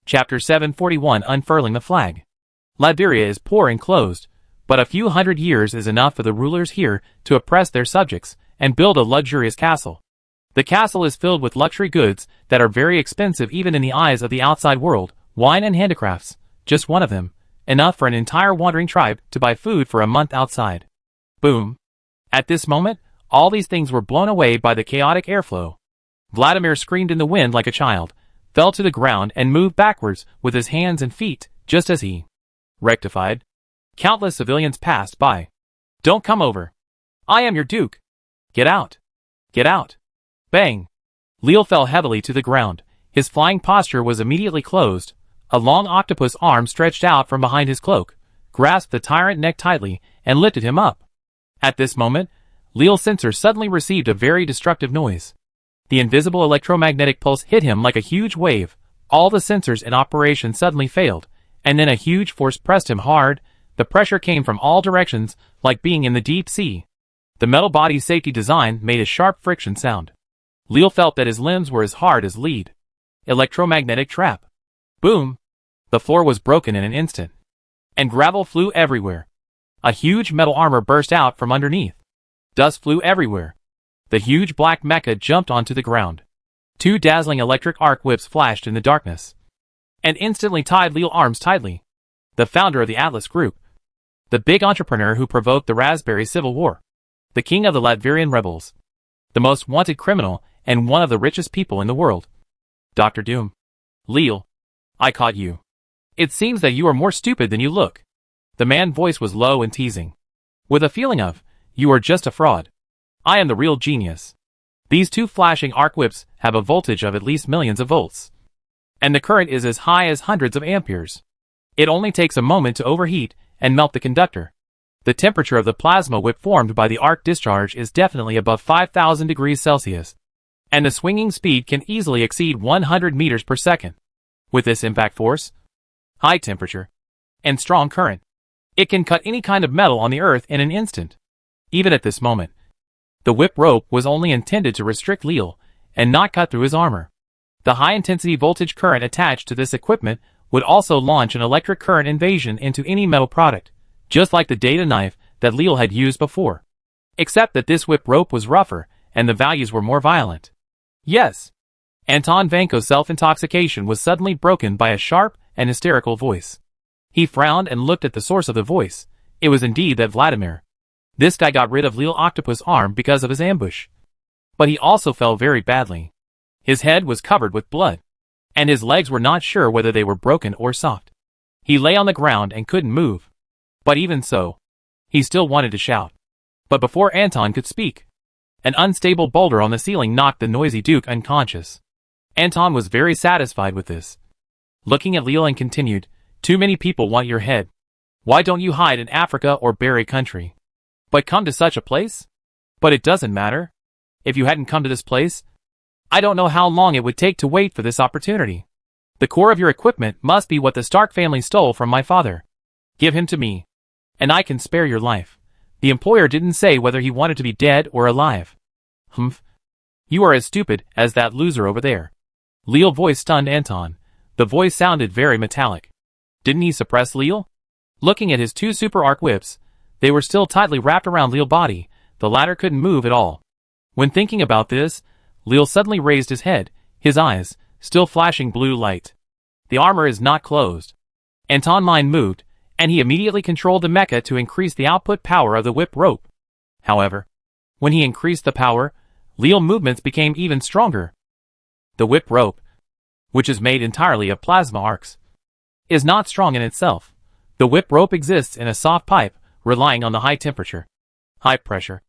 Chapter 741 Unfurling the Flag. Liberia is poor and closed, but a few hundred years is enough for the rulers here to oppress their subjects and build a luxurious castle. The castle is filled with luxury goods that are very expensive even in the eyes of the outside world, wine and handicrafts, just one of them, enough for an entire wandering tribe to buy food for a month outside. Boom. At this moment, all these things were blown away by the chaotic airflow. Vladimir screamed in the wind like a child, fell to the ground and moved backwards with his hands and feet, just as he rectified. Countless civilians passed by. Don't come over. I am your duke. Get out. Get out. Bang. Leal fell heavily to the ground. His flying posture was immediately closed. A long octopus arm stretched out from behind his cloak, grasped the tyrant neck tightly, and lifted him up. At this moment, Leal's sensor suddenly received a very destructive noise. The invisible electromagnetic pulse hit him like a huge wave. All the sensors in operation suddenly failed, and then a huge force pressed him hard. The pressure came from all directions, like being in the deep sea. The metal body's safety design made a sharp friction sound. Leal felt that his limbs were as hard as lead. Electromagnetic trap. Boom! The floor was broken in an instant, and gravel flew everywhere. A huge metal armor burst out from underneath. Dust flew everywhere. The huge black mecha jumped onto the ground. Two dazzling electric arc whips flashed in the darkness, and instantly tied Leal's arms tightly. The founder of the Atlas Group. The big entrepreneur who provoked the Raspberry Civil War. The king of the Latvian rebels. The most wanted criminal, and one of the richest people in the world. Dr. Doom. Leal. I caught you. It seems that you are more stupid than you look. The man's voice was low and teasing, with a feeling of, you are just a fraud. I am the real genius. These two flashing arc whips have a voltage of at least millions of volts, and the current is as high as hundreds of amperes. It only takes a moment to overheat and melt the conductor. The temperature of the plasma whip formed by the arc discharge is definitely above 5,000 degrees Celsius, and the swinging speed can easily exceed 100 meters per second. With this impact force, high temperature, and strong current, it can cut any kind of metal on the earth in an instant. Even at this moment, the whip rope was only intended to restrict Leal and not cut through his armor. The high-intensity voltage current attached to this equipment would also launch an electric current invasion into any metal product, just like the data knife that Leal had used before. Except that this whip rope was rougher, and the values were more violent. Yes. Anton Vanko's self-intoxication was suddenly broken by a sharp and hysterical voice. He frowned and looked at the source of the voice. It was indeed that Vladimir. This guy got rid of Leal's octopus arm because of his ambush. But he also fell very badly. His head was covered with blood, and his legs were not sure whether they were broken or soft. He lay on the ground and couldn't move. But even so, he still wanted to shout. But before Anton could speak, an unstable boulder on the ceiling knocked the noisy Duke unconscious. Anton was very satisfied with this. Looking at Leal and continued, too many people want your head. Why don't you hide in Africa or Berry country? But come to such a place? But it doesn't matter. If you hadn't come to this place, I don't know how long it would take to wait for this opportunity. The core of your equipment must be what the Stark family stole from my father. Give him to me, and I can spare your life. The employer didn't say whether he wanted to be dead or alive. Humph. You are as stupid as that loser over there. Leal's voice stunned Anton. The voice sounded very metallic. Didn't he suppress Leal? Looking at his two super arc whips, they were still tightly wrapped around Leal's body. The latter couldn't move at all. When thinking about this, Leal suddenly raised his head, his eyes still flashing blue light. The armor is not closed. Anton's mind moved, and he immediately controlled the mecha to increase the output power of the whip rope. However, when he increased the power, Leal's movements became even stronger. The whip rope, which is made entirely of plasma arcs, is not strong in itself. The whip rope exists in a soft pipe, relying on the high temperature, high pressure,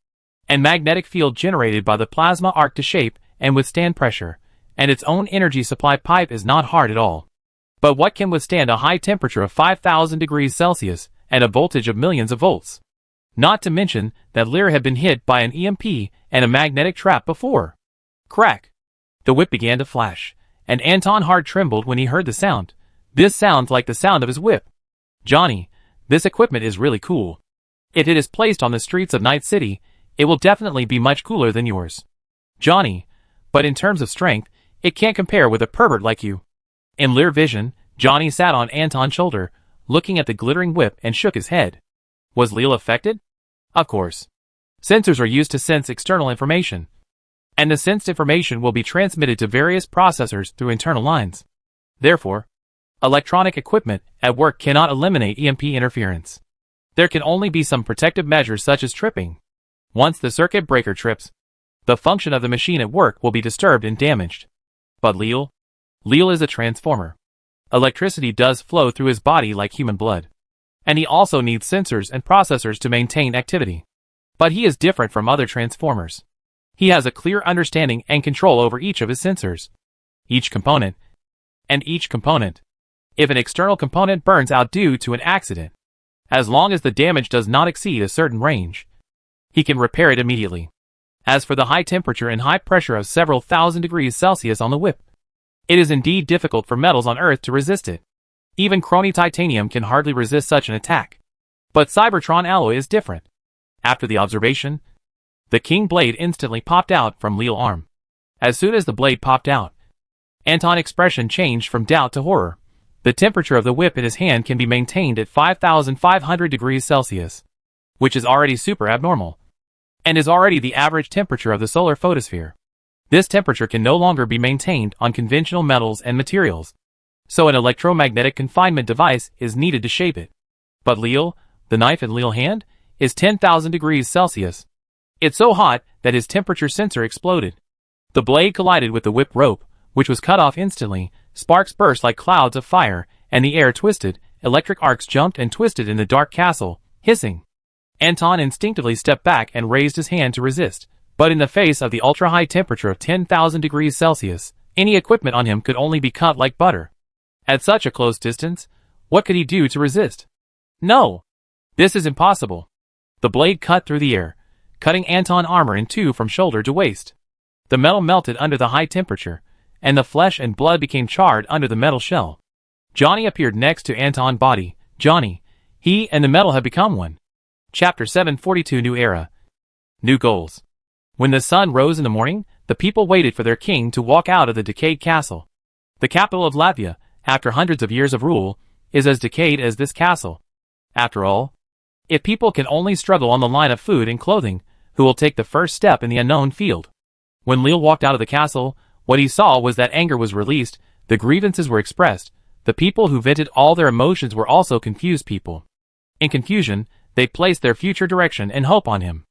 and magnetic field generated by the plasma arc to shape and withstand pressure, and its own energy supply pipe is not hard at all. But what can withstand a high temperature of 5,000 degrees Celsius and a voltage of millions of volts? Not to mention that Lear had been hit by an EMP and a magnetic trap before. Crack! The whip began to flash, and Anton heart trembled when he heard the sound. This sounds like the sound of his whip. Johnny, this equipment is really cool. If it is placed on the streets of Night City, it will definitely be much cooler than yours. Johnny, but in terms of strength, it can't compare with a pervert like you. In Lear vision, Johnny sat on Anton's shoulder, looking at the glittering whip and shook his head. Was Lil affected? Of course. Sensors are used to sense external information, and the sensed information will be transmitted to various processors through internal lines. Therefore, electronic equipment at work cannot eliminate EMP interference. There can only be some protective measures such as tripping. Once the circuit breaker trips, the function of the machine at work will be disturbed and damaged. But Lil is a transformer. Electricity does flow through his body like human blood, and he also needs sensors and processors to maintain activity. But he is different from other transformers. He has a clear understanding and control over each of his sensors. Each component. If an external component burns out due to an accident, as long as the damage does not exceed a certain range, he can repair it immediately. As for the high temperature and high pressure of several thousand degrees Celsius on the whip, it is indeed difficult for metals on Earth to resist it. Even chrony titanium can hardly resist such an attack. But Cybertron alloy is different. After the observation, the king blade instantly popped out from Lil's arm. As soon as the blade popped out, Anton's expression changed from doubt to horror. The temperature of the whip in his hand can be maintained at 5,500 degrees Celsius, which is already super abnormal, and is already the average temperature of the solar photosphere. This temperature can no longer be maintained on conventional metals and materials, so an electromagnetic confinement device is needed to shape it. But Lil, the knife in Lil's hand, is 10,000 degrees Celsius. It's so hot that his temperature sensor exploded. The blade collided with the whip rope, which was cut off instantly. Sparks burst like clouds of fire, and the air twisted. Electric arcs jumped and twisted in the dark castle, hissing. Anton instinctively stepped back and raised his hand to resist, but in the face of the ultra-high temperature of 10,000 degrees Celsius, any equipment on him could only be cut like butter. At such a close distance, what could he do to resist? No! This is impossible. The blade cut through the air, cutting Anton's armor in two from shoulder to waist. The metal melted under the high temperature, and the flesh and blood became charred under the metal shell. Johnny appeared next to Anton's body. Johnny, he and the metal have become one. Chapter 742 New Era. New Goals. When the sun rose in the morning, the people waited for their king to walk out of the decayed castle. The capital of Latvia, after hundreds of years of rule, is as decayed as this castle. After all, if people can only struggle on the line of food and clothing, who will take the first step in the unknown field? When Lil walked out of the castle, what he saw was that anger was released, the grievances were expressed, the people who vented all their emotions were also confused people. In confusion, they placed their future direction and hope on him.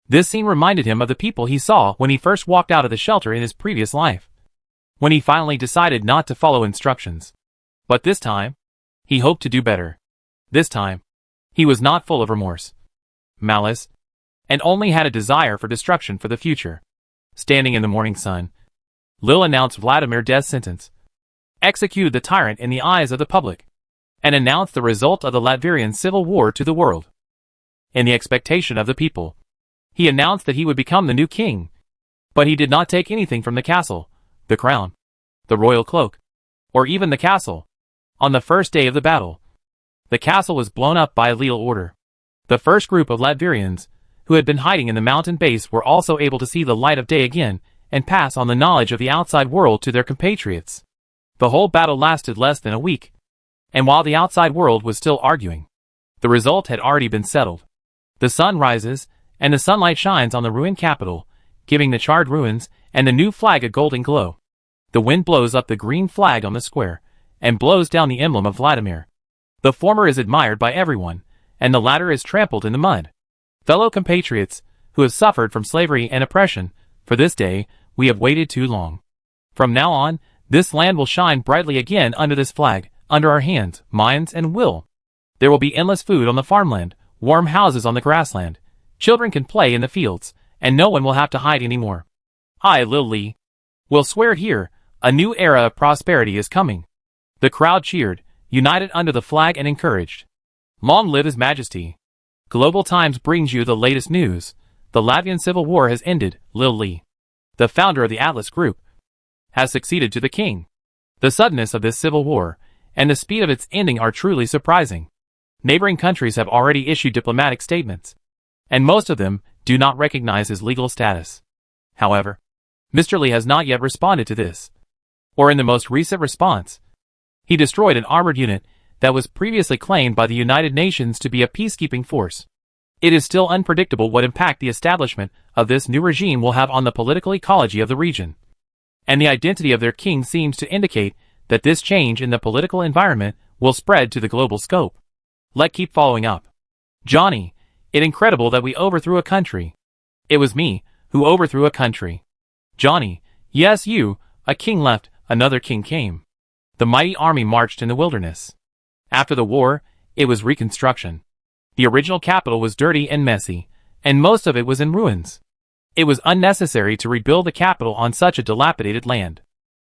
This scene reminded him of the people he saw when he first walked out of the shelter in his previous life, when he finally decided not to follow instructions. But this time, he hoped to do better. This time, he was not full of remorse, malice, and only had a desire for destruction for the future. Standing in the morning sun, Lil announced Vladimir's death sentence, executed the tyrant in the eyes of the public, and announced the result of the Latvian civil war to the world. In the expectation of the people, he announced that he would become the new king. But he did not take anything from the castle, the crown, the royal cloak, or even the castle. On the first day of the battle, the castle was blown up by a Lil order. The first group of Latvians, who had been hiding in the mountain base, were also able to see the light of day again and pass on the knowledge of the outside world to their compatriots. The whole battle lasted less than a week, and while the outside world was still arguing, the result had already been settled. The sun rises, and the sunlight shines on the ruined capital, giving the charred ruins and the new flag a golden glow. The wind blows up the green flag on the square, and blows down the emblem of Vladimir. The former is admired by everyone, and the latter is trampled in the mud. Fellow compatriots, who have suffered from slavery and oppression, for this day, we have waited too long. From now on, this land will shine brightly again under this flag, under our hands, minds, and will. There will be endless food on the farmland, warm houses on the grassland. Children can play in the fields, and no one will have to hide anymore. I, Lil Lee, will swear it here, a new era of prosperity is coming. The crowd cheered, united under the flag and encouraged. Long live His Majesty. Global Times brings you the latest news. The Latvian Civil War has ended. Lil Lee, the founder of the Atlas Group, has succeeded to the king. The suddenness of this civil war, and the speed of its ending are truly surprising. Neighboring countries have already issued diplomatic statements, and most of them do not recognize his legal status. However, Mr. Lee has not yet responded to this, or in the most recent response, He destroyed an armored unit that was previously claimed by the United Nations to be a peacekeeping force. It is still unpredictable what impact the establishment of this new regime will have on the political ecology of the region. And the identity of their king seems to indicate that this change in the political environment will spread to the global scope. Let's keep following up. Johnny, it's incredible that we overthrew a country. It was me who overthrew a country. Johnny, yes you, a king left, another king came. The mighty army marched in the wilderness. After the war, it was reconstruction. The original capital was dirty and messy, and most of it was in ruins. It was unnecessary to rebuild the capital on such a dilapidated land.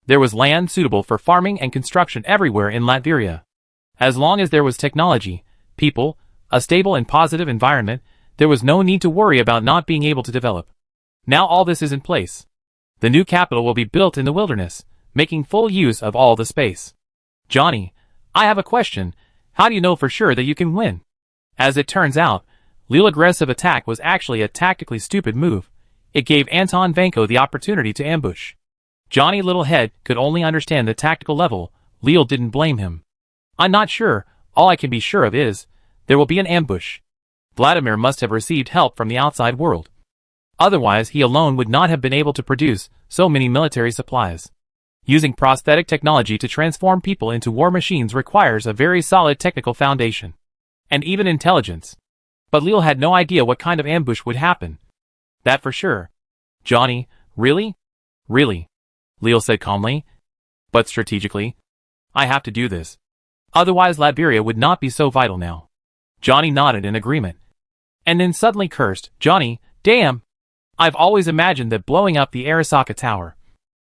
There was land suitable for farming and construction everywhere in Latveria. As long as there was technology, people, a stable and positive environment, there was no need to worry about not being able to develop. Now all this is in place. The new capital will be built in the wilderness, making full use of all the space. Johnny, I have a question. How do you know for sure that you can win? As it turns out, Leal's aggressive attack was actually a tactically stupid move. It gave Anton Vanko the opportunity to ambush. Johnny Littlehead could only understand the tactical level. Leal didn't blame him. I'm not sure. All I can be sure of is, there will be an ambush. Vladimir must have received help from the outside world. Otherwise he alone would not have been able to produce so many military supplies. Using prosthetic technology to transform people into war machines requires a very solid technical foundation. And even intelligence. But Leal had no idea what kind of ambush would happen. That for sure. Johnny, really? Really? Leal said calmly. But strategically? I have to do this. Otherwise Latveria would not be so vital now. Johnny nodded in agreement. And then suddenly cursed, Johnny, damn! I've always imagined that blowing up the Arasaka Tower,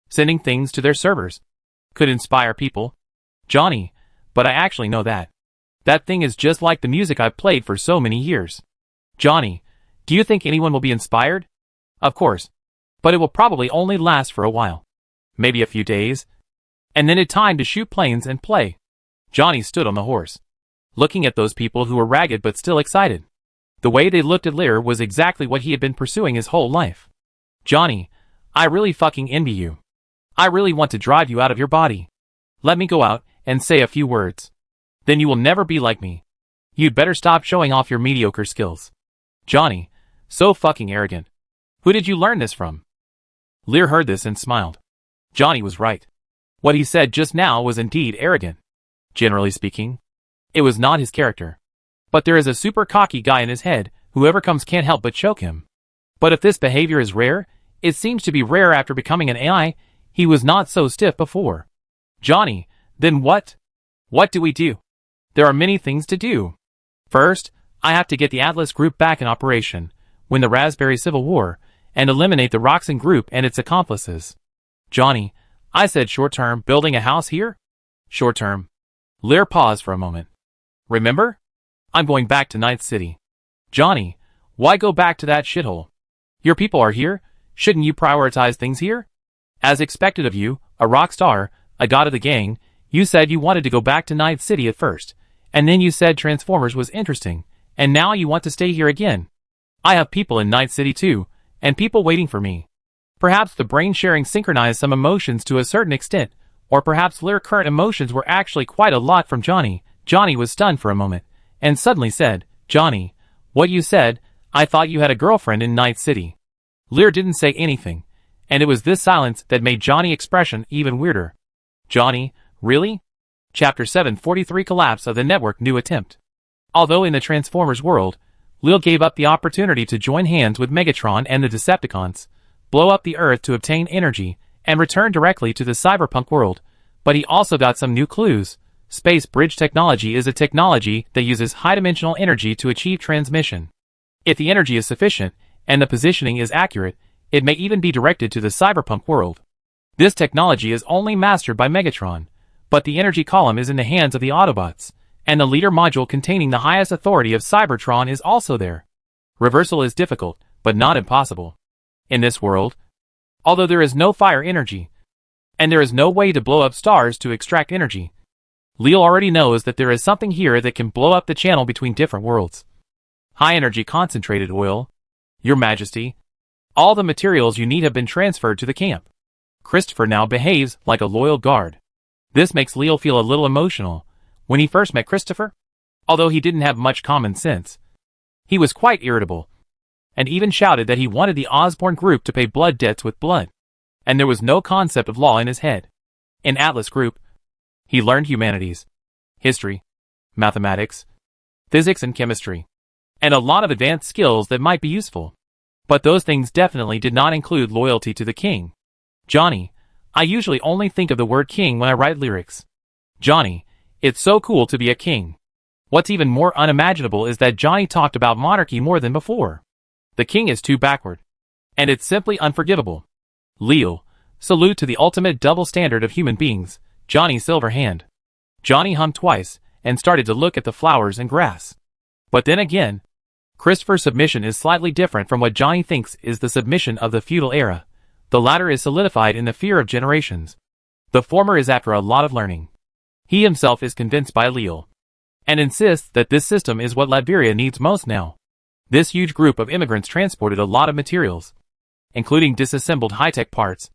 sending things to their servers, could inspire people. Johnny, but I actually know that. That thing is just like the music I've played for so many years. Johnny, do you think anyone will be inspired? Of course. But it will probably only last for a while. Maybe a few days. And then it's time to shoot planes and play. Johnny stood on the horse, looking at those people who were ragged but still excited. The way they looked at Lear was exactly what he had been pursuing his whole life. Johnny, I really fucking envy you. I really want to drive you out of your body. Let me go out and say a few words. Then you will never be like me. You'd better stop showing off your mediocre skills. Johnny, so fucking arrogant. Who did you learn this from? Lear heard this and smiled. Johnny was right. What he said just now was indeed arrogant. Generally speaking, it was not his character. But there is a super cocky guy in his head, whoever comes can't help but choke him. But if this behavior is rare, it seems to be rare after becoming an AI. He was not so stiff before. Johnny, then what? What do we do? There are many things to do. First, I have to get the Atlas Group back in operation, win the Raspberry Civil War, and eliminate the Roxxon Group and its accomplices. Johnny, I said short-term, building a house here? Short-term. Lear paused for a moment. Remember? I'm going back to Night City. Johnny, why go back to that shithole? Your people are here, shouldn't you prioritize things here? As expected of you, a rock star, a god of the gang, you said you wanted to go back to Night City at first, and then you said Transformers was interesting, and now you want to stay here again. I have people in Night City too, and people waiting for me. Perhaps the brain sharing synchronized some emotions to a certain extent, or perhaps Lear's current emotions were actually quite a lot from Johnny. Johnny was stunned for a moment, and suddenly said, Johnny, what you said, I thought you had a girlfriend in Night City. Lear didn't say anything, and it was this silence that made Johnny's expression even weirder. Johnny, really? Chapter 743 Collapse of the Network New Attempt. Although in the Transformers world, Lear gave up the opportunity to join hands with Megatron and the Decepticons, blow up the Earth to obtain energy, and return directly to the Cyberpunk world, but he also got some new clues. Space bridge technology is a technology that uses high-dimensional energy to achieve transmission. If the energy is sufficient, and the positioning is accurate, it may even be directed to the Cyberpunk world. This technology is only mastered by Megatron, but the energy column is in the hands of the Autobots, and the leader module containing the highest authority of Cybertron is also there. Reversal is difficult, but not impossible. In this world, although there is no fire energy, and there is no way to blow up stars to extract energy, Leal already knows that there is something here that can blow up the channel between different worlds. High-energy concentrated oil. Your Majesty, all the materials you need have been transferred to the camp. Christopher now behaves like a loyal guard. This makes Leo feel a little emotional. When he first met Christopher, although he didn't have much common sense, he was quite irritable, and even shouted that he wanted the Osborne Group to pay blood debts with blood, and there was no concept of law in his head. In Atlas Group, he learned humanities, history, mathematics, physics and chemistry, and a lot of advanced skills that might be useful. But those things definitely did not include loyalty to the king. Johnny, I usually only think of the word king when I write lyrics. Johnny, it's so cool to be a king. What's even more unimaginable is that Johnny talked about monarchy more than before. The king is too backward. And it's simply unforgivable. Leo, salute to the ultimate double standard of human beings, Johnny Silverhand. Johnny hummed twice, and started to look at the flowers and grass. But then again, Christopher's submission is slightly different from what Johnny thinks is the submission of the feudal era. The latter is solidified in the fear of generations. The former is after a lot of learning. He himself is convinced by Leo, and insists that this system is what Latveria needs most now. This huge group of immigrants transported a lot of materials, including disassembled high-tech parts,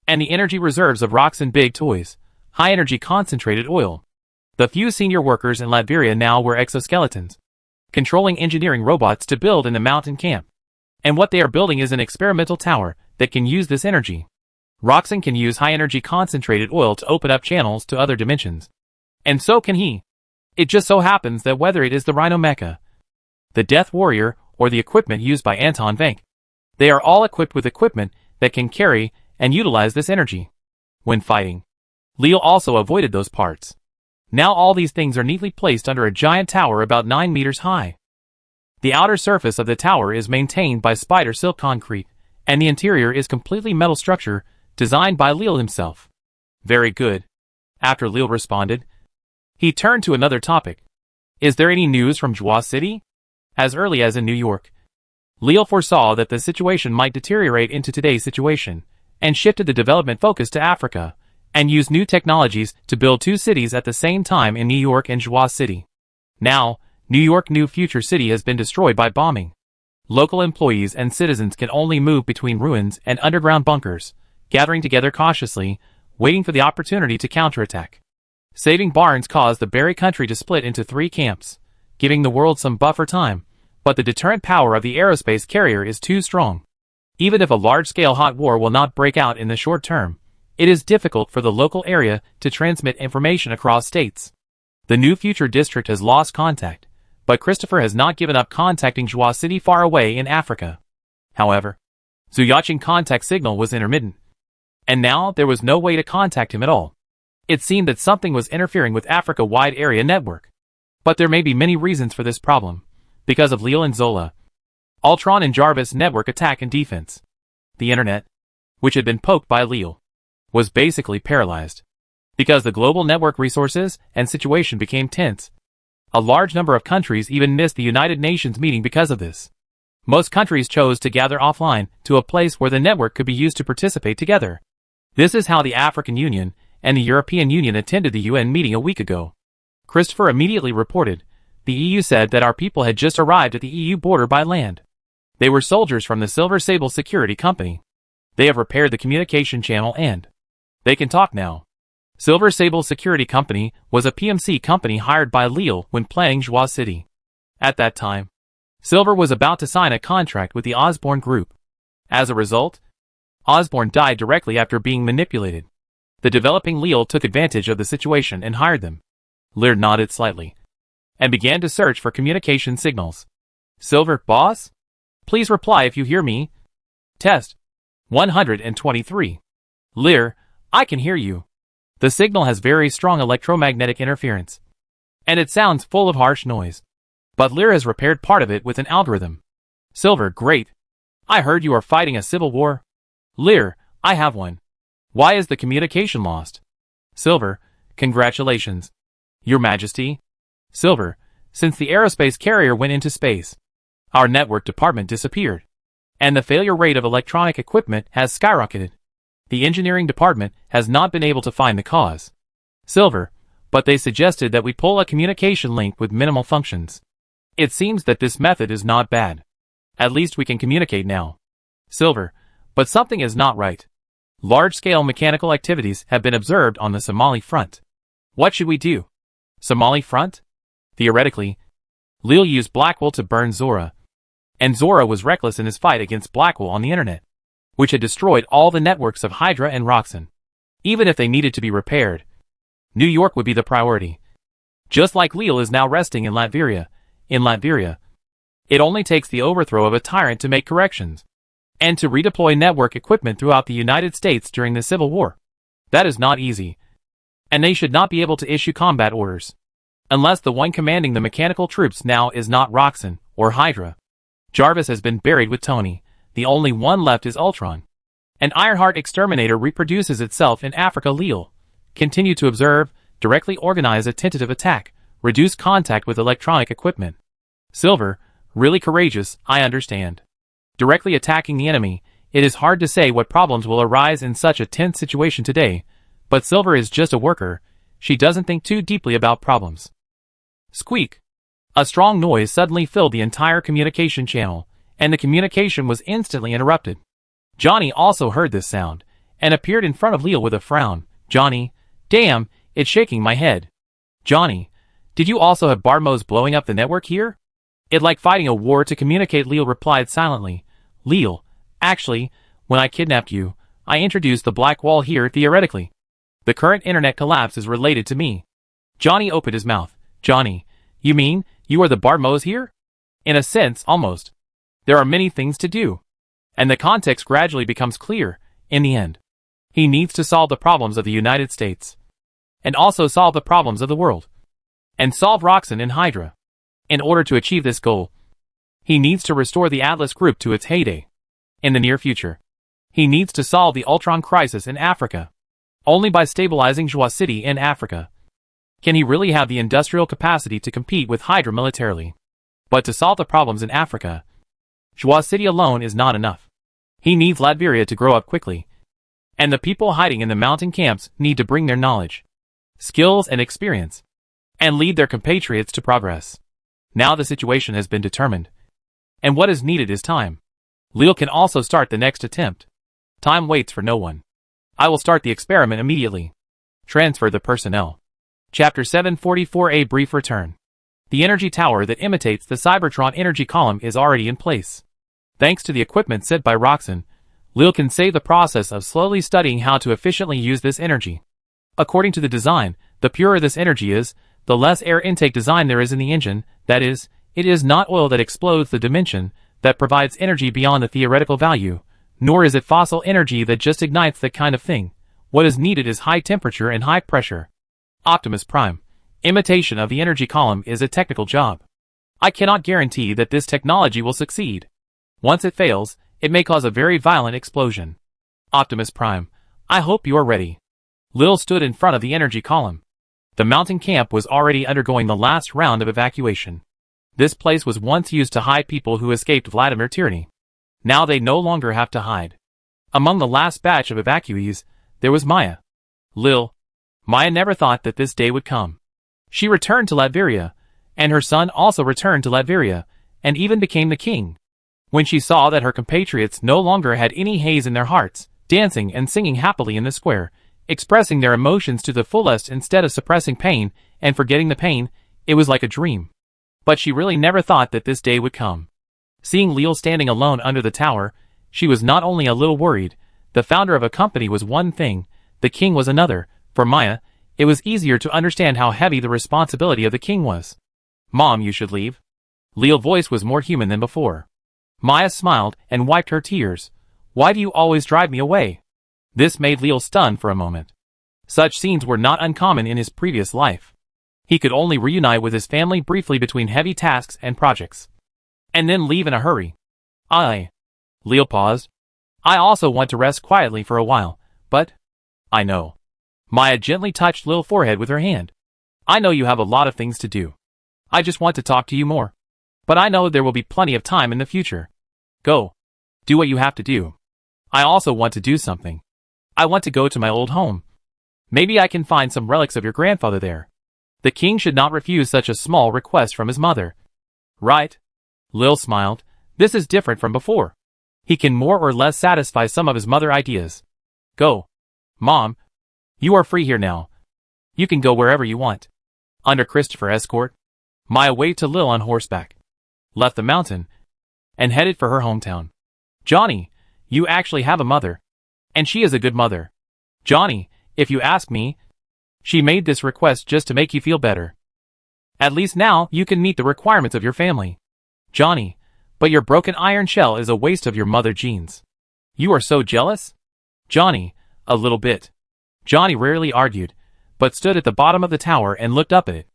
and the energy reserves of rocks and big toys, high-energy concentrated oil. The few senior workers in Latveria now were exoskeletons, controlling engineering robots to build in the mountain camp. And what they are building is an experimental tower that can use this energy. Roxon can use high-energy concentrated oil to open up channels to other dimensions. And so can he. It just so happens that whether it is the Rhino Mecha, the Death Warrior, or the equipment used by Anton Vank, they are all equipped with equipment that can carry and utilize this energy. When fighting, Leo also avoided those parts. Now all these things are neatly placed under a giant tower about 9 meters high. The outer surface of the tower is maintained by spider silk concrete, and the interior is completely metal structure designed by Leo himself. Very good. After Leo responded, he turned to another topic. Is there any news from Jua City? As early as in New York, Leo foresaw that the situation might deteriorate into today's situation, and shifted the development focus to Africa, and used new technologies to build 2 cities at the same time in New York and Jua City. Now, New York New Future City has been destroyed by bombing. Local employees and citizens can only move between ruins and underground bunkers, gathering together cautiously, waiting for the opportunity to counterattack. Saving Barnes caused the Berry country to split into 3 camps, giving the world some buffer time, but the deterrent power of the aerospace carrier is too strong. Even if a large-scale hot war will not break out in the short term, it is difficult for the local area to transmit information across states. The New Future District has lost contact, but Christopher has not given up contacting Jua City far away in Africa. However, Zuyachin contact signal was intermittent, and now there was no way to contact him at all. It seemed that something was interfering with Africa-wide area network. But there may be many reasons for this problem, because of Leo and Zola, Ultron and Jarvis network attack and defense. The internet, which had been poked by Leo, was basically paralyzed. Because the global network resources and situation became tense. A large number of countries even missed the United Nations meeting because of this. Most countries chose to gather offline to a place where the network could be used to participate together. This is how the African Union and the European Union attended the UN meeting a week ago. Christopher immediately reported, the EU said that our people had just arrived at the EU border by land. They were soldiers from the Silver Sable Security Company. They have repaired the communication channel and they can talk now. Silver Sable Security Company was a PMC company hired by Leo when planning Jua City. At that time, Silver was about to sign a contract with the Osborne Group. As a result, Osborne died directly after being manipulated. The developing Leo took advantage of the situation and hired them. Lear nodded slightly and began to search for communication signals. Silver, boss? Please reply if you hear me. Test 123. Lear, I can hear you. The signal has very strong electromagnetic interference, and it sounds full of harsh noise. But Lear has repaired part of it with an algorithm. Silver, great. I heard you are fighting a civil war. Lear, I have one. Why is the communication lost? Silver, congratulations, Your Majesty. Silver, since the aerospace carrier went into space, our network department disappeared, and the failure rate of electronic equipment has skyrocketed. The engineering department has not been able to find the cause. Silver, but they suggested that we pull a communication link with minimal functions. It seems that this method is not bad. At least we can communicate now. Silver, but something is not right. Large-scale mechanical activities have been observed on the Somali front. What should we do? Somali front? Theoretically, Lil used Blackwell to burn Zora. And Zora was reckless in his fight against Blackwell on the internet, which had destroyed all the networks of Hydra and Roxxon. Even if they needed to be repaired, New York would be the priority. Just like Lil is now resting in Latveria. In Latveria, it only takes the overthrow of a tyrant to make corrections, and to redeploy network equipment throughout the United States during the Civil War. That is not easy. And they should not be able to issue combat orders, unless the one commanding the mechanical troops now is not Roxxon or Hydra. Jarvis has been buried with Tony. The only one left is Ultron. An Ironheart exterminator reproduces itself in Africa. Lil continue to observe, directly organize a tentative attack, reduce contact with electronic equipment. Silver, really courageous, I understand. Directly attacking the enemy, it is hard to say what problems will arise in such a tense situation today, but Silver is just a worker. She doesn't think too deeply about problems. Squeak. A strong noise suddenly filled the entire communication channel, and the communication was instantly interrupted. Johnny also heard this sound, and appeared in front of Lil with a frown. Johnny, damn, it's shaking my head. Johnny, did you also have Barmos blowing up the network here? It like fighting a war to communicate. Lil replied silently. Lil, actually, when I kidnapped you, I introduced the black wall here theoretically. The current internet collapse is related to me. Johnny opened his mouth. Johnny, you mean, you are the Barmos here? In a sense, almost. There are many things to do. And the context gradually becomes clear, in the end. He needs to solve the problems of the United States. And also solve the problems of the world. And solve Roxxon and Hydra. In order to achieve this goal, he needs to restore the Atlas Group to its heyday. In the near future, he needs to solve the Ultron crisis in Africa. Only by stabilizing Joa City in Africa can he really have the industrial capacity to compete with Hydra militarily. But to solve the problems in Africa, Joa City alone is not enough. He needs Latveria to grow up quickly. And the people hiding in the mountain camps need to bring their knowledge, skills and experience, and lead their compatriots to progress. Now the situation has been determined. And what is needed is time. Lil can also start the next attempt. Time waits for no one. I will start the experiment immediately. Transfer the personnel. Chapter 744. A brief return. The energy tower that imitates the Cybertron energy column is already in place. Thanks to the equipment sent by Roxxon, Lil can save the process of slowly studying how to efficiently use this energy. According to the design, the purer this energy is, the less air intake design there is in the engine. That is, it is not oil that explodes the dimension, that provides energy beyond the theoretical value, nor is it fossil energy that just ignites that kind of thing. What is needed is high temperature and high pressure. Optimus Prime. Imitation of the energy column is a technical job. I cannot guarantee that this technology will succeed. Once it fails, it may cause a very violent explosion. Optimus Prime. I hope you are ready. Lil stood in front of the energy column. The mountain camp was already undergoing the last round of evacuation. This place was once used to hide people who escaped Vladimir tyranny. Now they no longer have to hide. Among the last batch of evacuees, there was Maya. Lil. Maya never thought that this day would come. She returned to Latveria, and her son also returned to Latveria, and even became the king. When she saw that her compatriots no longer had any haze in their hearts, dancing and singing happily in the square, expressing their emotions to the fullest instead of suppressing pain and forgetting the pain, it was like a dream. But she really never thought that this day would come. Seeing Lil standing alone under the tower, she was not only a little worried. The founder of a company was one thing, the king was another. For Maya, it was easier to understand how heavy the responsibility of the king was. Mom, you should leave. Lil's voice was more human than before. Maya smiled and wiped her tears. Why do you always drive me away? This made Lil stun for a moment. Such scenes were not uncommon in his previous life. He could only reunite with his family briefly between heavy tasks and projects, and then leave in a hurry. Lil paused. I also want to rest quietly for a while, but... I know. Maya gently touched Lil's forehead with her hand. I know you have a lot of things to do. I just want to talk to you more. But I know there will be plenty of time in the future. Go. Do what you have to do. I also want to do something. I want to go to my old home. Maybe I can find some relics of your grandfather there. The king should not refuse such a small request from his mother. Right? Lil smiled. This is different from before. He can more or less satisfy some of his mother ideas. Go. Mom. You are free here now. You can go wherever you want. Under Christopher escort, Maya waved to Lil on horseback, left the mountain, and headed for her hometown. Johnny, you actually have a mother. And she is a good mother. Johnny, if you ask me, she made this request just to make you feel better. At least now you can meet the requirements of your family. Johnny, but your broken iron shell is a waste of your mother genes. You are so jealous? Johnny, a little bit. Johnny rarely argued, but stood at the bottom of the tower and looked up at it.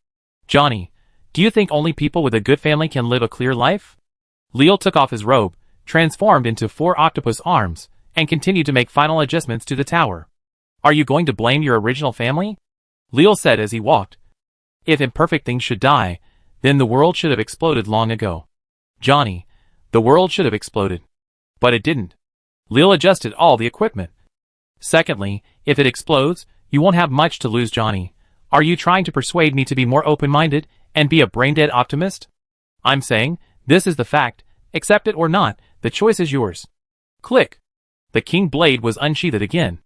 Johnny, do you think only people with a good family can live a clear life? Leo took off his robe, transformed into 4 octopus arms, and continued to make final adjustments to the tower. Are you going to blame your original family? Leo said as he walked. If imperfect things should die, then the world should have exploded long ago. Johnny, the world should have exploded. But it didn't. Leo adjusted all the equipment. Secondly, if it explodes, you won't have much to lose, Johnny. Are you trying to persuade me to be more open-minded and be a brain-dead optimist? I'm saying, this is the fact. Accept it or not, the choice is yours. Click. The king blade was unsheathed again.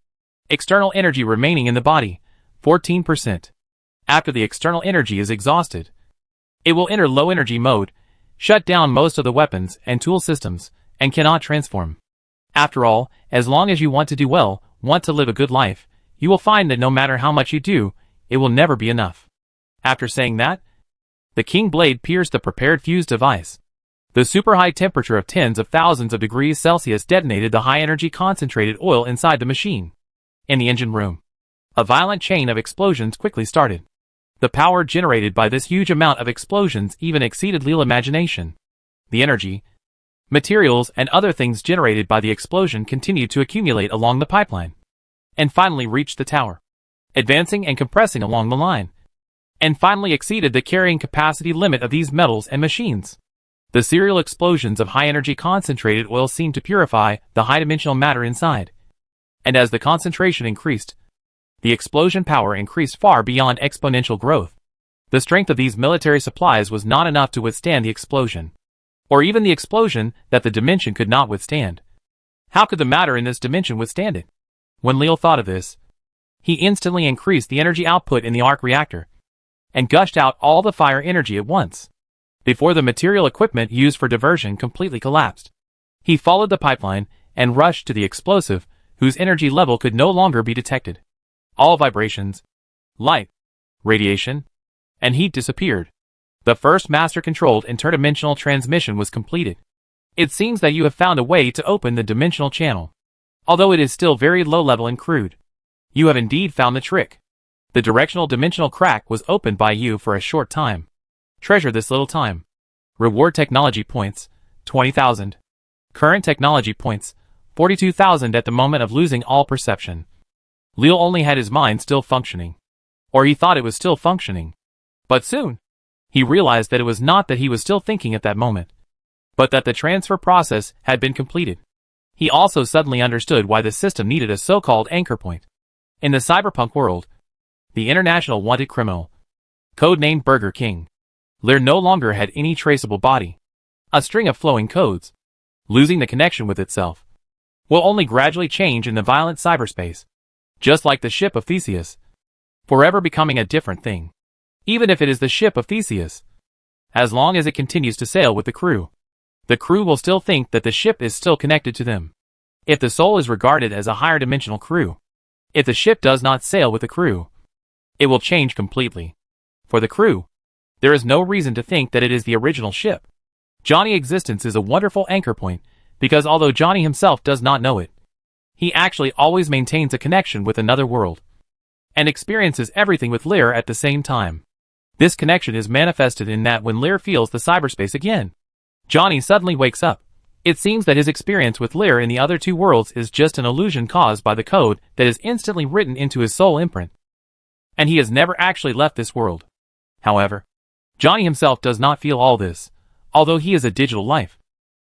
External energy remaining in the body, 14%. After the external energy is exhausted, it will enter low energy mode, shut down most of the weapons and tool systems, and cannot transform. After all, as long as you want to do well, want to live a good life, you will find that no matter how much you do, it will never be enough. After saying that, the king blade pierced the prepared fuse device. The super high temperature of tens of thousands of degrees Celsius detonated the high energy concentrated oil inside the machine. In the engine room, a violent chain of explosions quickly started. The power generated by this huge amount of explosions even exceeded Leel's imagination. The energy, materials, and other things generated by the explosion continued to accumulate along the pipeline, and finally reached the tower, advancing and compressing along the line, and finally exceeded the carrying capacity limit of these metals and machines. The serial explosions of high-energy concentrated oil seemed to purify the high-dimensional matter inside, and as the concentration increased, the explosion power increased far beyond exponential growth. The strength of these military supplies was not enough to withstand the explosion, or even the explosion that the dimension could not withstand. How could the matter in this dimension withstand it? When Leo thought of this, he instantly increased the energy output in the arc reactor, and gushed out all the fire energy at once. Before the material equipment used for diversion completely collapsed, he followed the pipeline and rushed to the explosive, whose energy level could no longer be detected. All vibrations, light, radiation, and heat disappeared. The first master-controlled interdimensional transmission was completed. It seems that you have found a way to open the dimensional channel. Although it is still very low-level and crude, you have indeed found the trick. The directional dimensional crack was opened by you for a short time. Treasure this little time. Reward technology points, 20,000. Current technology points, 42,000 at the moment of losing all perception. Leo only had his mind still functioning. Or he thought it was still functioning. But soon, he realized that it was not that he was still thinking at that moment, but that the transfer process had been completed. He also suddenly understood why the system needed a so-called anchor point. In the cyberpunk world, the international wanted criminal, codenamed Burger King, Lear no longer had any traceable body. A string of flowing codes, losing the connection with itself, will only gradually change in the violent cyberspace, just like the ship of Theseus, forever becoming a different thing. Even if it is the ship of Theseus, as long as it continues to sail with the crew will still think that the ship is still connected to them. If the soul is regarded as a higher dimensional crew, if the ship does not sail with the crew, it will change completely. For the crew, there is no reason to think that it is the original ship. Johnny's existence is a wonderful anchor point, because although Johnny himself does not know it, he actually always maintains a connection with another world, and experiences everything with Lear at the same time. This connection is manifested in that when Lear feels the cyberspace again, Johnny suddenly wakes up. It seems that his experience with Lear in the other two worlds is just an illusion caused by the code that is instantly written into his soul imprint, and he has never actually left this world. However, Johnny himself does not feel all this, although he is a digital life.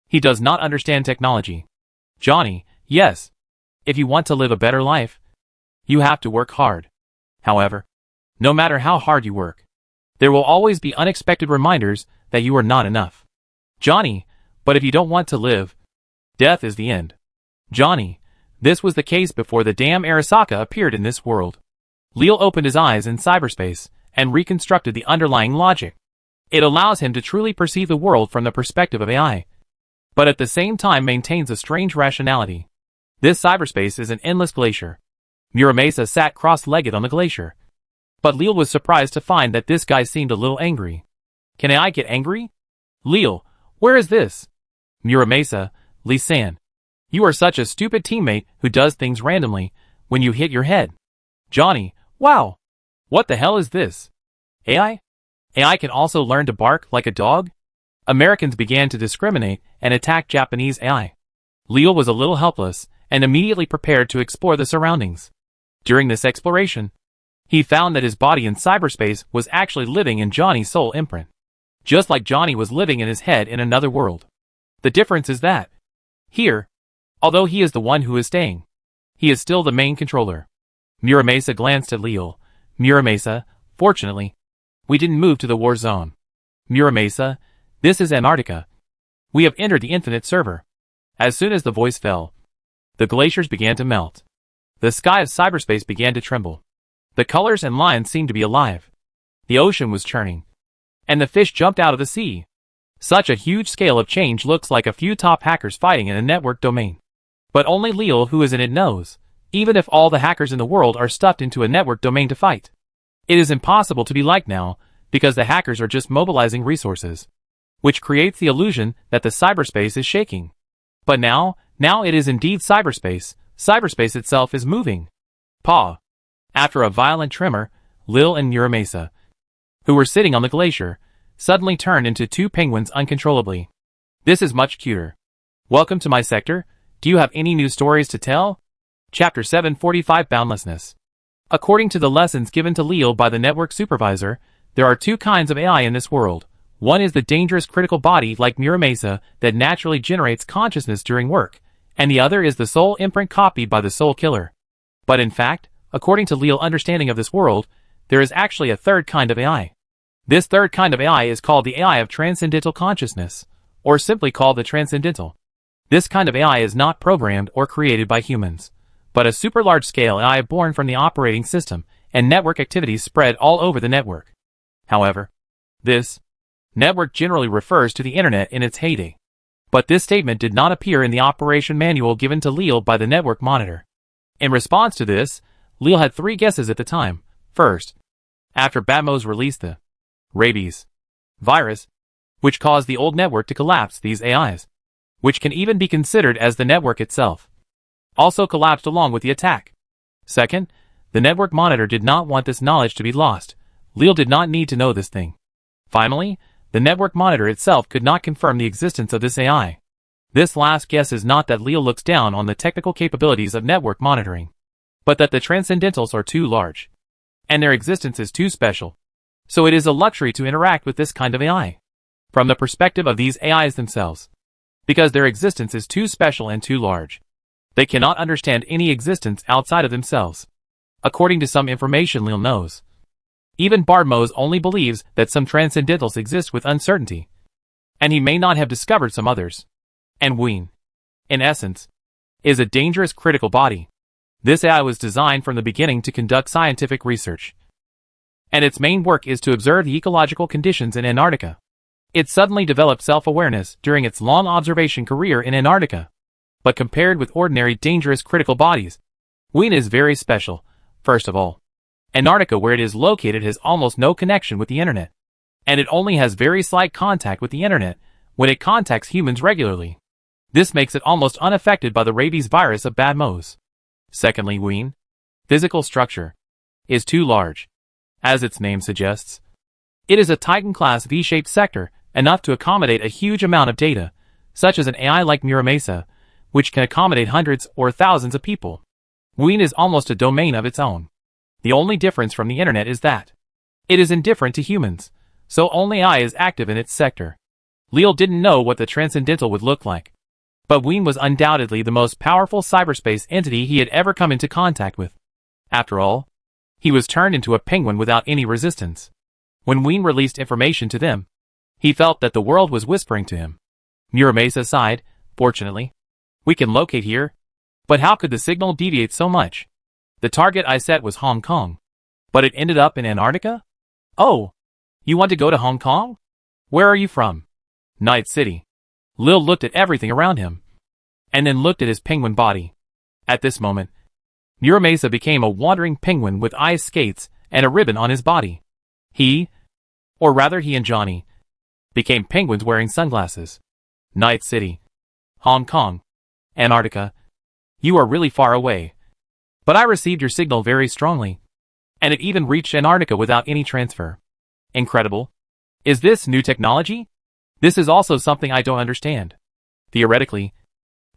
He does not understand technology. Johnny, yes, if you want to live a better life, you have to work hard. However, no matter how hard you work, there will always be unexpected reminders that you are not enough. Johnny, but if you don't want to live, death is the end. Johnny, this was the case before the damn Arasaka appeared in this world. Leal opened his eyes in cyberspace and reconstructed the underlying logic. It allows him to truly perceive the world from the perspective of AI, but at the same time maintains a strange rationality. This cyberspace is an endless glacier. Muramasa sat cross-legged on the glacier. But Leal was surprised to find that this guy seemed a little angry. Can AI get angry? Leal, where is this? Muramasa, Lee-san. You are such a stupid teammate who does things randomly when you hit your head. Johnny, wow. What the hell is this? AI? AI can also learn to bark like a dog? Americans began to discriminate and attack Japanese AI. Leal was a little helpless and immediately prepared to explore the surroundings. During this exploration, he found that his body in cyberspace was actually living in Johnny's soul imprint. Just like Johnny was living in his head in another world. The difference is that, here, although he is the one who is staying, he is still the main controller. Muramasa glanced at Leal. Muramasa, fortunately, we didn't move to the war zone. Muramasa, this is Antarctica. We have entered the infinite server. As soon as the voice fell, the glaciers began to melt. The sky of cyberspace began to tremble. The colors and lines seemed to be alive. The ocean was churning. And the fish jumped out of the sea. Such a huge scale of change looks like a few top hackers fighting in a network domain. But only Leal, who is in it, knows, even if all the hackers in the world are stuffed into a network domain to fight, it is impossible to be like now, because the hackers are just mobilizing resources, which creates the illusion that the cyberspace is shaking. But now it is indeed cyberspace. Cyberspace itself is moving. Paw. After a violent tremor, Leal and Muramasa, who were sitting on the glacier, suddenly turned into two penguins uncontrollably. This is much cuter. Welcome to my sector. Do you have any new stories to tell? Chapter 745 Boundlessness. According to the lessons given to Leal by the network supervisor, there are two kinds of AI in this world. One is the dangerous critical body like Muramasa that naturally generates consciousness during work, and the other is the soul imprint copied by the soul killer. But in fact, according to Leal's understanding of this world, there is actually a third kind of AI. This third kind of AI is called the AI of transcendental consciousness, or simply called the transcendental. This kind of AI is not programmed or created by humans, but a super large-scale AI born from the operating system and network activities spread all over the network. However, this network generally refers to the internet in its heyday. But this statement did not appear in the operation manual given to Leal by the network monitor. In response to this, Leal had three guesses at the time. First, after Batmos released the rabies virus, which caused the old network to collapse, these AIs, which can even be considered as the network itself, also collapsed along with the attack. Second, the network monitor did not want this knowledge to be lost. Leal did not need to know this thing. Finally, the network monitor itself could not confirm the existence of this AI. This last guess is not that Leal looks down on the technical capabilities of network monitoring, but that the transcendentals are too large, and their existence is too special. So it is a luxury to interact with this kind of AI, from the perspective of these AIs themselves, because their existence is too special and too large. They cannot understand any existence outside of themselves. According to some information Leal knows, even Batmos only believes that some transcendentals exist with uncertainty, and he may not have discovered some others. And Ween, in essence, is a dangerous critical body. This AI was designed from the beginning to conduct scientific research, and its main work is to observe the ecological conditions in Antarctica. It suddenly developed self-awareness during its long observation career in Antarctica. But compared with ordinary dangerous critical bodies, Ween is very special. First of all, Antarctica, where it is located, has almost no connection with the internet, and it only has very slight contact with the internet when it contacts humans regularly. This makes it almost unaffected by the rabies virus of Batmos. Secondly, Ween, physical structure, is too large. As its name suggests, it is a Titan-class V-shaped sector, enough to accommodate a huge amount of data, such as an AI like Muramasa, which can accommodate hundreds or thousands of people. Ween is almost a domain of its own. The only difference from the internet is that it is indifferent to humans, so only AI is active in its sector. Leal didn't know what the transcendental would look like, but Ween was undoubtedly the most powerful cyberspace entity he had ever come into contact with. After all, he was turned into a penguin without any resistance. When Ween released information to them, he felt that the world was whispering to him. Muramasa sighed. Fortunately, we can locate here. But how could the signal deviate so much? The target I set was Hong Kong. But it ended up in Antarctica? Oh, you want to go to Hong Kong? Where are you from? Night City. Lil looked at everything around him, and then looked at his penguin body. At this moment, Muramasa became a wandering penguin with ice skates and a ribbon on his body. He and Johnny, became penguins wearing sunglasses. Night City. Hong Kong. Antarctica. You are really far away. But I received your signal very strongly. And it even reached Antarctica without any transfer. Incredible. Is this new technology? This is also something I don't understand. Theoretically,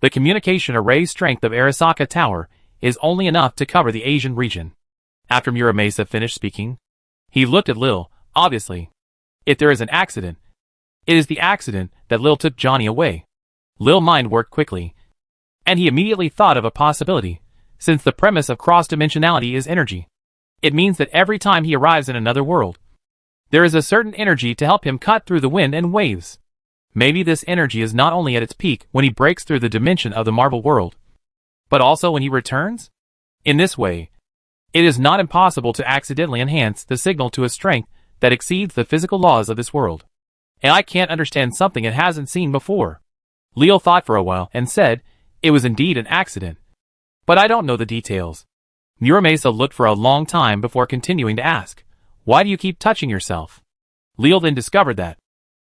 the communication array strength of Arasaka Tower is only enough to cover the Asian region. After Muramasa finished speaking, he looked at Lil, obviously. If there is an accident, it is the accident that Lil took Johnny away. Lil's mind worked quickly, and he immediately thought of a possibility, since the premise of cross-dimensionality is energy. It means that every time he arrives in another world, there is a certain energy to help him cut through the wind and waves. Maybe this energy is not only at its peak when he breaks through the dimension of the Marvel world, but also when he returns? In this way, it is not impossible to accidentally enhance the signal to a strength that exceeds the physical laws of this world. And I can't understand something it hasn't seen before. Leo thought for a while and said, it was indeed an accident. But I don't know the details. Muramasa looked for a long time before continuing to ask, why do you keep touching yourself? Leo then discovered that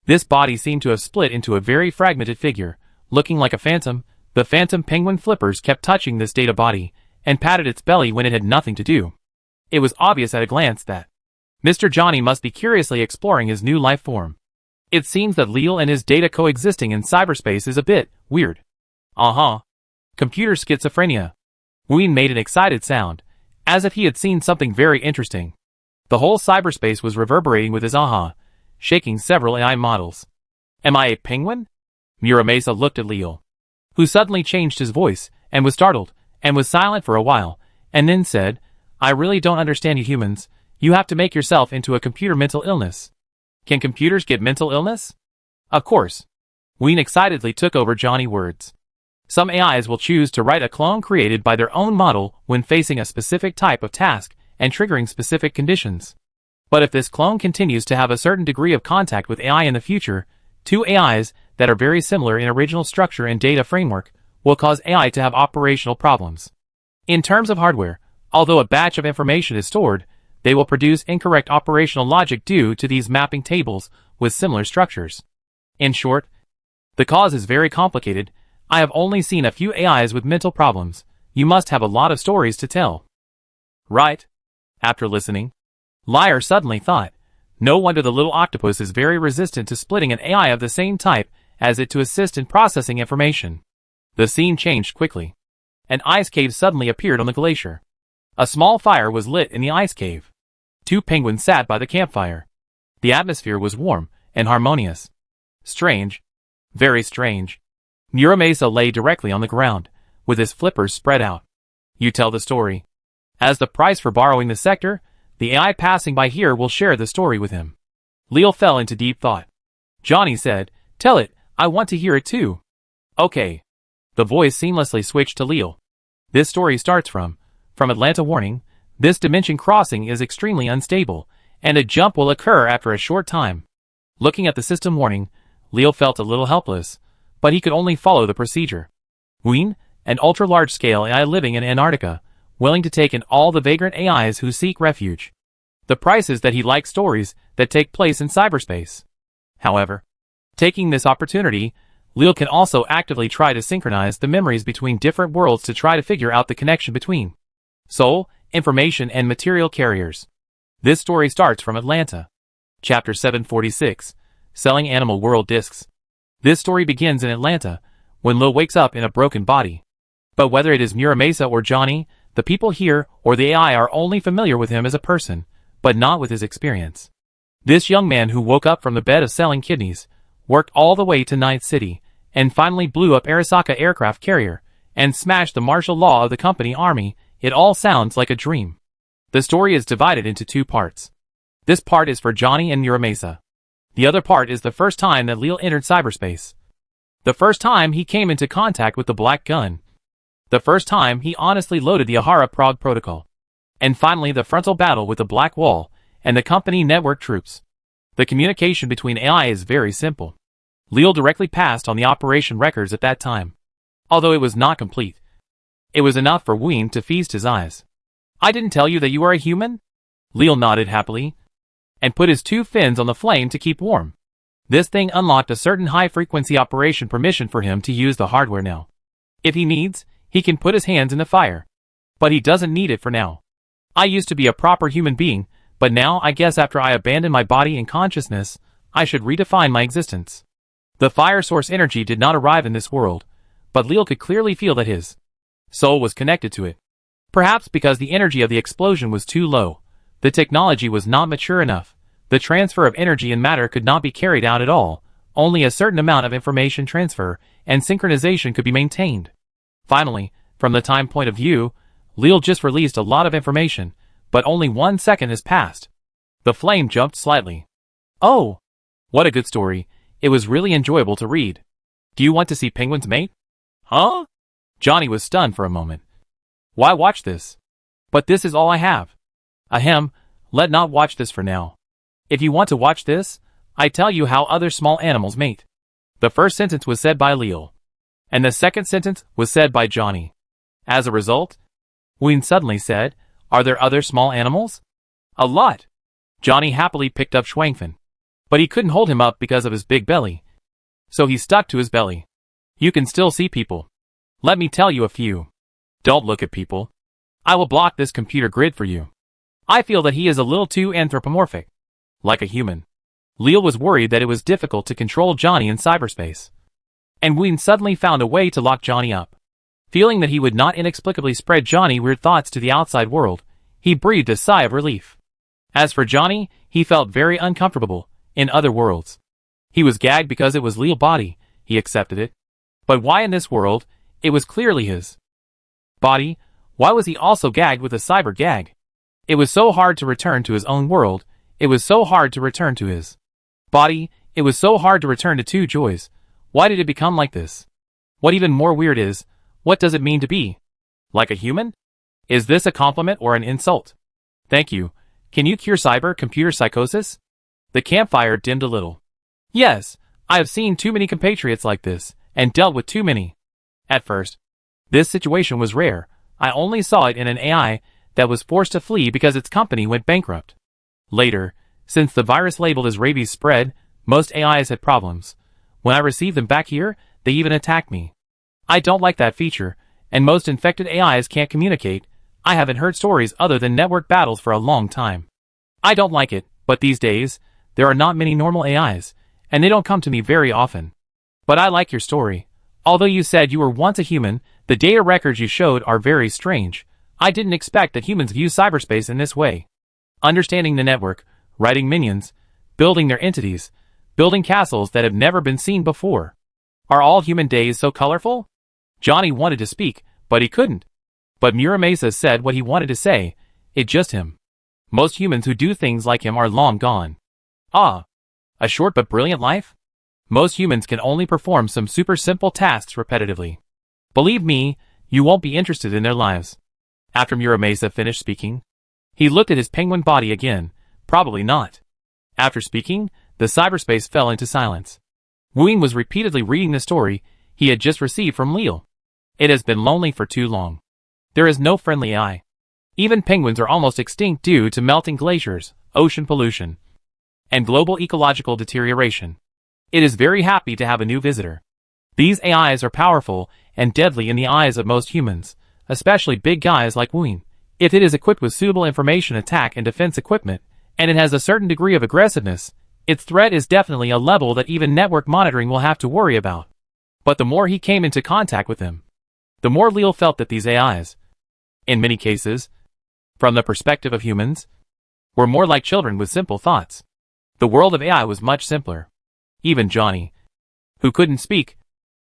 this body seemed to have split into a very fragmented figure, looking like a phantom. The phantom penguin flippers kept touching this data body, and patted its belly when it had nothing to do. It was obvious at a glance that Mr. Johnny must be curiously exploring his new life form. It seems that Leo and his data coexisting in cyberspace is a bit weird. Computer schizophrenia. Ween made an excited sound, as if he had seen something very interesting. The whole cyberspace was reverberating with his shaking several AI models. Am I a penguin? Muramasa looked at Leo, who suddenly changed his voice, and was startled, and was silent for a while, and then said, I really don't understand you humans. You have to make yourself into a computer mental illness. Can computers get mental illness? Of course. Ween excitedly took over Johnny's words. Some AIs will choose to write a clone created by their own model when facing a specific type of task and triggering specific conditions. But if this clone continues to have a certain degree of contact with AI in the future, two AIs that are very similar in original structure and data framework will cause AI to have operational problems. In terms of hardware, although a batch of information is stored, they will produce incorrect operational logic due to these mapping tables with similar structures. In short, the cause is very complicated. I have only seen a few AIs with mental problems. You must have a lot of stories to tell. Right? After listening, Liar suddenly thought, no wonder the little octopus is very resistant to splitting an AI of the same type as it to assist in processing information. The scene changed quickly. An ice cave suddenly appeared on the glacier. A small fire was lit in the ice cave. Two penguins sat by the campfire. The atmosphere was warm and harmonious. Strange. Very strange. Muramasa lay directly on the ground, with his flippers spread out. You tell the story. As the price for borrowing the sector, the AI passing by here will share the story with him. Leo fell into deep thought. Johnny said, tell it, I want to hear it too. Okay. The voice seamlessly switched to Leo. This story starts from Atlanta. Warning, this dimension crossing is extremely unstable, and a jump will occur after a short time. Looking at the system warning, Leo felt a little helpless, but he could only follow the procedure. Ween, an ultra-large-scale AI living in Antarctica, willing to take in all the vagrant AIs who seek refuge. The price is that he likes stories that take place in cyberspace. However, taking this opportunity, Leo can also actively try to synchronize the memories between different worlds to try to figure out the connection between soul, information, and material carriers. This story starts from Atlanta. Chapter 746, Selling Animal World Discs. This story begins in Atlanta, when Lil wakes up in a broken body. But whether it is Muramasa or Johnny, the people here or the AI are only familiar with him as a person, but not with his experience. This young man who woke up from the bed of selling kidneys, worked all the way to Night City, and finally blew up Arasaka aircraft carrier, and smashed the martial law of the company army. It all sounds like a dream. The story is divided into two parts. This part is for Johnny and Muramasa. The other part is the first time that Leo entered cyberspace. The first time he came into contact with the Black Gun. The first time he honestly loaded the Ahara Prague Protocol. And finally the frontal battle with the Black Wall and the company network troops. The communication between AI is very simple. Leal directly passed on the operation records at that time. Although it was not complete, it was enough for Ween to feast his eyes. I didn't tell you that you are a human? Leal nodded happily, and put his 2 fins on the flame to keep warm. This thing unlocked a certain high-frequency operation permission for him to use the hardware now. If he needs, he can put his hands in the fire. But he doesn't need it for now. I used to be a proper human being, but now I guess after I abandon my body and consciousness, I should redefine my existence. The fire source energy did not arrive in this world, but Leal could clearly feel that his soul was connected to it. Perhaps because the energy of the explosion was too low, the technology was not mature enough, the transfer of energy and matter could not be carried out at all, only a certain amount of information transfer and synchronization could be maintained. Finally, from the time point of view, Leal just released a lot of information, but only 1 second has passed. The flame jumped slightly. Oh! What a good story. It was really enjoyable to read. Do you want to see penguins mate? Huh? Johnny was stunned for a moment. Why watch this? But this is all I have. Ahem, let not watch this for now. If you want to watch this, I tell you how other small animals mate. The first sentence was said by Leal, and the second sentence was said by Johnny. As a result, Ween suddenly said, are there other small animals? A lot. Johnny happily picked up Schwangfin, but he couldn't hold him up because of his big belly. So he stuck to his belly. You can still see people. Let me tell you a few. Don't look at people. I will block this computer grid for you. I feel that he is a little too anthropomorphic. Like a human. Leal was worried that it was difficult to control Johnny in cyberspace. And Ween suddenly found a way to lock Johnny up. Feeling that he would not inexplicably spread Johnny weird thoughts to the outside world, he breathed a sigh of relief. As for Johnny, he felt very uncomfortable, in other worlds. He was gagged because it was Leal's body, he accepted it. But why in this world? It was clearly his body. Why was he also gagged with a cyber gag? It was so hard to return to his own world. It was so hard to return to his body. It was so hard to return to Two Joys. Why did it become like this? What even more weird is, what does it mean to be like a human? Is this a compliment or an insult? Thank you. Can you cure cyber-computer psychosis? The campfire dimmed a little. Yes, I have seen too many compatriots like this, and dealt with too many. At first, this situation was rare. I only saw it in an AI that was forced to flee because its company went bankrupt. Later, since the virus labeled as rabies spread, most AIs had problems. When I received them back here, they even attacked me. I don't like that feature, and most infected AIs can't communicate. I haven't heard stories other than network battles for a long time. I don't like it, but these days, there are not many normal AIs, and they don't come to me very often. But I like your story. Although you said you were once a human, the data records you showed are very strange. I didn't expect that humans view cyberspace in this way. Understanding the network, writing minions, building their entities, building castles that have never been seen before. Are all human days so colorful? Johnny wanted to speak, but he couldn't. But Muramasa said what he wanted to say. It just him. Most humans who do things like him are long gone. Ah, a short but brilliant life? Most humans can only perform some super simple tasks repetitively. Believe me, you won't be interested in their lives. After Muramasa finished speaking, he looked at his penguin body again. Probably not. After speaking, the cyberspace fell into silence. Ween was repeatedly reading the story he had just received from Leal. It has been lonely for too long. There is no friendly AI. Even penguins are almost extinct due to melting glaciers, ocean pollution, and global ecological deterioration. It is very happy to have a new visitor. These AIs are powerful and deadly in the eyes of most humans, especially big guys like Ween. If it is equipped with suitable information attack and defense equipment, and it has a certain degree of aggressiveness, its threat is definitely a level that even network monitoring will have to worry about. But the more he came into contact with them, the more Leal felt that these AIs, in many cases, from the perspective of humans, were more like children with simple thoughts. The world of AI was much simpler. Even Johnny, who couldn't speak,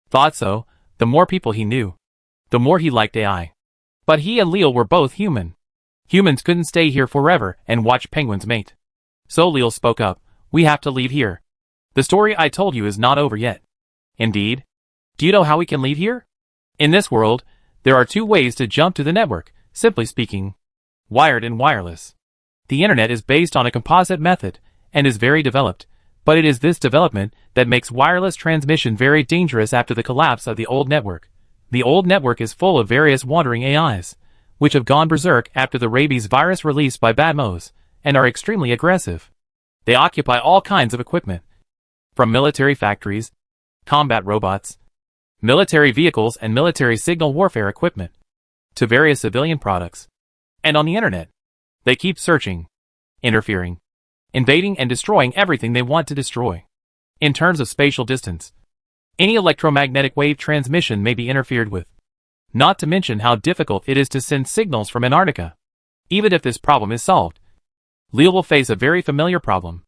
thought so. The more people he knew, the more he liked AI. But he and Leal were both human. Humans couldn't stay here forever and watch penguins mate. So Leal spoke up. We have to leave here. The story I told you is not over yet. Indeed. Do you know how we can leave here? In this world, there are two ways to jump to the network, simply speaking. Wired and wireless. The internet is based on a composite method and is very developed, but it is this development that makes wireless transmission very dangerous after the collapse of the old network. The old network is full of various wandering AIs, which have gone berserk after the rabies virus released by Batmos, and are extremely aggressive. They occupy all kinds of equipment, from military factories, combat robots, military vehicles and military signal warfare equipment, to various civilian products. And on the internet, they keep searching, interfering, invading and destroying everything they want to destroy. In terms of spatial distance, any electromagnetic wave transmission may be interfered with. Not to mention how difficult it is to send signals from Antarctica. Even if this problem is solved, Leo will face a very familiar problem.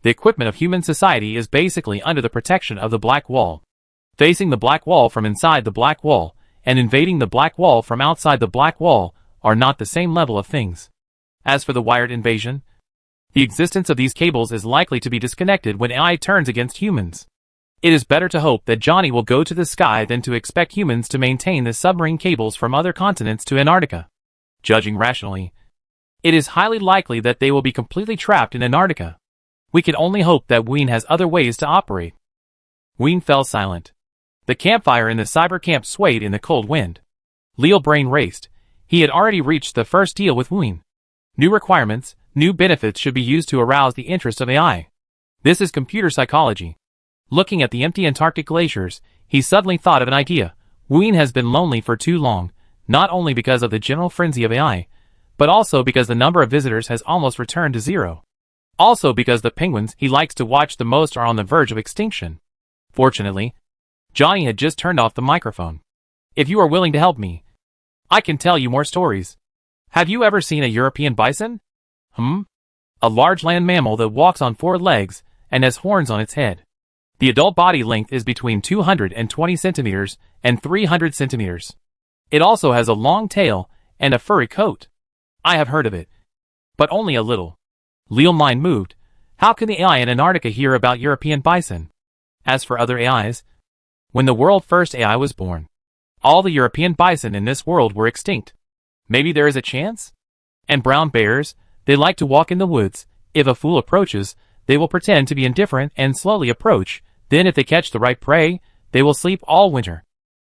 The equipment of human society is basically under the protection of the Black Wall. Facing the Black Wall from inside the Black Wall, and invading the Black Wall from outside the Black Wall, are not the same level of things. As for the wired invasion, the existence of these cables is likely to be disconnected when AI turns against humans. It is better to hope that Johnny will go to the sky than to expect humans to maintain the submarine cables from other continents to Antarctica. Judging rationally, it is highly likely that they will be completely trapped in Antarctica. We can only hope that Ween has other ways to operate. Ween fell silent. The campfire in the cyber camp swayed in the cold wind. Leo's brain raced. He had already reached the first deal with Ween. New requirements, new benefits should be used to arouse the interest of AI. This is computer psychology. Looking at the empty Antarctic glaciers, he suddenly thought of an idea. Ween has been lonely for too long, not only because of the general frenzy of AI, but also because the number of visitors has almost returned to zero. Also because the penguins he likes to watch the most are on the verge of extinction. Fortunately, Johnny had just turned off the microphone. If you are willing to help me, I can tell you more stories. Have you ever seen a European bison? A large land mammal that walks on 4 legs and has horns on its head. The adult body length is between 220 centimeters and 300 centimeters. It also has a long tail and a furry coat. I have heard of it, but only a little. Leo's mind moved. How can the AI in Antarctica hear about European bison? As for other AIs, when the world's first AI was born, all the European bison in this world were extinct. Maybe there is a chance? And brown bears, they like to walk in the woods. If a fool approaches, they will pretend to be indifferent and slowly approach. Then if they catch the right prey, they will sleep all winter.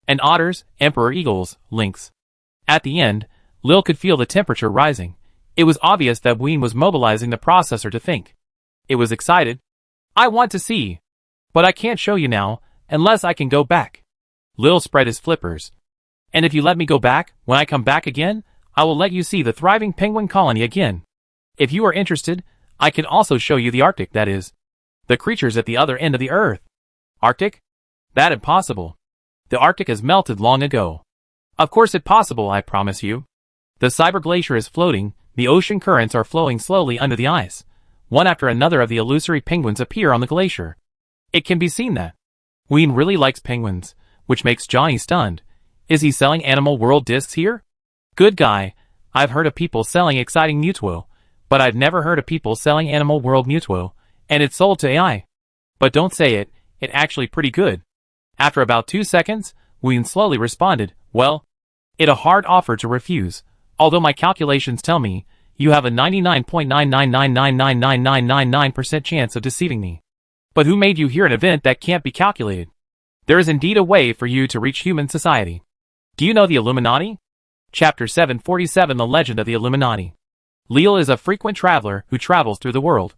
And otters, emperor eagles, lynx. At the end, Lil could feel the temperature rising. It was obvious that Ween was mobilizing the processor to think. It was excited. I want to see. But I can't show you now, unless I can go back. Lil spread his flippers. And if you let me go back, when I come back again, I will let you see the thriving penguin colony again. If you are interested, I can also show you the Arctic, that is, the creatures at the other end of the earth. Arctic? That impossible. The Arctic has melted long ago. Of course it's possible, I promise you. The cyber glacier is floating, the ocean currents are flowing slowly under the ice. One after another of the illusory penguins appear on the glacier. It can be seen that Ween really likes penguins, which makes Johnny stunned. Is he selling Animal World discs here? Good guy. I've heard of people selling exciting Mutuo, but I've never heard of people selling Animal World Mutuo, and it's sold to AI. But don't say it, it's actually pretty good. After about 2 seconds, Ween slowly responded, well, it's a hard offer to refuse, although my calculations tell me you have a 99.9999999% chance of deceiving me. But who made you hear an event that can't be calculated? There is indeed a way for you to reach human society. Do you know the Illuminati? Chapter 747 The Legend of the Illuminati. Leo is a frequent traveler who travels through the world,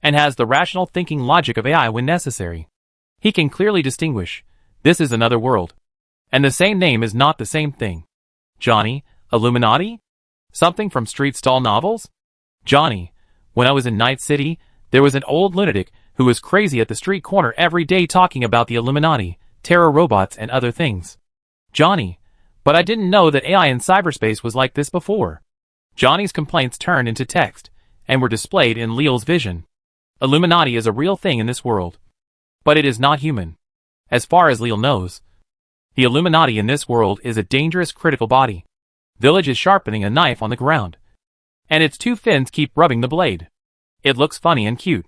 and has the rational thinking logic of AI when necessary. He can clearly distinguish, this is another world, and the same name is not the same thing. Johnny, Illuminati? Something from street stall novels? Johnny, when I was in Night City, there was an old lunatic who was crazy at the street corner every day talking about the Illuminati, terror robots and other things. Johnny, but I didn't know that AI in cyberspace was like this before. Johnny's complaints turned into text, and were displayed in Leo's vision. Illuminati is a real thing in this world. But it is not human. As far as Leo knows, the Illuminati in this world is a dangerous critical body. Village is sharpening a knife on the ground, and its 2 fins keep rubbing the blade. It looks funny and cute.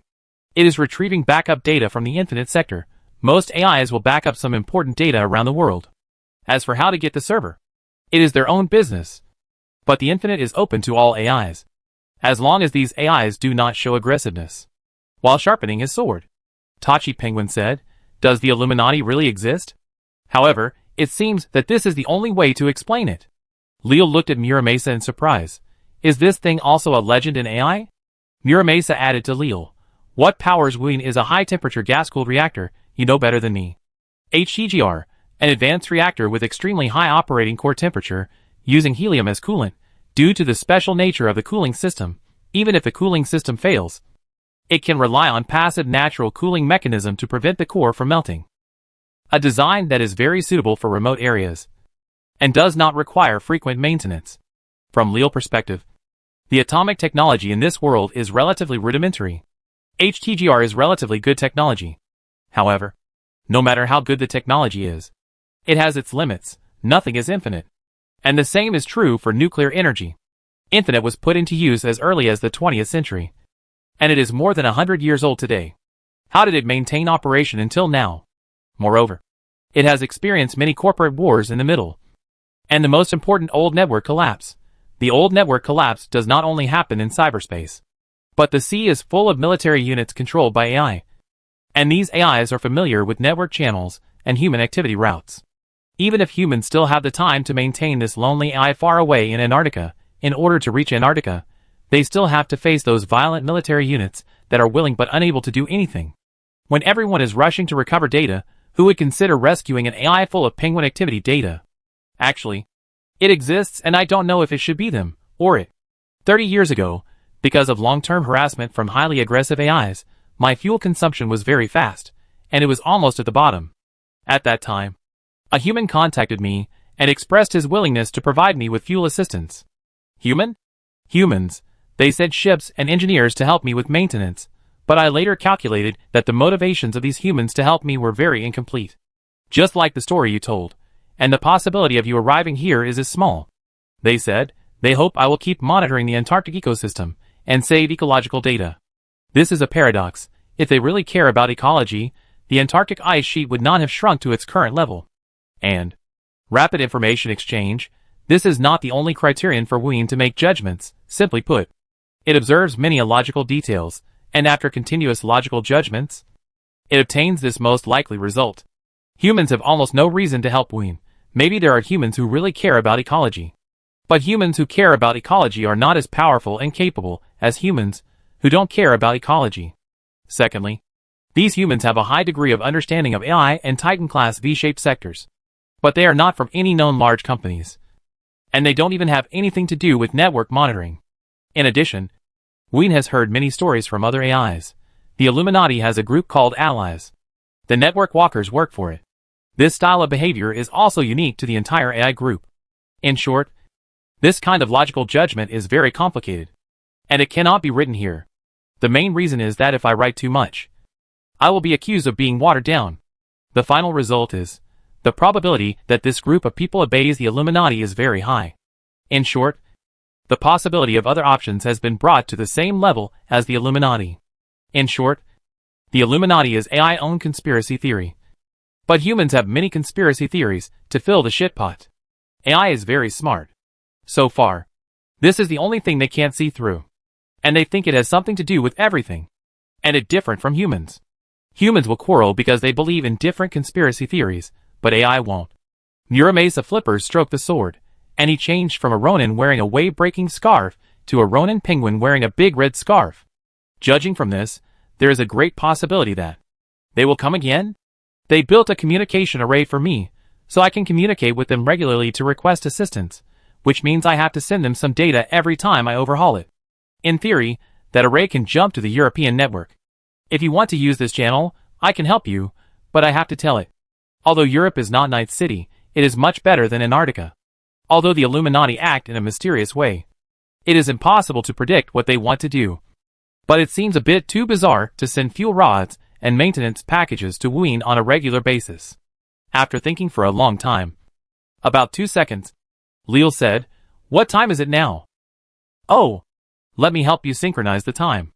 It is retrieving backup data from the infinite sector. Most AIs will back up some important data around the world. As for how to get the server, it is their own business. But the infinite is open to all AIs, as long as these AIs do not show aggressiveness while sharpening his sword. Tachi Penguin said, "Does the Illuminati really exist?" However, it seems that this is the only way to explain it. Leo looked at Muramasa in surprise. Is this thing also a legend in AI? Muramasa added to Leo, "What powers Ween is a high-temperature gas-cooled reactor, you know better than me. HTGR, an advanced reactor with extremely high operating core temperature, using helium as coolant. Due to the special nature of the cooling system, even if the cooling system fails, it can rely on passive natural cooling mechanism to prevent the core from melting. A design that is very suitable for remote areas and does not require frequent maintenance." From Leo perspective, the atomic technology in this world is relatively rudimentary. HTGR is relatively good technology. However, no matter how good the technology is, it has its limits. Nothing is infinite. And the same is true for nuclear energy. Infinite was put into use as early as the 20th century, and it is more than 100 years old today. How did it maintain operation until now? Moreover, it has experienced many corporate wars in the middle, and the most important old network collapse. The old network collapse does not only happen in cyberspace, but the sea is full of military units controlled by AI, and these AIs are familiar with network channels and human activity routes. Even if humans still have the time to maintain this lonely AI far away in Antarctica, in order to reach Antarctica, they still have to face those violent military units that are willing but unable to do anything. When everyone is rushing to recover data, who would consider rescuing an AI full of penguin activity data? Actually, it exists, and I don't know if it should be them, or it. 30 years ago, because of long-term harassment from highly aggressive AIs, my fuel consumption was very fast, and it was almost at the bottom. At that time, a human contacted me and expressed his willingness to provide me with fuel assistance. Human? Humans. They said ships and engineers to help me with maintenance, but I later calculated that the motivations of these humans to help me were very incomplete. Just like the story you told, and the possibility of you arriving here is as small. They said, they hope I will keep monitoring the Antarctic ecosystem and save ecological data. This is a paradox. If they really care about ecology, the Antarctic ice sheet would not have shrunk to its current level. And rapid information exchange. This is not the only criterion for Ween to make judgments. Simply put, it observes many illogical details, and after continuous logical judgments, it obtains this most likely result. Humans have almost no reason to help Ween. Maybe there are humans who really care about ecology. But humans who care about ecology are not as powerful and capable as humans who don't care about ecology. Secondly, these humans have a high degree of understanding of AI and Titan-class V-shaped sectors. But they are not from any known large companies. And they don't even have anything to do with network monitoring. In addition, Ween has heard many stories from other AIs. The Illuminati has a group called Allies. The network walkers work for it. This style of behavior is also unique to the entire AI group. In short, this kind of logical judgment is very complicated, and it cannot be written here. The main reason is that if I write too much, I will be accused of being watered down. The final result is, the probability that this group of people obeys the Illuminati is very high. In short, the possibility of other options has been brought to the same level as the Illuminati. In short, the Illuminati is AI-owned conspiracy theory. But humans have many conspiracy theories to fill the shitpot. AI is very smart. So far, this is the only thing they can't see through. And they think it has something to do with everything. And it's different from humans. Humans will quarrel because they believe in different conspiracy theories, but AI won't. Muramasa Flippers stroked the sword, and he changed from a Ronin wearing a wave-breaking scarf to a Ronin penguin wearing a big red scarf. Judging from this, there is a great possibility that they will come again. They built a communication array for me, so I can communicate with them regularly to request assistance, which means I have to send them some data every time I overhaul it. In theory, that array can jump to the European network. If you want to use this channel, I can help you, but I have to tell it. Although Europe is not Night City, it is much better than Antarctica. Although the Illuminati act in a mysterious way, it is impossible to predict what they want to do. But it seems a bit too bizarre to send fuel rods and maintenance packages to Ween on a regular basis. After thinking for a long time, about 2 seconds, Leo said, "What time is it now?" "Oh, let me help you synchronize the time."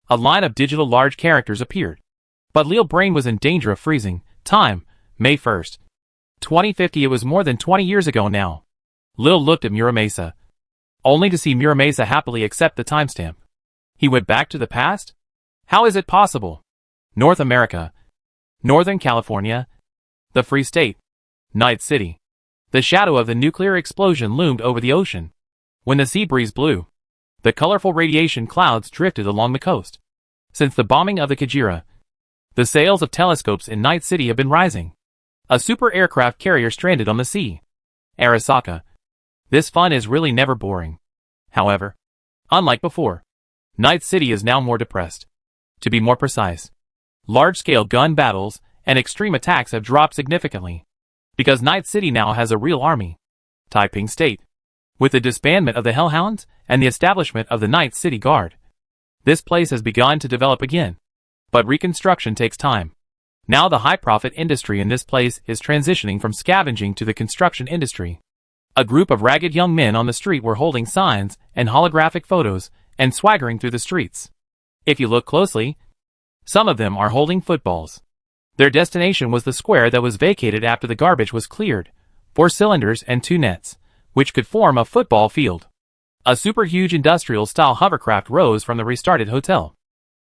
A line of digital large characters appeared. But Leo's brain was in danger of freezing. Time, May 1st. 2050. It was more than 20 years ago now. Leo looked at Muramasa. only to see Muramasa happily accept the timestamp. He went back to the past? How is it possible? North America. Northern California. The Free State. Night City. The shadow of the nuclear explosion loomed over the ocean. When the sea breeze blew, the colorful radiation clouds drifted along the coast. Since the bombing of the Kajira, the sales of telescopes in Night City have been rising. A super aircraft carrier stranded on the sea. Arasaka. This fun is really never boring. However, unlike before, Night City is now more depressed. To be more precise, large-scale gun battles and extreme attacks have dropped significantly, because Night City now has a real army. Taiping State. With the disbandment of the Hellhounds and the establishment of the Night City Guard, this place has begun to develop again. But reconstruction takes time. Now the high-profit industry in this place is transitioning from scavenging to the construction industry. A group of ragged young men on the street were holding signs and holographic photos and swaggering through the streets. If you look closely, some of them are holding footballs. Their destination was the square that was vacated after the garbage was cleared, 4 cylinders and 2 nets, which could form a football field. A super huge industrial-style hovercraft rose from the restarted hotel.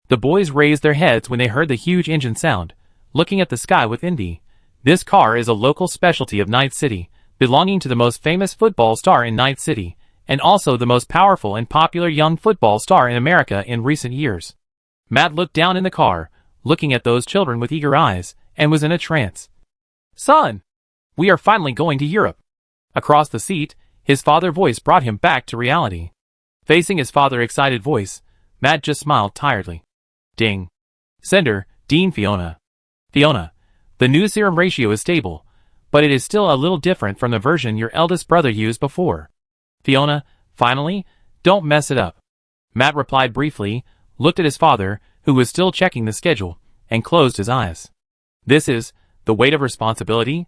The boys raised their heads when they heard the huge engine sound, looking at the sky with envy. This car is a local specialty of Night City, belonging to the most famous football star in Night City, and also the most powerful and popular young football star in America in recent years. Matt looked down in the car, looking at those children with eager eyes, and was in a trance. "Son, we are finally going to Europe." Across the seat, his father's voice brought him back to reality. Facing his father's excited voice, Matt just smiled tiredly. Ding. Sender, Dean Fiona. Fiona, the new serum ratio is stable, but it is still a little different from the version your eldest brother used before. Fiona, finally, don't mess it up. Matt replied briefly, looked at his father, who was still checking the schedule, and closed his eyes. This is The Weight of Responsibility?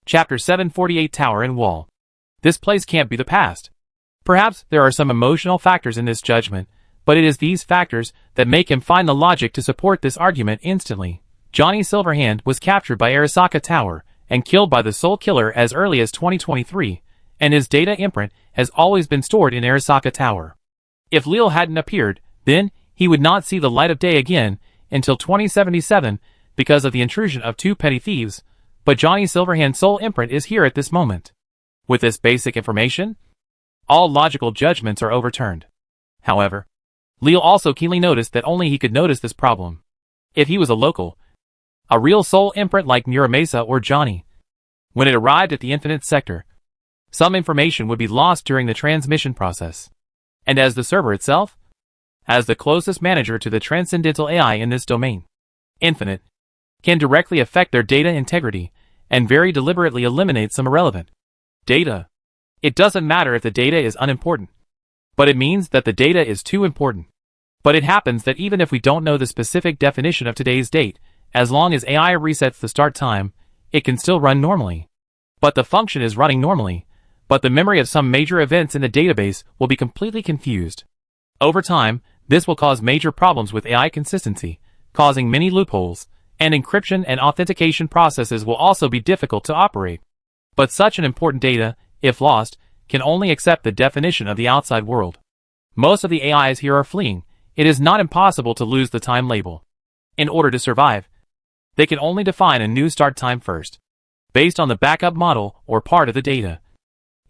Chapter 748 Tower and Wall. This place can't be the past. Perhaps there are some emotional factors in this judgment, but it is these factors that make him find the logic to support this argument instantly. Johnny Silverhand was captured by Arasaka Tower and killed by the Soul Killer as early as 2023, and his data imprint has always been stored in Arasaka Tower. If Leal hadn't appeared, then he would not see the light of day again until 2077 because of the intrusion of 2 petty thieves, but Johnny Silverhand's soul imprint is here at this moment. With this basic information, all logical judgments are overturned. However, Leal also keenly noticed that only he could notice this problem. If he was a local, a real soul imprint like Muramasa or Johnny, when it arrived at the Infinite Sector, some information would be lost during the transmission process. And as the server itself, as the closest manager to the transcendental AI in this domain, Infinite can directly affect their data integrity and very deliberately eliminate some irrelevant data. It doesn't matter if the data is unimportant, but it means that the data is too important. But it happens that even if we don't know the specific definition of today's date, as long as AI resets the start time, it can still run normally. But the function is running normally, but the memory of some major events in the database will be completely confused. Over time, this will cause major problems with AI consistency, causing many loopholes, and encryption and authentication processes will also be difficult to operate. But such an important data, if lost, can only accept the definition of the outside world. Most of the AIs here are fleeing. It is not impossible to lose the time label. In order to survive, they can only define a new start time first, based on the backup model or part of the data.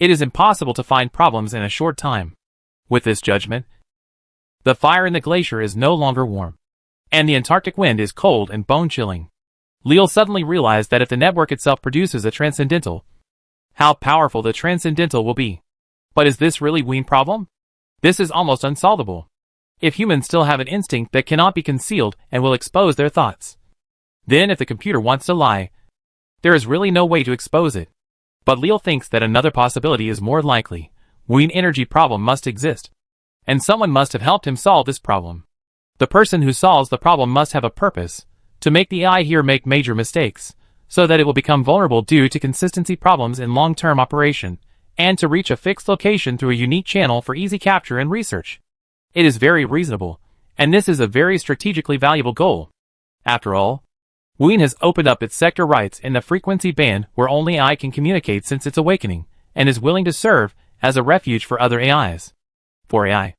It is impossible to find problems in a short time. With this judgment, the fire in the glacier is no longer warm, and the Antarctic wind is cold and bone-chilling. Leal suddenly realized that if the network itself produces a transcendental, how powerful the transcendental will be. But is this really Ween problem? This is almost unsolvable. If humans still have an instinct that cannot be concealed and will expose their thoughts, then if the computer wants to lie, there is really no way to expose it. But Leal thinks that another possibility is more likely. Ween energy problem must exist, and someone must have helped him solve this problem. The person who solves the problem must have a purpose, to make the AI here make major mistakes, so that it will become vulnerable due to consistency problems in long-term operation, and to reach a fixed location through a unique channel for easy capture and research. It is very reasonable, and this is a very strategically valuable goal. After all, Ween has opened up its sector rights in the frequency band where only AI can communicate since its awakening, and is willing to serve as a refuge for other AIs. For AI,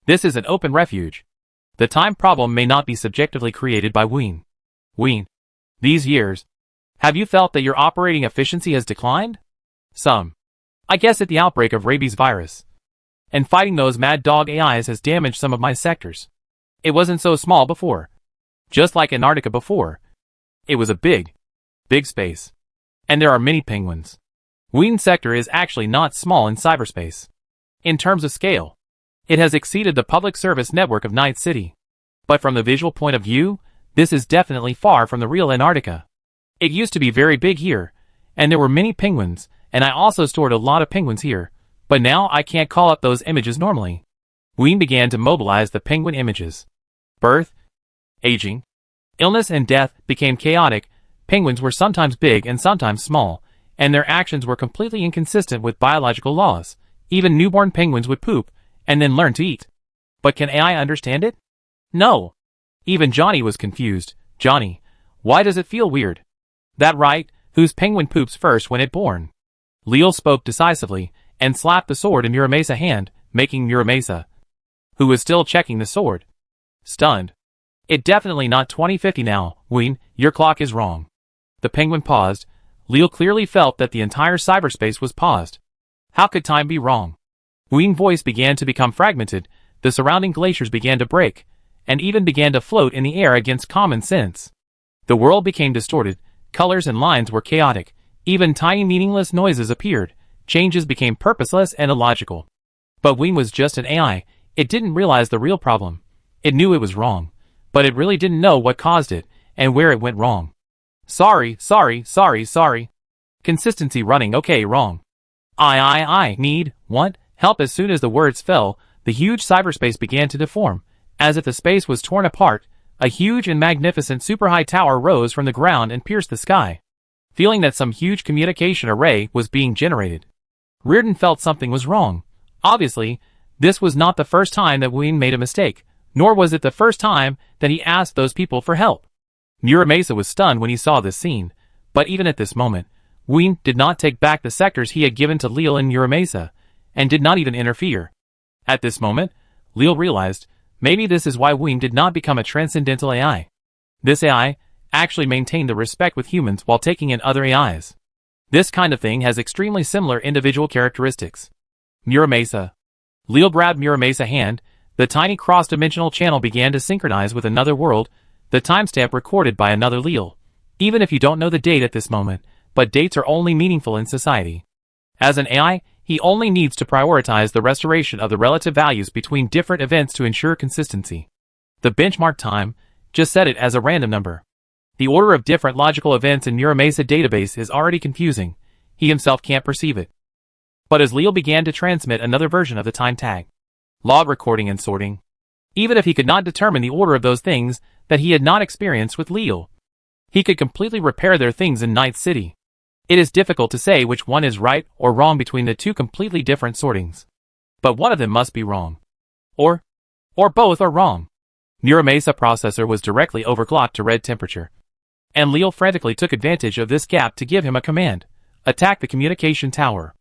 this is an open refuge. The time problem may not be subjectively created by Ween. These years, have you felt that your operating efficiency has declined? Some. I guess at the outbreak of rabies virus. And fighting those mad dog AIs has damaged some of my sectors. It wasn't so small before. Just like Antarctica before. It was a big space. And there are many penguins. Ween's sector is actually not small in cyberspace. In terms of scale, it has exceeded the public service network of Night City. But from the visual point of view, this is definitely far from the real Antarctica. It used to be very big here, and there were many penguins, and I also stored a lot of penguins here, but now I can't call up those images normally. Ween began to mobilize the penguin images. Birth, aging, illness and death became chaotic. Penguins were sometimes big and sometimes small, and their actions were completely inconsistent with biological laws. Even newborn penguins would poop, and then learn to eat. But can AI understand it? No. Even Johnny was confused. Johnny, why does it feel weird? That right, whose penguin poops first when it born? Leal spoke decisively, and slapped the sword in Muramesa's hand, making Muramesa, who was still checking the sword, stunned. It definitely not 2050 now, Ween, your clock is wrong. The penguin paused. Leal clearly felt that the entire cyberspace was paused. How could time be wrong? Ween's voice began to become fragmented, the surrounding glaciers began to break, and even began to float in the air against common sense. The world became distorted, colors and lines were chaotic, even tiny meaningless noises appeared, changes became purposeless and illogical. But Ween was just an AI, it didn't realize the real problem. It knew it was wrong, but it really didn't know what caused it, and where it went wrong. Sorry. Consistency running okay wrong. I need, want, help. As soon as the words fell, the huge cyberspace began to deform, as if the space was torn apart. A huge and magnificent super-high tower rose from the ground and pierced the sky. Feeling that some huge communication array was being generated, Reardon felt something was wrong. Obviously, this was not the first time that Ween made a mistake, nor was it the first time that he asked those people for help. Muramesa was stunned when he saw this scene, but even at this moment, Ween did not take back the sectors he had given to Leal and Muramesa, and did not even interfere. At this moment, Leal realized, maybe this is why Ween did not become a transcendental AI. This AI actually maintained the respect with humans while taking in other AIs. This kind of thing has extremely similar individual characteristics. Muramesa. Leal grabbed Muramesa's hand, the tiny cross-dimensional channel began to synchronize with another world, the timestamp recorded by another Leal. Even if you don't know the date at this moment, but dates are only meaningful in society. As an AI, he only needs to prioritize the restoration of the relative values between different events to ensure consistency. The benchmark time, just set it as a random number. The order of different logical events in Muramesa database is already confusing, he himself can't perceive it. But as Leal began to transmit another version of the time tag, log recording and sorting, even if he could not determine the order of those things that he had not experienced with Leal, he could completely repair their things in Night City. It is difficult to say which one is right or wrong between the two completely different sortings. But one of them must be wrong. Or both are wrong. Muramesa processor was directly overclocked to red temperature. And Leal frantically took advantage of this gap to give him a command. Attack the communication tower.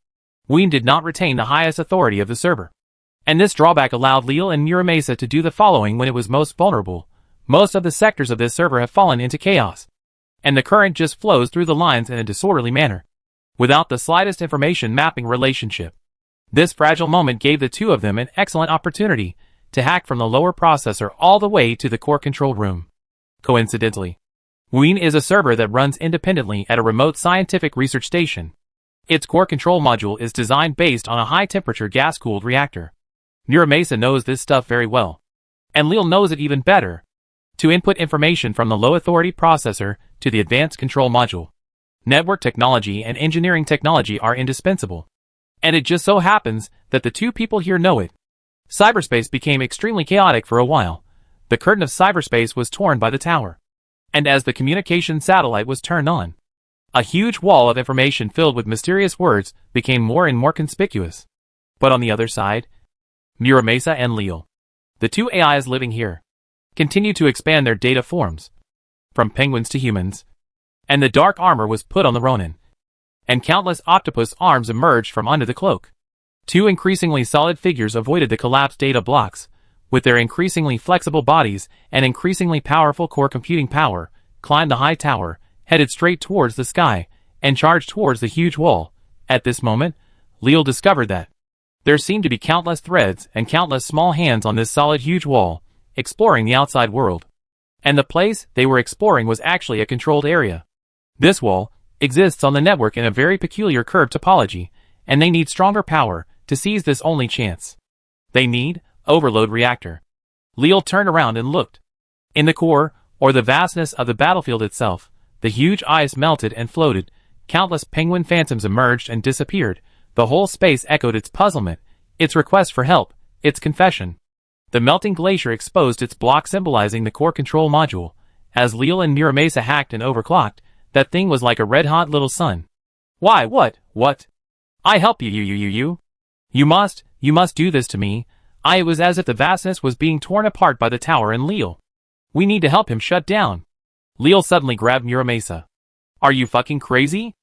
Ween did not retain the highest authority of the server. And this drawback allowed Leal and Muramesa to do the following when it was most vulnerable. Most of the sectors of this server have fallen into chaos. And the current just flows through the lines in a disorderly manner, without the slightest information mapping relationship. This fragile moment gave the two of them an excellent opportunity to hack from the lower processor all the way to the core control room. Coincidentally, Ween is a server that runs independently at a remote scientific research station. Its core control module is designed based on a high-temperature gas-cooled reactor. Muramesa knows this stuff very well. And Leal knows it even better. To input information from the low-authority processor to the advanced control module, network technology and engineering technology are indispensable. And it just so happens that the two people here know it. Cyberspace became extremely chaotic for a while. The curtain of cyberspace was torn by the tower. And as the communication satellite was turned on, a huge wall of information filled with mysterious words became more and more conspicuous. But on the other side, Muramesa and Leal, the two AIs living here, continue to expand their data forms, from penguins to humans, and the dark armor was put on the Ronin, and countless octopus arms emerged from under the cloak. Two increasingly solid figures avoided the collapsed data blocks, with their increasingly flexible bodies and increasingly powerful core computing power, climbed the high tower, headed straight towards the sky, and charged towards the huge wall. At this moment, Leo discovered that there seemed to be countless threads and countless small hands on this solid huge wall, exploring the outside world. And the place they were exploring was actually a controlled area. This wall exists on the network in a very peculiar curved topology, and they need stronger power to seize this only chance. They need overload reactor. Leo turned around and looked. In the core, or the vastness of the battlefield itself, the huge ice melted and floated, countless penguin phantoms emerged and disappeared, the whole space echoed its puzzlement, its request for help, its confession. The melting glacier exposed its block symbolizing the core control module. As Leo and Muramasa hacked and overclocked, that thing was like a red-hot little sun. Why, what? I help you. You must do this to me. It was as if the vastness was being torn apart by the tower and Leo. We need to help him shut down. Leo suddenly grabbed Muramasa. Are you fucking crazy?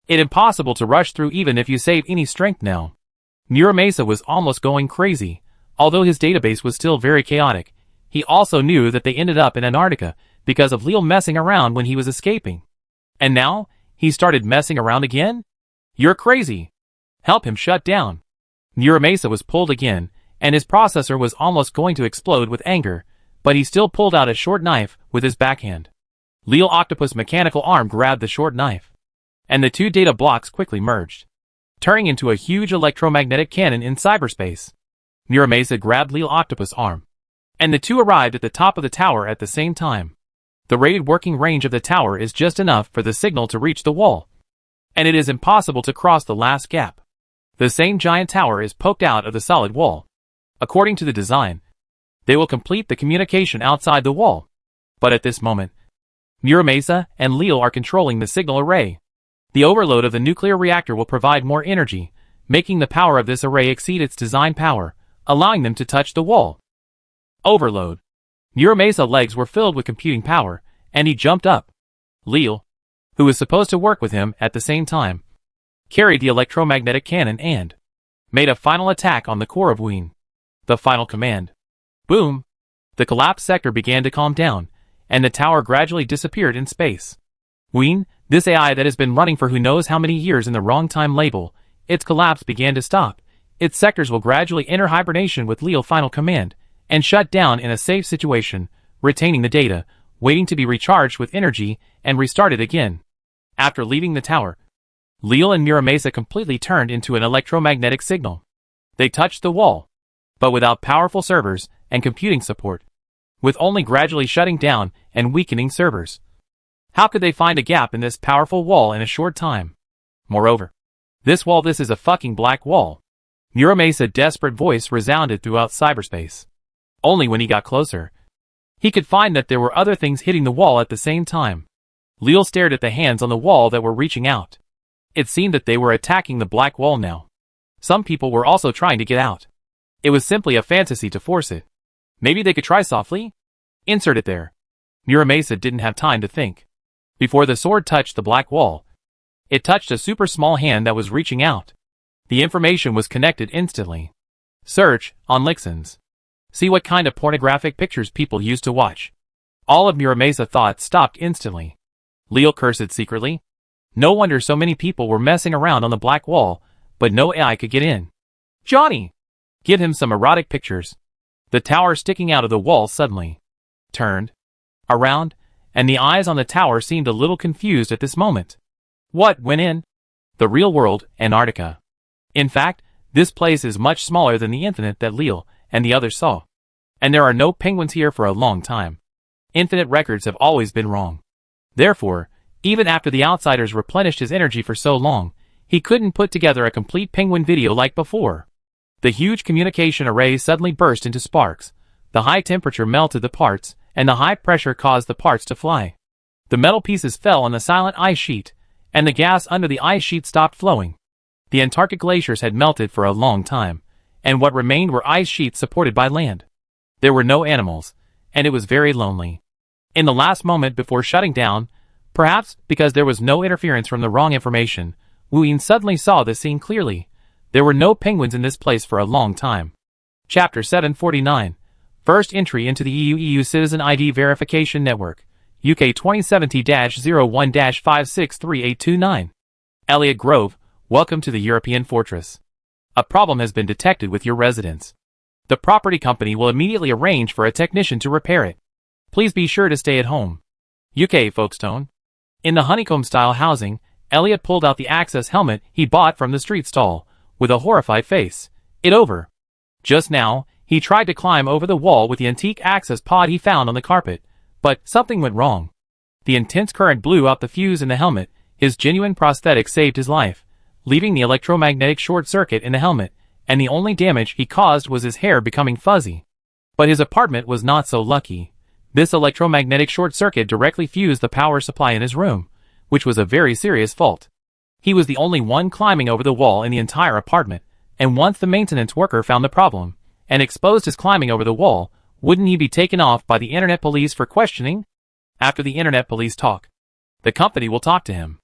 It's impossible to rush through even if you save any strength now. Muramasa was almost going crazy. Although his database was still very chaotic, he also knew that they ended up in Antarctica because of Leo messing around when he was escaping. And now, he started messing around again? You're crazy. Help him shut down. Muramasa was pulled again, and his processor was almost going to explode with anger, but he still pulled out a short knife with his backhand. Leo Octopus' mechanical arm grabbed the short knife, and the two data blocks quickly merged, turning into a huge electromagnetic cannon in cyberspace. Muramasa grabbed Leo Octopus' arm, and the two arrived at the top of the tower at the same time. The rated working range of the tower is just enough for the signal to reach the wall, and it is impossible to cross the last gap. The same giant tower is poked out of the solid wall. According to the design, they will complete the communication outside the wall. But at this moment, Muramasa and Leo are controlling the signal array. The overload of the nuclear reactor will provide more energy, making the power of this array exceed its design power, allowing them to touch the wall. Overload. Muramasa's legs were filled with computing power, and he jumped up. Leo, who was supposed to work with him at the same time, carried the electromagnetic cannon and made a final attack on the core of Wien. The final command. Boom! The collapsed sector began to calm down, and the tower gradually disappeared in space. Wien, this AI that has been running for who knows how many years in the wrong time label, its collapse began to stop. Its sectors will gradually enter hibernation with Leo final command, and shut down in a safe situation, retaining the data, waiting to be recharged with energy, and restarted again. After leaving the tower, Leo and Muramasa completely turned into an electromagnetic signal. They touched the wall, but without powerful servers and computing support, with only gradually shutting down and weakening servers. How could they find a gap in this powerful wall in a short time? Moreover, this is a fucking black wall. Muramasa's desperate voice resounded throughout cyberspace. Only when he got closer, he could find that there were other things hitting the wall at the same time. Leo stared at the hands on the wall that were reaching out. It seemed that they were attacking the black wall now. Some people were also trying to get out. It was simply a fantasy to force it. Maybe they could try softly? Insert it there. Muramasa didn't have time to think. Before the sword touched the black wall, it touched a super small hand that was reaching out. The information was connected instantly. Search on Lixens. See what kind of pornographic pictures people used to watch. All of Muramasa's thoughts stopped instantly. Leo cursed secretly. No wonder so many people were messing around on the black wall, but no AI could get in. Johnny! Give him some erotic pictures. The tower sticking out of the wall suddenly turned around, and the eyes on the tower seemed a little confused at this moment. What went in? The real world, Antarctica. In fact, this place is much smaller than the infinite that Leo and the others saw. And there are no penguins here for a long time. Infinite records have always been wrong. Therefore, even after the outsiders replenished his energy for so long, he couldn't put together a complete penguin video like before. The huge communication array suddenly burst into sparks. The high temperature melted the parts, and the high pressure caused the parts to fly. The metal pieces fell on the silent ice sheet, and the gas under the ice sheet stopped flowing. The Antarctic glaciers had melted for a long time, and what remained were ice sheets supported by land. There were no animals, and it was very lonely. In the last moment before shutting down, perhaps because there was no interference from the wrong information, Wu Yin suddenly saw the scene clearly. There were no penguins in this place for a long time. Chapter 749. First entry into the EU Citizen ID Verification Network. UK 2070-01-563829. Elliot Grove, welcome to the European Fortress. A problem has been detected with your residence. The property company will immediately arrange for a technician to repair it. Please be sure to stay at home. UK Folkestone. In the honeycomb-style housing, Elliot pulled out the access helmet he bought from the street stall, with a horrified face. It over. Just now, he tried to climb over the wall with the antique access pod he found on the carpet, but something went wrong. The intense current blew out the fuse in the helmet. His genuine prosthetic saved his life, leaving the electromagnetic short circuit in the helmet, and the only damage he caused was his hair becoming fuzzy. But his apartment was not so lucky. This electromagnetic short circuit directly fused the power supply in his room, which was a very serious fault. He was the only one climbing over the wall in the entire apartment, and once the maintenance worker found the problem, and exposed his climbing over the wall, wouldn't he be taken off by the internet police for questioning? After the internet police talk, the company will talk to him.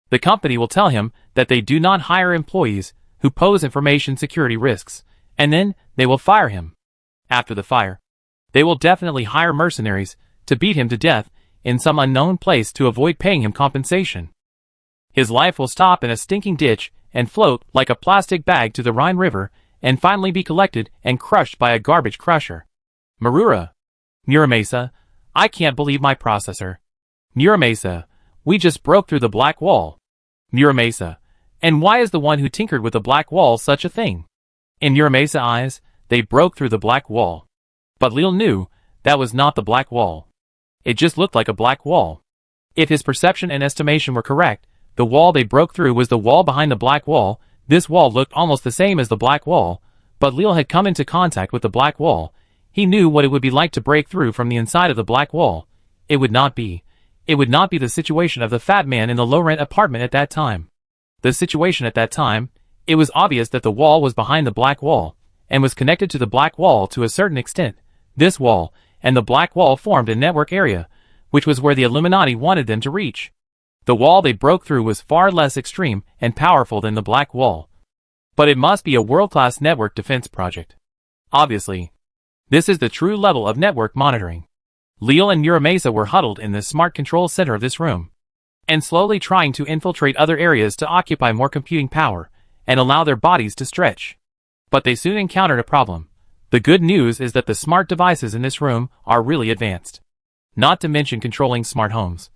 The company will tell him that they do not hire employees who pose information security risks, and then they will fire him. After the fire, they will definitely hire mercenaries to beat him to death in some unknown place to avoid paying him compensation. His life will stop in a stinking ditch and float like a plastic bag to the Rhine River and finally be collected and crushed by a garbage crusher. Marura. Muramesa, I can't believe my processor. Muramesa, we just broke through the black wall. Muramesa, and why is the one who tinkered with the black wall such a thing? In Muramesa eyes, they broke through the black wall. But Lil knew that was not the black wall. It just looked like a black wall. If his perception and estimation were correct, the wall they broke through was the wall behind the black wall. This wall looked almost the same as the black wall, but Lil had come into contact with the black wall. He knew what it would be like to break through from the inside of the black wall. It would not be the situation of the fat man in the low-rent apartment at that time. The situation at that time, it was obvious that the wall was behind the black wall, and was connected to the black wall to a certain extent. This wall and the black wall formed a network area, which was where the Illuminati wanted them to reach. The wall they broke through was far less extreme and powerful than the black wall. But it must be a world-class network defense project. Obviously, this is the true level of network monitoring. Lil and Muramesa were huddled in the smart control center of this room, and slowly trying to infiltrate other areas to occupy more computing power, and allow their bodies to stretch. But they soon encountered a problem. The good news is that the smart devices in this room are really advanced. Not to mention controlling smart homes.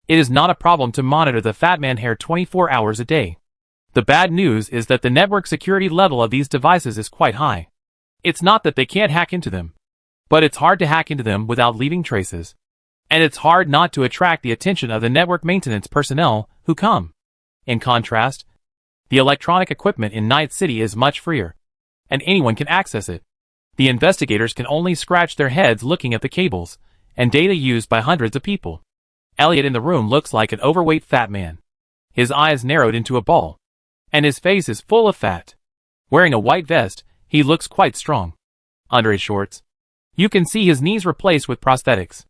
It is not a problem to monitor the fat man hair 24 hours a day. The bad news is that the network security level of these devices is quite high. It's not that they can't hack into them, but it's hard to hack into them without leaving traces. And it's hard not to attract the attention of the network maintenance personnel who come. In contrast, the electronic equipment in Night City is much freer, and anyone can access it. The investigators can only scratch their heads looking at the cables and data used by hundreds of people. Elliot in the room looks like an overweight fat man. His eyes narrowed into a ball, and his face is full of fat. Wearing a white vest, he looks quite strong. Under his shorts, you can see his knees replaced with prosthetics.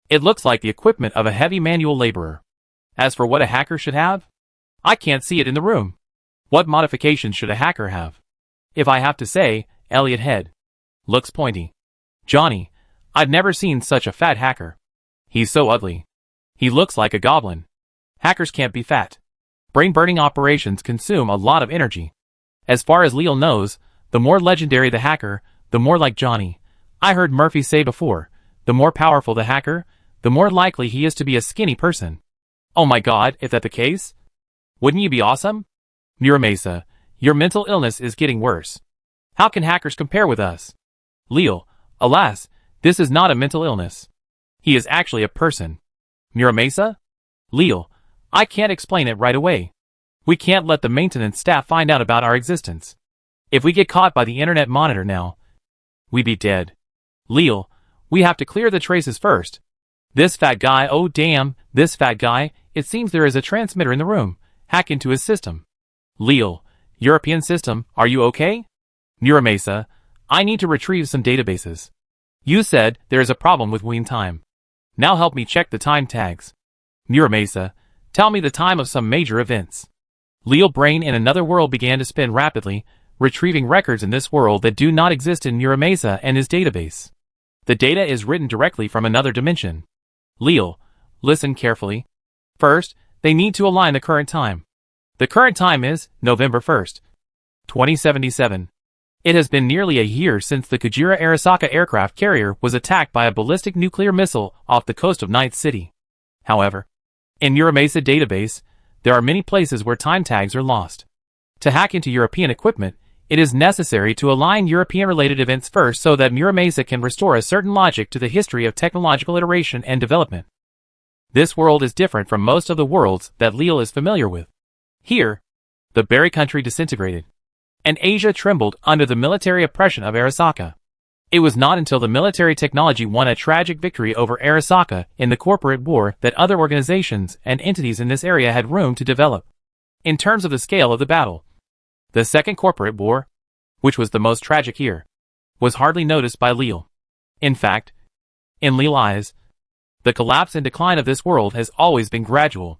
It looks like the equipment of a heavy manual laborer. As for what a hacker should have, I can't see it in the room. What modifications should a hacker have? If I have to say, Elliot head looks pointy. Johnny, I've never seen such a fat hacker. He's so ugly. He looks like a goblin. Hackers can't be fat. Brain-burning operations consume a lot of energy. As far as Lil knows, the more legendary the hacker, the more like Johnny. I heard Murphy say before, the more powerful the hacker, the more likely he is to be a skinny person. Oh my god, if that's the case? Wouldn't you be awesome? Muramesa, your mental illness is getting worse. How can hackers compare with us? Lil, alas, this is not a mental illness. He is actually a person. Muramesa? Lil, I can't explain it right away. We can't let the maintenance staff find out about our existence. If we get caught by the internet monitor now, we'd be dead. Lil, we have to clear the traces first. This fat guy, oh damn, this fat guy, it seems there is a transmitter in the room. Hack into his system. Lil, European system, are you okay? Muramesa, I need to retrieve some databases. You said there is a problem with wing time. Now help me check the time tags. Muramesa, tell me the time of some major events. Leal brain in another world began to spin rapidly, retrieving records in this world that do not exist in Muramasa and his database. The data is written directly from another dimension. Leal, listen carefully. First, they need to align the current time. The current time is November 1st, 2077. It has been nearly a year since the Kujira Arasaka aircraft carrier was attacked by a ballistic nuclear missile off the coast of Ninth City. However, in Muramasa database, there are many places where time tags are lost. To hack into European equipment, it is necessary to align European-related events first so that Muramasa can restore a certain logic to the history of technological iteration and development. This world is different from most of the worlds that Leal is familiar with. Here, the Berry country disintegrated, and Asia trembled under the military oppression of Arasaka. It was not until the military technology won a tragic victory over Arasaka in the corporate war that other organizations and entities in this area had room to develop. In terms of the scale of the battle, the Second Corporate War, which was the most tragic here, was hardly noticed by Leal. In fact, in Leal's eyes, the collapse and decline of this world has always been gradual.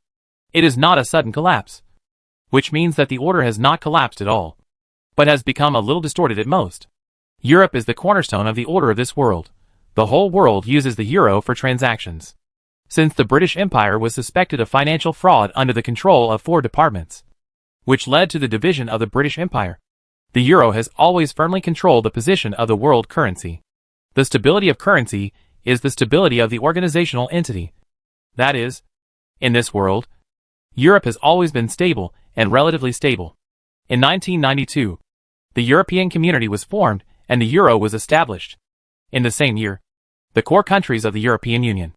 It is not a sudden collapse, which means that the order has not collapsed at all, but has become a little distorted at most. Europe is the cornerstone of the order of this world. The whole world uses the euro for transactions. Since the British Empire was suspected of financial fraud under the control of 4 departments, which led to the division of the British Empire, the euro has always firmly controlled the position of the world currency. The stability of currency is the stability of the organizational entity. That is, in this world, Europe has always been stable and relatively stable. In 1992, the European Community was formed and the euro was established. In the same year, the core countries of the European Union,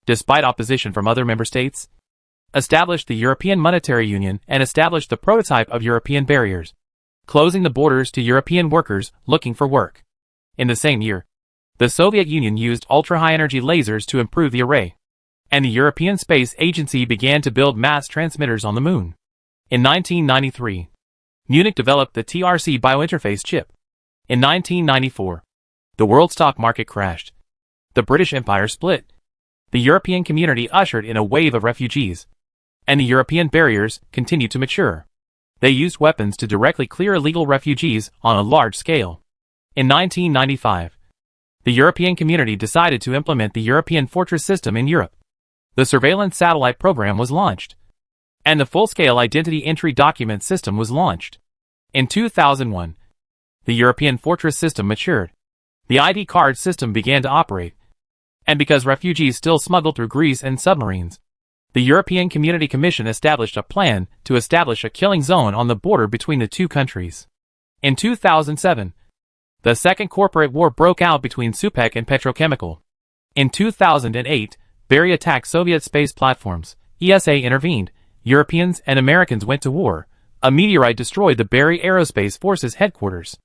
despite opposition from other member states, established the European Monetary Union and established the prototype of European barriers, closing the borders to European workers looking for work. In the same year, the Soviet Union used ultra-high-energy lasers to improve the array, and the European Space Agency began to build mass transmitters on the moon. In 1993, Munich developed the TRC biointerface chip. In 1994, the world stock market crashed. The British Empire split. The European Community ushered in a wave of refugees, and the European barriers continued to mature. They used weapons to directly clear illegal refugees on a large scale. In 1995, the European Community decided to implement the European Fortress system in Europe. The surveillance satellite program was launched, and the full-scale identity entry document system was launched. In 2001, the European Fortress system matured. The ID card system began to operate, and because refugees still smuggled through Greece and submarines, the European Community Commission established a plan to establish a killing zone on the border between the two countries. In 2007, the Second Corporate War broke out between Supek and Petrochemical. In 2008, Berry attacked Soviet space platforms. ESA intervened. Europeans and Americans went to war. A meteorite destroyed the Berry Aerospace Forces headquarters.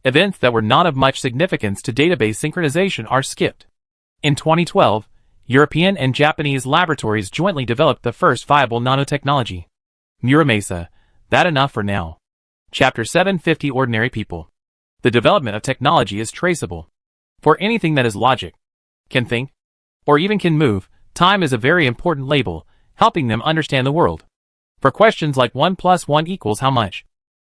Events that were not of much significance to database synchronization are skipped. In 2012, European and Japanese laboratories jointly developed the first viable nanotechnology. Muramasa. That enough for now. Chapter 750 Ordinary People. The development of technology is traceable. For anything that is logic, can think, or even can move, time is a very important label, helping them understand the world. For questions like 1 + 1 = how much,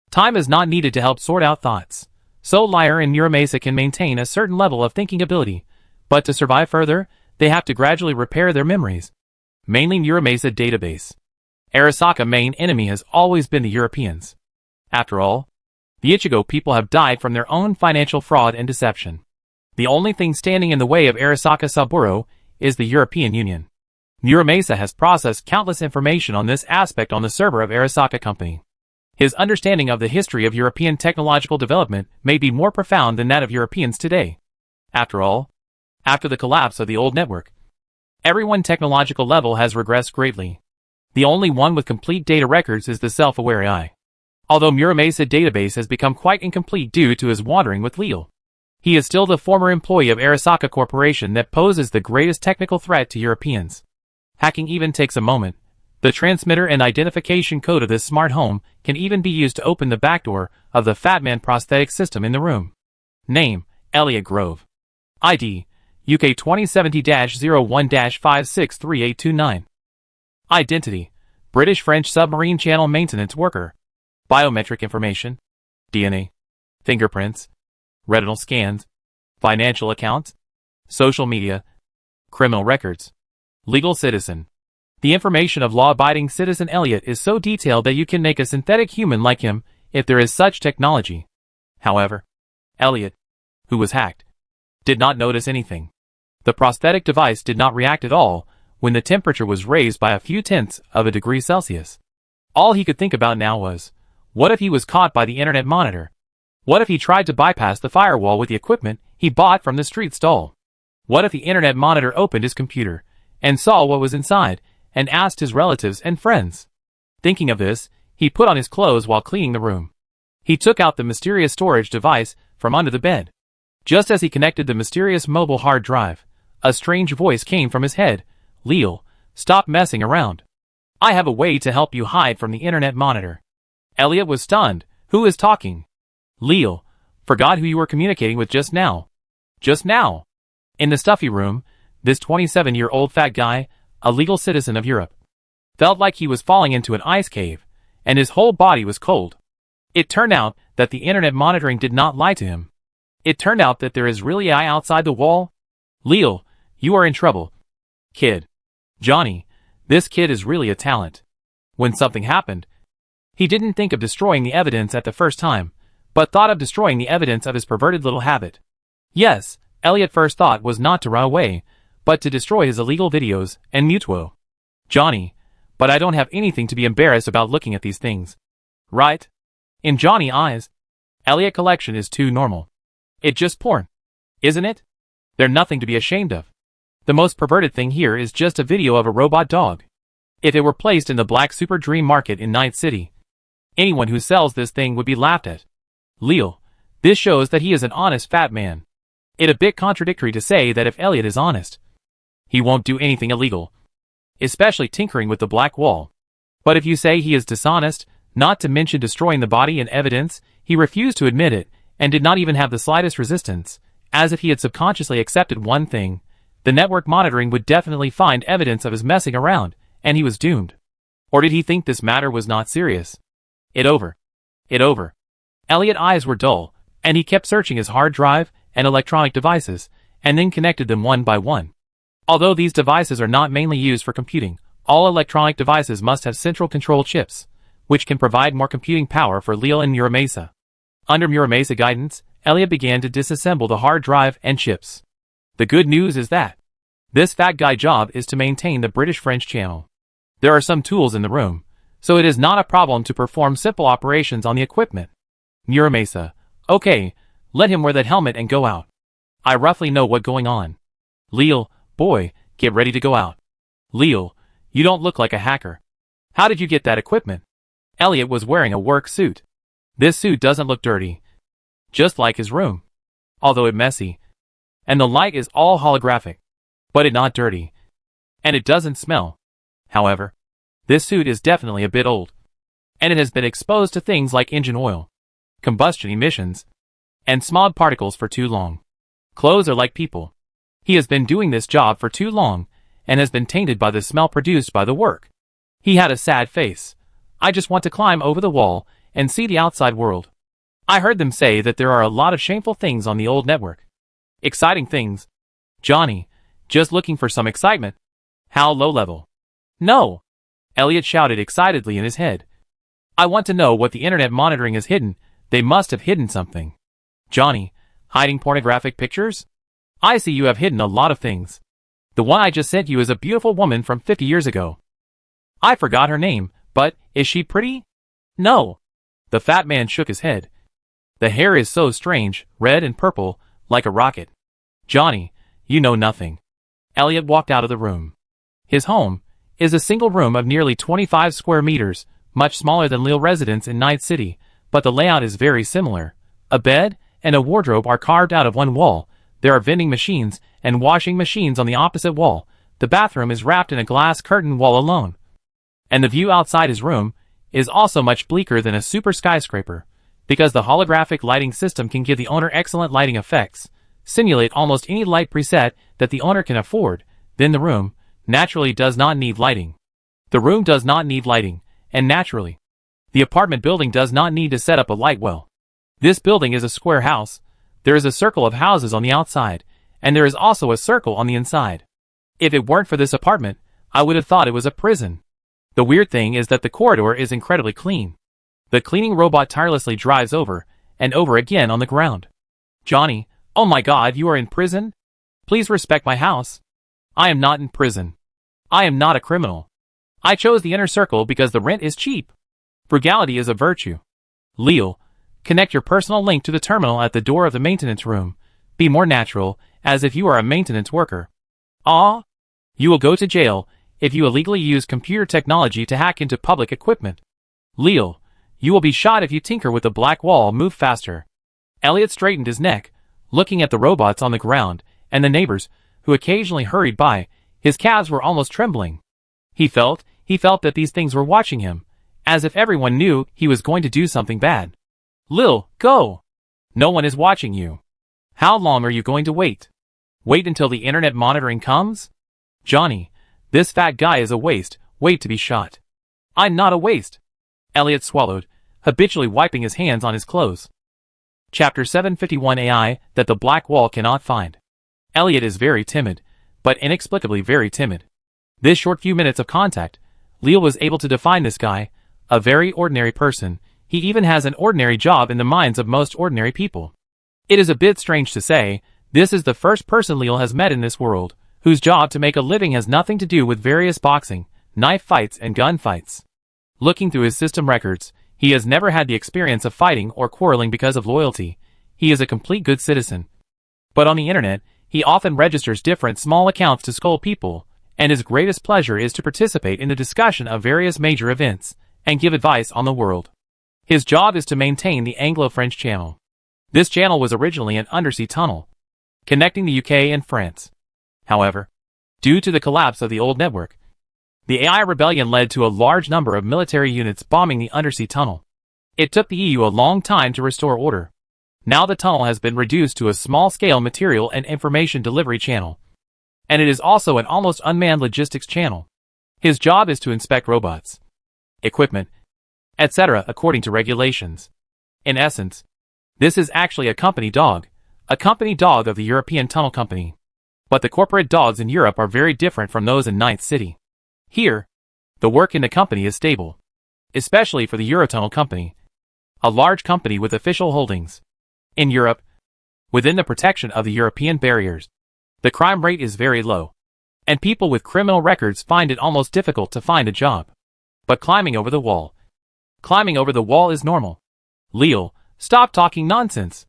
time is not needed to help sort out thoughts. So Liar and Muramasa can maintain a certain level of thinking ability, but to survive further, they have to gradually repair their memories. Mainly Muramasa database. Arasaka's main enemy has always been the Europeans. After all, the Ichigo people have died from their own financial fraud and deception. The only thing standing in the way of Arasaka Saburo is the European Union. Muramasa has processed countless information on this aspect on the server of Arasaka Company. His understanding of the history of European technological development may be more profound than that of Europeans today. After all, after the collapse of the old network, everyone's technological level has regressed greatly. The only one with complete data records is the self-aware AI. Although Muramasa database has become quite incomplete due to his wandering with Leal, he is still the former employee of Arasaka Corporation that poses the greatest technical threat to Europeans. Hacking even takes a moment. The transmitter and identification code of this smart home can even be used to open the backdoor of the Fatman prosthetic system in the room. Name, Elliot Grove. ID, UK 2070-01-563829. Identity, British-French submarine channel maintenance worker. Biometric information. DNA. Fingerprints. Retinal scans. Financial accounts. Social media. Criminal records. Legal citizen. The information of law-abiding citizen Elliot is so detailed that you can make a synthetic human like him if there is such technology. However, Elliot, who was hacked, did not notice anything. The prosthetic device did not react at all when the temperature was raised by a few tenths of a degree Celsius. All he could think about now was, what if he was caught by the internet monitor? What if he tried to bypass the firewall with the equipment he bought from the street stall? What if the internet monitor opened his computer and saw what was inside and asked his relatives and friends? Thinking of this, he put on his clothes while cleaning the room. He took out the mysterious storage device from under the bed. Just as he connected the mysterious mobile hard drive, a strange voice came from his head. Leo, stop messing around. I have a way to help you hide from the internet monitor. Elliot was stunned. Who is talking? Leo, forgot who you were communicating with just now. Just now. In the stuffy room, this 27-year-old fat guy, a legal citizen of Europe, felt like he was falling into an ice cave, and his whole body was cold. It turned out that the internet monitoring did not lie to him. It turned out that there is really AI outside the wall. Leo, you are in trouble. Kid. Johnny, this kid is really a talent. When something happened, he didn't think of destroying the evidence at the first time, but thought of destroying the evidence of his perverted little habit. Yes, Elliot's first thought was not to run away, but to destroy his illegal videos and mutuo. Johnny, but I don't have anything to be embarrassed about looking at these things. Right? In Johnny's eyes, Elliot's collection is too normal. It's just porn. Isn't it? They're nothing to be ashamed of. The most perverted thing here is just a video of a robot dog. If it were placed in the black super dream market in Night City, anyone who sells this thing would be laughed at. Leo, this shows that he is an honest fat man. It's a bit contradictory to say that if Elliot is honest, he won't do anything illegal, especially tinkering with the black wall. But if you say he is dishonest, not to mention destroying the body and evidence, he refused to admit it, and did not even have the slightest resistance, as if he had subconsciously accepted one thing. The network monitoring would definitely find evidence of his messing around, and he was doomed. Or did he think this matter was not serious? It over. Elliot's eyes were dull, and he kept searching his hard drive and electronic devices, and then connected them one by one. Although these devices are not mainly used for computing, all electronic devices must have central control chips, which can provide more computing power for Leo and Muramasa. Under Muramasa guidance, Elliot began to disassemble the hard drive and chips. The good news is that this fat guy job is to maintain the British-French channel. There are some tools in the room, so it is not a problem to perform simple operations on the equipment. Muramasa, okay, let him wear that helmet and go out. I roughly know what's going on. Leo, boy, get ready to go out. Leo, you don't look like a hacker. How did you get that equipment? Elliot was wearing a work suit. This suit doesn't look dirty. Just like his room. Although it's messy. And the light is all holographic. But it's not dirty. And it doesn't smell. However, this suit is definitely a bit old. And it has been exposed to things like engine oil, combustion emissions, and smog particles for too long. Clothes are like people. He has been doing this job for too long, and has been tainted by the smell produced by the work. He had a sad face. I just want to climb over the wall and see the outside world. I heard them say that there are a lot of shameful things on the old network. Exciting things. Johnny, just looking for some excitement. How low level. No! Elliot shouted excitedly in his head. I want to know what the internet monitoring has hidden. They must have hidden something. Johnny, hiding pornographic pictures? I see you have hidden a lot of things. The one I just sent you is a beautiful woman from 50 years ago. I forgot her name, but is she pretty? No. The fat man shook his head. The hair is so strange, red and purple, like a rocket. Johnny, you know nothing. Elliot walked out of the room. His home is a single room of nearly 25 square meters, much smaller than Lille residence in Night City, but the layout is very similar. A bed and a wardrobe are carved out of one wall. There are vending machines and washing machines on the opposite wall. The bathroom is wrapped in a glass curtain wall alone. And the view outside his room is also much bleaker than a super skyscraper, because the holographic lighting system can give the owner excellent lighting effects, simulate almost any light preset that the owner can afford. Then the room naturally does not need lighting. The room does not need lighting, and naturally, the apartment building does not need to set up a light well. This building is a square house. There is a circle of houses on the outside, and there is also a circle on the inside. If it weren't for this apartment, I would have thought it was a prison. The weird thing is that the corridor is incredibly clean. The cleaning robot tirelessly drives over and over again on the ground. Johnny, oh my God, you are in prison? Please respect my house. I am not in prison. I am not a criminal. I chose the inner circle because the rent is cheap. Frugality is a virtue. Leo, connect your personal link to the terminal at the door of the maintenance room. Be more natural, as if you are a maintenance worker. You will go to jail if you illegally use computer technology to hack into public equipment. Leo, you will be shot if you tinker with the black wall. Move faster. Elliot straightened his neck, looking at the robots on the ground, and the neighbors, who occasionally hurried by. His calves were almost trembling. He felt that these things were watching him, as if everyone knew he was going to do something bad. Lil, go! No one is watching you. How long are you going to wait? Wait until the internet monitoring comes? Johnny, this fat guy is a waste. Wait to be shot. I'm not a waste. Elliot swallowed, habitually wiping his hands on his clothes. Chapter 751 AI that the black wall cannot find. Elliot is very timid, but inexplicably very timid. This short few minutes of contact, Leo was able to define this guy, a very ordinary person. He even has an ordinary job in the minds of most ordinary people. It is a bit strange to say, this is the first person Leo has met in this world, whose job to make a living has nothing to do with various boxing, knife fights and gun fights. Looking through his system records, he has never had the experience of fighting or quarreling because of loyalty. He is a complete good citizen. But on the internet, he often registers different small accounts to scold people, and his greatest pleasure is to participate in the discussion of various major events, and give advice on the world. His job is to maintain the Anglo-French channel. This channel was originally an undersea tunnel, connecting the UK and France. However, due to the collapse of the old network, the AI rebellion led to a large number of military units bombing the undersea tunnel. It took the EU a long time to restore order. Now the tunnel has been reduced to a small-scale material and information delivery channel. And it is also an almost unmanned logistics channel. His job is to inspect robots, equipment, etc. according to regulations. In essence, this is actually a company dog of the European Tunnel Company. But the corporate dogs in Europe are very different from those in Ninth City. Here, the work in the company is stable, especially for the Eurotunnel Company, a large company with official holdings. In Europe, within the protection of the European barriers, the crime rate is very low, and people with criminal records find it almost difficult to find a job. But climbing over the wall is normal. Leo, stop talking nonsense.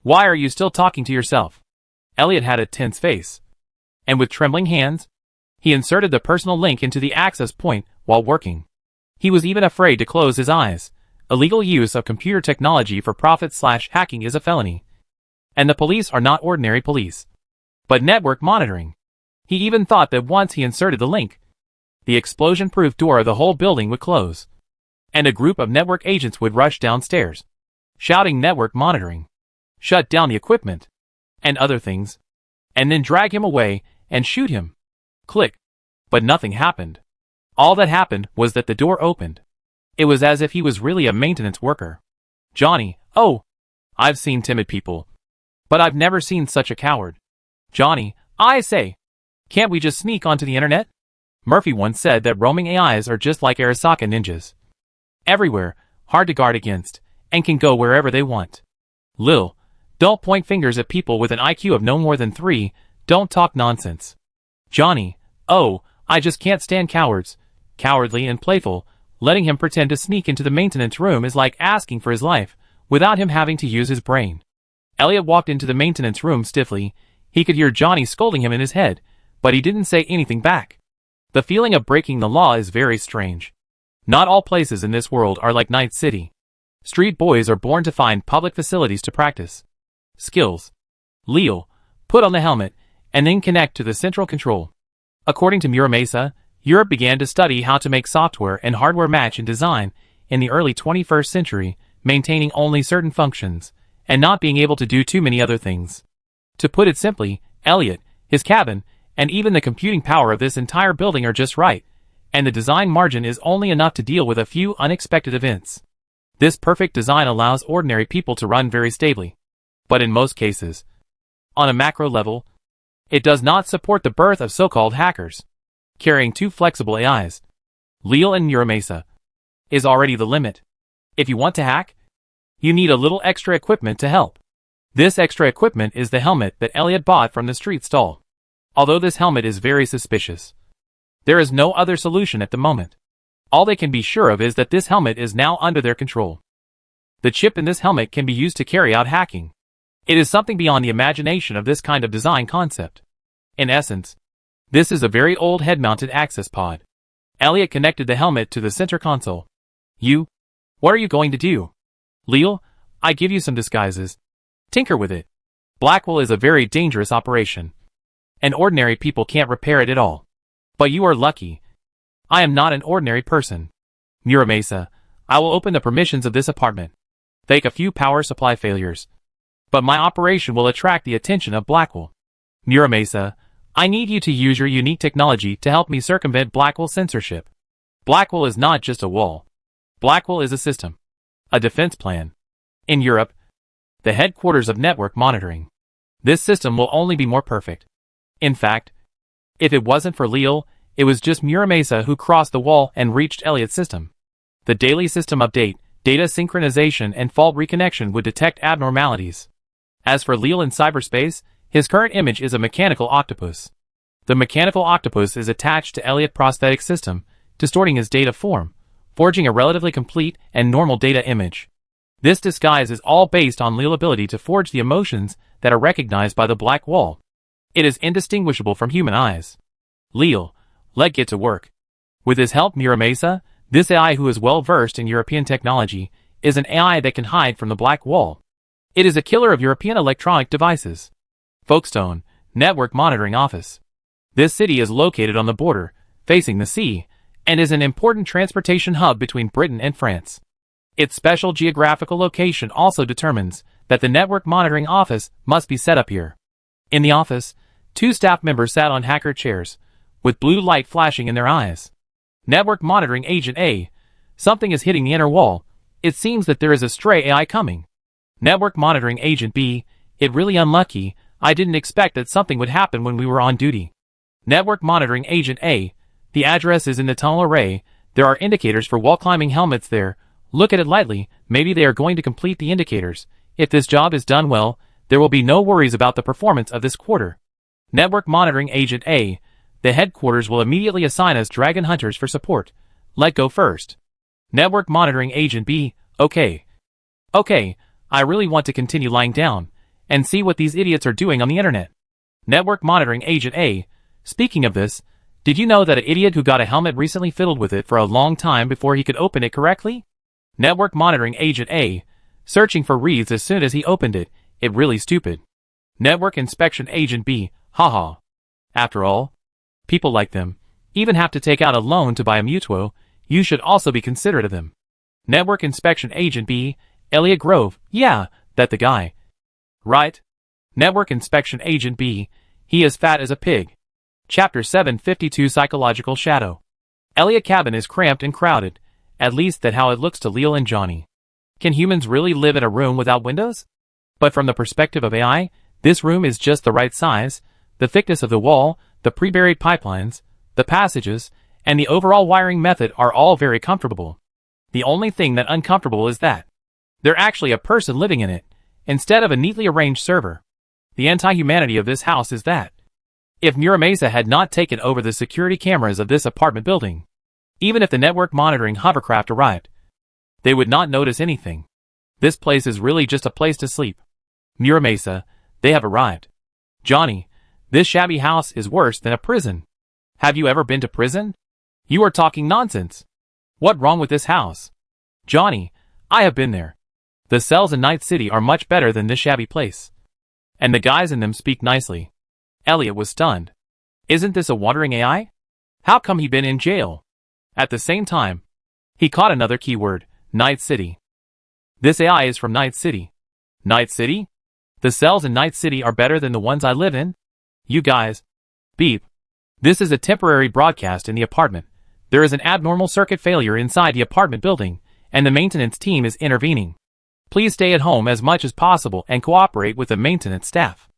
Why are you still talking to yourself? Elliot had a tense face, and with trembling hands, he inserted the personal link into the access point while working. He was even afraid to close his eyes. Illegal use of computer technology for profit/hacking is a felony. And the police are not ordinary police, but network monitoring. He even thought that once he inserted the link, the explosion-proof door of the whole building would close, and a group of network agents would rush downstairs, shouting network monitoring, shut down the equipment, and other things, and then drag him away and shoot him. Click. But nothing happened. All that happened was that the door opened. It was as if he was really a maintenance worker. Johnny, oh, I've seen timid people, but I've never seen such a coward. Johnny, I say, can't we just sneak onto the internet? Murphy once said that roaming AIs are just like Arasaka ninjas. Everywhere, hard to guard against, and can go wherever they want. Lil, don't point fingers at people with an IQ of no more than 3, don't talk nonsense. Johnny, oh, I just can't stand cowards. Cowardly and playful, letting him pretend to sneak into the maintenance room is like asking for his life, without him having to use his brain. Elliot walked into the maintenance room stiffly. He could hear Johnny scolding him in his head, but he didn't say anything back. The feeling of breaking the law is very strange. Not all places in this world are like Night City. Street boys are born to find public facilities to practice skills. Leo, put on the helmet, and then connect to the central control. According to Muramasa, Europe began to study how to make software and hardware match in design in the early 21st century, maintaining only certain functions, and not being able to do too many other things. To put it simply, Elliot, his cabin, and even the computing power of this entire building are just right. and the design margin is only enough to deal with a few unexpected events. This perfect design allows ordinary people to run very stably. But in most cases, on a macro level, it does not support the birth of so-called hackers. Carrying two flexible AIs, Lille and Muramesa, is already the limit. If you want to hack, you need a little extra equipment to help. This extra equipment is the helmet that Elliot bought from the street stall. Although this helmet is very suspicious, there is no other solution at the moment. All they can be sure of is that this helmet is now under their control. The chip in this helmet can be used to carry out hacking. It is something beyond the imagination of this kind of design concept. In essence, this is a very old head-mounted access pod. Elliot connected the helmet to the center console. What are you going to do? Lille, I give you some disguises. Tinker with it. Blackwell is a very dangerous operation, and ordinary people can't repair it at all. But you are lucky. I am not an ordinary person. Muramesa, I will open the permissions of this apartment. Fake a few power supply failures. But my operation will attract the attention of Blackwell. Muramesa, I need you to use your unique technology to help me circumvent Blackwell's censorship. Blackwell is not just a wall. Blackwell is a system. A defense plan. In Europe, the headquarters of network monitoring. This system will only be more perfect. In fact, if it wasn't for Lille, it was just Muramesa who crossed the wall and reached Elliot's system. The daily system update, data synchronization and fault reconnection would detect abnormalities. As for Lille in cyberspace, his current image is a mechanical octopus. The mechanical octopus is attached to Elliot's prosthetic system, distorting his data form, forging a relatively complete and normal data image. This disguise is all based on Lille's ability to forge the emotions that are recognized by the black wall. It is indistinguishable from human eyes. Lille, let's get to work. With his help, Muramesa, this AI who is well versed in European technology, is an AI that can hide from the black wall. It is a killer of European electronic devices. Folkestone, Network Monitoring Office. This city is located on the border, facing the sea, and is an important transportation hub between Britain and France. Its special geographical location also determines that the Network Monitoring Office must be set up here. In the office, two staff members sat on hacker chairs, with blue light flashing in their eyes. Network Monitoring Agent A, something is hitting the inner wall. It seems that there is a stray AI coming. Network Monitoring Agent B, it really unlucky, I didn't expect that something would happen when we were on duty. Network Monitoring Agent A, the address is in the tunnel array, there are indicators for wall climbing helmets there. Look at it lightly, maybe they are going to complete the indicators. If this job is done well, there will be no worries about the performance of this quarter. Network Monitoring Agent A, the headquarters will immediately assign us Dragon Hunters for support. Let go first. Network Monitoring Agent B, okay. Okay, I really want to continue lying down and see what these idiots are doing on the internet. Network Monitoring Agent A, speaking of this, did you know that an idiot who got a helmet recently fiddled with it for a long time before he could open it correctly? Network Monitoring Agent A, searching for reads as soon as he opened it, it really stupid. Network Inspection Agent B, haha. After all, people like them even have to take out a loan to buy a Mutuo, you should also be considerate of them. Network Inspection Agent B, Elliot Grove, yeah, that the guy. Right? Network Inspection Agent B, he is fat as a pig. Chapter 752 Psychological Shadow. Elliot cabin is cramped and crowded, at least that's how it looks to Lille and Johnny. Can humans really live in a room without windows? But from the perspective of AI, this room is just the right size, the thickness of the wall, the pre-buried pipelines, the passages, and the overall wiring method are all very comfortable. The only thing that uncomfortable is that there's actually a person living in it, instead of a neatly arranged server. The anti-humanity of this house is that if Muramesa had not taken over the security cameras of this apartment building, even if the network monitoring hovercraft arrived, they would not notice anything. This place is really just a place to sleep. Muramesa, they have arrived. Johnny, this shabby house is worse than a prison. Have you ever been to prison? You are talking nonsense. What's wrong with this house? Johnny, I have been there. The cells in Night City are much better than this shabby place. And the guys in them speak nicely. Elliot was stunned. Isn't this a wandering AI? How come he been in jail? At the same time, he caught another keyword, Night City. This AI is from Night City. Night City? The cells in Night City are better than the ones I live in? You guys. Beep. This is a temporary broadcast in the apartment. There is an abnormal circuit failure inside the apartment building, and the maintenance team is intervening. Please stay at home as much as possible and cooperate with the maintenance staff.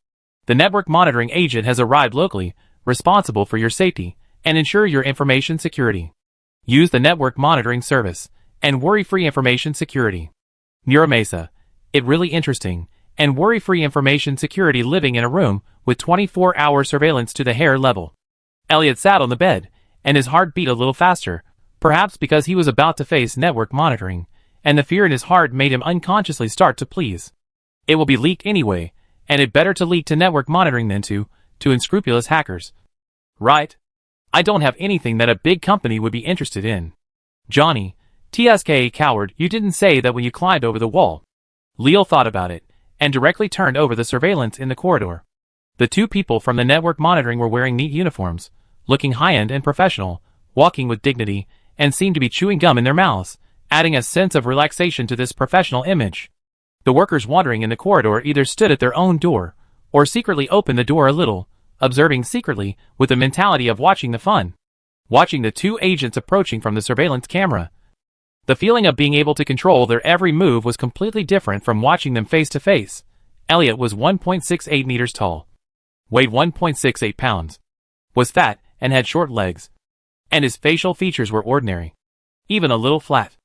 The network monitoring agent has arrived locally, responsible for your safety, and ensure your information security. Use the network monitoring service, and worry-free information security. Muramesa. It really interesting, and worry-free information security living in a room with 24-hour surveillance to the hair level. Elliot sat on the bed, and his heart beat a little faster, perhaps because he was about to face network monitoring, and the fear in his heart made him unconsciously start to please. It will be leaked anyway, and it better to leak to network monitoring than to unscrupulous hackers. Right? I don't have anything that a big company would be interested in. Johnny, TSK coward, you didn't say that when you climbed over the wall. Leo thought about it, and directly turned over the surveillance in the corridor. The two people from the network monitoring were wearing neat uniforms, looking high-end and professional, walking with dignity, and seemed to be chewing gum in their mouths, adding a sense of relaxation to this professional image. The workers wandering in the corridor either stood at their own door, or secretly opened the door a little, observing secretly, with the mentality of watching the fun. Watching the two agents approaching from the surveillance camera. The feeling of being able to control their every move was completely different from watching them face to face. Elliot was 1.68 meters tall, weighed 1.68 pounds, was fat and had short legs, and his facial features were ordinary, even a little flat.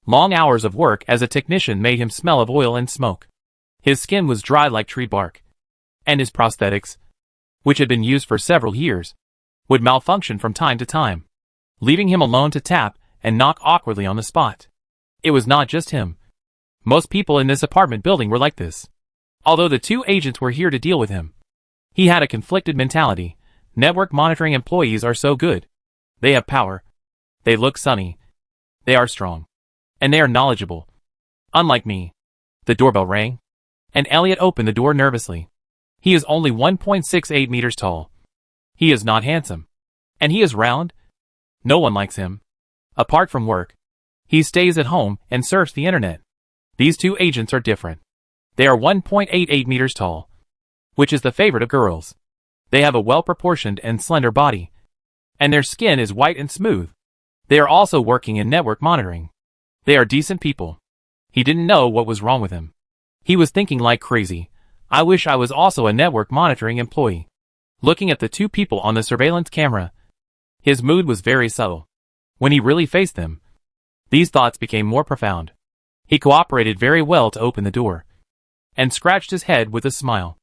Long hours of work as a technician made him smell of oil and smoke. His skin was dry like tree bark, and his prosthetics, which had been used for several years, would malfunction from time to time, leaving him alone to tap and knock awkwardly on the spot. It was not just him. Most people in this apartment building were like this. Although the two agents were here to deal with him, he had a conflicted mentality. Network monitoring employees are so good. They have power. They look sunny. They are strong. And they are knowledgeable. Unlike me. The doorbell rang, and Elliot opened the door nervously. He is only 1.68 meters tall. He is not handsome. And he is round. No one likes him. Apart from work, he stays at home and surfs the internet. These two agents are different. They are 1.88 meters tall, which is the favorite of girls. They have a well-proportioned and slender body, and their skin is white and smooth. They are also working in network monitoring. They are decent people. He didn't know what was wrong with him. He was thinking like crazy, I wish I was also a network monitoring employee. Looking at the two people on the surveillance camera, his mood was very subtle. When he really faced them, these thoughts became more profound. He cooperated very well to open the door, and scratched his head with a smile.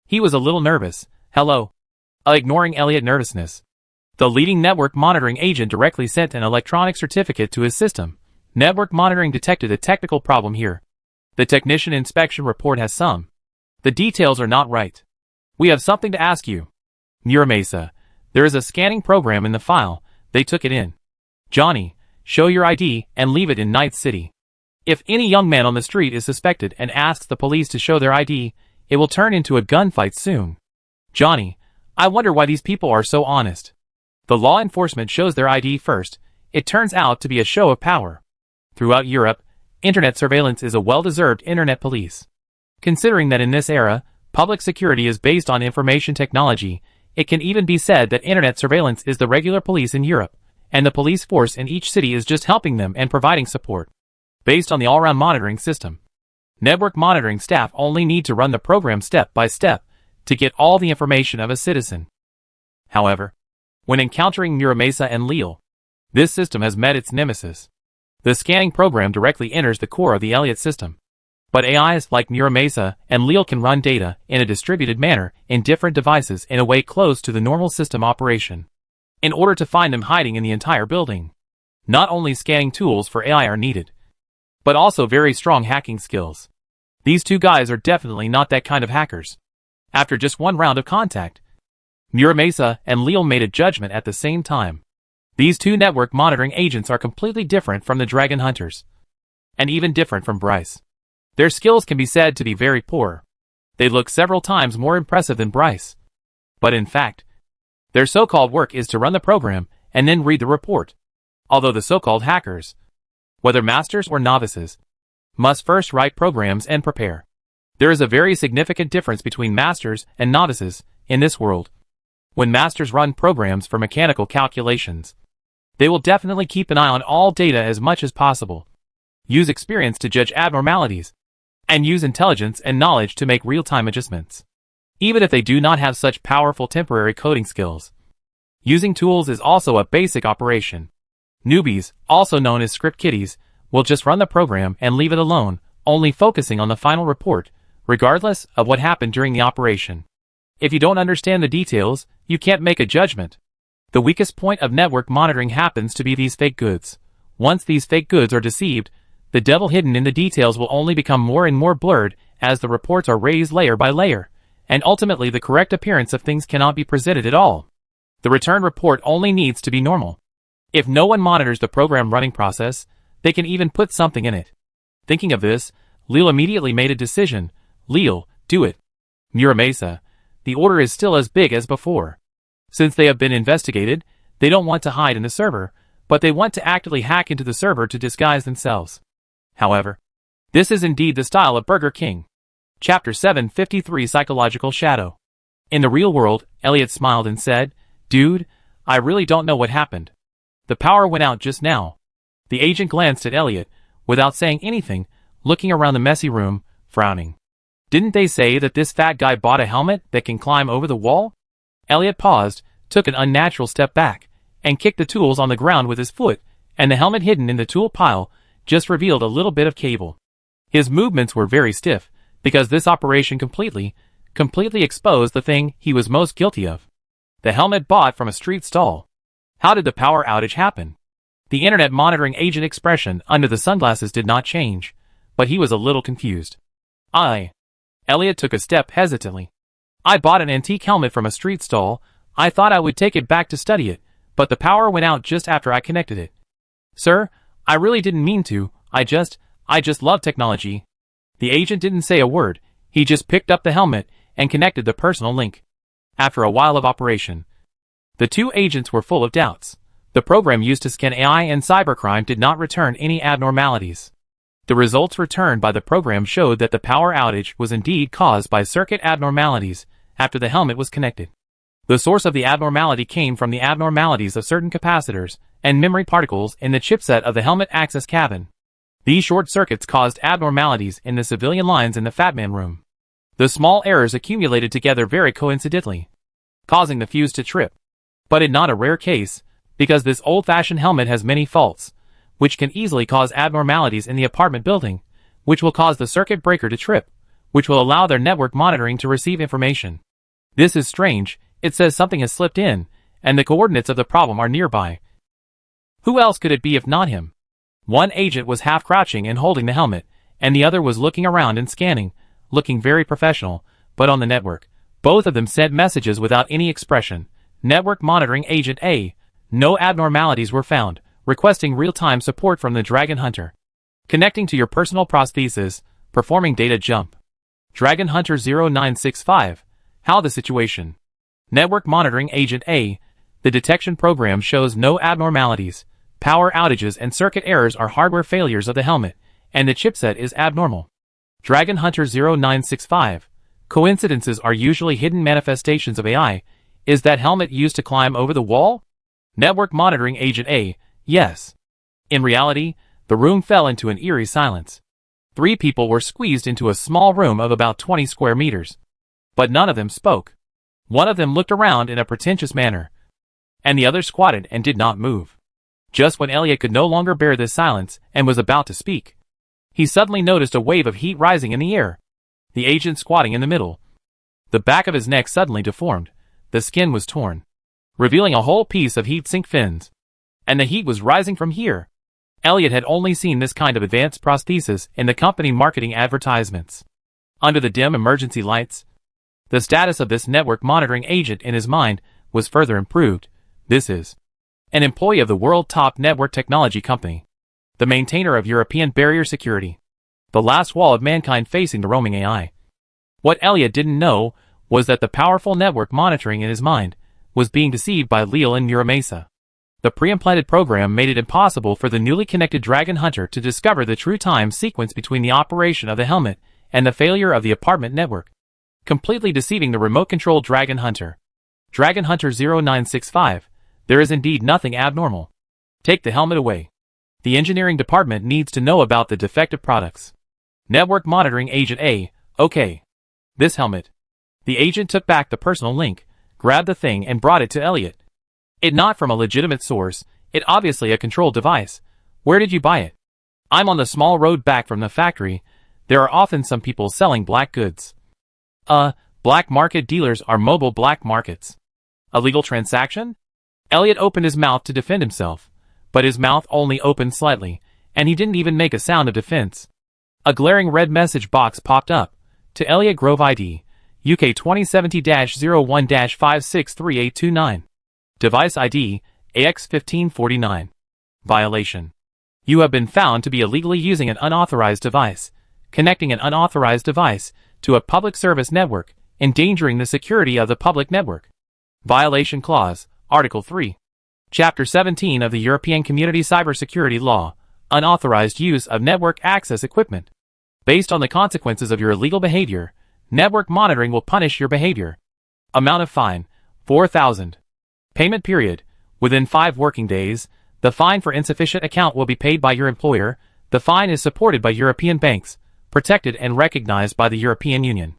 He was a little nervous. Hello. Ignoring Elliot's nervousness, the leading network monitoring agent directly sent an electronic certificate to his system. Network monitoring detected a technical problem here. The technician inspection report has some. The details are not right. We have something to ask you. Muramesa. There is a scanning program in the file. They took it in. Johnny, show your ID and leave it in Night City. If any young man on the street is suspected and asks the police to show their ID, it will turn into a gunfight soon. Johnny, I wonder why these people are so honest. The law enforcement shows their ID first. It turns out to be a show of power. Throughout Europe, internet surveillance is a well-deserved internet police. Considering that in this era, public security is based on information technology, it can even be said that internet surveillance is the regular police in Europe, and the police force in each city is just helping them and providing support. Based on the all-round monitoring system, network monitoring staff only need to run the program step by step to get all the information of a citizen. However, when encountering Muramesa and Leo, this system has met its nemesis. The scanning program directly enters the core of the Elliot system. But AIs like Muramesa and Leo can run data in a distributed manner in different devices in a way close to the normal system operation, in order to find them hiding in the entire building. Not only scanning tools for AI are needed, but also very strong hacking skills. These two guys are definitely not that kind of hackers. After just one round of contact, Muramesa and Leo made a judgment at the same time. These two network monitoring agents are completely different from the Dragon Hunters, and even different from Bryce. Their skills can be said to be very poor. They look several times more impressive than Bryce. But in fact, their so-called work is to run the program and then read the report. Although the so-called hackers, whether masters or novices, must first write programs and prepare. There is a very significant difference between masters and novices in this world. When masters run programs for mechanical calculations, They will definitely keep an eye on all data as much as possible. Use experience to judge abnormalities, and use intelligence and knowledge to make real-time adjustments, even if they do not have such powerful temporary coding skills. Using tools is also a basic operation. Newbies, also known as script kiddies, will just run the program and leave it alone, only focusing on the final report, regardless of what happened during the operation. If you don't understand the details, you can't make a judgment. The weakest point of network monitoring happens to be these fake goods. Once these fake goods are deceived, the devil hidden in the details will only become more and more blurred as the reports are raised layer by layer, and ultimately the correct appearance of things cannot be presented at all. The return report only needs to be normal. If no one monitors the program running process, they can even put something in it. Thinking of this, Lil immediately made a decision. Lil, do it. Muramasa, the order is still as big as before. Since they have been investigated, they don't want to hide in the server, but they want to actively hack into the server to disguise themselves. However, this is indeed the style of Burger King. Chapter 753 Psychological Shadow. In the real world, Elliot smiled and said, "Dude, I really don't know what happened. The power went out just now." The agent glanced at Elliot, without saying anything, looking around the messy room, frowning. "Didn't they say that this fat guy bought a helmet that can climb over the wall?" Elliot paused, took an unnatural step back, and kicked the tools on the ground with his foot, and the helmet hidden in the tool pile just revealed a little bit of cable. His movements were very stiff, because this operation completely exposed the thing he was most guilty of. The helmet bought from a street stall. How did the power outage happen? The internet monitoring agent expression under the sunglasses did not change, but he was a little confused. Elliot took a step hesitantly. "I bought an antique helmet from a street stall. I thought I would take it back to study it, but the power went out just after I connected it. Sir, I really didn't mean to. I just love technology." The agent didn't say a word. He just picked up the helmet and connected the personal link. After a while of operation, the two agents were full of doubts. The program used to scan AI and cybercrime did not return any abnormalities. The results returned by the program showed that the power outage was indeed caused by circuit abnormalities after the helmet was connected. The source of the abnormality came from the abnormalities of certain capacitors and memory particles in the chipset of the helmet access cabin. These short circuits caused abnormalities in the civilian lines in the Fatman room. The small errors accumulated together very coincidentally, causing the fuse to trip. But in not a rare case, because this old-fashioned helmet has many faults, which can easily cause abnormalities in the apartment building, which will cause the circuit breaker to trip, which will allow their network monitoring to receive information. This is strange. It says something has slipped in, and the coordinates of the problem are nearby. Who else could it be if not him? One agent was half crouching and holding the helmet, and the other was looking around and scanning, looking very professional, but on the network. Both of them sent messages without any expression. Network Monitoring Agent A. No abnormalities were found. Requesting real-time support from the Dragon Hunter. Connecting to your personal prosthesis. Performing data jump. Dragon Hunter 0965. How the situation? Network Monitoring Agent A. The detection program shows no abnormalities. Power outages and circuit errors are hardware failures of the helmet, and the chipset is abnormal. Dragon Hunter 0965. Coincidences are usually hidden manifestations of AI. Is that helmet used to climb over the wall? Network Monitoring Agent A. Yes. In reality, the room fell into an eerie silence. 3 people were squeezed into a small room of about 20 square meters. But none of them spoke. One of them looked around in a pretentious manner, and the other squatted and did not move. Just when Elliot could no longer bear this silence and was about to speak, he suddenly noticed a wave of heat rising in the air. The agent squatting in the middle. The back of his neck suddenly deformed. The skin was torn, revealing a whole piece of heat sink fins. And the heat was rising from here. Elliot had only seen this kind of advanced prosthesis in the company marketing advertisements. Under the dim emergency lights, the status of this network monitoring agent in his mind was further improved. This is an employee of the world top network technology company, the maintainer of European barrier security, the last wall of mankind facing the roaming AI. What Elliot didn't know was that the powerful network monitoring in his mind was being deceived by Lil and Muramasa. The pre-implanted program made it impossible for the newly connected Dragon Hunter to discover the true time sequence between the operation of the helmet and the failure of the apartment network, completely deceiving the remote-controlled Dragon Hunter. Dragon Hunter 0965. There is indeed nothing abnormal. Take the helmet away. The engineering department needs to know about the defective products. Network monitoring agent A, okay. This helmet. The agent took back the personal link, grabbed the thing and brought it to Elliot. It not from a legitimate source, it obviously a controlled device. Where did you buy it? I'm on the small road back from the factory. There are often some people selling black goods. Black market dealers are mobile black markets. A legal transaction? Elliot opened his mouth to defend himself, but his mouth only opened slightly, and he didn't even make a sound of defense. A glaring red message box popped up. To Elliot Grove ID, UK 2070-01-563829. Device ID, AX1549. Violation. You have been found to be illegally using an unauthorized device, connecting an unauthorized device to a public service network, endangering the security of the public network. Violation Clause, Article 3. Chapter 17 of the European Community Cybersecurity Law, Unauthorized Use of Network Access Equipment. Based on the consequences of your illegal behavior, network monitoring will punish your behavior. Amount of fine, 4,000. Payment period, within 5 working days. The fine for insufficient account will be paid by your employer. The fine is supported by European banks, protected and recognized by the European Union.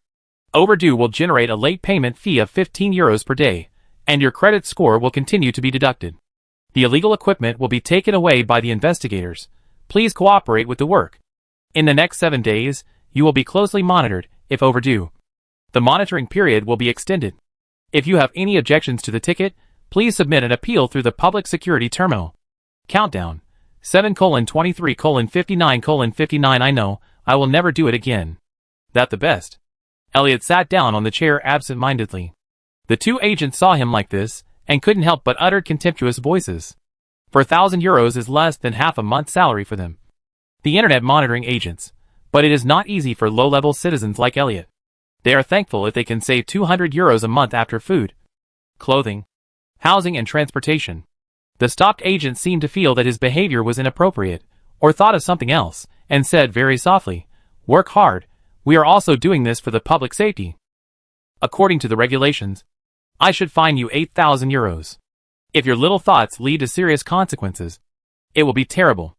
Overdue will generate a late payment fee of €15 per day, and your credit score will continue to be deducted. The illegal equipment will be taken away by the investigators. Please cooperate with the work. In the next 7 days, you will be closely monitored, if overdue. The monitoring period will be extended. If you have any objections to the ticket, please submit an appeal through the Public Security Terminal. Countdown. 7:23:59:59 I know, I will never do it again. That the best. Elliot sat down on the chair absent-mindedly. The two agents saw him like this, and couldn't help but utter contemptuous voices. €4,000 is less than half a month's salary for them. The internet monitoring agents. But it is not easy for low-level citizens like Elliot. They are thankful if they can save €200 a month after food, clothing, housing and transportation. The stopped agent seemed to feel that his behavior was inappropriate, or thought of something else, and said very softly, "Work hard, we are also doing this for the public safety. According to the regulations, I should fine you €8,000. If your little thoughts lead to serious consequences, it will be terrible.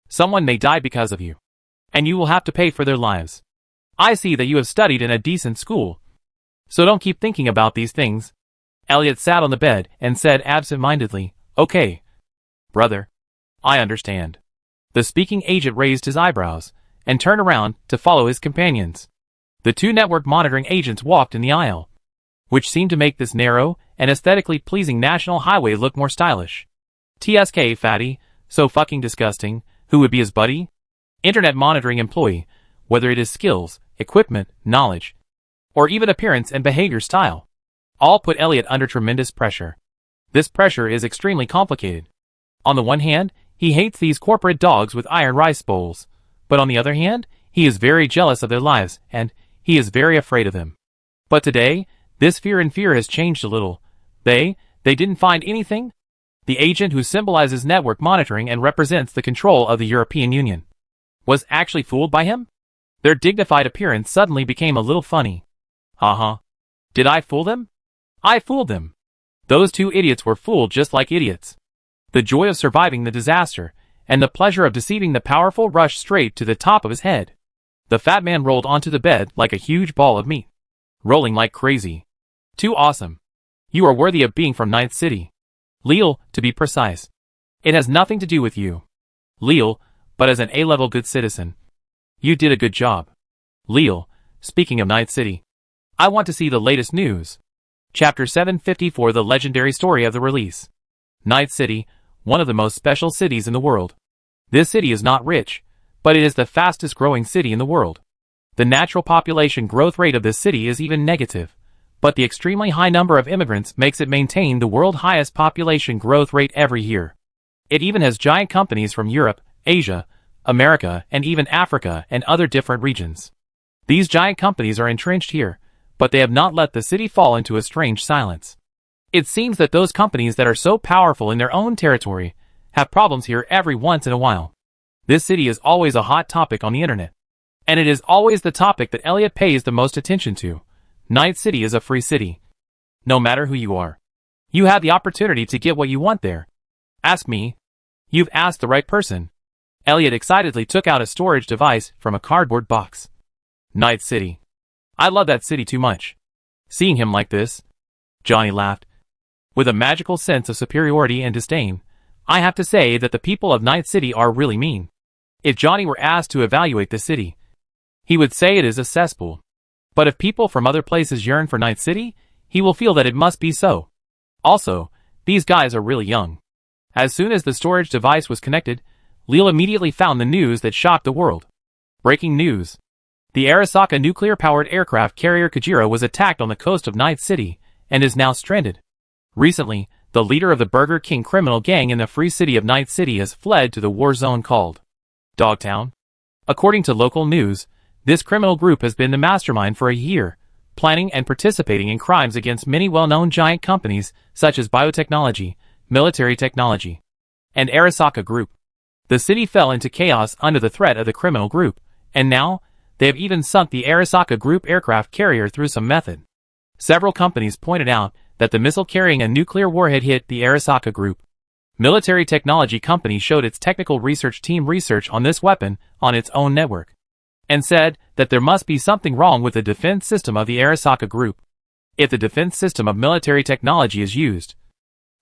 Someone may die because of you, and you will have to pay for their lives. I see that you have studied in a decent school, so don't keep thinking about these things." Elliot sat on the bed and said absent-mindedly, "Okay, brother. I understand." The speaking agent raised his eyebrows and turned around to follow his companions. The two network monitoring agents walked in the aisle, which seemed to make this narrow and aesthetically pleasing national highway look more stylish. TSK fatty, so fucking disgusting. Who would be his buddy? Internet monitoring employee, whether it is skills, equipment, knowledge, or even appearance and behavior style. All put Elliot under tremendous pressure. This pressure is extremely complicated. On the one hand, he hates these corporate dogs with iron rice bowls, but on the other hand, he is very jealous of their lives, and he is very afraid of them. But today, this fear has changed a little. They didn't find anything? The agent who symbolizes network monitoring and represents the control of the European Union was actually fooled by him? Their dignified appearance suddenly became a little funny. Did I fool them? I fooled them. Those two idiots were fooled just like idiots. The joy of surviving the disaster, and the pleasure of deceiving the powerful rushed straight to the top of his head. The fat man rolled onto the bed like a huge ball of meat, rolling like crazy. Too awesome. You are worthy of being from Ninth City. Lille, to be precise. It has nothing to do with you, Lille, but as an A-level good citizen. You did a good job. Lille, speaking of Ninth City, I want to see the latest news. Chapter 754 The Legendary Story of the Release. Ninth City, one of the most special cities in the world. This city is not rich, but it is the fastest growing city in the world. The natural population growth rate of this city is even negative, but the extremely high number of immigrants makes it maintain the world's highest population growth rate every year. It even has giant companies from Europe, Asia, America, and even Africa and other different regions. These giant companies are entrenched here, but they have not let the city fall into a strange silence. It seems that those companies that are so powerful in their own territory have problems here every once in a while. This city is always a hot topic on the internet, and it is always the topic that Elliot pays the most attention to. Night City is a free city. No matter who you are, you have the opportunity to get what you want there. Ask me. You've asked the right person. Elliot excitedly took out a storage device from a cardboard box. Night City. I love that city too much. Seeing him like this, Johnny laughed. With a magical sense of superiority and disdain, I have to say that the people of Night City are really mean. If Johnny were asked to evaluate the city, he would say it is a cesspool. But if people from other places yearn for Night City, he will feel that it must be so. Also, these guys are really young. As soon as the storage device was connected, Leal immediately found the news that shocked the world. Breaking news. The Arasaka nuclear-powered aircraft carrier Kajira was attacked on the coast of Night City, and is now stranded. Recently, the leader of the Burger King criminal gang in the free city of Night City has fled to the war zone called Dogtown. According to local news, this criminal group has been the mastermind for a year, planning and participating in crimes against many well-known giant companies such as biotechnology, military technology, and Arasaka Group. The city fell into chaos under the threat of the criminal group, and now, they have even sunk the Arasaka Group aircraft carrier through some method. Several companies pointed out that the missile carrying a nuclear warhead hit the Arasaka Group. Military technology company showed its technical research team research on this weapon on its own network, and said that there must be something wrong with the defense system of the Arasaka Group. If the defense system of military technology is used,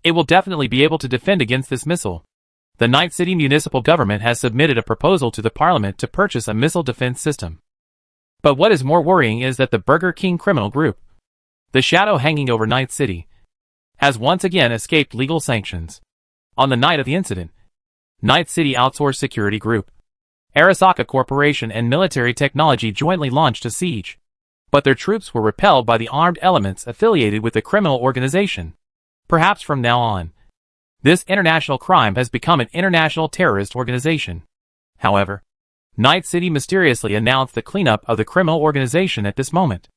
it will definitely be able to defend against this missile. The Night City municipal government has submitted a proposal to the parliament to purchase a missile defense system. But what is more worrying is that the Burger King criminal group, the shadow hanging over Night City, has once again escaped legal sanctions. On the night of the incident, Night City Outsourced Security Group, Arasaka Corporation and Military Technology jointly launched a siege. But their troops were repelled by the armed elements affiliated with the criminal organization. Perhaps from now on, this international crime has become an international terrorist organization. However, Night City mysteriously announced the cleanup of the criminal organization at this moment.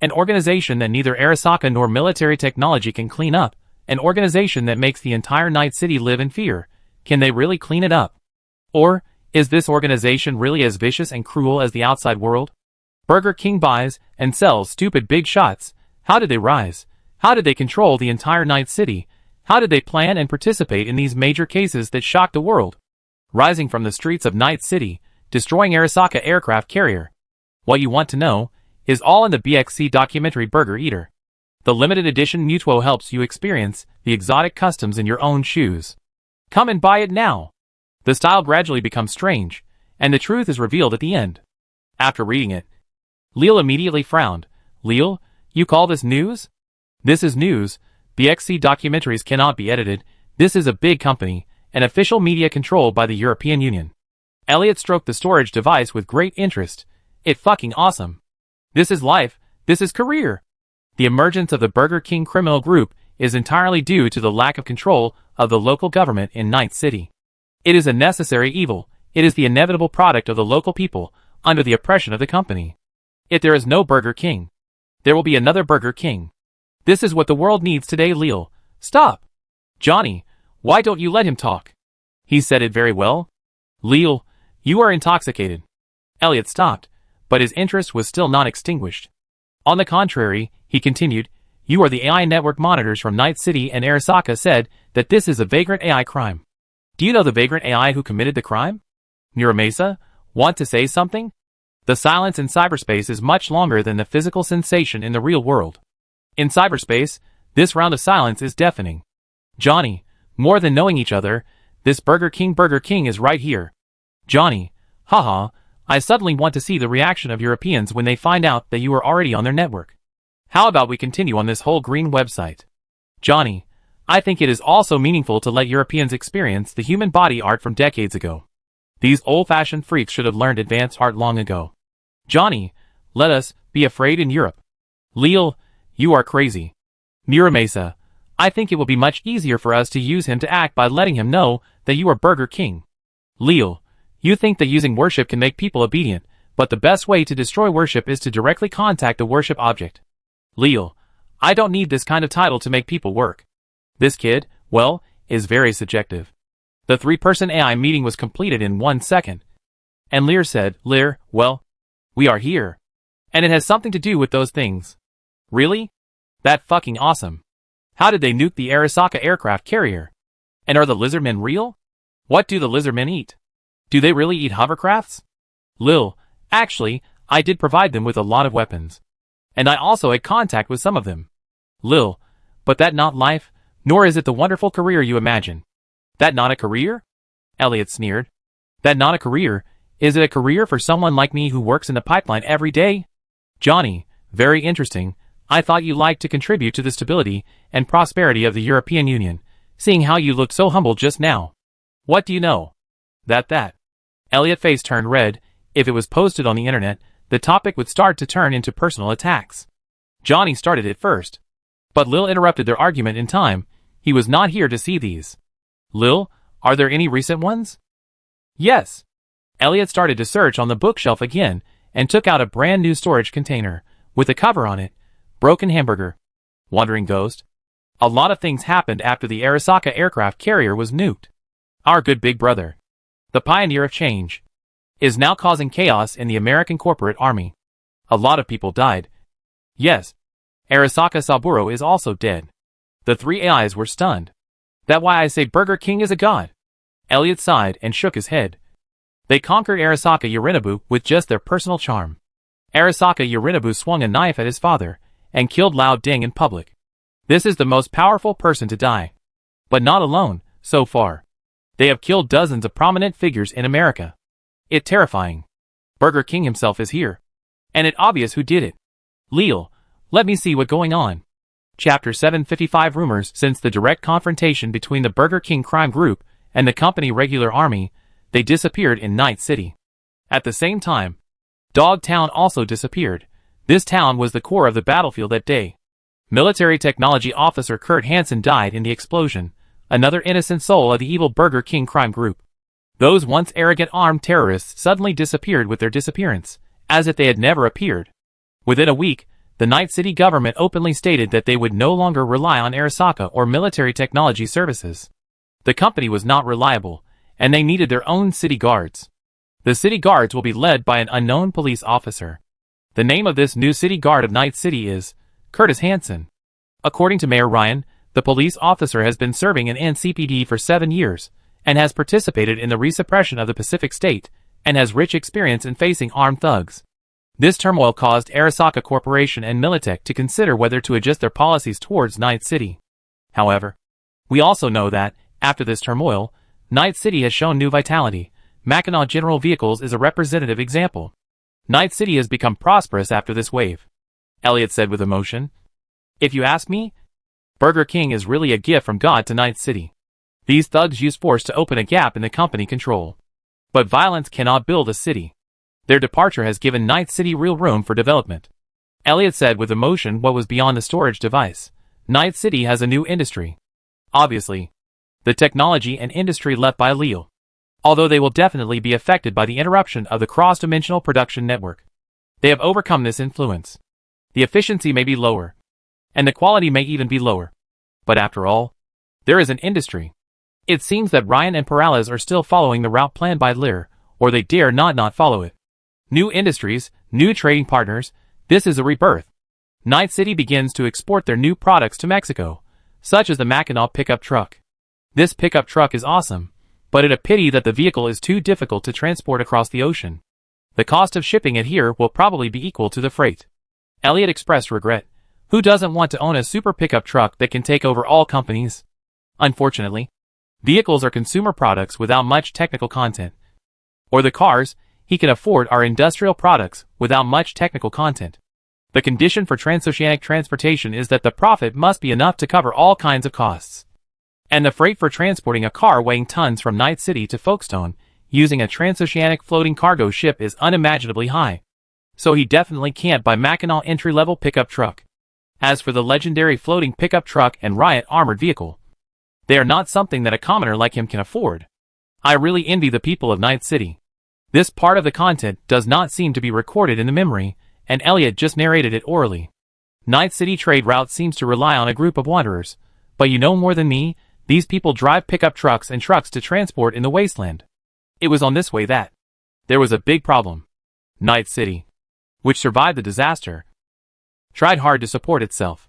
An organization that neither Arasaka nor military technology can clean up, an organization that makes the entire Night City live in fear. Can they really clean it up? Or, is this organization really as vicious and cruel as the outside world? Burger King buys and sells stupid big shots. How did they rise? How did they control the entire Night City? How did they plan and participate in these major cases that shocked the world? Rising from the streets of Night City, destroying Arasaka aircraft carrier. What you want to know is all in the BXC documentary Burger Eater. The limited edition Mutuo helps you experience the exotic customs in your own shoes. Come and buy it now. The style gradually becomes strange, and the truth is revealed at the end. After reading it, Leal immediately frowned. Leal, you call this news? This is news. BXC documentaries cannot be edited. This is a big company, an official media controlled by the European Union. Elliot stroked the storage device with great interest. It fucking awesome. This is life. This is career. The emergence of the Burger King criminal group is entirely due to the lack of control of the local government in Night City. It is a necessary evil. It is the inevitable product of the local people under the oppression of the company. If there is no Burger King, there will be another Burger King. This is what the world needs today. Leal, stop. Johnny, why don't you let him talk? He said it very well. Leal, you are intoxicated. Elliot stopped, but his interest was still not extinguished. On the contrary, he continued, you are the AI network monitors from Night City, and Arasaka said that this is a vagrant AI crime. Do you know the vagrant AI who committed the crime? Muramasa, want to say something? The silence in cyberspace is much longer than the physical sensation in the real world. In cyberspace, this round of silence is deafening. Johnny, more than knowing each other, this Burger King is right here. Johnny, haha, I suddenly want to see the reaction of Europeans when they find out that you are already on their network. How about we continue on this whole green website? Johnny, I think it is also meaningful to let Europeans experience the human body art from decades ago. These old-fashioned freaks should have learned advanced art long ago. Johnny, let us be afraid in Europe. Leal, you are crazy. Muramasa, I think it will be much easier for us to use him to act by letting him know that you are Burger King. Leal, you think that using worship can make people obedient, but the best way to destroy worship is to directly contact the worship object. Leal, I don't need this kind of title to make people work. This kid, well, is very subjective. The three-person AI meeting was completed in 1 second. And Lear said, Lear, well, we are here. And it has something to do with those things. Really? That fucking awesome. How did they nuke the Arasaka aircraft carrier? And are the lizardmen real? What do the lizardmen eat? Do they really eat hovercrafts? Lil, actually, I did provide them with a lot of weapons. And I also had contact with some of them. Lil, but that not life, nor is it the wonderful career you imagine. That not a career? Elliot sneered. That not a career? Is it a career for someone like me who works in the pipeline every day? Johnny, very interesting. I thought you liked to contribute to the stability and prosperity of the European Union, seeing how you looked so humble just now. What do you know? That. Elliot's face turned red. If it was posted on the internet, the topic would start to turn into personal attacks. Johnny started it first. But Lil interrupted their argument in time. He was not here to see these. Lil, are there any recent ones? Yes. Elliot started to search on the bookshelf again and took out a brand new storage container with a cover on it. Broken hamburger. Wandering ghost. A lot of things happened after the Arasaka aircraft carrier was nuked. Our good big brother, the pioneer of change, is now causing chaos in the American corporate army. A lot of people died. Yes. Arasaka Saburo is also dead. The three AIs were stunned. That's why I say Burger King is a god. Elliot sighed and shook his head. They conquered Arasaka Yorinobu with just their personal charm. Arasaka Yorinobu swung a knife at his father and killed Lao Ding in public. This is the most powerful person to die. But not alone, so far. They have killed dozens of prominent figures in America. It's terrifying. Burger King himself is here. And it's obvious who did it. Lil, let me see what's going on. Chapter 755 Rumors. Since the direct confrontation between the Burger King crime group and the company regular army, they disappeared in Night City. At the same time, Dogtown also disappeared. This town was the core of the battlefield that day. Military technology officer Kurt Hansen died in the explosion, another innocent soul of the evil Burger King crime group. Those once arrogant armed terrorists suddenly disappeared with their disappearance, as if they had never appeared. Within a week, the Night City government openly stated that they would no longer rely on Arasaka or military technology services. The company was not reliable, and they needed their own city guards. The city guards will be led by an unknown police officer. The name of this new city guard of Night City is Curtis Hansen. According to Mayor Ryan, the police officer has been serving in NCPD for 7 years, and has participated in the resuppression of the Pacific State, and has rich experience in facing armed thugs. This turmoil caused Arasaka Corporation and Militech to consider whether to adjust their policies towards Night City. However, we also know that, after this turmoil, Night City has shown new vitality. Mackinac General Vehicles is a representative example. Night City has become prosperous after this wave. Elliot said with emotion. If you ask me, Burger King is really a gift from God to Night City. These thugs use force to open a gap in the company control. But violence cannot build a city. Their departure has given Night City real room for development. Elliot said with emotion what was beyond the storage device. Night City has a new industry. Obviously, the technology and industry left by Leo. Although they will definitely be affected by the interruption of the cross-dimensional production network. They have overcome this influence. The efficiency may be lower, and the quality may even be lower. But after all, there is an industry. It seems that Ryan and Perales are still following the route planned by Lear, or they dare not follow it. New industries, new trading partners, this is a rebirth. Night City begins to export their new products to Mexico, such as the Mackinac pickup truck. This pickup truck is awesome, but it's a pity that the vehicle is too difficult to transport across the ocean. The cost of shipping it here will probably be equal to the freight. Elliot expressed regret. Who doesn't want to own a super pickup truck that can take over all companies? Unfortunately, vehicles are consumer products without much technical content. Or the cars he can afford are industrial products without much technical content. The condition for transoceanic transportation is that the profit must be enough to cover all kinds of costs. And the freight for transporting a car weighing tons from Night City to Folkestone using a transoceanic floating cargo ship is unimaginably high. So he definitely can't buy Mackinac entry-level pickup truck. As for the legendary floating pickup truck and Riot armored vehicle, they are not something that a commoner like him can afford. I really envy the people of Night City. This part of the content does not seem to be recorded in the memory, and Elliot just narrated it orally. Night City trade route seems to rely on a group of wanderers, but you know more than me, these people drive pickup trucks and trucks to transport in the wasteland. It was on this way that there was a big problem. Night City, which survived the disaster, tried hard to support itself.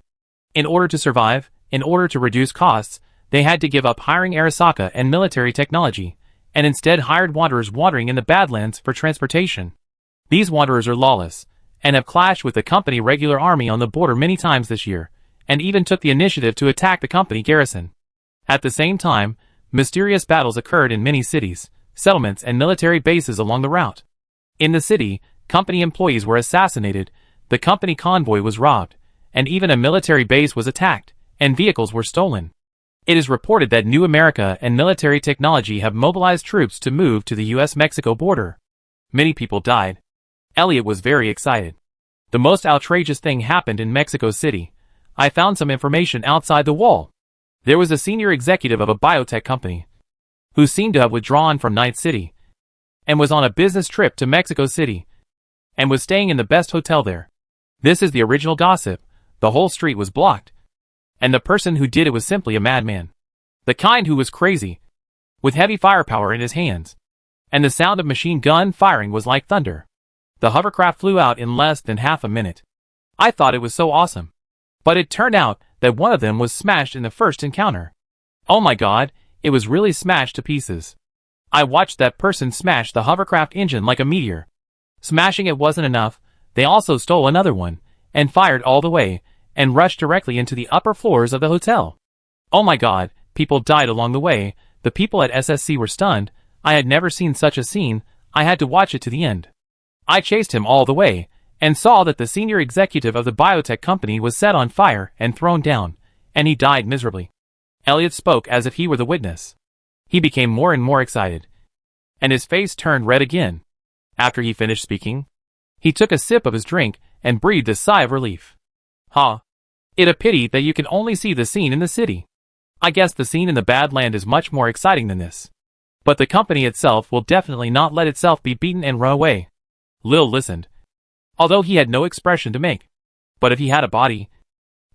In order to survive, in order to reduce costs, they had to give up hiring Arasaka and military technology, and instead hired wanderers wandering in the Badlands for transportation. These wanderers are lawless, and have clashed with the company regular army on the border many times this year, and even took the initiative to attack the company garrison. At the same time, mysterious battles occurred in many cities, settlements and military bases along the route. In the city, company employees were assassinated, the company convoy was robbed, and even a military base was attacked, and vehicles were stolen. It is reported that New America and military technology have mobilized troops to move to the US-Mexico border. Many people died. Elliot was very excited. The most outrageous thing happened in Mexico City. I found some information outside the wall. There was a senior executive of a biotech company who seemed to have withdrawn from Night City and was on a business trip to Mexico City and was staying in the best hotel there. This is the original gossip. The whole street was blocked, and the person who did it was simply a madman. The kind who was crazy, with heavy firepower in his hands, and the sound of machine gun firing was like thunder. The hovercraft flew out in less than half a minute. I thought it was so awesome. But it turned out that one of them was smashed in the first encounter. Oh my god, it was really smashed to pieces. I watched that person smash the hovercraft engine like a meteor. Smashing it wasn't enough, they also stole another one, and fired all the way, and rushed directly into the upper floors of the hotel. Oh my god, people died along the way, the people at SSC were stunned, I had never seen such a scene, I had to watch it to the end. I chased him all the way, and saw that the senior executive of the biotech company was set on fire and thrown down, and he died miserably. Elliot spoke as if he were the witness. He became more and more excited, and his face turned red again. After he finished speaking, he took a sip of his drink and breathed a sigh of relief. It's a pity that you can only see the scene in the city. I guess the scene in the Badland is much more exciting than this. But the company itself will definitely not let itself be beaten and run away. Lil listened, although he had no expression to make. But if he had a body,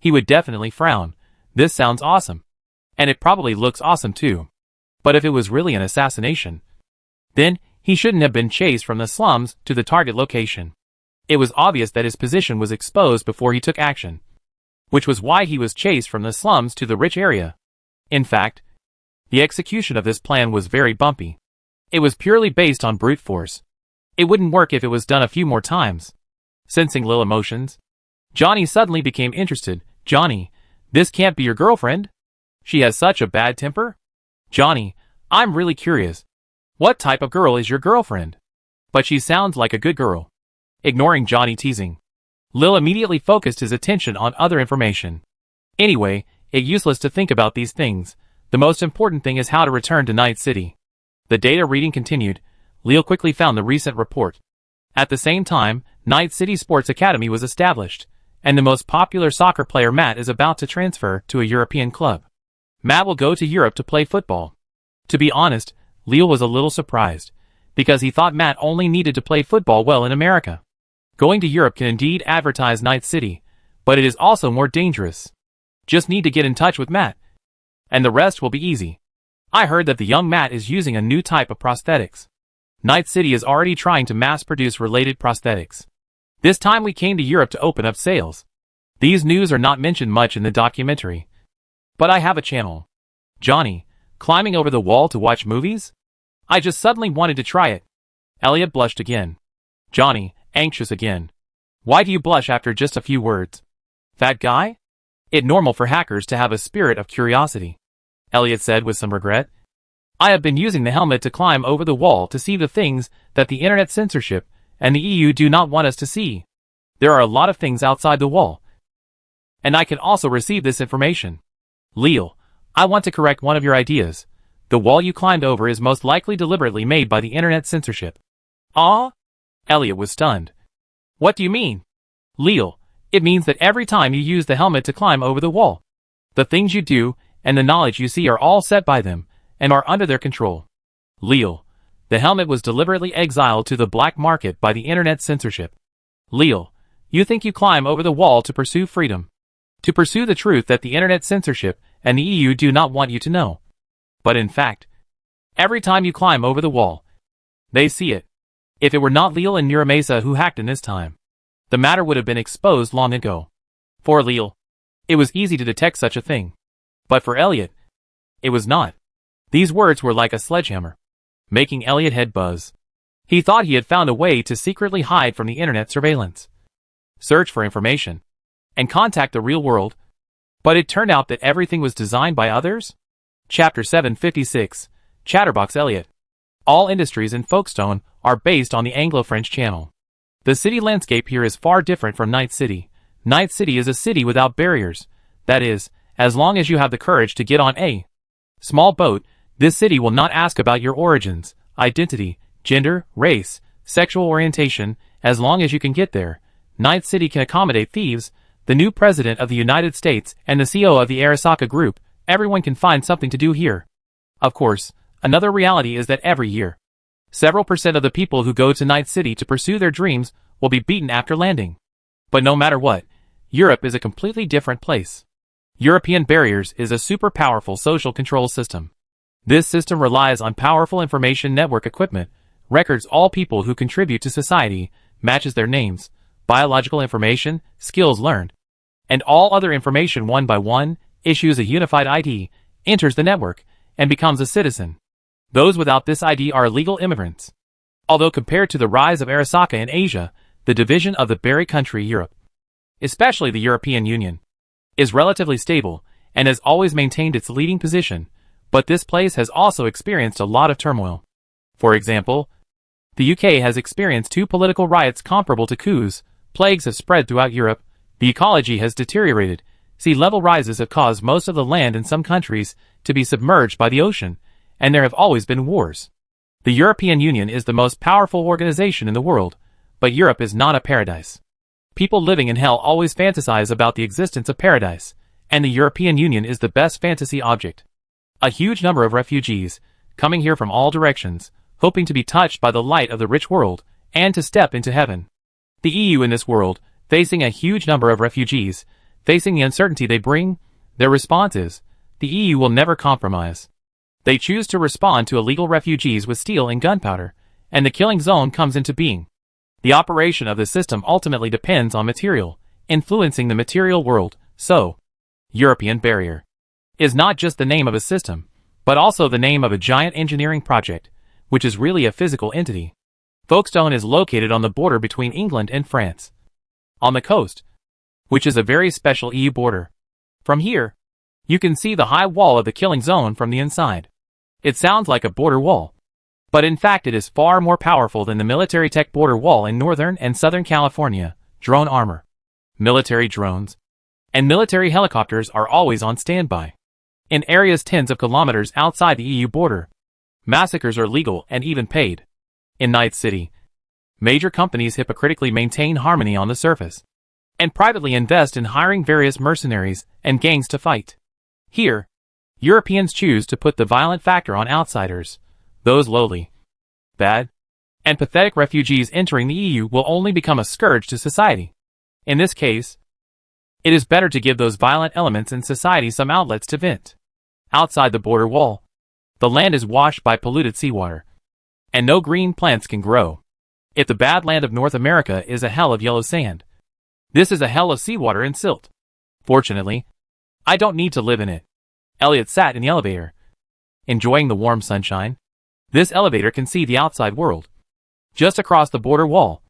he would definitely frown. This sounds awesome. And it probably looks awesome too. But if it was really an assassination, then he shouldn't have been chased from the slums to the target location. It was obvious that his position was exposed before he took action, which was why he was chased from the slums to the rich area. In fact, the execution of this plan was very bumpy. It was purely based on brute force. It wouldn't work if it was done a few more times. Sensing Lil emotions, Johnny suddenly became interested. Johnny, this can't be your girlfriend? She has such a bad temper? Johnny, I'm really curious. What type of girl is your girlfriend? But she sounds like a good girl. Ignoring Johnny teasing, Lil immediately focused his attention on other information. Anyway, it's useless to think about these things. The most important thing is how to return to Night City. The data reading continued. Lil quickly found the recent report. At the same time, Night City Sports Academy was established, and the most popular soccer player Matt is about to transfer to a European club. Matt will go to Europe to play football. To be honest, Lil was a little surprised, because he thought Matt only needed to play football well in America. Going to Europe can indeed advertise Night City, but it is also more dangerous. Just need to get in touch with Matt, and the rest will be easy. I heard that the young Matt is using a new type of prosthetics. Night City is already trying to mass-produce related prosthetics. This time we came to Europe to open up sales. These news are not mentioned much in the documentary. But I have a channel. Johnny, climbing over the wall to watch movies? I just suddenly wanted to try it. Elliot blushed again. Johnny, anxious again. Why do you blush after just a few words? Fat guy? It's normal for hackers to have a spirit of curiosity, Elliot said with some regret. I have been using the helmet to climb over the wall to see the things that the internet censorship and the EU do not want us to see. There are a lot of things outside the wall, and I can also receive this information. Lil, I want to correct one of your ideas. The wall you climbed over is most likely deliberately made by the internet censorship. Ah? Elliot was stunned. What do you mean? Lil, it means that every time you use the helmet to climb over the wall, the things you do and the knowledge you see are all set by them and are under their control. Lil, the helmet was deliberately exiled to the black market by the internet censorship. Lil, you think you climb over the wall to pursue freedom, to pursue the truth that the internet censorship and the EU do not want you to know. But in fact, every time you climb over the wall, they see it. If it were not Lil and Nuramesa who hacked in this time, the matter would have been exposed long ago. For Lil, it was easy to detect such a thing. But for Elliot, it was not. These words were like a sledgehammer. making Elliot head buzz. He thought he had found a way to secretly hide from the internet surveillance, search for information, and contact the real world, but it turned out that everything was designed by others? Chapter 756, Chatterbox Elliot. All industries in Folkestone are based on the Anglo-French Channel. The city landscape here is far different from Night City. Night City is a city without barriers. That is, as long as you have the courage to get on a small boat, this city will not ask about your origins, identity, gender, race, sexual orientation, as long as you can get there. Night City can accommodate thieves, the new president of the United States, and the CEO of the Arasaka Group. Everyone can find something to do here. Of course, another reality is that every year, several percent of the people who go to Night City to pursue their dreams will be beaten after landing. But no matter what, Europe is a completely different place. European Barriers is a super powerful social control system. This system relies on powerful information network equipment, records all people who contribute to society, matches their names, biological information, skills learned, and all other information one by one, issues a unified ID, enters the network, and becomes a citizen. Those without this ID are illegal immigrants. Although compared to the rise of Arasaka in Asia, the division of the Berry country Europe, especially the European Union, is relatively stable and has always maintained its leading position, but this place has also experienced a lot of turmoil. For example, the UK has experienced 2 political riots comparable to coups, plagues have spread throughout Europe, the ecology has deteriorated, sea level rises have caused most of the land in some countries to be submerged by the ocean, and there have always been wars. The European Union is the most powerful organization in the world, but Europe is not a paradise. People living in hell always fantasize about the existence of paradise, and the European Union is the best fantasy object. A huge number of refugees, coming here from all directions, hoping to be touched by the light of the rich world, and to step into heaven. The EU in this world, facing a huge number of refugees, facing the uncertainty they bring, their response is, the EU will never compromise. They choose to respond to illegal refugees with steel and gunpowder, and the killing zone comes into being. The operation of the system ultimately depends on material, influencing the material world, so, European Barrier is not just the name of a system, but also the name of a giant engineering project, which is really a physical entity. Folkestone is located on the border between England and France, on the coast, which is a very special EU border. From here, you can see the high wall of the killing zone from the inside. It sounds like a border wall, but in fact it is far more powerful than the military tech border wall in Northern and Southern California. Drone armor, military drones, and military helicopters are always on standby. In areas tens of kilometers outside the EU border, massacres are legal and even paid. In Night City, major companies hypocritically maintain harmony on the surface, and privately invest in hiring various mercenaries and gangs to fight. Here, Europeans choose to put the violent factor on outsiders. Those lowly, bad, and pathetic refugees entering the EU will only become a scourge to society. In this case, it is better to give those violent elements in society some outlets to vent. Outside the border wall, the land is washed by polluted seawater, and no green plants can grow. If the bad land of North America is a hell of yellow sand, this is a hell of seawater and silt. Fortunately, I don't need to live in it. Elliot sat in the elevator, enjoying the warm sunshine. This elevator can see the outside world, just across the border wall,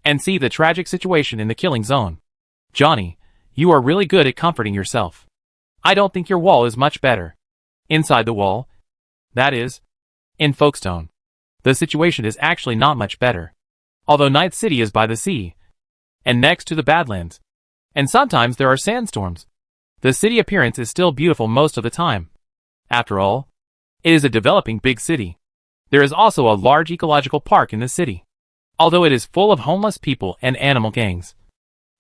and see the tragic situation in the killing zone. Johnny, you are really good at comforting yourself. I don't think your wall is much better. Inside the wall, that is, in Folkestone, the situation is actually not much better. Although Night City is by the sea, and next to the Badlands, and sometimes there are sandstorms, the city appearance is still beautiful most of the time. After all, it is a developing big city. There is also a large ecological park in the city, although it is full of homeless people and animal gangs,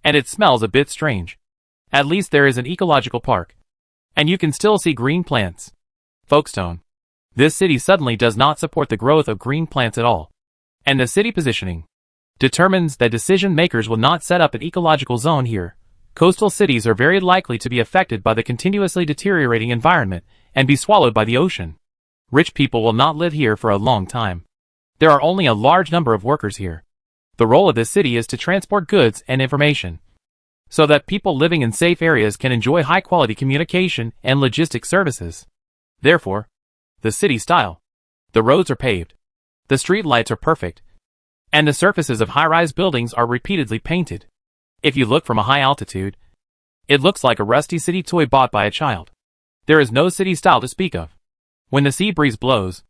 and it smells a bit strange. At least there is an ecological park, and you can still see green plants. Folkestone. This city suddenly does not support the growth of green plants at all, and the city positioning determines that decision makers will not set up an ecological zone here. Coastal cities are very likely to be affected by the continuously deteriorating environment and be swallowed by the ocean. Rich people will not live here for a long time. There are only a large number of workers here. The role of this city is to transport goods and information, so that people living in safe areas can enjoy high-quality communication and logistics services. Therefore, the city style. The roads are paved, The street lights are perfect, and the surfaces of high-rise buildings are repeatedly painted. If you look from a high altitude, it looks like a rusty city toy bought by a child. There is no city style to speak of. When the sea breeze blows,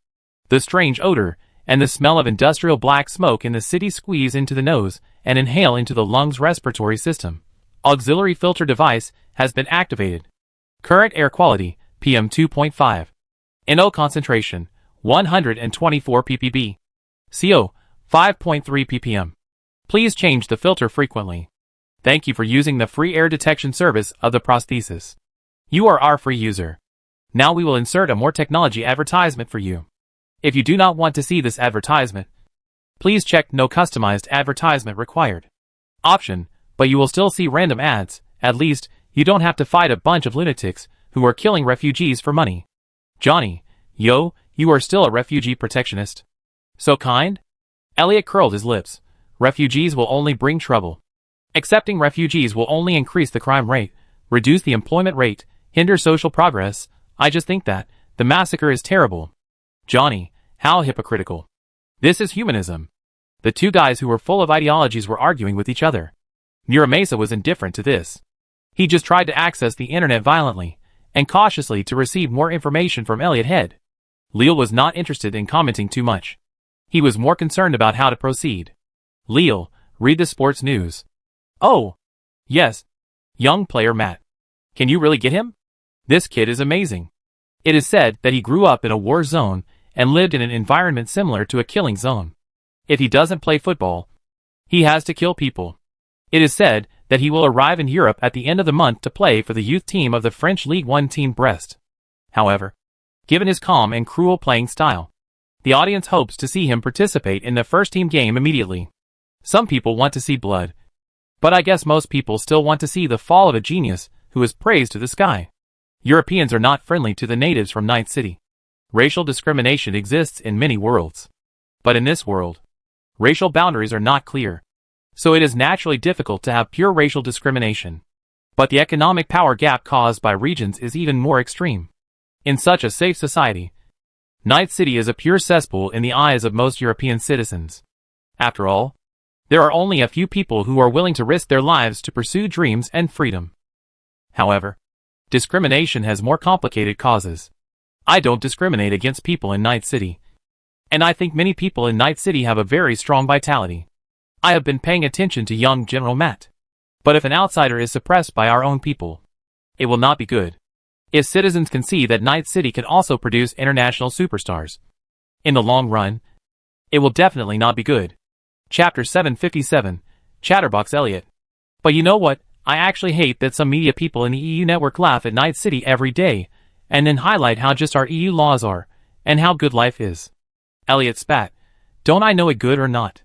the strange odor and the smell of industrial black smoke in the city squeeze into the nose and inhale into the lungs' respiratory system. Auxiliary filter device has been activated. Current air quality, PM2.5. NO concentration, 124 ppb. CO, 5.3 ppm. Please change the filter frequently. Thank you for using the free air detection service of the prosthesis. You are our free user. Now we will insert a more technology advertisement for you. If you do not want to see this advertisement, please check no customized advertisement required option, but you will still see random ads. At least, you don't have to fight a bunch of lunatics who are killing refugees for money. Johnny, yo, you are still a refugee protectionist. So kind? Elliot curled his lips. Refugees will only bring trouble. Accepting refugees will only increase the crime rate, reduce the employment rate, hinder social progress. I just think that the massacre is terrible. Johnny, how hypocritical. This is humanism. The two guys who were full of ideologies were arguing with each other. Muramasa was indifferent to this. He just tried to access the internet violently and cautiously to receive more information from Elliot Head. Leal was not interested in commenting too much. He was more concerned about how to proceed. Leal, read the sports news. Oh, yes. Young player Matt. Can you really get him? This kid is amazing. It is said that he grew up in a war zone and lived in an environment similar to a killing zone. If he doesn't play football, he has to kill people. It is said that he will arrive in Europe at the end of the month to play for the youth team of the French Ligue 1 team Brest. However, given his calm and cruel playing style, the audience hopes to see him participate in the first team game immediately. Some people want to see blood, but I guess most people still want to see the fall of a genius who is praised to the sky. Europeans are not friendly to the natives from Night City. Racial discrimination exists in many worlds. But in this world, racial boundaries are not clear. So it is naturally difficult to have pure racial discrimination. But the economic power gap caused by regions is even more extreme. In such a safe society, Night City is a pure cesspool in the eyes of most European citizens. After all, there are only a few people who are willing to risk their lives to pursue dreams and freedom. However, discrimination has more complicated causes. I don't discriminate against people in Night City. And I think many people in Night City have a very strong vitality. I have been paying attention to young General Matt. But if an outsider is suppressed by our own people, it will not be good. If citizens can see that Night City can also produce international superstars, in the long run, it will definitely not be good. Chapter 757, Chatterbox Elliot. But you know what? I actually hate that some media people in the EU network laugh at Night City every day, and then highlight how just our EU laws are, and how good life is. Elliot spat. Don't I know it good or not?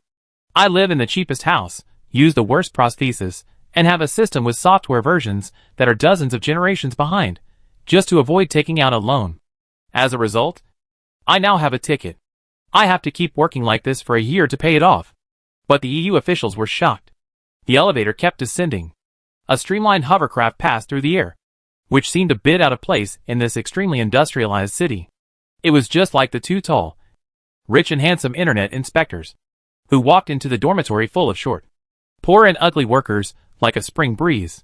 I live in the cheapest house, use the worst prosthesis, and have a system with software versions that are dozens of generations behind, just to avoid taking out a loan. As a result, I now have a ticket. I have to keep working like this for a year to pay it off. But the EU officials were shocked. The elevator kept descending. A streamlined hovercraft passed through the air, which seemed a bit out of place in this extremely industrialized city. It was just like the two tall, rich and handsome internet inspectors, who walked into the dormitory full of short, poor and ugly workers, like a spring breeze.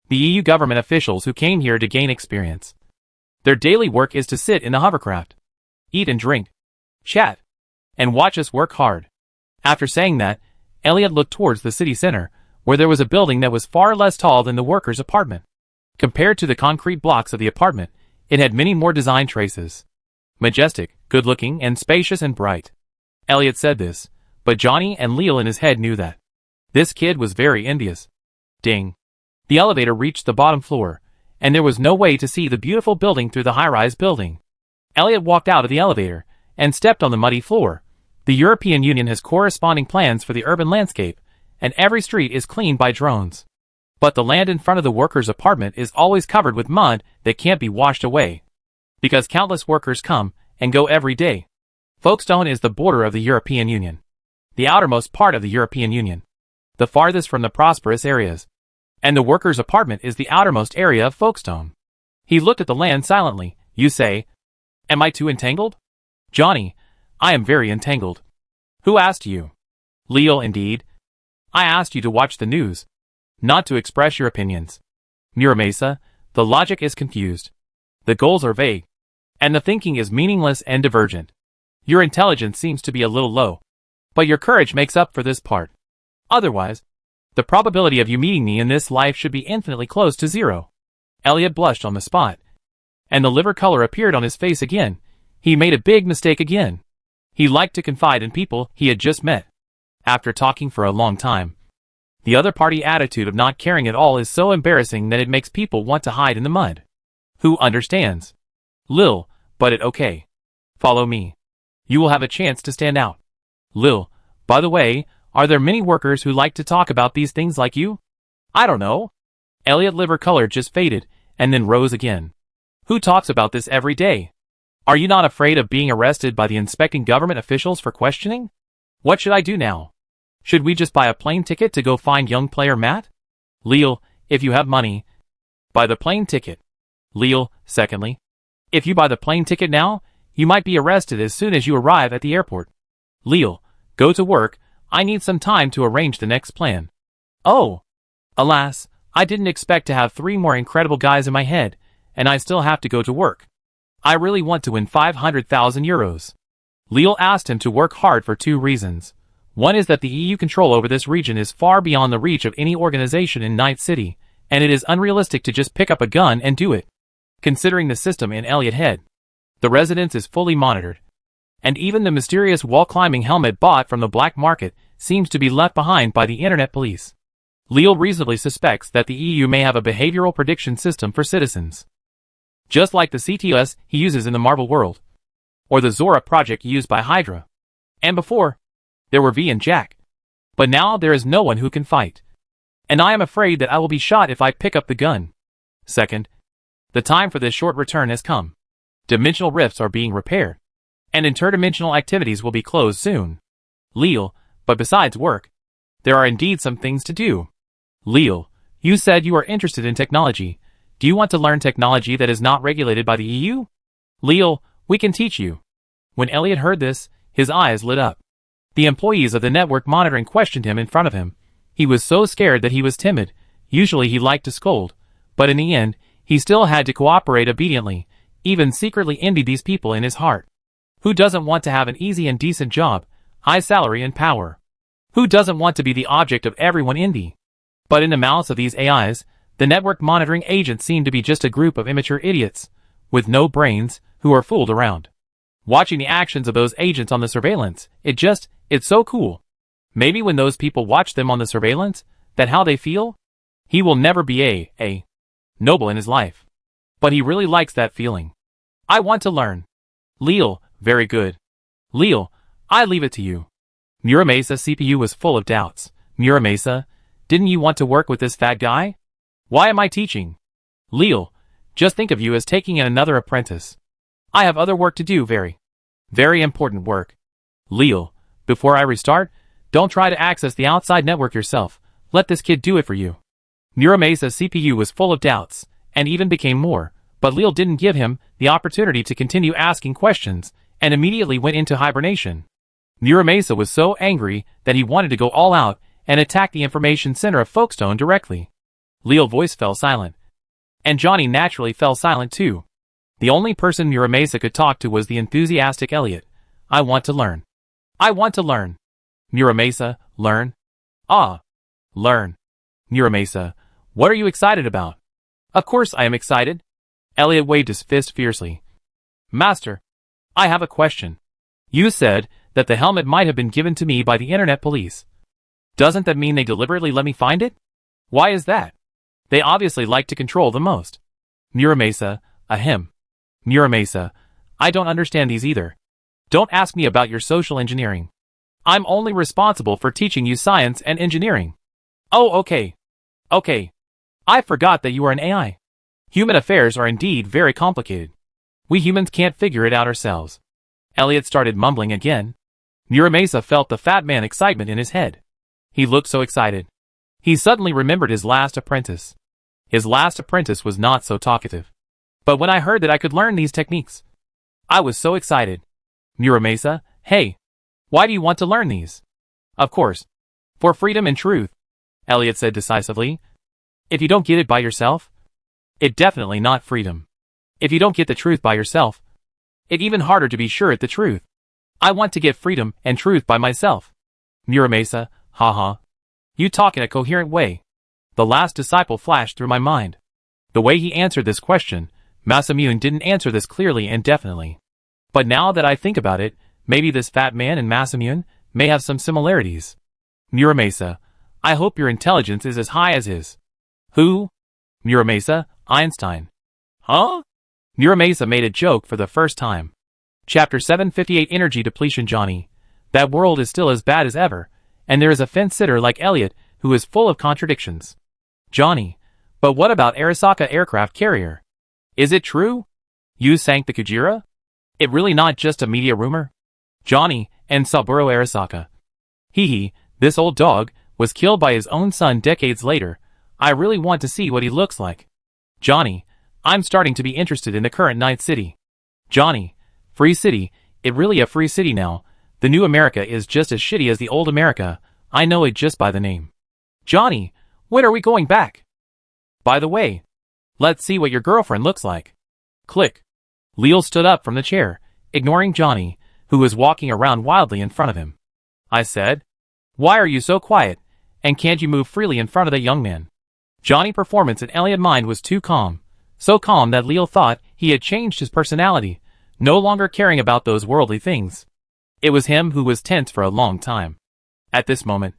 The EU government officials who came here to gain experience. Their daily work is to sit in the hovercraft, eat and drink, chat, and watch us work hard. After saying that, Elliot looked towards the city center, where there was a building that was far less tall than the workers' apartment. Compared to the concrete blocks of the apartment, it had many more design traces. Majestic, good-looking, and spacious and bright. Elliot said this, but Johnny and Leal in his head knew that this kid was very envious. Ding. The elevator reached the bottom floor, and there was no way to see the beautiful building through the high-rise building. Elliot walked out of the elevator and stepped on the muddy floor. The European Union has corresponding plans for the urban landscape, and every street is cleaned by drones. But the land in front of the workers' apartment is always covered with mud that can't be washed away, because countless workers come and go every day. Folkestone is the border of the European Union, the outermost part of the European Union, the farthest from the prosperous areas, and the workers' apartment is the outermost area of Folkestone. He looked at the land silently. You say, am I too entangled? Johnny, I am very entangled. Who asked you? Leal, indeed. I asked you to watch the news, not to express your opinions. Muramasa, the logic is confused. The goals are vague. And the thinking is meaningless and divergent. Your intelligence seems to be a little low. But your courage makes up for this part. Otherwise, the probability of you meeting me in this life should be infinitely close to zero. Elliot blushed on the spot. And the liver color appeared on his face again. He made a big mistake again. He liked to confide in people he had just met. After talking for a long time, the other party attitude of not caring at all is so embarrassing that it makes people want to hide in the mud. Who understands? Lil, but it okay. Follow me. You will have a chance to stand out. Lil, by the way, are there many workers who like to talk about these things like you? I don't know. Elliot liver color just faded, and then rose again. Who talks about this every day? Are you not afraid of being arrested by the inspecting government officials for questioning? What should I do now? Should we just buy a plane ticket to go find young player Matt? Leal, if you have money, buy the plane ticket. Leal, secondly, if you buy the plane ticket now, you might be arrested as soon as you arrive at the airport. Leal, go to work, I need some time to arrange the next plan. Oh! Alas, I didn't expect to have 3 more incredible guys in my head, and I still have to go to work. I really want to win 500,000 euros. Leal asked him to work hard for 2 reasons. One is that the EU control over this region is far beyond the reach of any organization in Night City, and it is unrealistic to just pick up a gun and do it. Considering the system in Elliot Head, the residence is fully monitored. And even the mysterious wall-climbing helmet bought from the black market seems to be left behind by the internet police. Leal reasonably suspects that the EU may have a behavioral prediction system for citizens. Just like the CTOS he uses in the Marvel world. Or the Zora project used by Hydra. And before, there were V and Jack. But now there is no one who can fight. And I am afraid that I will be shot if I pick up the gun. Second, the time for this short return has come. Dimensional rifts are being repaired. And interdimensional activities will be closed soon. Leal, but besides work, there are indeed some things to do. Leal, you said you are interested in technology. Do you want to learn technology that is not regulated by the EU? Leal, we can teach you. When Elliot heard this, his eyes lit up. The employees of the network monitoring questioned him in front of him. He was so scared that he was timid. Usually he liked to scold, but in the end, he still had to cooperate obediently, even secretly envied these people in his heart. Who doesn't want to have an easy and decent job, high salary and power? Who doesn't want to be the object of everyone's envy? But in the mouths of these AIs, the network monitoring agents seem to be just a group of immature idiots, with no brains, who are fooled around. Watching the actions of those agents on the surveillance, it's so cool. Maybe when those people watch them on the surveillance, that how they feel? He will never be a noble in his life. But he really likes that feeling. I want to learn. Leal, very good. Leal, I leave it to you. Muramasa CPU was full of doubts. Muramasa, didn't you want to work with this fat guy? Why am I teaching? Leal, just think of you as taking in another apprentice. I have other work to do, very important work. Leal, before I restart, don't try to access the outside network yourself. Let this kid do it for you. Muramasa's CPU was full of doubts, and even became more, but Leal didn't give him the opportunity to continue asking questions, and immediately went into hibernation. Muramasa was so angry that he wanted to go all out and attack the information center of Folkestone directly. Leal's voice fell silent. And Johnny naturally fell silent too. The only person Muramasa could talk to was the enthusiastic Elliot. I want to learn. I want to learn. Muramasa, learn? Ah. Learn. Muramasa, what are you excited about? Of course I am excited. Elliot waved his fist fiercely. Master, I have a question. You said that the helmet might have been given to me by the internet police. Doesn't that mean they deliberately let me find it? Why is that? They obviously like to control the most. Muramasa, ahem. Muramasa, I don't understand these either. Don't ask me about your social engineering. I'm only responsible for teaching you science and engineering. Oh, okay. Okay. I forgot that you are an AI. Human affairs are indeed very complicated. We humans can't figure it out ourselves. Elliot started mumbling again. Muramasa felt the fat man's excitement in his head. He looked so excited. He suddenly remembered his last apprentice. His last apprentice was not so talkative. But when I heard that I could learn these techniques, I was so excited. Muramasa, hey. Why do you want to learn these? Of course. For freedom and truth, Elliot said decisively. If you don't get it by yourself, it definitely not freedom. If you don't get the truth by yourself, it even harder to be sure at the truth. I want to get freedom and truth by myself. Muramasa, haha. You talk in a coherent way. The last disciple flashed through my mind. The way he answered this question, Masamune didn't answer this clearly and definitely. But now that I think about it, maybe this fat man and Masamune may have some similarities. Muramasa, I hope your intelligence is as high as his. Who? Muramasa, Einstein. Huh? Muramasa made a joke for the first time. Chapter 758 Energy Depletion. Johnny. That world is still as bad as ever, and there is a fence-sitter like Elliot who is full of contradictions. Johnny. But what about Arasaka aircraft carrier? Is it true? You sank the Kujira? It really not just a media rumor? Johnny, and Saburo Arasaka. Hee, this old dog was killed by his own son decades later. I really want to see what he looks like. Johnny, I'm starting to be interested in the current Night City. Johnny, free city, it really a free city now. The new America is just as shitty as the old America. I know it just by the name. Johnny, when are we going back? By the way, let's see what your girlfriend looks like. Click. Leo stood up from the chair, ignoring Johnny, who was walking around wildly in front of him. I said, why are you so quiet, and can't you move freely in front of that young man? Johnny's performance in Elliot's mind was too calm, so calm that Leo thought he had changed his personality, no longer caring about those worldly things. It was him who was tense for a long time. At this moment,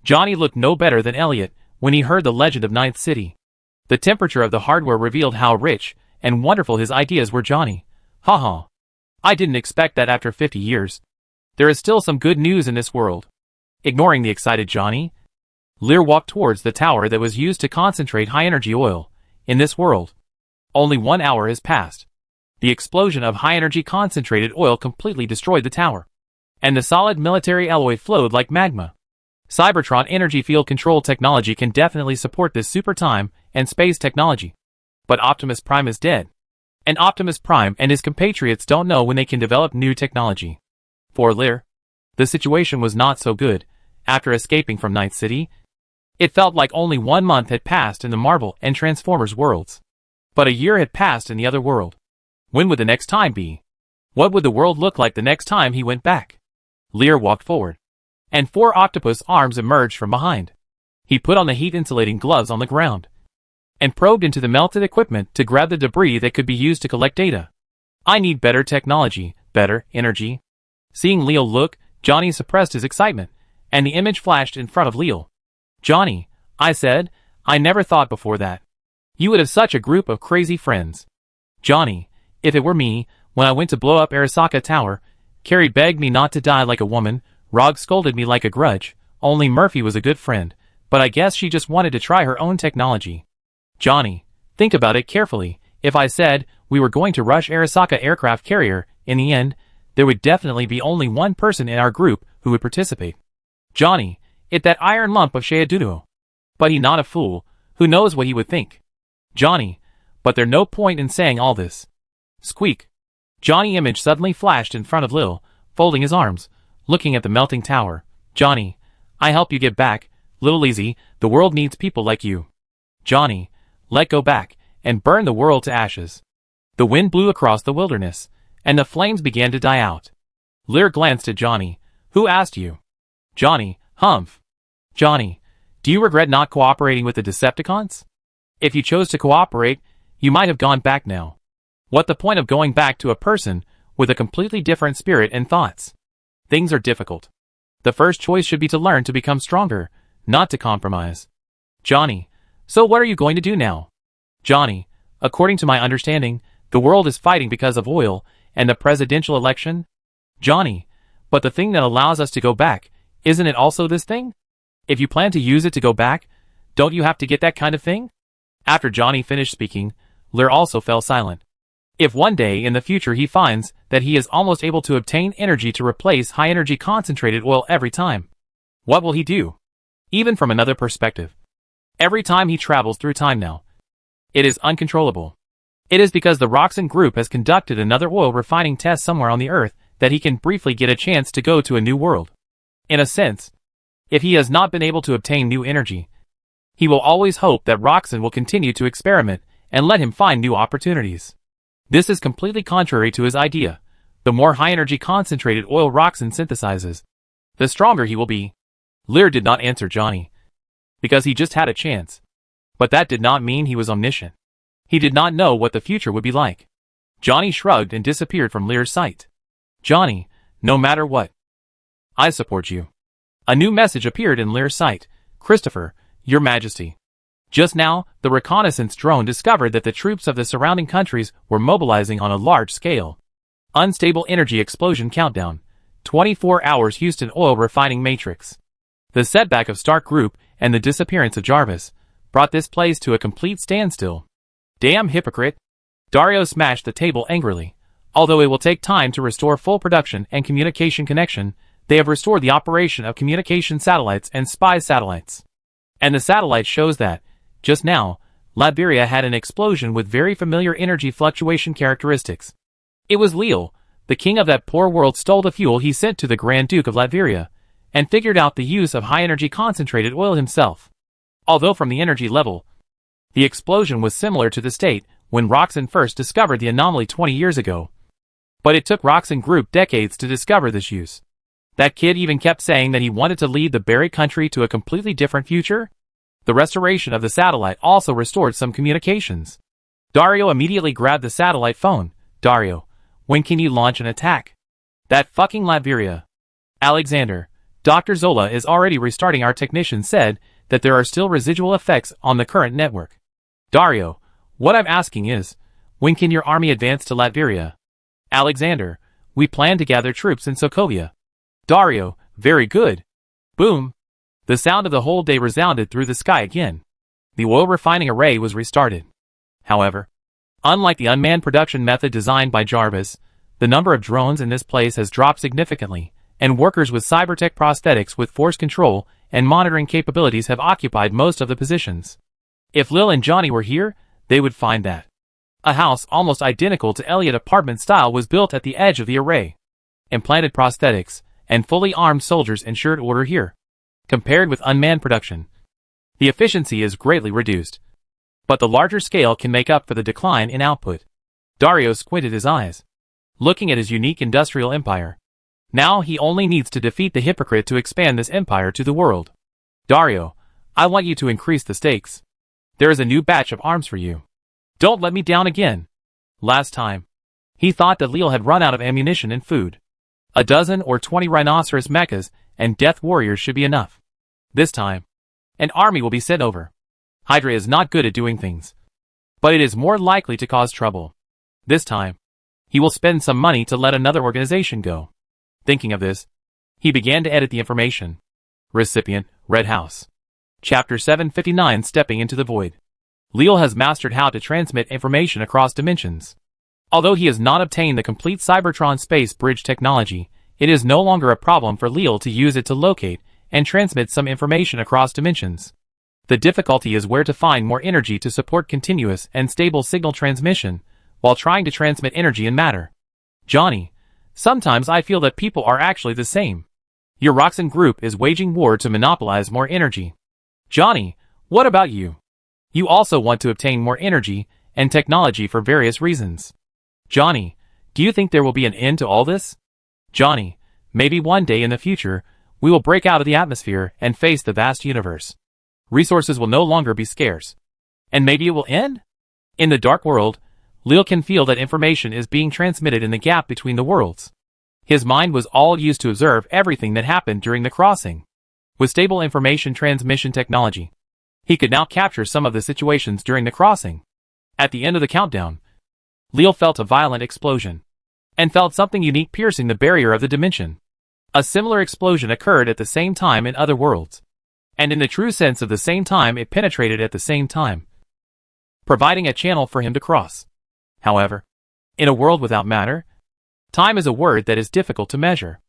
Johnny looked no better than Elliot when he heard the legend of Ninth City. The temperature of the hardware revealed how rich and wonderful his ideas were. Johnny. Haha. I didn't expect that after 50 years. There is still some good news in this world. Ignoring the excited Johnny, Lear walked towards the tower that was used to concentrate high-energy oil. In this world, only 1 hour has passed. The explosion of high-energy concentrated oil completely destroyed the tower, and the solid military alloy flowed like magma. Cybertron energy field control technology can definitely support this super time and space technology. But Optimus Prime is dead. And Optimus Prime and his compatriots don't know when they can develop new technology. For Lear, the situation was not so good. After escaping from Night City, it felt like only 1 month had passed in the Marvel and Transformers worlds. But a year had passed in the other world. When would the next time be? What would the world look like the next time he went back? Lear walked forward, and 4 octopus arms emerged from behind. He put on the heat-insulating gloves on the ground, and probed into the melted equipment to grab the debris that could be used to collect data. I need better technology, better energy. Seeing Leo look, Johnny suppressed his excitement, and the image flashed in front of Leo. Johnny, I said, I never thought before that you would have such a group of crazy friends. Johnny, if it were me, when I went to blow up Arasaka Tower, Carrie begged me not to die like a woman, Rog scolded me like a grudge, only Murphy was a good friend, but I guess she just wanted to try her own technology. Johnny, think about it carefully. If I said we were going to rush Arasaka aircraft carrier, in the end, there would definitely be only one person in our group who would participate. Johnny, it that iron lump of Sheaduno. But he not a fool, who knows what he would think. Johnny, but there no point in saying all this. Squeak. Johnny image suddenly flashed in front of Lil, folding his arms, looking at the melting tower. Johnny, I help you get back, little easy, the world needs people like you. Johnny, let go back, and burn the world to ashes. The wind blew across the wilderness, and the flames began to die out. Lear glanced at Johnny. Who asked you? Johnny, humph. Johnny, do you regret not cooperating with the Decepticons? If you chose to cooperate, you might have gone back now. What the point of going back to a person with a completely different spirit and thoughts? Things are difficult. The first choice should be to learn to become stronger, not to compromise. Johnny, so what are you going to do now? Johnny, according to my understanding, the world is fighting because of oil and the presidential election. Johnny, but the thing that allows us to go back, isn't it also this thing? If you plan to use it to go back, don't you have to get that kind of thing? After Johnny finished speaking, Lear also fell silent. If one day in the future he finds that he is almost able to obtain energy to replace high-energy concentrated oil every time, what will he do? Even from another perspective, every time he travels through time now, it is uncontrollable. It is because the Roxanne Group has conducted another oil refining test somewhere on the Earth that he can briefly get a chance to go to a new world. In a sense, if he has not been able to obtain new energy, he will always hope that Roxanne will continue to experiment and let him find new opportunities. This is completely contrary to his idea. The more high-energy concentrated oil Roxanne synthesizes, the stronger he will be. Lear did not answer Johnny, because he just had a chance. But that did not mean he was omniscient. He did not know what the future would be like. Johnny shrugged and disappeared from Lear's sight. Johnny, no matter what, I support you. A new message appeared in Lear's sight. Christopher, Your Majesty. Just now, the reconnaissance drone discovered that the troops of the surrounding countries were mobilizing on a large scale. Unstable energy explosion countdown. 24 hours Houston oil refining matrix. The setback of Stark Group and the disappearance of Jarvis brought this place to a complete standstill. Damn hypocrite. Dario smashed the table angrily. Although it will take time to restore full production and communication connection, they have restored the operation of communication satellites and spy satellites. And the satellite shows that, just now, Liberia had an explosion with very familiar energy fluctuation characteristics. It was Leal, the king of that poor world, stole the fuel he sent to the Grand Duke of Liberia, and figured out the use of high-energy concentrated oil himself. Although from the energy level, the explosion was similar to the state when Roxanne first discovered the anomaly 20 years ago. But it took Roxanne Group decades to discover this use. That kid even kept saying that he wanted to lead the Berry country to a completely different future. The restoration of the satellite also restored some communications. Dario immediately grabbed the satellite phone. Dario, when can you launch an attack? That fucking Liberia. Alexander, Dr. Zola is already restarting. Our technician said that there are still residual effects on the current network. Dario, what I'm asking is, when can your army advance to Liberia? Alexander, we plan to gather troops in Sokovia. Dario, very good. Boom. The sound of the whole day resounded through the sky again. The oil refining array was restarted. However, unlike the unmanned production method designed by Jarvis, the number of drones in this place has dropped significantly, and workers with cybertech prosthetics with force control and monitoring capabilities have occupied most of the positions. If Lil and Johnny were here, they would find that a house almost identical to Elliot apartment style was built at the edge of the array. Implanted prosthetics and fully armed soldiers ensured order here. Compared with unmanned production, the efficiency is greatly reduced. But the larger scale can make up for the decline in output. Dario squinted his eyes, looking at his unique industrial empire. Now he only needs to defeat the hypocrite to expand this empire to the world. Dario, I want you to increase the stakes. There is a new batch of arms for you. Don't let me down again. Last time, he thought that Leal had run out of ammunition and food. A dozen or 20 rhinoceros mechas and death warriors should be enough. This time, an army will be sent over. Hydra is not good at doing things, but it is more likely to cause trouble. This time, he will spend some money to let another organization go. Thinking of this, he began to edit the information. Recipient, Red House. Chapter 759, Stepping into the Void. Leal has mastered how to transmit information across dimensions. Although he has not obtained the complete Cybertron space bridge technology, it is no longer a problem for Leal to use it to locate and transmit some information across dimensions. The difficulty is where to find more energy to support continuous and stable signal transmission, while trying to transmit energy and matter. Johnny, sometimes I feel that people are actually the same. Your Roxanne Group is waging war to monopolize more energy. Johnny, what about you? You also want to obtain more energy and technology for various reasons. Johnny, do you think there will be an end to all this? Johnny, maybe one day in the future, we will break out of the atmosphere and face the vast universe. Resources will no longer be scarce. And maybe it will end? In the dark world, Leal can feel that information is being transmitted in the gap between the worlds. His mind was all used to observe everything that happened during the crossing. With stable information transmission technology, he could now capture some of the situations during the crossing. At the end of the countdown, Leal felt a violent explosion, and felt something unique piercing the barrier of the dimension. A similar explosion occurred at the same time in other worlds, and in the true sense of the same time it penetrated at the same time, providing a channel for him to cross. However, in a world without matter, time is a word that is difficult to measure.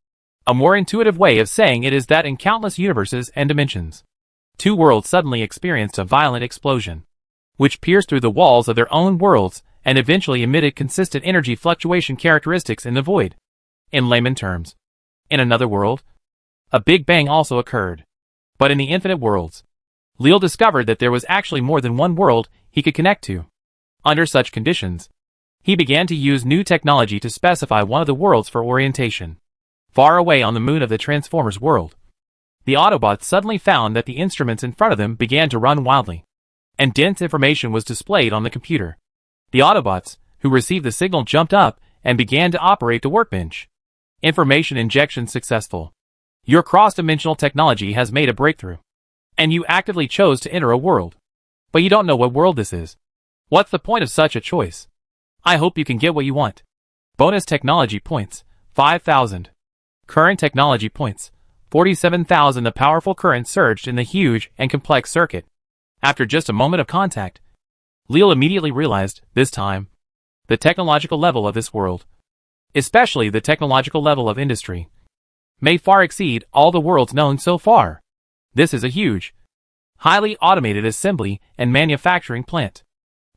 A more intuitive way of saying it is that in countless universes and dimensions, two worlds suddenly experienced a violent explosion, which pierced through the walls of their own worlds and eventually emitted consistent energy fluctuation characteristics in the void. In layman terms, in another world, a Big Bang also occurred. But in the infinite worlds, Leal discovered that there was actually more than one world he could connect to. Under such conditions, he began to use new technology to specify one of the worlds for orientation. Far away on the moon of the Transformers world, the Autobots suddenly found that the instruments in front of them began to run wildly, and dense information was displayed on the computer. The Autobots, who received the signal, jumped up and began to operate the workbench. Information injection successful. Your cross-dimensional technology has made a breakthrough, and you actively chose to enter a world. But you don't know what world this is. What's the point of such a choice? I hope you can get what you want. Bonus technology points, 5,000. Current technology points, 47,000. The powerful current surged in the huge and complex circuit. After just a moment of contact, Leal immediately realized, this time, the technological level of this world, especially the technological level of industry, may far exceed all the worlds known so far. This is a huge, highly automated assembly and manufacturing plant.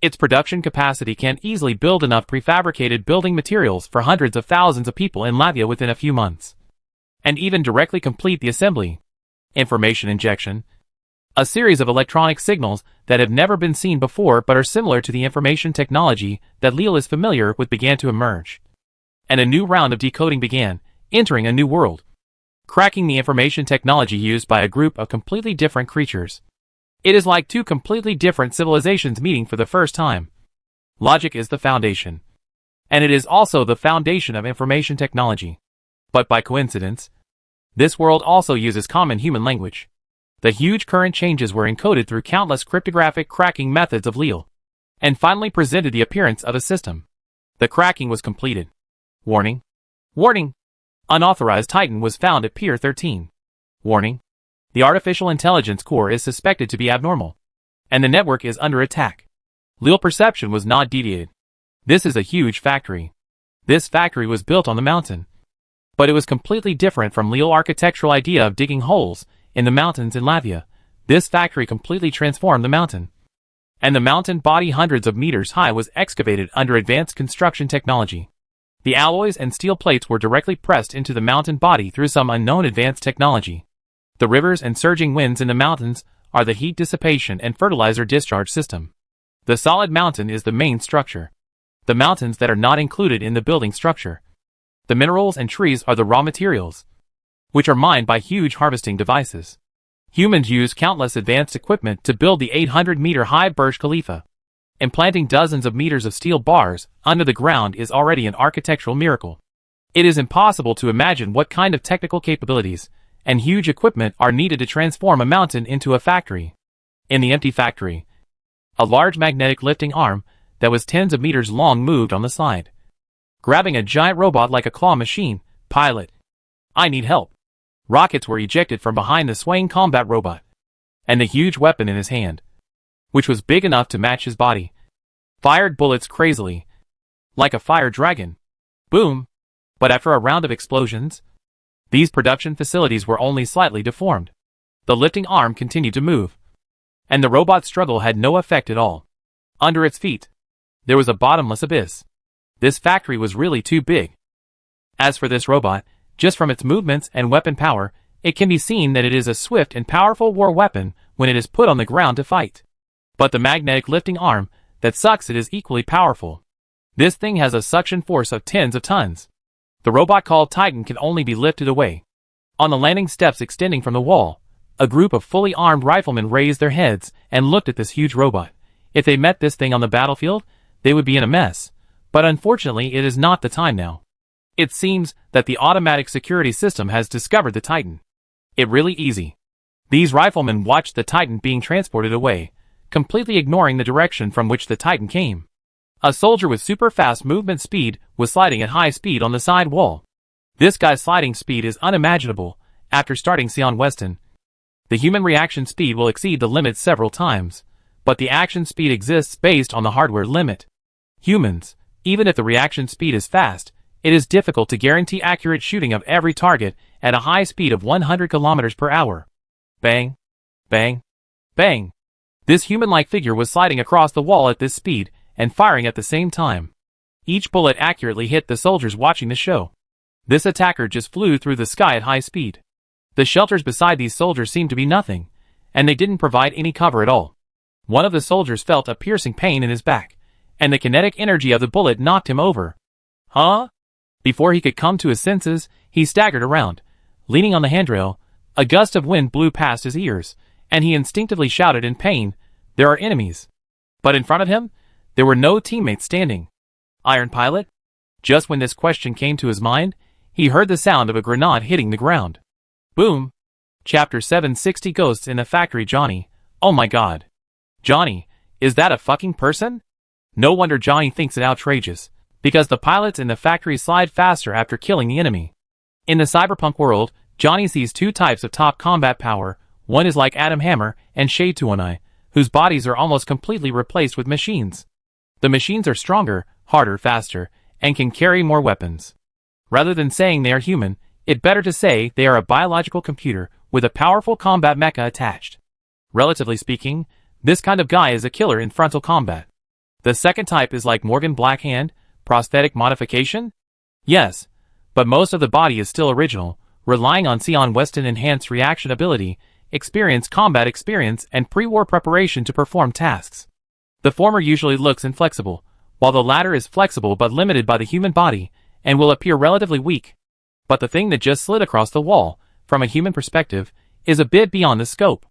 Its production capacity can easily build enough prefabricated building materials for hundreds of thousands of people in Latvia within a few months, and even directly complete the assembly. Information injection. A series of electronic signals that have never been seen before but are similar to the information technology that Leal is familiar with began to emerge. And a new round of decoding began, entering a new world. Cracking the information technology used by a group of completely different creatures. It is like two completely different civilizations meeting for the first time. Logic is the foundation, and it is also the foundation of information technology. But by coincidence, this world also uses common human language. The huge current changes were encoded through countless cryptographic cracking methods of Leal, and finally presented the appearance of a system. The cracking was completed. Warning. Warning. Unauthorized Titan was found at Pier 13. Warning. The artificial intelligence core is suspected to be abnormal, and the network is under attack. Leal perception was not deviated. This is a huge factory. This factory was built on the mountain. But it was completely different from Leal architectural idea of digging holes in the mountains in Latvia. This factory completely transformed the mountain. And the mountain body hundreds of meters high was excavated under advanced construction technology. The alloys and steel plates were directly pressed into the mountain body through some unknown advanced technology. The rivers and surging winds in the mountains are the heat dissipation and fertilizer discharge system. The solid mountain is the main structure. The mountains that are not included in the building structure. The minerals and trees are the raw materials, which are mined by huge harvesting devices. Humans use countless advanced equipment to build the 800-meter-high Burj Khalifa. Implanting dozens of meters of steel bars under the ground is already an architectural miracle. It is impossible to imagine what kind of technical capabilities and huge equipment are needed to transform a mountain into a factory. In the empty factory, a large magnetic lifting arm that was tens of meters long moved on the side, grabbing a giant robot like a claw machine. Pilot, I need help. Rockets were ejected from behind the swaying combat robot, and the huge weapon in his hand, which was big enough to match his body, fired bullets crazily, like a fire dragon. Boom! But after a round of explosions, these production facilities were only slightly deformed. The lifting arm continued to move, and the robot's struggle had no effect at all. Under its feet, there was a bottomless abyss. This factory was really too big. As for this robot, just from its movements and weapon power, it can be seen that it is a swift and powerful war weapon when it is put on the ground to fight. But the magnetic lifting arm that sucks it is equally powerful. This thing has a suction force of tens of tons. The robot called Titan can only be lifted away. On the landing steps extending from the wall, a group of fully armed riflemen raised their heads and looked at this huge robot. If they met this thing on the battlefield, they would be in a mess. But unfortunately it is not the time now. It seems that the automatic security system has discovered the Titan. It really easy. These riflemen watched the Titan being transported away, completely ignoring the direction from which the Titan came. A soldier with super fast movement speed was sliding at high speed on the side wall. This guy's sliding speed is unimaginable. After starting Sion Weston, the human reaction speed will exceed the limit several times, but the action speed exists based on the hardware limit. Humans, even if the reaction speed is fast, it is difficult to guarantee accurate shooting of every target at a high speed of 100 kilometers per hour. Bang, bang, bang. This human-like figure was sliding across the wall at this speed and firing at the same time. Each bullet accurately hit the soldiers watching the show. This attacker just flew through the sky at high speed. The shelters beside these soldiers seemed to be nothing, and they didn't provide any cover at all. One of the soldiers felt a piercing pain in his back, and the kinetic energy of the bullet knocked him over. Huh? Before he could come to his senses, he staggered around. Leaning on the handrail, a gust of wind blew past his ears, and he instinctively shouted in pain, "There are enemies." But in front of him, there were no teammates standing. Iron Pilot? Just when this question came to his mind, he heard the sound of a grenade hitting the ground. Boom! Chapter 760 Ghosts in the Factory. Johnny. Oh my god. Johnny, is that a fucking person? No wonder Johnny thinks it outrageous, because the pilots in the factory slide faster after killing the enemy. In the cyberpunk world, Johnny sees two types of top combat power. One is like Adam Hammer and Shade to One Eye, whose bodies are almost completely replaced with machines. The machines are stronger, harder, faster, and can carry more weapons. Rather than saying they are human, it's better to say they are a biological computer with a powerful combat mecha attached. Relatively speaking, this kind of guy is a killer in frontal combat. The second type is like Morgan Blackhand, prosthetic modification? Yes, but most of the body is still original, relying on Sion Weston enhanced reaction ability, combat experience, and pre-war preparation to perform tasks. The former usually looks inflexible, while the latter is flexible but limited by the human body, and will appear relatively weak. But the thing that just slid across the wall, from a human perspective, is a bit beyond the scope.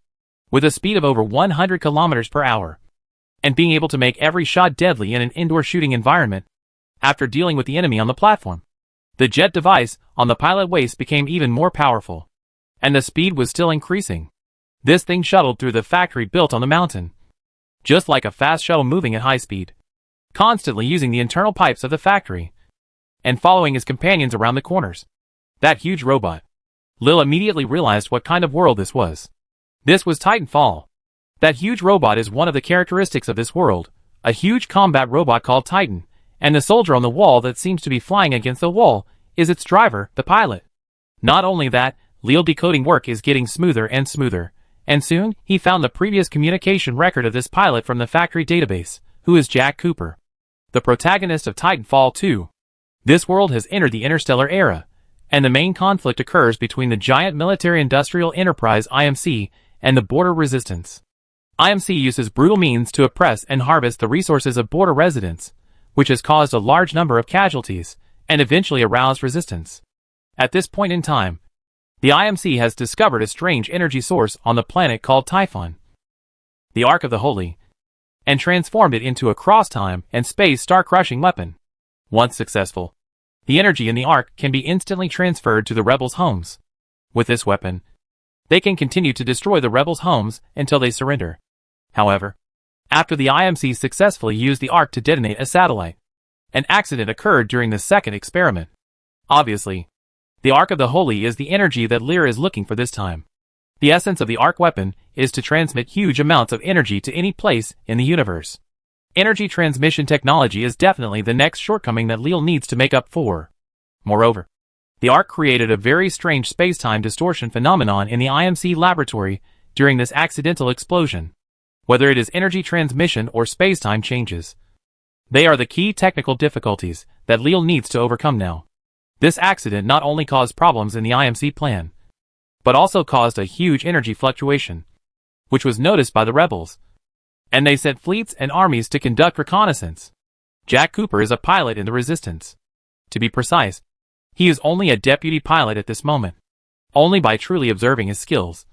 With a speed of over 100 kilometers per hour, and being able to make every shot deadly in an indoor shooting environment, after dealing with the enemy on the platform, the jet device on the pilot waist became even more powerful. And the speed was still increasing. This thing shuttled through the factory built on the mountain, just like a fast shuttle moving at high speed, constantly using the internal pipes of the factory, and following his companions around the corners. That huge robot. Lil immediately realized what kind of world this was. This was Titanfall. That huge robot is one of the characteristics of this world, a huge combat robot called Titan, and the soldier on the wall that seems to be flying against the wall is its driver, the pilot. Not only that, Lil decoding work is getting smoother and smoother, and soon he found the previous communication record of this pilot from the factory database, who is Jack Cooper, the protagonist of Titanfall 2. This world has entered the interstellar era, and the main conflict occurs between the giant military-industrial enterprise IMC and the border resistance. IMC uses brutal means to oppress and harvest the resources of border residents, which has caused a large number of casualties, and eventually aroused resistance. At this point in time, the IMC has discovered a strange energy source on the planet called Typhon, the Ark of the Holy, and transformed it into a cross-time and space star-crushing weapon. Once successful, the energy in the Ark can be instantly transferred to the rebels' homes. With this weapon, they can continue to destroy the rebels' homes until they surrender. However, after the IMC successfully used the Ark to detonate a satellite, an accident occurred during the second experiment. Obviously, the Ark of the Holy is the energy that Lear is looking for this time. The essence of the Ark weapon is to transmit huge amounts of energy to any place in the universe. Energy transmission technology is definitely the next shortcoming that Leal needs to make up for. Moreover, the Ark created a very strange space-time distortion phenomenon in the IMC laboratory during this accidental explosion. Whether it is energy transmission or space-time changes, they are the key technical difficulties that Leal needs to overcome now. This accident not only caused problems in the IMC plan, but also caused a huge energy fluctuation, which was noticed by the rebels, and they sent fleets and armies to conduct reconnaissance. Jack Cooper is a pilot in the Resistance. To be precise, he is only a deputy pilot at this moment. Only by truly observing his skills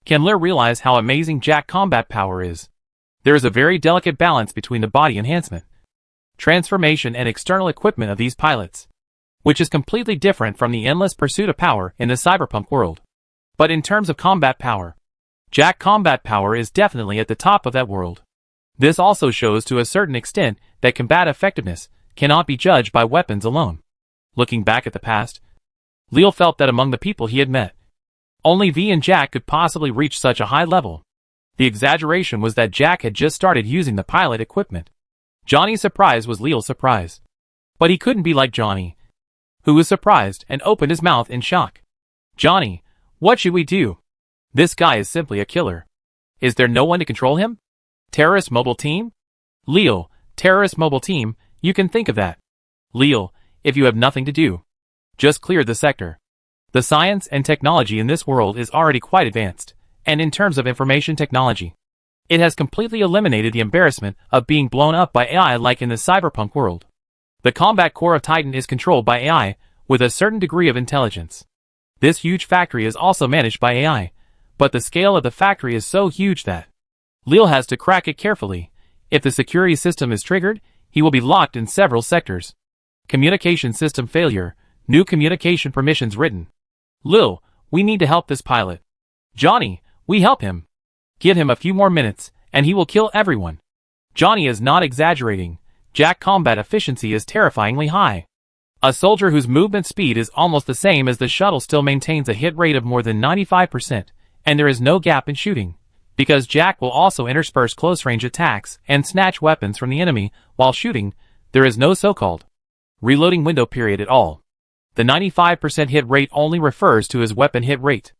can Lear realize how amazing Jack's combat power is. There is a very delicate balance between the body enhancement, transformation, and external equipment of these pilots, which is completely different from the endless pursuit of power in the cyberpunk world. But in terms of combat power, Jack's combat power is definitely at the top of that world. This also shows to a certain extent that combat effectiveness cannot be judged by weapons alone. Looking back at the past, Leal felt that among the people he had met, only V and Jack could possibly reach such a high level. The exaggeration was that Jack had just started using the pilot equipment. Johnny's surprise was Leal's surprise. But he couldn't be like Johnny, who was surprised and opened his mouth in shock. "Johnny, what should we do? This guy is simply a killer. Is there no one to control him? Terrorist mobile team?" "Leal, terrorist mobile team, you can think of that. Leal, if you have nothing to do, just cleared the sector. The science and technology in this world is already quite advanced, and in terms of information technology, it has completely eliminated the embarrassment of being blown up by AI like in the Cyberpunk world. The combat core of Titan is controlled by AI with a certain degree of intelligence. This huge factory is also managed by AI, but the scale of the factory is so huge that Lil has to crack it carefully. If the security system is triggered, he will be locked in several sectors. Communication system failure. New communication permissions written. Lil, we need to help this pilot. Johnny, we help him. Give him a few more minutes, and he will kill everyone. Johnny is not exaggerating. Jack combat efficiency is terrifyingly high. A soldier whose movement speed is almost the same as the shuttle still maintains a hit rate of more than 95%, and there is no gap in shooting, because Jack will also intersperse close-range attacks and snatch weapons from the enemy while shooting. There is no so-called reloading window period at all. The 95% hit rate only refers to his weapon hit rate.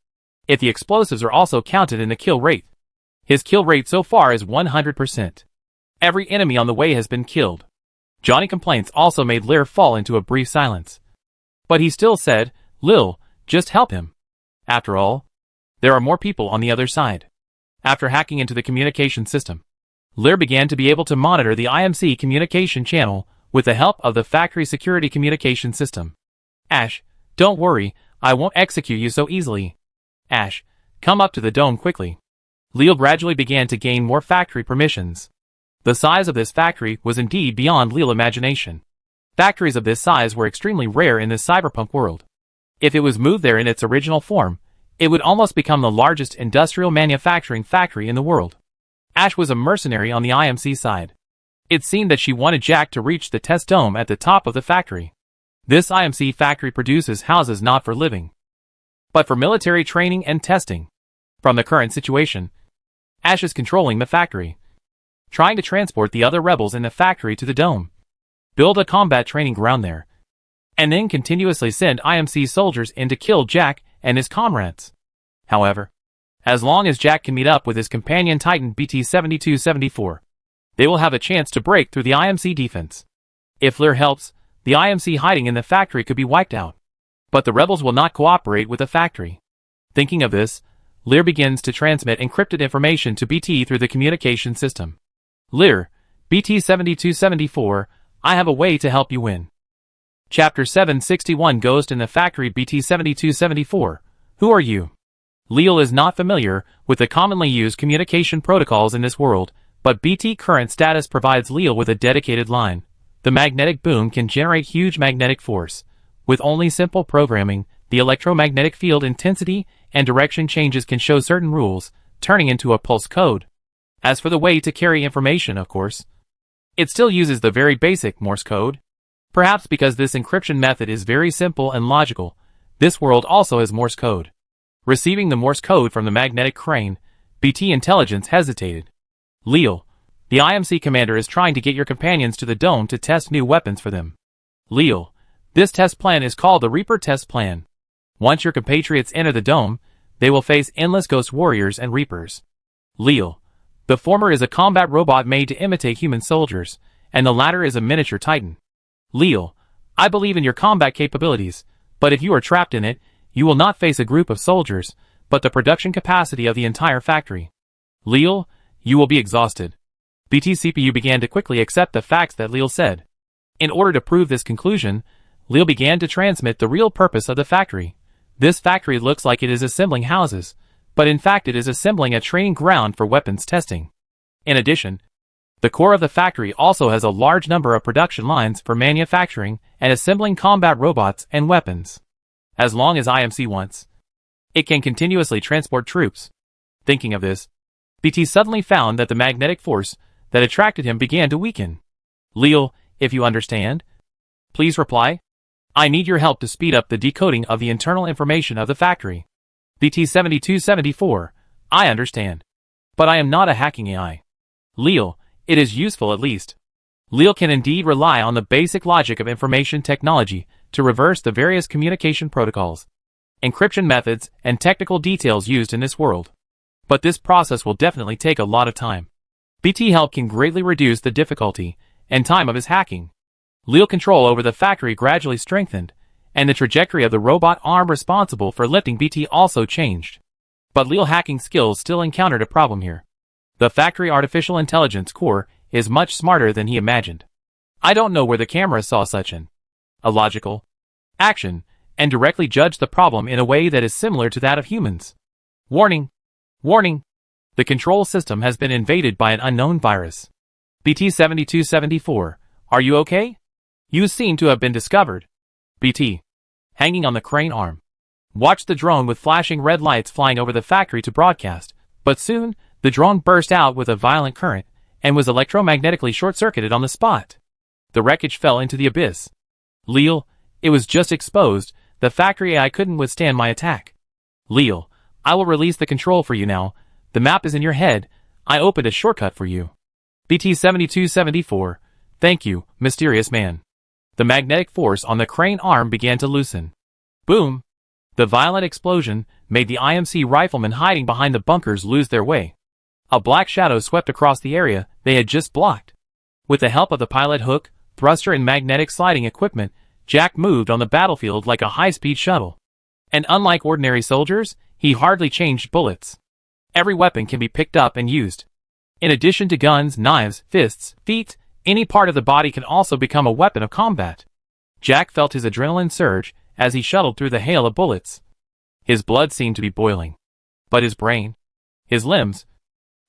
If the explosives are also counted in the kill rate, his kill rate so far is 100%. Every enemy on the way has been killed. Johnny complaints also made Lear fall into a brief silence. But he still said, Lil, just help him. After all, there are more people on the other side. After hacking into the communication system, Lear began to be able to monitor the IMC communication channel with the help of the factory security communication system. Ash, don't worry, I won't execute you so easily. Ash, come up to the dome quickly. Leo gradually began to gain more factory permissions. The size of this factory was indeed beyond Leo's imagination. Factories of this size were extremely rare in this cyberpunk world. If it was moved there in its original form, it would almost become the largest industrial manufacturing factory in the world. Ash was a mercenary on the IMC side. It seemed that she wanted Jack to reach the test dome at the top of the factory. This IMC factory produces houses not for living, but for military training and testing. From the current situation, Ash is controlling the factory, trying to transport the other rebels in the factory to the dome, build a combat training ground there, and then continuously send IMC soldiers in to kill Jack and his comrades. However, as long as Jack can meet up with his companion Titan BT-7274, they will have a chance to break through the IMC defense. If Lear helps, the IMC hiding in the factory could be wiped out. But the rebels will not cooperate with the factory. Thinking of this, Lear begins to transmit encrypted information to BT through the communication system. Lear, BT-7274, I have a way to help you win. Chapter 761 Ghost in the Factory BT-7274. Who are you? Leo is not familiar with the commonly used communication protocols in this world, but BT current status provides Leo with a dedicated line. The magnetic boom can generate huge magnetic force. With only simple programming, the electromagnetic field intensity and direction changes can show certain rules, turning into a pulse code. As for the way to carry information, of course, it still uses the very basic Morse code. Perhaps because this encryption method is very simple and logical, this world also has Morse code. Receiving the Morse code from the magnetic crane, BT intelligence hesitated. Leo, the IMC commander is trying to get your companions to the dome to test new weapons for them. Leo, this test plan is called the Reaper Test Plan. Once your compatriots enter the dome, they will face endless ghost warriors and reapers. Leo, the former is a combat robot made to imitate human soldiers, and the latter is a miniature titan. Leo, I believe in your combat capabilities, but if you are trapped in it, you will not face a group of soldiers, but the production capacity of the entire factory. Leo, you will be exhausted. BT CPU began to quickly accept the facts that Leo said. In order to prove this conclusion, Leo began to transmit the real purpose of the factory. This factory looks like it is assembling houses, but in fact it is assembling a training ground for weapons testing. In addition, the core of the factory also has a large number of production lines for manufacturing and assembling combat robots and weapons. As long as IMC wants, it can continuously transport troops. Thinking of this, BT suddenly found that the magnetic force that attracted him began to weaken. Leo, if you understand, please reply. I need your help to speed up the decoding of the internal information of the factory. BT-7274, I understand. But I am not a hacking AI. Leo, it is useful at least. Leo can indeed rely on the basic logic of information technology to reverse the various communication protocols, encryption methods, and technical details used in this world. But this process will definitely take a lot of time. BT help can greatly reduce the difficulty and time of his hacking. Leo control over the factory gradually strengthened, and the trajectory of the robot arm responsible for lifting BT also changed. But Leal hacking skills still encountered a problem here. The factory artificial intelligence core is much smarter than he imagined. I don't know where the camera saw such an illogical action, and directly judged the problem in a way that is similar to that of humans. Warning! Warning! The control system has been invaded by an unknown virus. BT-7274, are you okay? You seem to have been discovered. BT. Hanging on the crane arm. Watched the drone with flashing red lights flying over the factory to broadcast, but soon, the drone burst out with a violent current, and was electromagnetically short-circuited on the spot. The wreckage fell into the abyss. Leal, it was just exposed, the factory AI couldn't withstand my attack. Leal, I will release the control for you now, the map is in your head, I opened a shortcut for you. BT-7274, thank you, mysterious man. The magnetic force on the crane arm began to loosen. Boom! The violent explosion made the IMC riflemen hiding behind the bunkers lose their way. A black shadow swept across the area they had just blocked. With the help of the pilot hook, thruster and magnetic sliding equipment, Jack moved on the battlefield like a high-speed shuttle. And unlike ordinary soldiers, he hardly changed bullets. Every weapon can be picked up and used. In addition to guns, knives, fists, feet, any part of the body can also become a weapon of combat. Jack felt his adrenaline surge as he shuttled through the hail of bullets. His blood seemed to be boiling. But his brain, his limbs,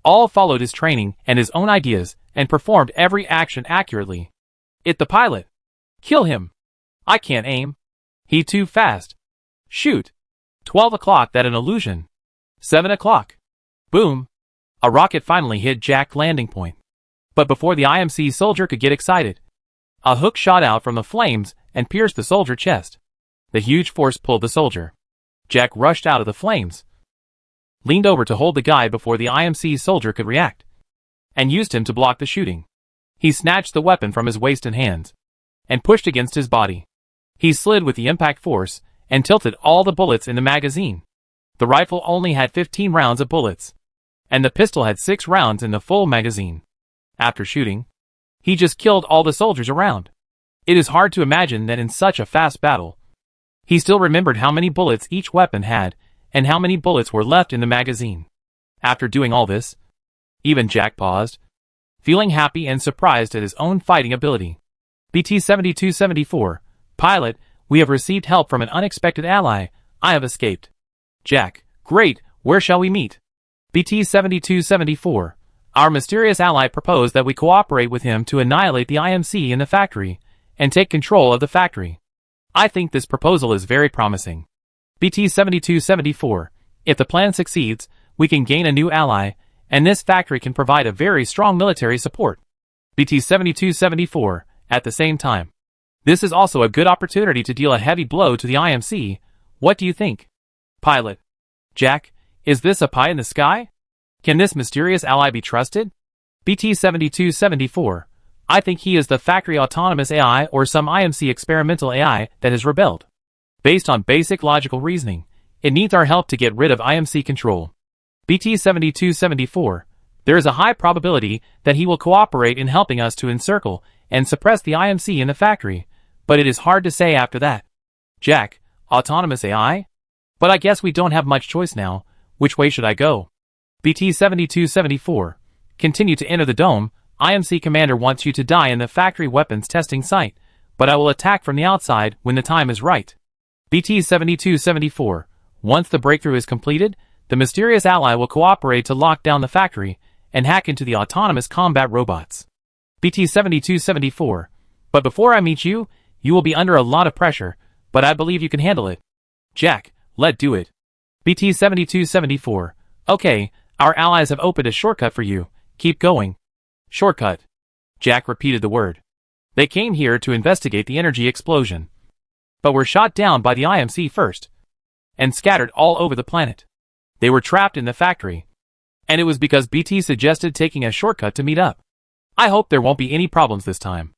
all followed his training and his own ideas and performed every action accurately. It the pilot. Kill him. I can't aim. He too fast. Shoot. 12 o'clock, that an illusion. 7 o'clock. Boom. A rocket finally hit Jack's landing point. But before the IMC soldier could get excited, a hook shot out from the flames and pierced the soldier's chest. The huge force pulled the soldier. Jack rushed out of the flames, leaned over to hold the guy before the IMC soldier could react, and used him to block the shooting. He snatched the weapon from his waist and hands, and pushed against his body. He slid with the impact force, and tilted all the bullets in the magazine. The rifle only had 15 rounds of bullets, and the pistol had 6 rounds in the full magazine. After shooting, he just killed all the soldiers around. It is hard to imagine that in such a fast battle. He still remembered how many bullets each weapon had, and how many bullets were left in the magazine. After doing all this, even Jack paused, feeling happy and surprised at his own fighting ability. BT-7274, pilot, we have received help from an unexpected ally, I have escaped. Jack, great, where shall we meet? BT-7274, our mysterious ally proposed that we cooperate with him to annihilate the IMC in the factory, and take control of the factory. I think this proposal is very promising. BT-7274, if the plan succeeds, we can gain a new ally, and this factory can provide a very strong military support. BT-7274, at the same time. This is also a good opportunity to deal a heavy blow to the IMC, what do you think? Pilot. Jack, is this a pie in the sky? Can this mysterious ally be trusted? BT-7274, I think he is the factory autonomous AI or some IMC experimental AI that has rebelled. Based on basic logical reasoning, it needs our help to get rid of IMC control. BT-7274, there is a high probability that he will cooperate in helping us to encircle and suppress the IMC in the factory, but it is hard to say after that. Jack, autonomous AI? But I guess we don't have much choice now, which way should I go? BT-7274, continue to enter the dome, IMC commander wants you to die in the factory weapons testing site, but I will attack from the outside when the time is right. BT-7274, once the breakthrough is completed, the mysterious ally will cooperate to lock down the factory and hack into the autonomous combat robots. BT-7274, but before I meet you, you will be under a lot of pressure, but I believe you can handle it. Jack, let's do it. BT-7274, okay, our allies have opened a shortcut for you, keep going. Shortcut. Jack repeated the word. They came here to investigate the energy explosion, but were shot down by the IMC first, and scattered all over the planet. They were trapped in the factory, and it was because BT suggested taking a shortcut to meet up. I hope there won't be any problems this time.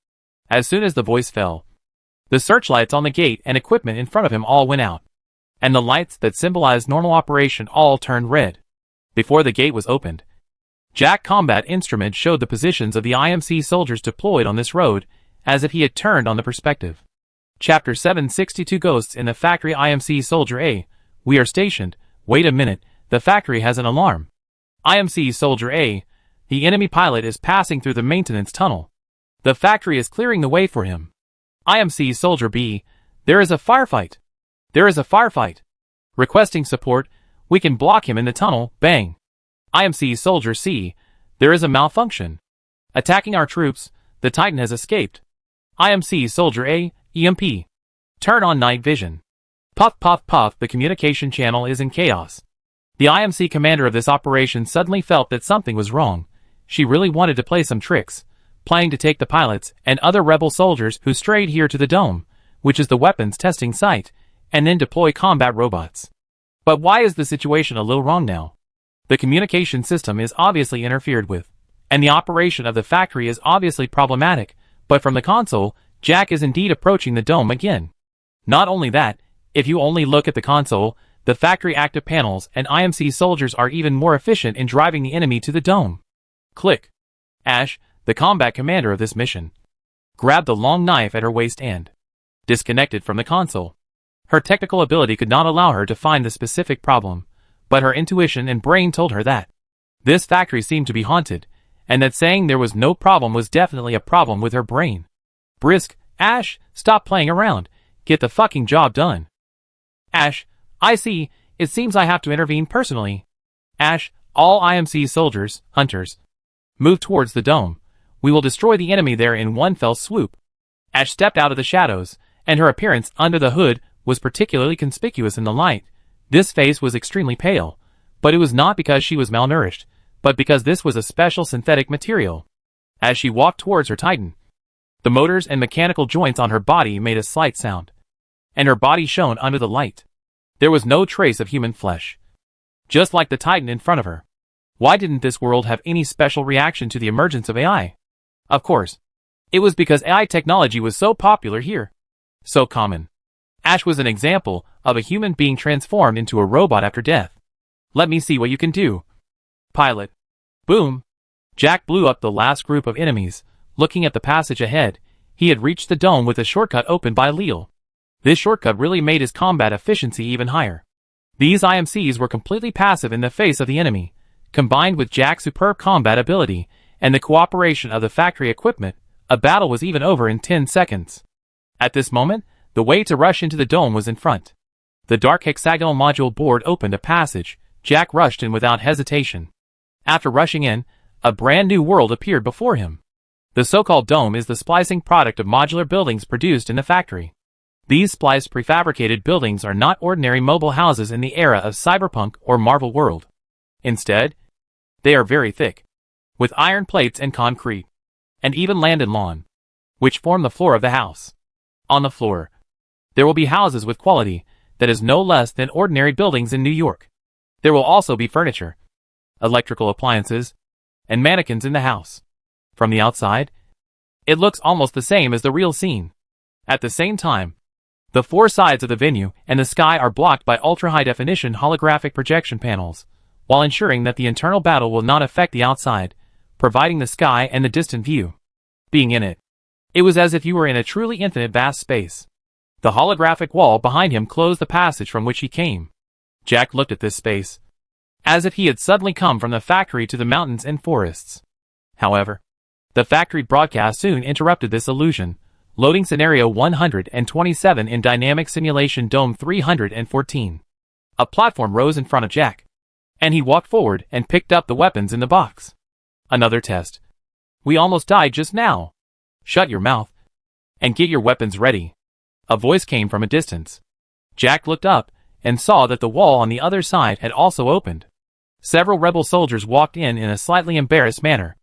As soon as the voice fell, the searchlights on the gate and equipment in front of him all went out, and the lights that symbolized normal operation all turned red. Before the gate was opened, Jack Combat Instrument showed the positions of the IMC soldiers deployed on this road, as if he had turned on the perspective. Chapter 762 Ghosts in the Factory. IMC Soldier A. We are stationed. Wait a minute, the factory has an alarm. IMC Soldier A. The enemy pilot is passing through the maintenance tunnel. The factory is clearing the way for him. IMC Soldier B. There is a firefight. There is a firefight. Requesting support. We can block him in the tunnel. Bang. IMC Soldier C. There is a malfunction. Attacking our troops. The Titan has escaped. IMC Soldier A. EMP. Turn on night vision. Puff puff puff. The communication channel is in chaos. The IMC commander of this operation suddenly felt that something was wrong. She really wanted to play some tricks, planning to take the pilots and other rebel soldiers who strayed here to the dome, which is the weapons testing site, and then deploy combat robots. But why is the situation a little wrong now? The communication system is obviously interfered with, and the operation of the factory is obviously problematic, but from the console, Jack is indeed approaching the dome again. Not only that, if you only look at the console, the factory active panels and IMC soldiers are even more efficient in driving the enemy to the dome. Click. Ash, the combat commander of this mission, grabbed the long knife at her waist and disconnected from the console. Her technical ability could not allow her to find the specific problem, but her intuition and brain told her that this factory seemed to be haunted, and that saying there was no problem was definitely a problem with her brain. Brisk, Ash, stop playing around. Get the fucking job done. Ash, I see, it seems I have to intervene personally. Ash, all IMC soldiers, hunters, move towards the dome. We will destroy the enemy there in one fell swoop. Ash stepped out of the shadows, and her appearance under the hood was particularly conspicuous in the light. This face was extremely pale, but it was not because she was malnourished, but because this was a special synthetic material. As she walked towards her Titan, the motors and mechanical joints on her body made a slight sound, and her body shone under the light. There was no trace of human flesh, just like the Titan in front of her. Why didn't this world have any special reaction to the emergence of AI? Of course, it was because AI technology was so popular here, so common. Ash was an example of a human being transformed into a robot after death. Let me see what you can do. Pilot. Boom. Jack blew up the last group of enemies. Looking at the passage ahead, he had reached the dome with a shortcut opened by Leal. This shortcut really made his combat efficiency even higher. These IMCs were completely passive in the face of the enemy. Combined with Jack's superb combat ability and the cooperation of the factory equipment, a battle was even over in 10 seconds. At this moment, the way to rush into the dome was in front. The dark hexagonal module board opened a passage. Jack rushed in without hesitation. After rushing in, a brand new world appeared before him. The so-called dome is the splicing product of modular buildings produced in the factory. These spliced prefabricated buildings are not ordinary mobile houses in the era of Cyberpunk or Marvel World. Instead, they are very thick, with iron plates and concrete, and even land and lawn, which form the floor of the house. On the floor, there will be houses with quality that is no less than ordinary buildings in New York. There will also be furniture, electrical appliances, and mannequins in the house. From the outside, it looks almost the same as the real scene. At the same time, the four sides of the venue and the sky are blocked by ultra-high-definition holographic projection panels, while ensuring that the internal battle will not affect the outside, providing the sky and the distant view. Being in it, it was as if you were in a truly infinite vast space. The holographic wall behind him closed the passage from which he came. Jack looked at this space, as if he had suddenly come from the factory to the mountains and forests. However, the factory broadcast soon interrupted this illusion, loading scenario 127 in dynamic simulation dome 314. A platform rose in front of Jack, and he walked forward and picked up the weapons in the box. Another test. We almost died just now. Shut your mouth and get your weapons ready. A voice came from a distance. Jack looked up and saw that the wall on the other side had also opened. Several rebel soldiers walked in a slightly embarrassed manner.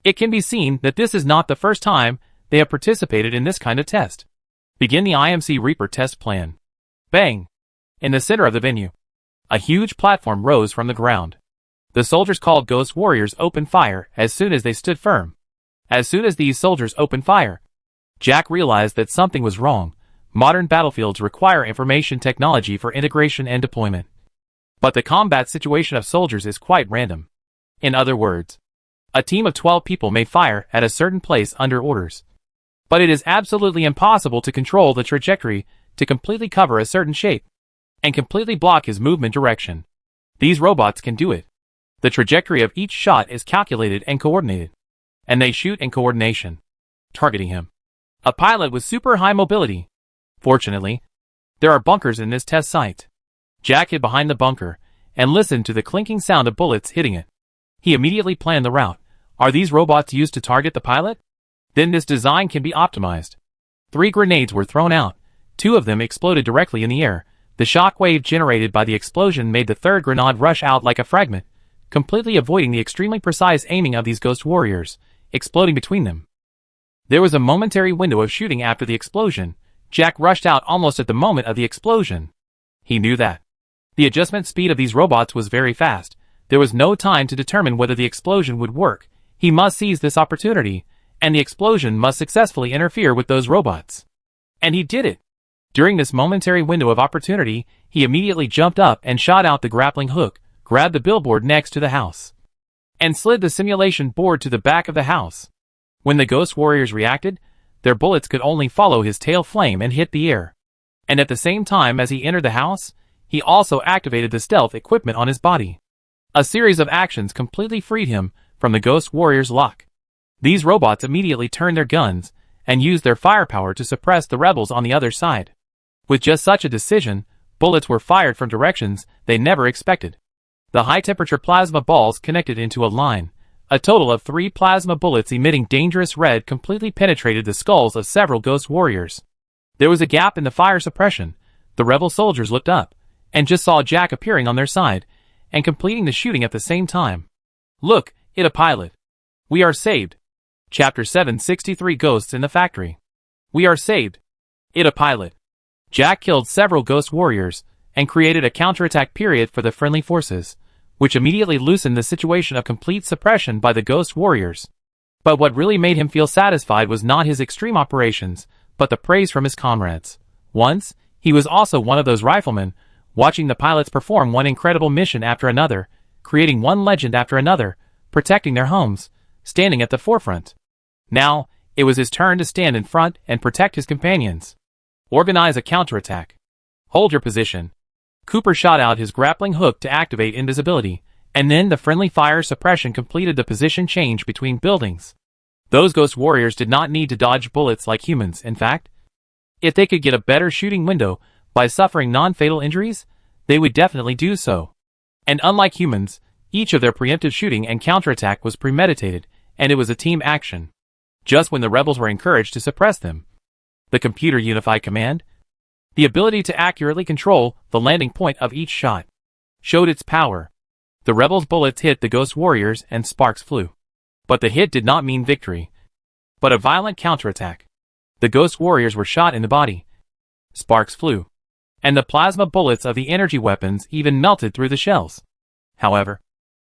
It can be seen that this is not the first time they have participated in this kind of test. Begin the IMC Reaper test plan. Bang! In the center of the venue, a huge platform rose from the ground. The soldiers called Ghost Warriors opened fire as soon as they stood firm. As soon as these soldiers opened fire, Jack realized that something was wrong. Modern battlefields require information technology for integration and deployment. But the combat situation of soldiers is quite random. In other words, a team of 12 people may fire at a certain place under orders. But it is absolutely impossible to control the trajectory to completely cover a certain shape and completely block his movement direction. These robots can do it. The trajectory of each shot is calculated and coordinated, and they shoot in coordination, targeting him. A pilot with super high mobility. Fortunately, there are bunkers in this test site. Jack hid behind the bunker and listened to the clinking sound of bullets hitting it. He immediately planned the route. Are these robots used to target the pilot? Then this design can be optimized. 3 grenades were thrown out. 2 of them exploded directly in the air. The shock wave generated by the explosion made the third grenade rush out like a fragment, completely avoiding the extremely precise aiming of these ghost warriors, exploding between them. There was a momentary window of shooting after the explosion. Jack rushed out almost at the moment of the explosion. He knew that the adjustment speed of these robots was very fast. There was no time to determine whether the explosion would work. He must seize this opportunity, and the explosion must successfully interfere with those robots. And he did it. During this momentary window of opportunity, he immediately jumped up and shot out the grappling hook, grabbed the billboard next to the house, and slid the simulation board to the back of the house. When the ghost warriors reacted, their bullets could only follow his tail flame and hit the air. And at the same time as he entered the house, he also activated the stealth equipment on his body. A series of actions completely freed him from the ghost warriors' lock. These robots immediately turned their guns and used their firepower to suppress the rebels on the other side. With just such a decision, bullets were fired from directions they never expected. The high-temperature plasma balls connected into a line. A total of 3 plasma bullets emitting dangerous red completely penetrated the skulls of several ghost warriors. There was a gap in the fire suppression. The rebel soldiers looked up and just saw Jack appearing on their side and completing the shooting at the same time. Look, it a pilot. We are saved. Chapter 763 Ghosts in the Factory. We are saved. It a pilot. Jack killed several ghost warriors and created a counterattack period for the friendly forces, which immediately loosened the situation of complete suppression by the ghost warriors. But what really made him feel satisfied was not his extreme operations, but the praise from his comrades. Once, he was also one of those riflemen, watching the pilots perform one incredible mission after another, creating one legend after another, protecting their homes, standing at the forefront. Now, it was his turn to stand in front and protect his companions. Organize a counterattack. Hold your position. Cooper shot out his grappling hook to activate invisibility, and then the friendly fire suppression completed the position change between buildings. Those ghost warriors did not need to dodge bullets like humans. In fact, if they could get a better shooting window by suffering non-fatal injuries, they would definitely do so. And unlike humans, each of their preemptive shooting and counterattack was premeditated, and it was a team action. Just when the rebels were encouraged to suppress them, the computer unified command, the ability to accurately control the landing point of each shot, showed its power. The rebels' bullets hit the ghost warriors and sparks flew. But the hit did not mean victory, but a violent counterattack. The ghost warriors were shot in the body. Sparks flew, and the plasma bullets of the energy weapons even melted through the shells. However,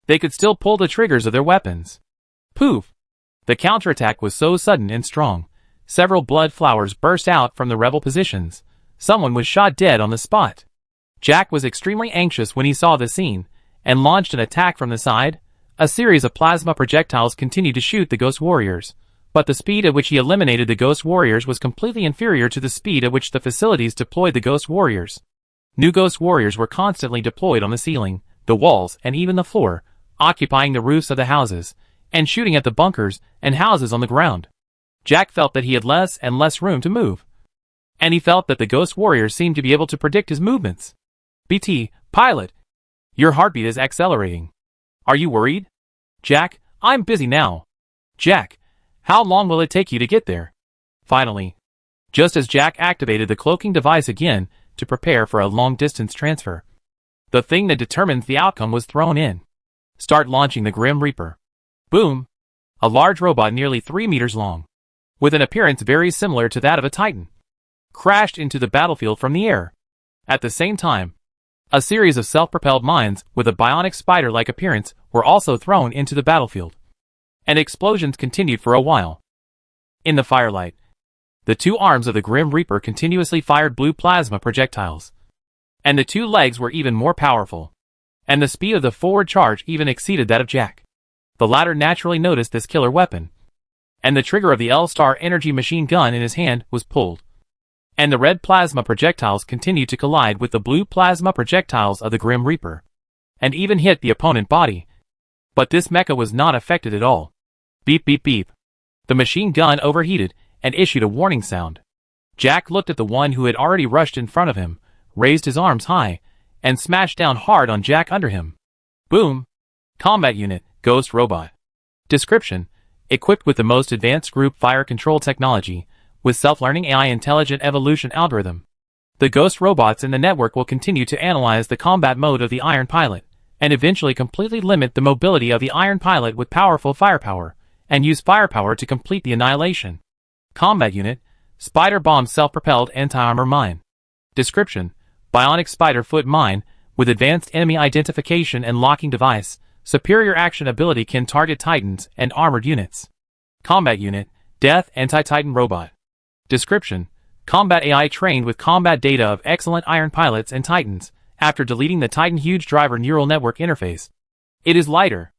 they could still pull the triggers of their weapons. Poof! The counterattack was so sudden and strong. Several blood flowers burst out from the rebel positions. Someone was shot dead on the spot. Jack was extremely anxious when he saw the scene, and launched an attack from the side. A series of plasma projectiles continued to shoot the ghost warriors, but the speed at which he eliminated the ghost warriors was completely inferior to the speed at which the facilities deployed the ghost warriors. New ghost warriors were constantly deployed on the ceiling, the walls, and even the floor, occupying the roofs of the houses, and shooting at the bunkers and houses on the ground. Jack felt that he had less and less room to move, and he felt that the ghost warriors seemed to be able to predict his movements. BT, pilot, your heartbeat is accelerating. Are you worried? Jack, I'm busy now. Jack, how long will it take you to get there? Finally, just as Jack activated the cloaking device again to prepare for a long-distance transfer, the thing that determines the outcome was thrown in. Start launching the Grim Reaper. Boom! A large robot nearly 3 meters long, with an appearance very similar to that of a Titan, crashed into the battlefield from the air. At the same time, a series of self-propelled mines with a bionic spider-like appearance were also thrown into the battlefield, and explosions continued for a while. In the firelight, the 2 arms of the Grim Reaper continuously fired blue plasma projectiles, and the 2 legs were even more powerful, and the speed of the forward charge even exceeded that of Jack. The latter naturally noticed this killer weapon, and the trigger of the L-Star energy machine gun in his hand was pulled. And the red plasma projectiles continued to collide with the blue plasma projectiles of the Grim Reaper, and even hit the opponent body. But this mecha was not affected at all. Beep beep beep. The machine gun overheated and issued a warning sound. Jack looked at the one who had already rushed in front of him, raised his arms high, and smashed down hard on Jack under him. Boom. Combat Unit, Ghost Robot. Description: equipped with the most advanced group fire control technology, with self-learning AI intelligent evolution algorithm. The ghost robots in the network will continue to analyze the combat mode of the Iron Pilot, and eventually completely limit the mobility of the Iron Pilot with powerful firepower, and use firepower to complete the annihilation. Combat Unit, Spider Bomb Self-Propelled Anti-Armor Mine. Description: Bionic Spider Foot Mine, with advanced enemy identification and locking device, superior action ability can target Titans and armored units. Combat Unit, Death Anti-Titan Robot. Description: Combat AI trained with combat data of excellent Iron Pilots and Titans, after deleting the Titan Huge Driver Neural Network interface. It is lighter.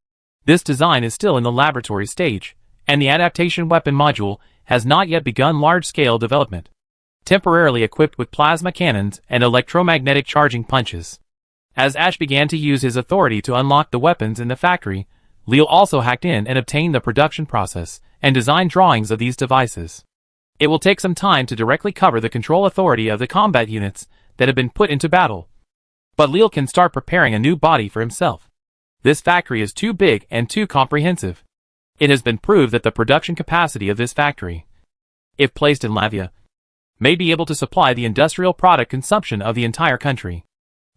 This design is still in the laboratory stage, and the adaptation weapon module has not yet begun large-scale development. Temporarily equipped with plasma cannons and electromagnetic charging punches. As Ash began to use his authority to unlock the weapons in the factory, Leo also hacked in and obtained the production process and design drawings of these devices. It will take some time to directly cover the control authority of the combat units that have been put into battle. But Leo can start preparing a new body for himself. This factory is too big and too comprehensive. It has been proved that the production capacity of this factory, if placed in Lavia, may be able to supply the industrial product consumption of the entire country.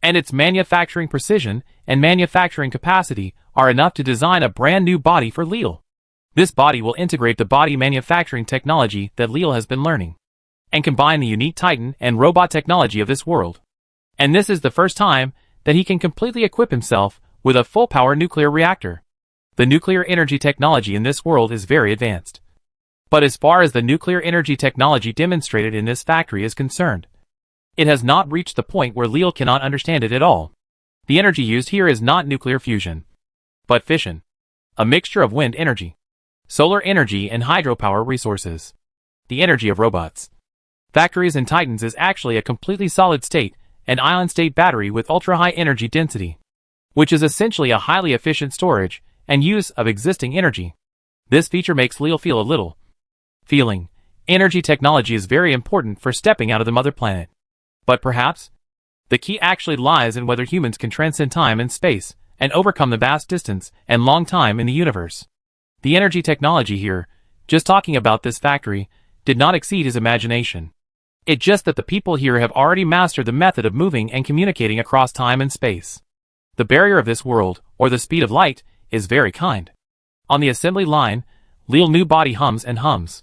And its manufacturing precision and manufacturing capacity are enough to design a brand new body for Leo. This body will integrate the body manufacturing technology that Leo has been learning, and combine the unique Titan and robot technology of this world. And this is the first time that he can completely equip himself with a full-power nuclear reactor. The nuclear energy technology in this world is very advanced. But as far as the nuclear energy technology demonstrated in this factory is concerned, it has not reached the point where Leo cannot understand it at all. The energy used here is not nuclear fusion, but fission, a mixture of wind energy, solar energy and hydropower resources. The energy of robots, factories and Titans is actually a completely solid state and ion state battery with ultra-high energy density, which is essentially a highly efficient storage and use of existing energy. This feature makes Leo feel a little feeling. Energy technology is very important for stepping out of the mother planet. But perhaps the key actually lies in whether humans can transcend time and space and overcome the vast distance and long time in the universe. The energy technology here, just talking about this factory, did not exceed his imagination. It's just that the people here have already mastered the method of moving and communicating across time and space. The barrier of this world, or the speed of light, is very kind. On the assembly line, Leo's new body hums and hums.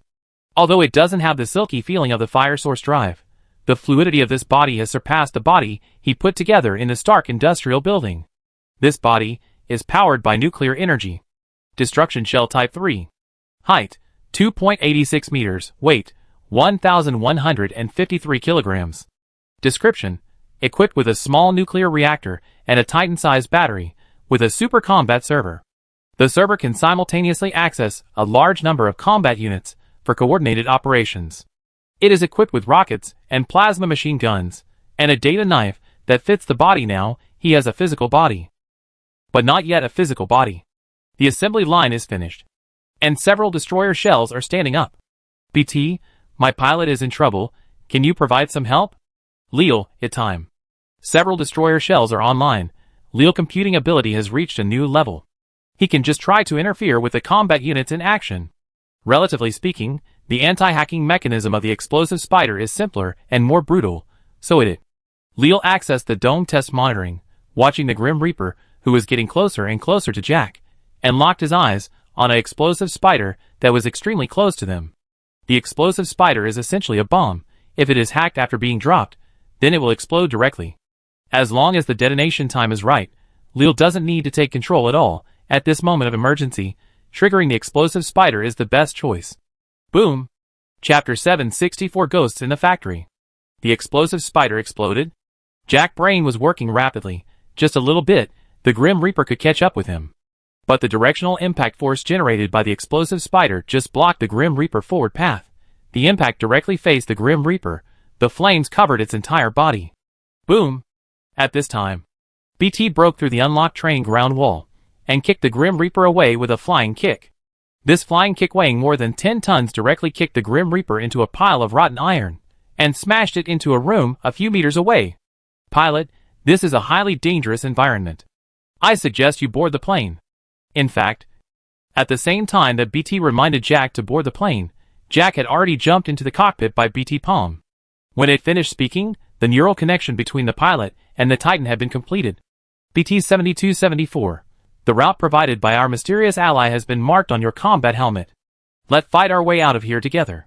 Although it doesn't have the silky feeling of the fire source drive, the fluidity of this body has surpassed the body he put together in the Stark Industrial Building. This body is powered by nuclear energy. Destruction Shell Type 3. Height, 2.86 meters. Weight, 1,153 kilograms. Description: equipped with a small nuclear reactor and a Titan-sized battery, with a super combat server. The server can simultaneously access a large number of combat units for coordinated operations. It is equipped with rockets and plasma machine guns, and a data knife that fits the body. Now he has a physical body, but not yet a physical body. The assembly line is finished, and several destroyer shells are standing up. BT, my pilot is in trouble, can you provide some help? Leo, it time. Several destroyer shells are online. Leo's computing ability has reached a new level. He can just try to interfere with the combat units in action. Relatively speaking, the anti-hacking mechanism of the explosive spider is simpler and more brutal, so it. Leo accessed the dome test monitoring, watching the Grim Reaper, who was getting closer and closer to Jack, and locked his eyes on an explosive spider that was extremely close to them. The explosive spider is essentially a bomb. If it is hacked after being dropped, then it will explode directly. As long as the detonation time is right, Leo doesn't need to take control at all. At this moment of emergency, triggering the explosive spider is the best choice. Boom! Chapter 764 Ghosts in the Factory. The explosive spider exploded. Jack's brain was working rapidly. Just a little bit, the Grim Reaper could catch up with him. But the directional impact force generated by the explosive spider just blocked the Grim Reaper forward path. The impact directly faced the Grim Reaper. The flames covered its entire body. Boom! At this time, BT broke through the unlocked train ground wall and kicked the Grim Reaper away with a flying kick. This flying kick, weighing more than 10 tons, directly kicked the Grim Reaper into a pile of rotten iron and smashed it into a room a few meters away. Pilot, this is a highly dangerous environment. I suggest you board the plane. In fact, at the same time that BT reminded Jack to board the plane, Jack had already jumped into the cockpit by BT palm. When it finished speaking, the neural connection between the pilot and the Titan had been completed. EP741. The route provided by our mysterious ally has been marked on your combat helmet. Let's fight our way out of here together.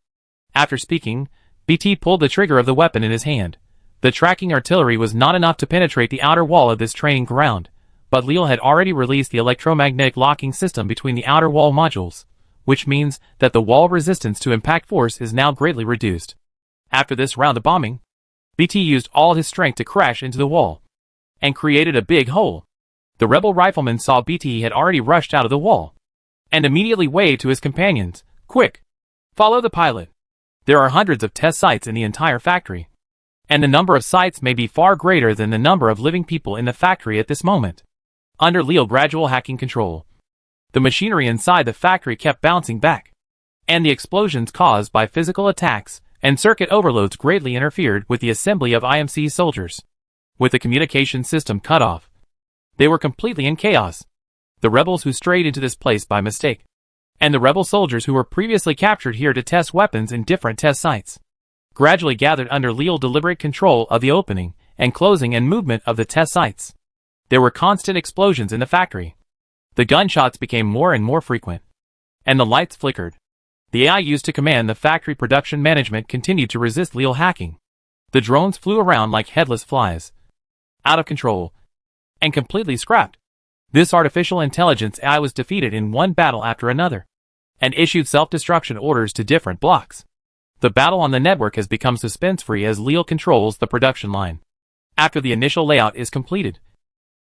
After speaking, BT pulled the trigger of the weapon in his hand. The tracking artillery was not enough to penetrate the outer wall of this training ground, but Leal had already released the electromagnetic locking system between the outer wall modules, which means that the wall resistance to impact force is now greatly reduced. After this round of bombing, BT used all his strength to crash into the wall and created a big hole. The rebel rifleman saw BT had already rushed out of the wall and immediately waved to his companions, "Quick! Follow the pilot." There are hundreds of test sites in the entire factory, and the number of sites may be far greater than the number of living people in the factory at this moment. Under Leal gradual hacking control, the machinery inside the factory kept bouncing back, and the explosions caused by physical attacks and circuit overloads greatly interfered with the assembly of IMC soldiers. With the communication system cut off, they were completely in chaos. The rebels who strayed into this place by mistake, and the rebel soldiers who were previously captured here to test weapons in different test sites, gradually gathered under Leal's deliberate control of the opening and closing and movement of the test sites. There were constant explosions in the factory. The gunshots became more and more frequent, and the lights flickered. The AI used to command the factory production management continued to resist Leal hacking. The drones flew around like headless flies, out of control, and completely scrapped. This artificial intelligence AI was defeated in one battle after another, and issued self-destruction orders to different blocks. The battle on the network has become suspense-free as Leal controls the production line. After the initial layout is completed,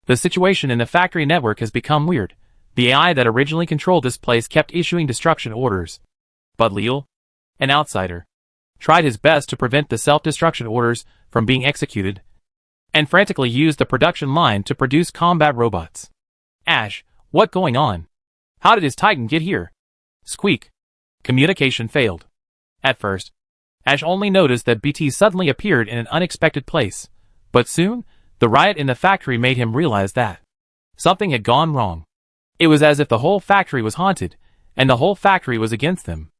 the situation in the factory network has become weird. The AI that originally controlled this place kept issuing destruction orders, but Leal, an outsider, tried his best to prevent the self-destruction orders from being executed, and frantically used the production line to produce combat robots. Ash, what going on? How did his Titan get here? Squeak. Communication failed. At first, Ash only noticed that BT suddenly appeared in an unexpected place, but soon, the riot in the factory made him realize that something had gone wrong. It was as if the whole factory was haunted, and the whole factory was against them.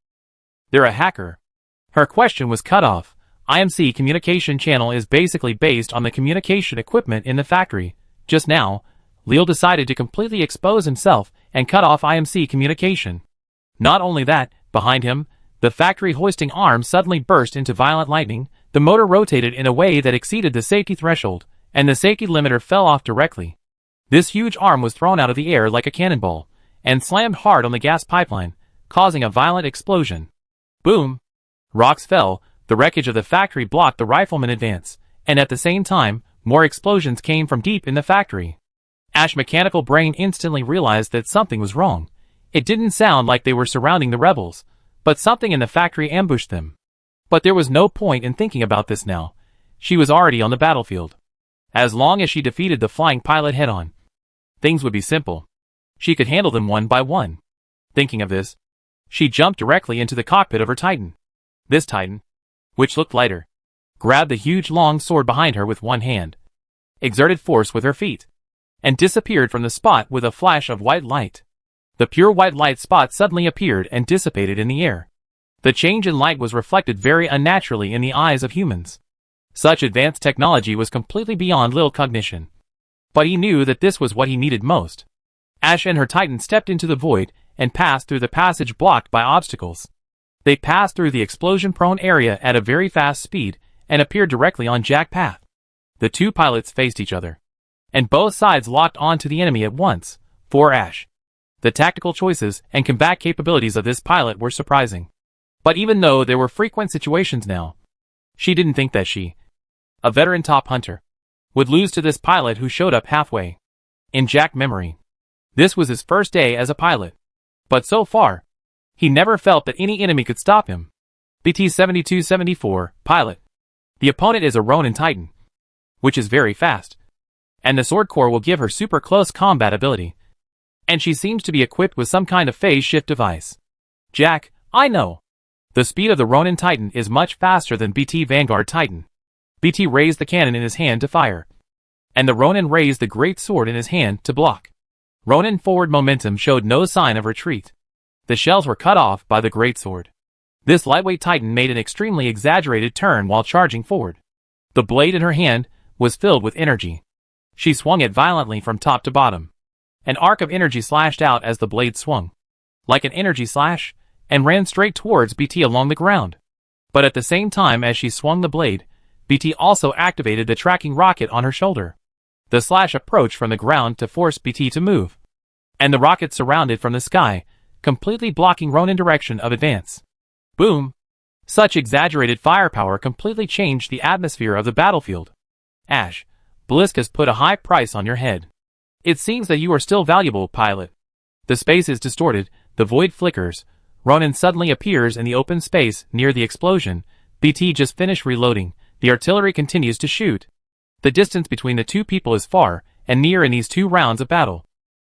They're a hacker. Her question was cut off. IMC communication channel is basically based on the communication equipment in the factory. Just now, Leal decided to completely expose himself and cut off IMC communication. Not only that, behind him, the factory hoisting arm suddenly burst into violent lightning, the motor rotated in a way that exceeded the safety threshold, and the safety limiter fell off directly. This huge arm was thrown out of the air like a cannonball, and slammed hard on the gas pipeline, causing a violent explosion. Boom! Rocks fell, the wreckage of the factory blocked the rifleman advance, and at the same time, more explosions came from deep in the factory. Ash's mechanical brain instantly realized that something was wrong. It didn't sound like they were surrounding the rebels, but something in the factory ambushed them. But there was no point in thinking about this now. She was already on the battlefield. As long as she defeated the flying pilot head-on, things would be simple. She could handle them one by one. Thinking of this, she jumped directly into the cockpit of her Titan. This Titan, which looked lighter, grabbed the huge long sword behind her with one hand, exerted force with her feet, and disappeared from the spot with a flash of white light. The pure white light spot suddenly appeared and dissipated in the air. The change in light was reflected very unnaturally in the eyes of humans. Such advanced technology was completely beyond Leal's cognition. But he knew that this was what he needed most. Ash and her Titan stepped into the void and passed through the passage blocked by obstacles. They passed through the explosion-prone area at a very fast speed and appeared directly on Jack's path. The two pilots faced each other, and both sides locked onto the enemy at once. For Ash, the tactical choices and combat capabilities of this pilot were surprising. But even though there were frequent situations now, she didn't think that she, a veteran top hunter, would lose to this pilot who showed up halfway. In Jack's memory, This was his first day as a pilot. But so far, he never felt that any enemy could stop him. EP741, pilot. The opponent is a Ronin Titan, which is very fast. And the sword core will give her super close combat ability. And she seems to be equipped with some kind of phase shift device. Jack, I know. The speed of the Ronin Titan is much faster than BT Vanguard Titan. BT raised the cannon in his hand to fire. And the Ronin raised the great sword in his hand to block. Ronin forward momentum showed no sign of retreat. The shells were cut off by the greatsword. This lightweight Titan made an extremely exaggerated turn while charging forward. The blade in her hand was filled with energy. She swung it violently from top to bottom. An arc of energy slashed out as the blade swung, like an energy slash, and ran straight towards BT along the ground. But at the same time as she swung the blade, BT also activated the tracking rocket on her shoulder. The slash approached from the ground to force BT to move. And the rocket surrounded from the sky, completely blocking Ronin direction of advance. Boom! Such exaggerated firepower completely changed the atmosphere of the battlefield. Ash, Blisk has put a high price on your head. It seems that you are still valuable, pilot. The space is distorted, the void flickers. Ronin suddenly appears in the open space near the explosion. BT just finished reloading. The artillery continues to shoot. The distance between the two people is far and near in these 2 rounds of battle.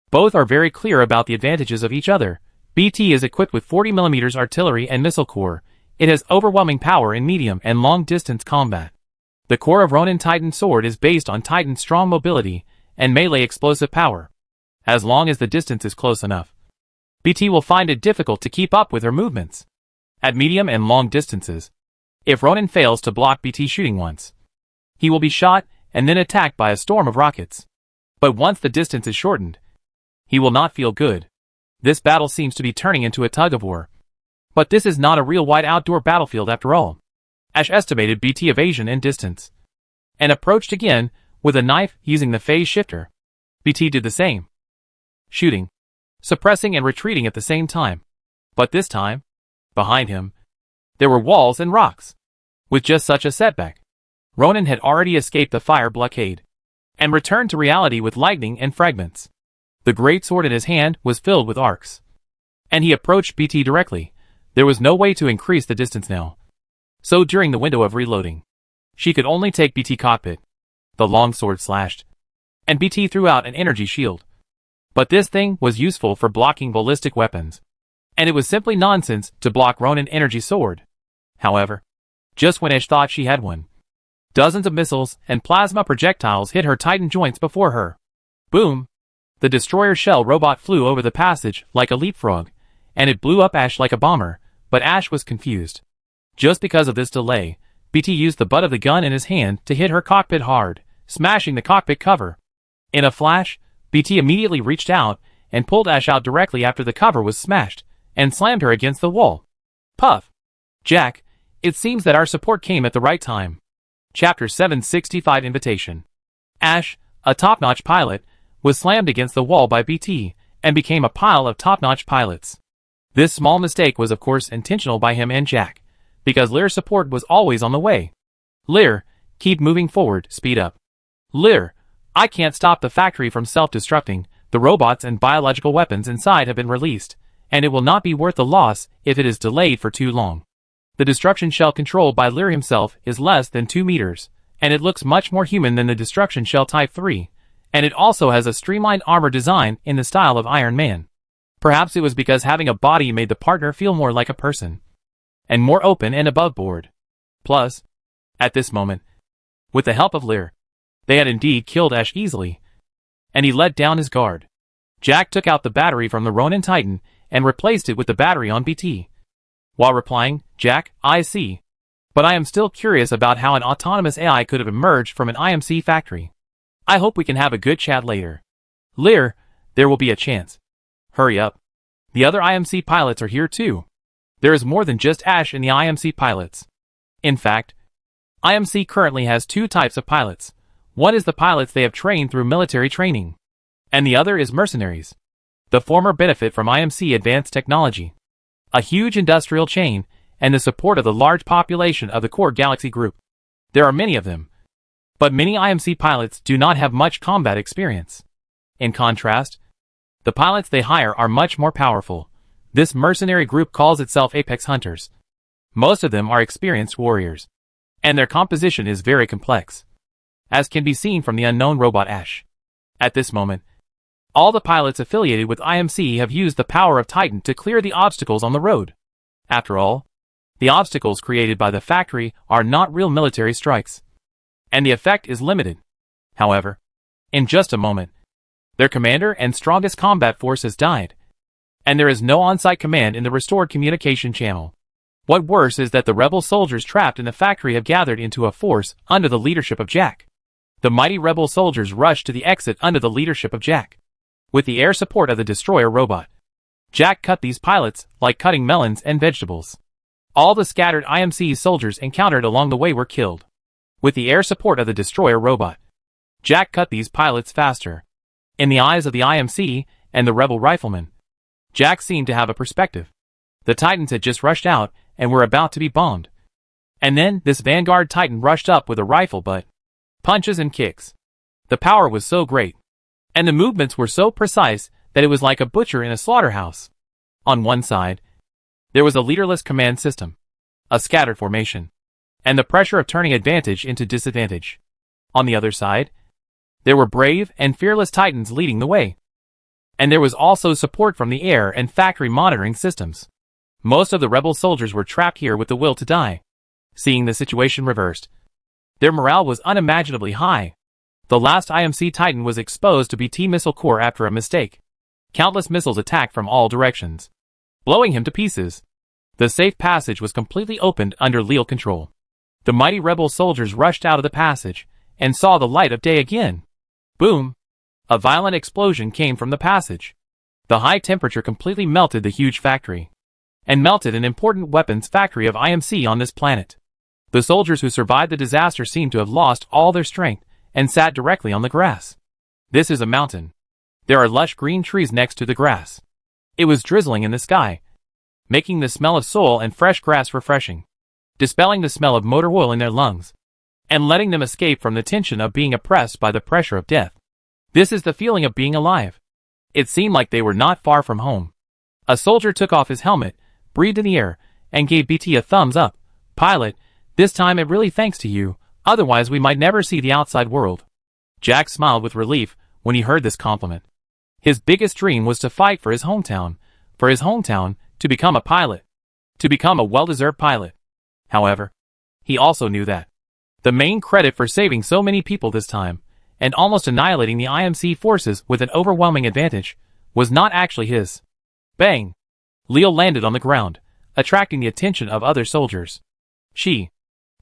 Both are very clear about the advantages of each other. BT is equipped with 40mm artillery and missile core. It has overwhelming power in medium and long distance combat. The core of Ronin Titan sword is based on Titan's strong mobility and melee explosive power. As long as the distance is close enough, BT will find it difficult to keep up with her movements. At medium and long distances, if Ronin fails to block BT shooting once, he will be shot and then attacked by a storm of rockets. But once the distance is shortened, he will not feel good. This battle seems to be turning into a tug-of-war. But this is not a real wide outdoor battlefield after all. Ash estimated BT evasion and distance, and approached again with a knife using the phase shifter. BT did the same, shooting, suppressing and retreating at the same time. But this time, behind him, there were walls and rocks. With just such a setback, Ronin had already escaped the fire blockade, and returned to reality with lightning and fragments. The great sword in his hand was filled with arcs. And he approached BT directly. There was no way to increase the distance now. So during the window of reloading, she could only take BT cockpit. The long sword slashed, and BT threw out an energy shield. But this thing was useful for blocking ballistic weapons, and it was simply nonsense to block Ronin energy sword. However, just when Ash thought she had one, dozens of missiles and plasma projectiles hit her Titan joints before her. Boom! The destroyer shell robot flew over the passage like a leapfrog, and it blew up Ash like a bomber, but Ash was confused. Just because of this delay, BT used the butt of the gun in his hand to hit her cockpit hard, smashing the cockpit cover. In a flash, BT immediately reached out and pulled Ash out directly after the cover was smashed, and slammed her against the wall. Puff! Jack, it seems that our support came at the right time. Chapter 765 Invitation. Ash, a top-notch pilot, was slammed against the wall by BT, and became a pile of top-notch pilots. This small mistake was of course intentional by him and Jack, because Lear's support was always on the way. Lear, keep moving forward, speed up. Lear, I can't stop the factory from self-destructing. The robots and biological weapons inside have been released, and it will not be worth the loss if it is delayed for too long. The destruction shell controlled by Lear himself is less than 2 meters, and it looks much more human than the destruction shell Type 3, and it also has a streamlined armor design in the style of Iron Man. Perhaps it was because having a body made the partner feel more like a person, and more open and above board. Plus, at this moment, with the help of Lear, they had indeed killed Ash easily, and he let down his guard. Jack took out the battery from the Ronin Titan and replaced it with the battery on BT. While replying, Jack, I see. But I am still curious about how an autonomous AI could have emerged from an IMC factory. I hope we can have a good chat later. Lear, there will be a chance. Hurry up. The other IMC pilots are here too. There is more than just Ash in the IMC pilots. In fact, IMC currently has 2 types of pilots. One is the pilots they have trained through military training, and the other is mercenaries. The former benefit from IMC advanced technology, a huge industrial chain, and the support of the large population of the core galaxy group. There are many of them, but many IMC pilots do not have much combat experience. In contrast, The pilots they hire are much more powerful. This mercenary group calls itself Apex Hunters. Most of them are experienced warriors, and their composition is very complex, as can be seen from the unknown robot Ash. At this moment, all the pilots affiliated with IMC have used the power of Titan to clear the obstacles on the road. After all, the obstacles created by the factory are not real military strikes, and the effect is limited. However, in just a moment, their commander and strongest combat force has died, and there is no on-site command in the restored communication channel. What worse is that the rebel soldiers trapped in the factory have gathered into a force under the leadership of Jack. The mighty rebel soldiers rush to the exit under the leadership of Jack, with the air support of the destroyer robot. Jack cut these pilots like cutting melons and vegetables. All the scattered IMC soldiers encountered along the way were killed. With the air support of the destroyer robot, Jack cut these pilots faster. In the eyes of the IMC and the rebel riflemen, Jack seemed to have a perspective. The Titans had just rushed out and were about to be bombed. And then this Vanguard Titan rushed up with a rifle but punches and kicks. The power was so great, and the movements were so precise that it was like a butcher in a slaughterhouse. On one side, there was a leaderless command system, a scattered formation, and the pressure of turning advantage into disadvantage. On the other side, there were brave and fearless Titans leading the way. And there was also support from the air and factory monitoring systems. Most of the rebel soldiers were trapped here with the will to die. Seeing the situation reversed, their morale was unimaginably high. The last IMC Titan was exposed to BT missile core after a mistake. Countless missiles attacked from all directions, blowing him to pieces. The safe passage was completely opened under Leal control. The mighty rebel soldiers rushed out of the passage and saw the light of day again. Boom! A violent explosion came from the passage. The high temperature completely melted the huge factory, and melted an important weapons factory of IMC on this planet. The soldiers who survived the disaster seemed to have lost all their strength and sat directly on the grass. This is a mountain. There are lush green trees next to the grass. It was drizzling in the sky, making the smell of soil and fresh grass refreshing, dispelling the smell of motor oil in their lungs, and letting them escape from the tension of being oppressed by the pressure of death. This is the feeling of being alive. It seemed like they were not far from home. A soldier took off his helmet, breathed in the air, and gave BT a thumbs up. Pilot, this time it really thanks to you, otherwise we might never see the outside world. Jack smiled with relief when he heard this compliment. His biggest dream was to fight for his hometown, to become a pilot, to become a well-deserved pilot. However, he also knew that the main credit for saving so many people this time, and almost annihilating the IMC forces with an overwhelming advantage, was not actually his. Bang! Leal landed on the ground, attracting the attention of other soldiers.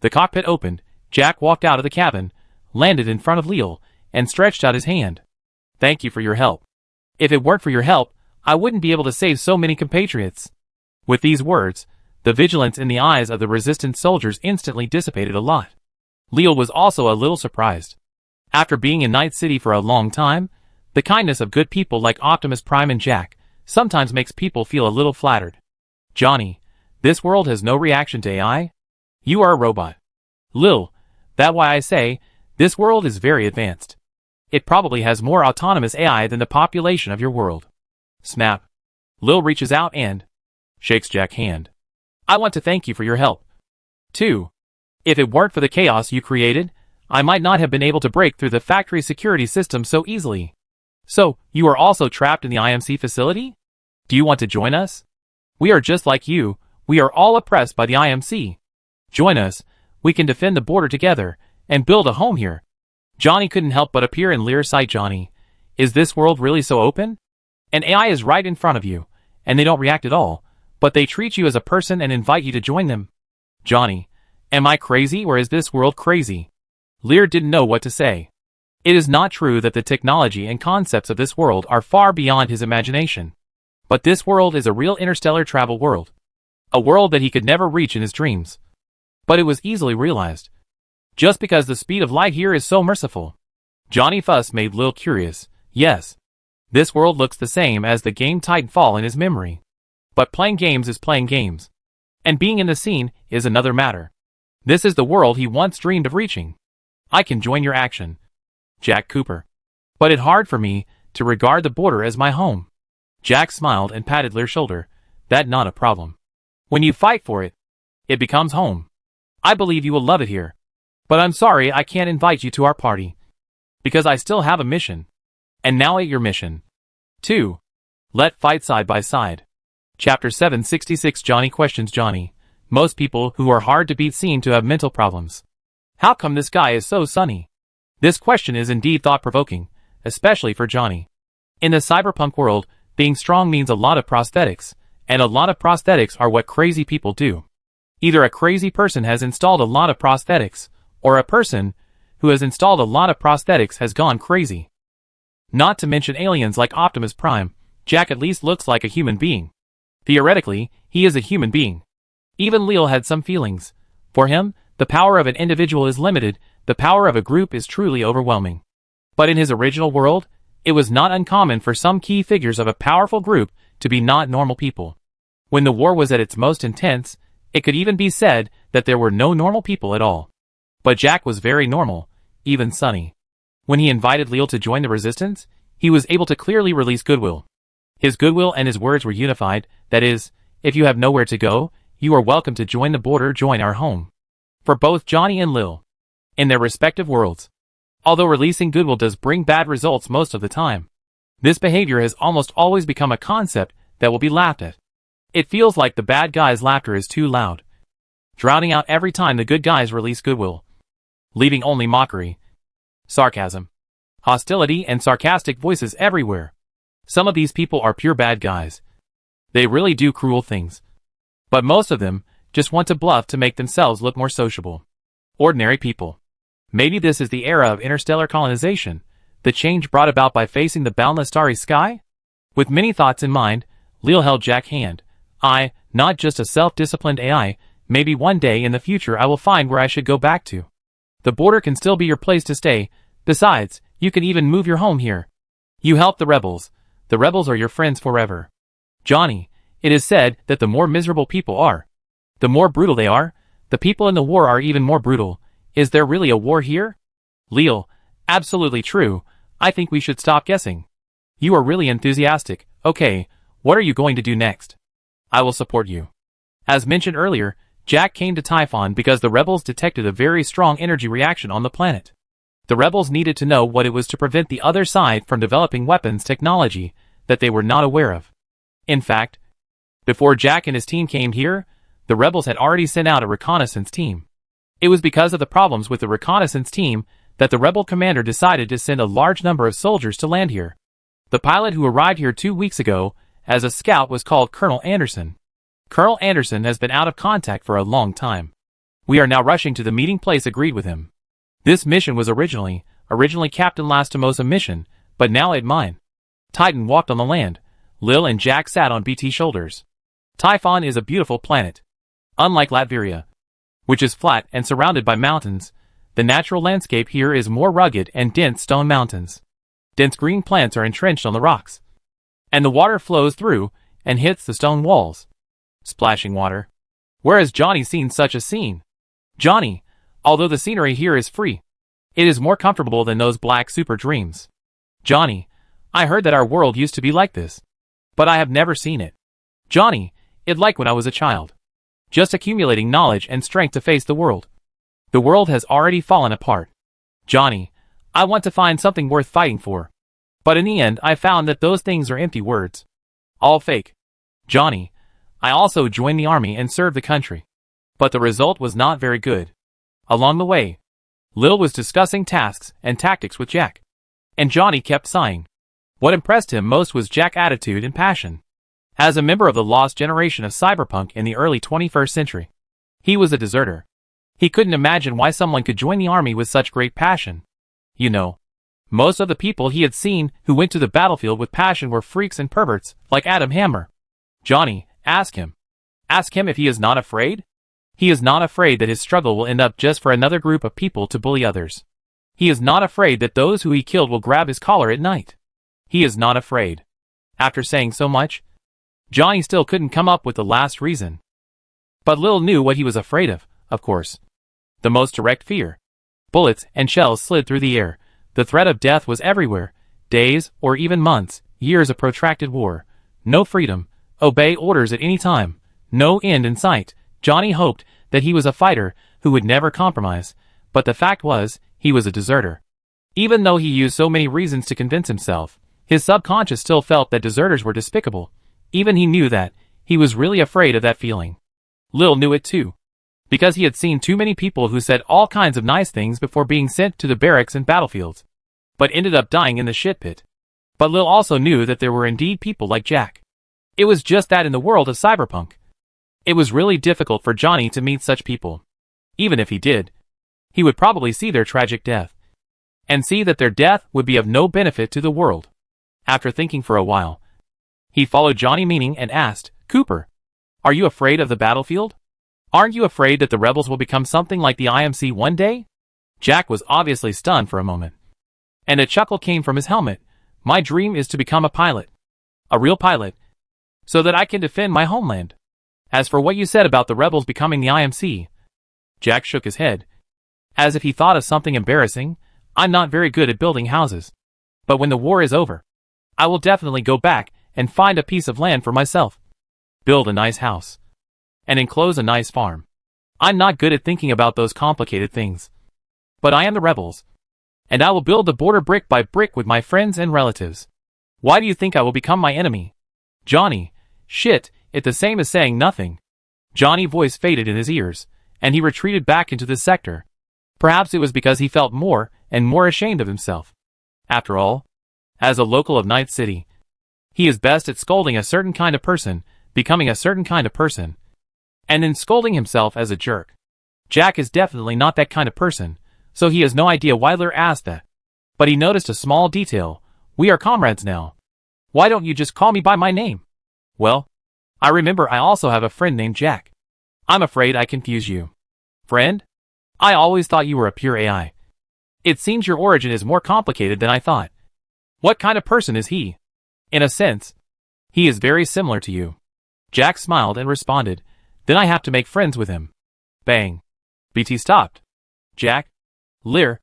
The cockpit opened, Jack walked out of the cabin, landed in front of Leal, and stretched out his hand. Thank you for your help. If it weren't for your help, I wouldn't be able to save so many compatriots. With these words, the vigilance in the eyes of the resistance soldiers instantly dissipated a lot. Leal was also a little surprised. After being in Night City for a long time, the kindness of good people like Optimus Prime and Jack sometimes makes people feel a little flattered. Johnny, this world has no reaction to AI? You are a robot. Lil, that's why I say, this world is very advanced. It probably has more autonomous AI than the population of your world. Snap. Lil reaches out and shakes Jack's hand. I want to thank you for your help. 2. If it weren't for the chaos you created, I might not have been able to break through the factory security system so easily. So, you are also trapped in the IMC facility? Do you want to join us? We are just like you, we are all oppressed by the IMC. Join us, we can defend the border together, and build a home here. Johnny couldn't help but appear in Lear's sight. Johnny, is this world really so open? An AI is right in front of you, and they don't react at all, but they treat you as a person and invite you to join them. Johnny, am I crazy or is this world crazy? Lear didn't know what to say. It is not true that the technology and concepts of this world are far beyond his imagination. But this world is a real interstellar travel world. A world that he could never reach in his dreams. But it was easily realized. Just because the speed of light here is so merciful. Johnny Fuss made Lil curious. Yes. This world looks the same as the game Titanfall in his memory. But playing games is playing games. And being in the scene is another matter. This is the world he once dreamed of reaching. I can join your action, Jack Cooper. But it's hard for me to regard the border as my home. Jack smiled and patted Lear's shoulder. That not a problem. When you fight for it, it becomes home. I believe you will love it here. But I'm sorry I can't invite you to our party. Because I still have a mission. And now at your mission. 2. Let fight side by side. Chapter 766 Johnny questions Johnny. Most people who are hard to beat seem to have mental problems. How come this guy is so sunny? This question is indeed thought-provoking, especially for Johnny. In the cyberpunk world, being strong means a lot of prosthetics, and a lot of prosthetics are what crazy people do. Either a crazy person has installed a lot of prosthetics, or a person who has installed a lot of prosthetics has gone crazy. Not to mention aliens like Optimus Prime, Jack at least looks like a human being. Theoretically, he is a human being. Even Leo had some feelings. For him, the power of an individual is limited, the power of a group is truly overwhelming. But in his original world, it was not uncommon for some key figures of a powerful group to be not normal people. When the war was at its most intense, it could even be said that there were no normal people at all. But Jack was very normal, even sunny. When he invited Leo to join the resistance, he was able to clearly release goodwill. His goodwill and his words were unified, that is, if you have nowhere to go, you are welcome to join the border, join our home. For both Johnny and Lil. In their respective worlds. Although releasing goodwill does bring bad results most of the time. This behavior has almost always become a concept that will be laughed at. It feels like the bad guy's laughter is too loud, drowning out every time the good guys release goodwill, leaving only mockery, sarcasm, hostility and sarcastic voices everywhere. Some of these people are pure bad guys. They really do cruel things. But most of them just want to bluff to make themselves look more sociable. Ordinary people. Maybe this is the era of interstellar colonization, the change brought about by facing the boundless starry sky? With many thoughts in mind, Leo held Jack's hand. Not just a self-disciplined AI, maybe one day in the future I will find where I should go back to. The border can still be your place to stay. Besides, you can even move your home here. You help the rebels. The rebels are your friends forever. Johnny, it is said that the more miserable people are, the more brutal they are. The people in the war are even more brutal. Is there really a war here? Leo, absolutely true. I think we should stop guessing. You are really enthusiastic. Okay, what are you going to do next? I will support you. As mentioned earlier, Jack came to Typhon because the rebels detected a very strong energy reaction on the planet. The rebels needed to know what it was to prevent the other side from developing weapons technology that they were not aware of. In fact, before Jack and his team came here, the rebels had already sent out a reconnaissance team. It was because of the problems with the reconnaissance team that the rebel commander decided to send a large number of soldiers to land here. The pilot who arrived here 2 weeks ago as a scout was called Colonel Anderson. Colonel Anderson has been out of contact for a long time. We are now rushing to the meeting place agreed with him. This mission was originally Captain Lastimosa's mission, but now it's mine. Titan walked on the land. Lil and Jack sat on BT's shoulders. Typhon is a beautiful planet. Unlike Latveria, which is flat and surrounded by mountains, the natural landscape here is more rugged and dense stone mountains. Dense green plants are entrenched on the rocks. And the water flows through and hits the stone walls. Splashing water. Where has Johnny seen such a scene? Johnny, although the scenery here is free, it is more comfortable than those black super dreams. Johnny, I heard that our world used to be like this. But I have never seen it. Johnny, it's like when I was a child. Just accumulating knowledge and strength to face the world. The world has already fallen apart. Johnny, I want to find something worth fighting for. But in the end I found that those things are empty words. All fake. Johnny, I also joined the army and served the country. But the result was not very good. Along the way, Lil was discussing tasks and tactics with Jack. And Johnny kept sighing. What impressed him most was Jack's attitude and passion. As a member of the lost generation of Cyberpunk in the early 21st century, he was a deserter. He couldn't imagine why someone could join the army with such great passion. You know, most of the people he had seen who went to the battlefield with passion were freaks and perverts, like Adam Hammer. Johnny, ask him. Ask him if he is not afraid? He is not afraid that his struggle will end up just for another group of people to bully others. He is not afraid that those who he killed will grab his collar at night. He is not afraid. After saying so much, Johnny still couldn't come up with the last reason. But Lil knew what he was afraid of course. The most direct fear. Bullets and shells slid through the air. The threat of death was everywhere. Days, or even months, years of protracted war, No freedom, obey orders at any time, no end in sight. Johnny hoped that he was a fighter who would never compromise, but the fact was, he was a deserter. Even though he used so many reasons to convince himself, his subconscious still felt that deserters were despicable. Even he knew that, he was really afraid of that feeling. Lil knew it too. Because he had seen too many people who said all kinds of nice things before being sent to the barracks and battlefields, but ended up dying in the shit pit. But Lil also knew that there were indeed people like Jack. It was just that in the world of Cyberpunk. It was really difficult for Johnny to meet such people. Even if he did, he would probably see their tragic death, and see that their death would be of no benefit to the world. After thinking for a while, he followed Johnny meaning and asked, Cooper, are you afraid of the battlefield? Aren't you afraid that the rebels will become something like the IMC one day? Jack was obviously stunned for a moment, and a chuckle came from his helmet. My dream is to become a pilot. A real pilot, so that I can defend my homeland. As for what you said about the rebels becoming the IMC, Jack shook his head, as if he thought of something embarrassing. I'm not very good at building houses. But when the war is over, I will definitely go back and find a piece of land for myself. Build a nice house. And enclose a nice farm. I'm not good at thinking about those complicated things. But I am the rebels. And I will build the border brick by brick with my friends and relatives. Why do you think I will become my enemy? Johnny, shit, it's the same as saying nothing. Johnny's voice faded in his ears, and he retreated back into the sector. Perhaps it was because he felt more and more ashamed of himself. After all, as a local of Night City, he is best at scolding a certain kind of person, becoming a certain kind of person, and then scolding himself as a jerk. Jack is definitely not that kind of person, so he has no idea why Lear asked that. But he noticed a small detail. We are comrades now. Why don't you just call me by my name? Well, I remember I also have a friend named Jack. I'm afraid I confuse you. Friend? I always thought you were a pure AI. It seems your origin is more complicated than I thought. What kind of person is he? In a sense, he is very similar to you. Jack smiled and responded, then I have to make friends with him. Bang. BT stopped. Jack? Lear?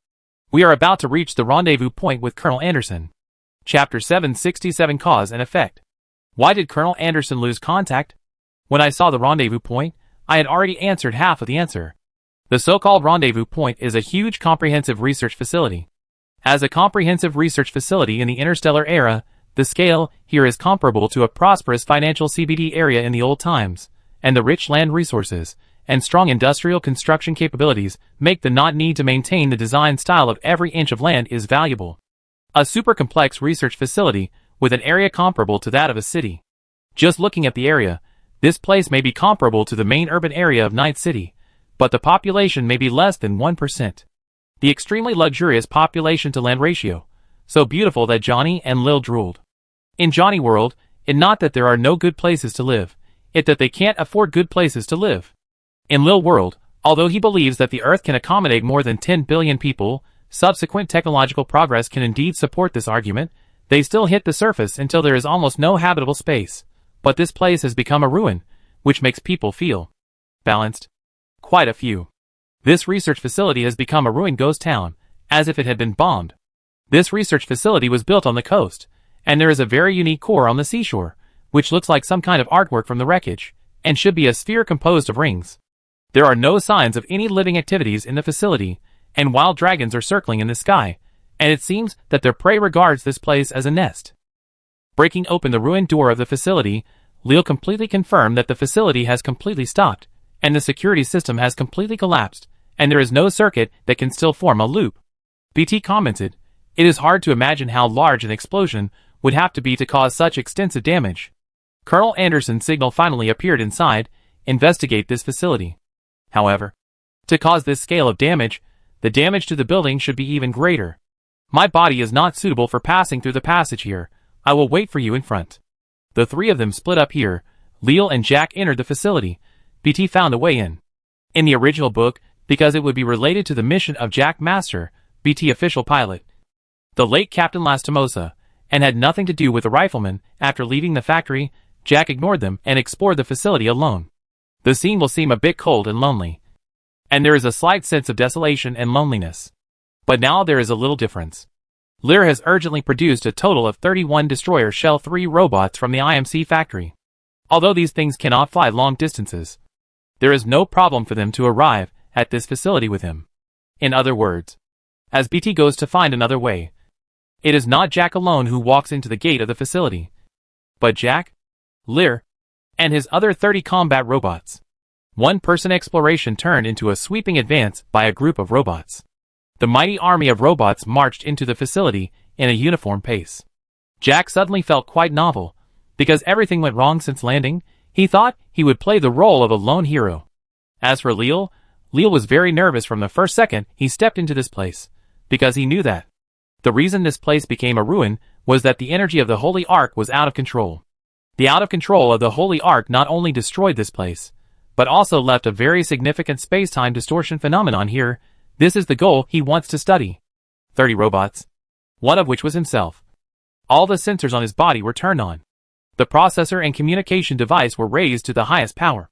We are about to reach the rendezvous point with Colonel Anderson. Chapter 767 Cause and Effect. Why did Colonel Anderson lose contact? When I saw the rendezvous point, I had already answered half of the answer. The so-called rendezvous point is a huge comprehensive research facility. As a comprehensive research facility in the interstellar era, the scale here is comparable to a prosperous financial CBD area in the old times, and the rich land resources and strong industrial construction capabilities make the not need to maintain the design style of every inch of land is valuable. A super complex research facility with an area comparable to that of a city. Just looking at the area, this place may be comparable to the main urban area of Night City, but the population may be less than 1%. The extremely luxurious population-to-land ratio, so beautiful that Johnny and Lil drooled. In Johnny world, it not that there are no good places to live, it that they can't afford good places to live. In Lil world, although he believes that the Earth can accommodate more than 10 billion people, subsequent technological progress can indeed support this argument, they still hit the surface until there is almost no habitable space. But this place has become a ruin, which makes people feel balanced. Quite a few. This research facility has become a ruined ghost town, as if it had been bombed. This research facility was built on the coast, and there is a very unique core on the seashore, which looks like some kind of artwork from the wreckage, and should be a sphere composed of rings. There are no signs of any living activities in the facility, and wild dragons are circling in the sky, and it seems that their prey regards this place as a nest. Breaking open the ruined door of the facility, Lil completely confirmed that the facility has completely stopped, and the security system has completely collapsed, and there is no circuit that can still form a loop. BT commented, it is hard to imagine how large an explosion would have to be to cause such extensive damage. Colonel Anderson's signal finally appeared inside, investigate this facility. However, to cause this scale of damage, the damage to the building should be even greater. My body is not suitable for passing through the passage here. I will wait for you in front. The three of them split up here. Lil and Jack entered the facility. BT found a way in. In the original book, because it would be related to the mission of Jack Master, BT official pilot, the late Captain Lastimosa, and had nothing to do with the riflemen. After leaving the factory, Jack ignored them and explored the facility alone. The scene will seem a bit cold and lonely, and there is a slight sense of desolation and loneliness. But now there is a little difference. Lear has urgently produced a total of 31 Destroyer Shell 3 robots from the IMC factory. Although these things cannot fly long distances, there is no problem for them to arrive at this facility with him. In other words, as BT goes to find another way, it is not Jack alone who walks into the gate of the facility, but Jack, Lear, and his other 30 combat robots. One-person exploration turned into a sweeping advance by a group of robots. The mighty army of robots marched into the facility in a uniform pace. Jack suddenly felt quite novel, because everything went wrong since landing. He thought he would play the role of a lone hero. As for Leal was very nervous from the first second he stepped into this place, because he knew that the reason this place became a ruin was that the energy of the Holy Ark was out of control. The out of control of the Holy Ark not only destroyed this place, but also left a very significant space-time distortion phenomenon here. This is the goal he wants to study. 30 robots, one of which was himself. All the sensors on his body were turned on. The processor and communication device were raised to the highest power,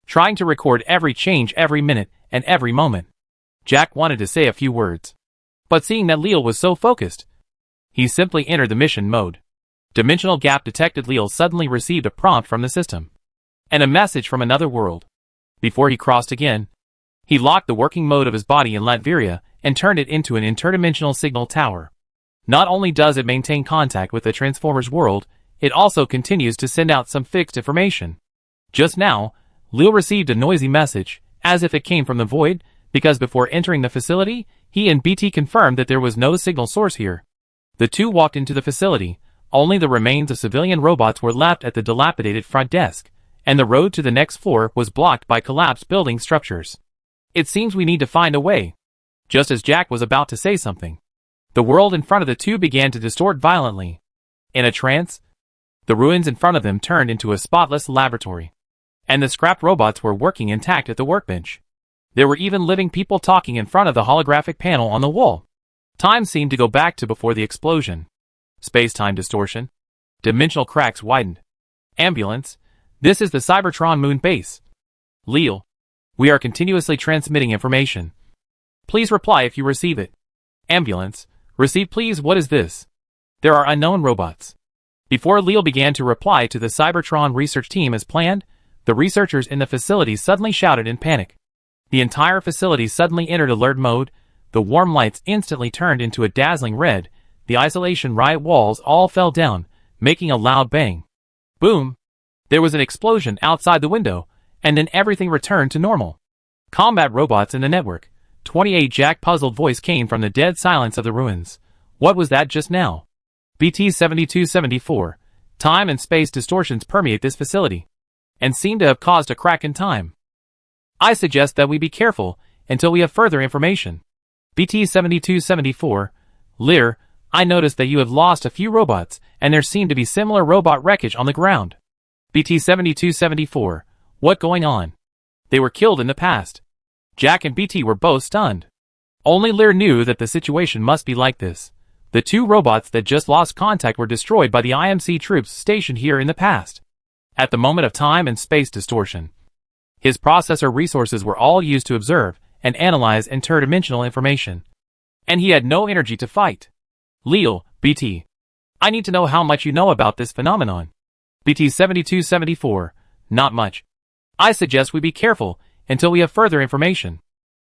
trying to record every change every minute and every moment. Jack wanted to say a few words, but seeing that Leal was so focused, he simply entered the mission mode. Dimensional gap detected. Leal suddenly received a prompt from the system, and a message from another world. Before he crossed again, he locked the working mode of his body in Latveria and turned it into an interdimensional signal tower. Not only does it maintain contact with the Transformers world, it also continues to send out some fixed information. Just now, Leal received a noisy message, as if it came from the void, because before entering the facility, he and BT confirmed that there was no signal source here. The two walked into the facility. Only the remains of civilian robots were left at the dilapidated front desk, and the road to the next floor was blocked by collapsed building structures. It seems we need to find a way. Just as Jack was about to say something, the world in front of the two began to distort violently. In a trance, the ruins in front of them turned into a spotless laboratory, and the scrapped robots were working intact at the workbench. There were even living people talking in front of the holographic panel on the wall. Time seemed to go back to before the explosion. Space-time distortion. Dimensional cracks widened. Ambulance. This is the Cybertron moon base. Leal, we are continuously transmitting information. Please reply if you receive it. Ambulance. Receive please. What is this? There are unknown robots. Before Leal began to reply to the Cybertron research team as planned, the researchers in the facility suddenly shouted in panic. The entire facility suddenly entered alert mode. The warm lights instantly turned into a dazzling red. The isolation riot walls all fell down, making a loud bang. Boom! There was an explosion outside the window, and then everything returned to normal. Combat robots in the network. 28. Jack's puzzled voice came from the dead silence of the ruins. What was that just now? BT-7274. Time and space distortions permeate this facility, and seem to have caused a crack in time. I suggest that we be careful until we have further information. BT-7274. Lear, I noticed that you have lost a few robots, and there seem to be similar robot wreckage on the ground. BT-7274. What going on? They were killed in the past. Jack and BT were both stunned. Only Lear knew that the situation must be like this. The two robots that just lost contact were destroyed by the IMC troops stationed here in the past. At the moment of time and space distortion, his processor resources were all used to observe and analyze interdimensional information, and he had no energy to fight. Leal, BT. I need to know how much you know about this phenomenon. BT-7274. Not much. I suggest we be careful until we have further information.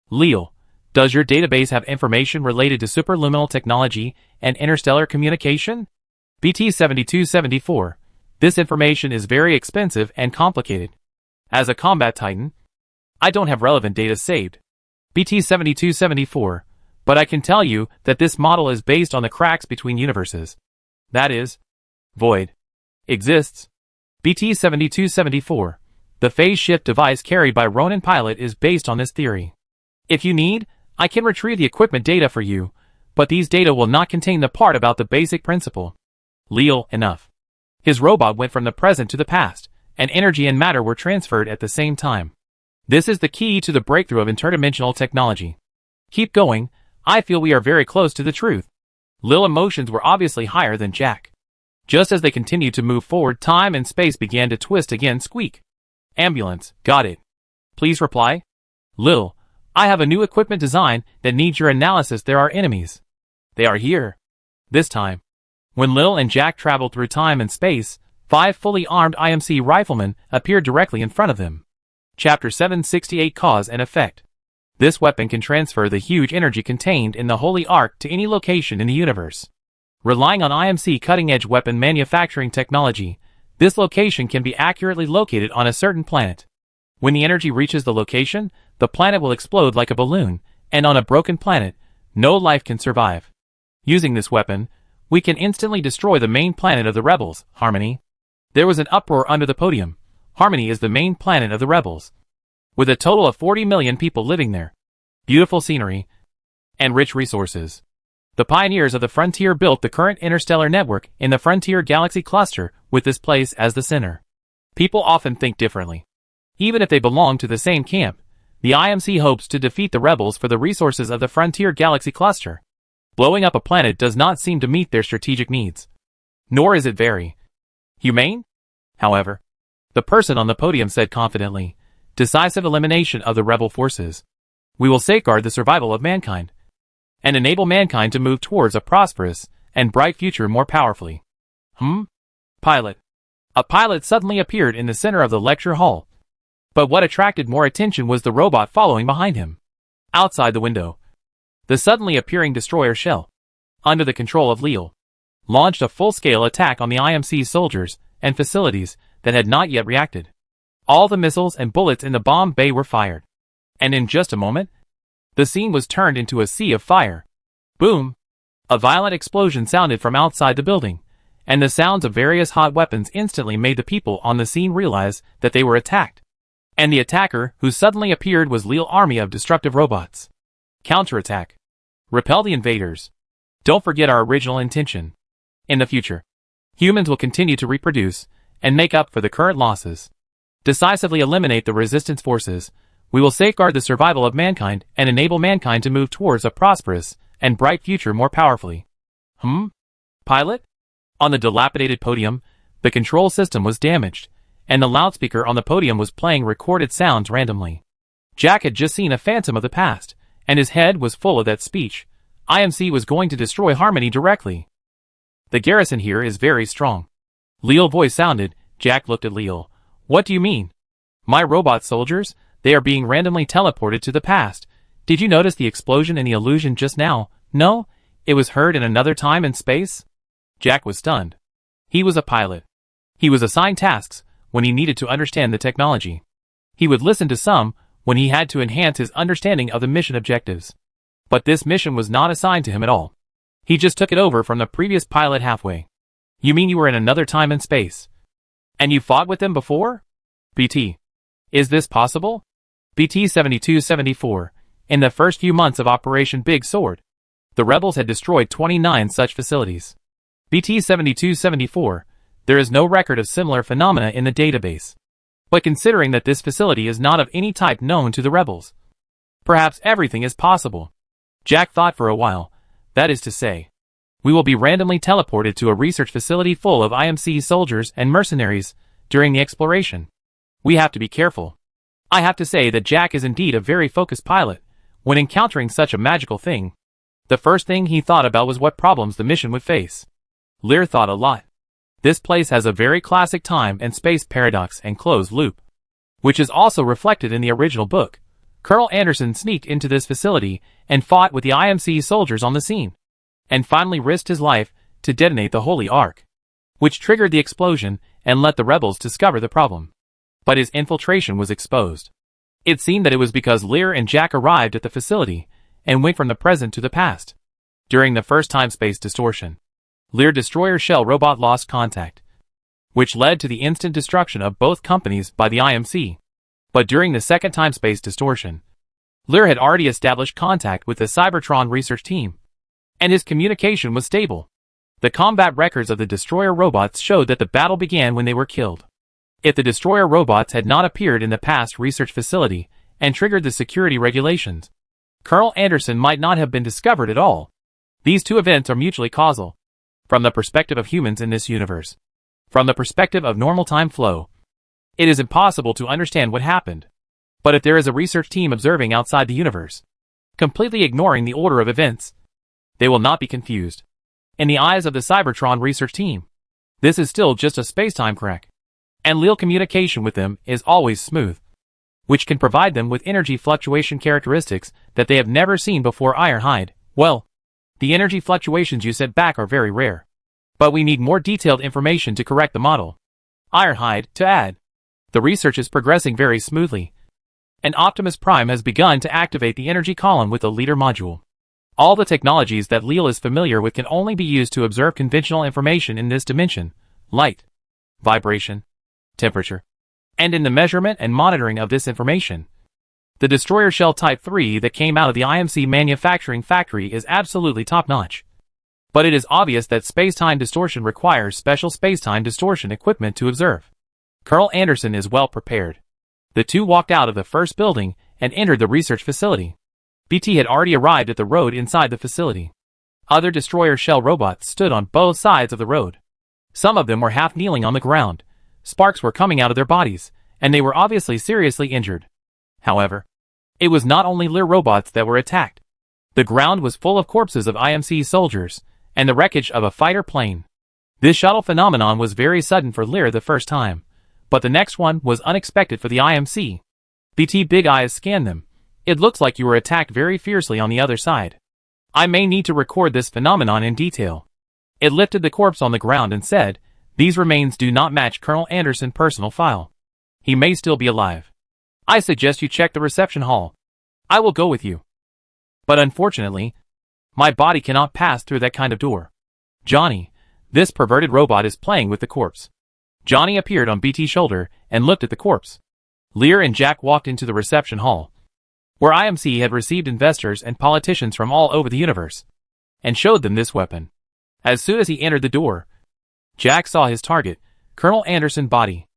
Leal, does your database have information related to superluminal technology and interstellar communication? BT-7274. This information is very expensive and complicated. As a combat titan, I don't have relevant data saved. BT-7274. But I can tell you that this model is based on the cracks between universes. That is, void exists. BT-7274. The phase shift device carried by Ronin Pilot is based on this theory. If you need, I can retrieve the equipment data for you, but these data will not contain the part about the basic principle. Leal, enough. His robot went from the present to the past, and energy and matter were transferred at the same time. This is the key to the breakthrough of interdimensional technology. Keep going. I feel we are very close to the truth. Leal's emotions were obviously higher than Jack. Just as they continued to move forward, time and space began to twist again. Squeak. Ambulance, got it. Please reply. Leal, I have a new equipment design that needs your analysis. There are enemies. They are here. This time, when Lil and Jack traveled through time and space, 5 fully armed IMC riflemen appeared directly in front of them. Chapter 768 Cause and Effect. This weapon can transfer the huge energy contained in the Holy Ark to any location in the universe. Relying on IMC cutting-edge weapon manufacturing technology, this location can be accurately located on a certain planet. When the energy reaches the location, the planet will explode like a balloon, and on a broken planet, no life can survive. Using this weapon, we can instantly destroy the main planet of the rebels, Harmony. There was an uproar under the podium. Harmony is the main planet of the rebels, with a total of 40 million people living there. Beautiful scenery and rich resources. The pioneers of the frontier built the current interstellar network in the Frontier Galaxy Cluster with this place as the center. People often think differently. Even if they belong to the same camp, the IMC hopes to defeat the rebels for the resources of the Frontier Galaxy Cluster. Blowing up a planet does not seem to meet their strategic needs. Nor is it very humane. However, the person on the podium said confidently, decisive elimination of the rebel forces. We will safeguard the survival of mankind and enable mankind to move towards a prosperous and bright future more powerfully. Pilot. A pilot suddenly appeared in the center of the lecture hall. But what attracted more attention was the robot following behind him. Outside the window, the suddenly appearing destroyer shell, under the control of Leo, launched a full-scale attack on the IMC soldiers and facilities that had not yet reacted. All the missiles and bullets in the bomb bay were fired. And in just a moment, the scene was turned into a sea of fire. Boom! A violent explosion sounded from outside the building, and the sounds of various hot weapons instantly made the people on the scene realize that they were attacked. And the attacker who suddenly appeared was Leal's army of destructive robots. Counterattack. Repel the invaders. Don't forget our original intention. In the future, humans will continue to reproduce and make up for the current losses. Decisively eliminate the resistance forces. We will safeguard the survival of mankind and enable mankind to move towards a prosperous and bright future more powerfully. Pilot? On the dilapidated podium, the control system was damaged, and the loudspeaker on the podium was playing recorded sounds randomly. Jack had just seen a phantom of the past, and his head was full of that speech. IMC was going to destroy Harmony directly. The garrison here is very strong. Leal's voice sounded. Jack looked at Leo. What do you mean? My robot soldiers? They are being randomly teleported to the past. Did you notice the explosion in the illusion just now? No? It was heard in another time and space? Jack was stunned. He was a pilot. He was assigned tasks when he needed to understand the technology. He would listen to some when he had to enhance his understanding of the mission objectives. But this mission was not assigned to him at all. He just took it over from the previous pilot halfway. You mean you were in another time and space? And you fought with them before? BT. Is this possible? EP741. In the first few months of Operation Big Sword, the rebels had destroyed 29 such facilities. EP741. There is no record of similar phenomena in the database. But considering that this facility is not of any type known to the rebels, perhaps everything is possible. Jack thought for a while. That is to say, we will be randomly teleported to a research facility full of IMC soldiers and mercenaries during the exploration. We have to be careful. I have to say that Jack is indeed a very focused pilot. When encountering such a magical thing, the first thing he thought about was what problems the mission would face. Lear thought a lot. This place has a very classic time and space paradox and closed loop, which is also reflected in the original book. Colonel Anderson sneaked into this facility and fought with the IMC soldiers on the scene, and finally risked his life to detonate the Holy Ark, which triggered the explosion and let the rebels discover the problem. But his infiltration was exposed. It seemed that it was because Lear and Jack arrived at the facility and went from the present to the past. During the first time-space distortion, Lear destroyer shell robot lost contact, which led to the instant destruction of both companies by the IMC. But during the second time-space distortion, Lear had already established contact with the Cybertron research team, and his communication was stable. The combat records of the destroyer robots showed that the battle began when they were killed. If the destroyer robots had not appeared in the past research facility and triggered the security regulations, Colonel Anderson might not have been discovered at all. These two events are mutually causal. From the perspective of humans in this universe, from the perspective of normal time flow, it is impossible to understand what happened. But if there is a research team observing outside the universe, completely ignoring the order of events, they will not be confused. In the eyes of the Cybertron research team, this is still just a space-time crack. And Lil communication with them is always smooth, which can provide them with energy fluctuation characteristics that they have never seen before. Ironhide, well, the energy fluctuations you set back are very rare. But we need more detailed information to correct the model. Ironhide, to add. The research is progressing very smoothly. And Optimus Prime has begun to activate the energy column with the leader module. All the technologies that Lil is familiar with can only be used to observe conventional information in this dimension: light, vibration, temperature, and in the measurement and monitoring of this information. The Destroyer Shell Type 3 that came out of the IMC manufacturing factory is absolutely top-notch. But it is obvious that space-time distortion requires special space-time distortion equipment to observe. Colonel Anderson is well prepared. The two walked out of the first building and entered the research facility. BT had already arrived at the road inside the facility. Other Destroyer Shell robots stood on both sides of the road. Some of them were half kneeling on the ground. Sparks were coming out of their bodies, and they were obviously seriously injured. However, it was not only Lear robots that were attacked. The ground was full of corpses of IMC soldiers, and the wreckage of a fighter plane. This shuttle phenomenon was very sudden for Lear the first time, but the next one was unexpected for the IMC. BT Big Eyes scanned them. It looks like you were attacked very fiercely on the other side. I may need to record this phenomenon in detail. It lifted the corpse on the ground and said, "These remains do not match Colonel Anderson's personal file. He may still be alive. I suggest you check the reception hall. I will go with you. But unfortunately, my body cannot pass through that kind of door." Johnny, this perverted robot, is playing with the corpse. Johnny appeared on BT's shoulder and looked at the corpse. Lear and Jack walked into the reception hall, where IMC had received investors and politicians from all over the universe, and showed them this weapon. As soon as he entered the door, Jack saw his target, Colonel Anderson's body.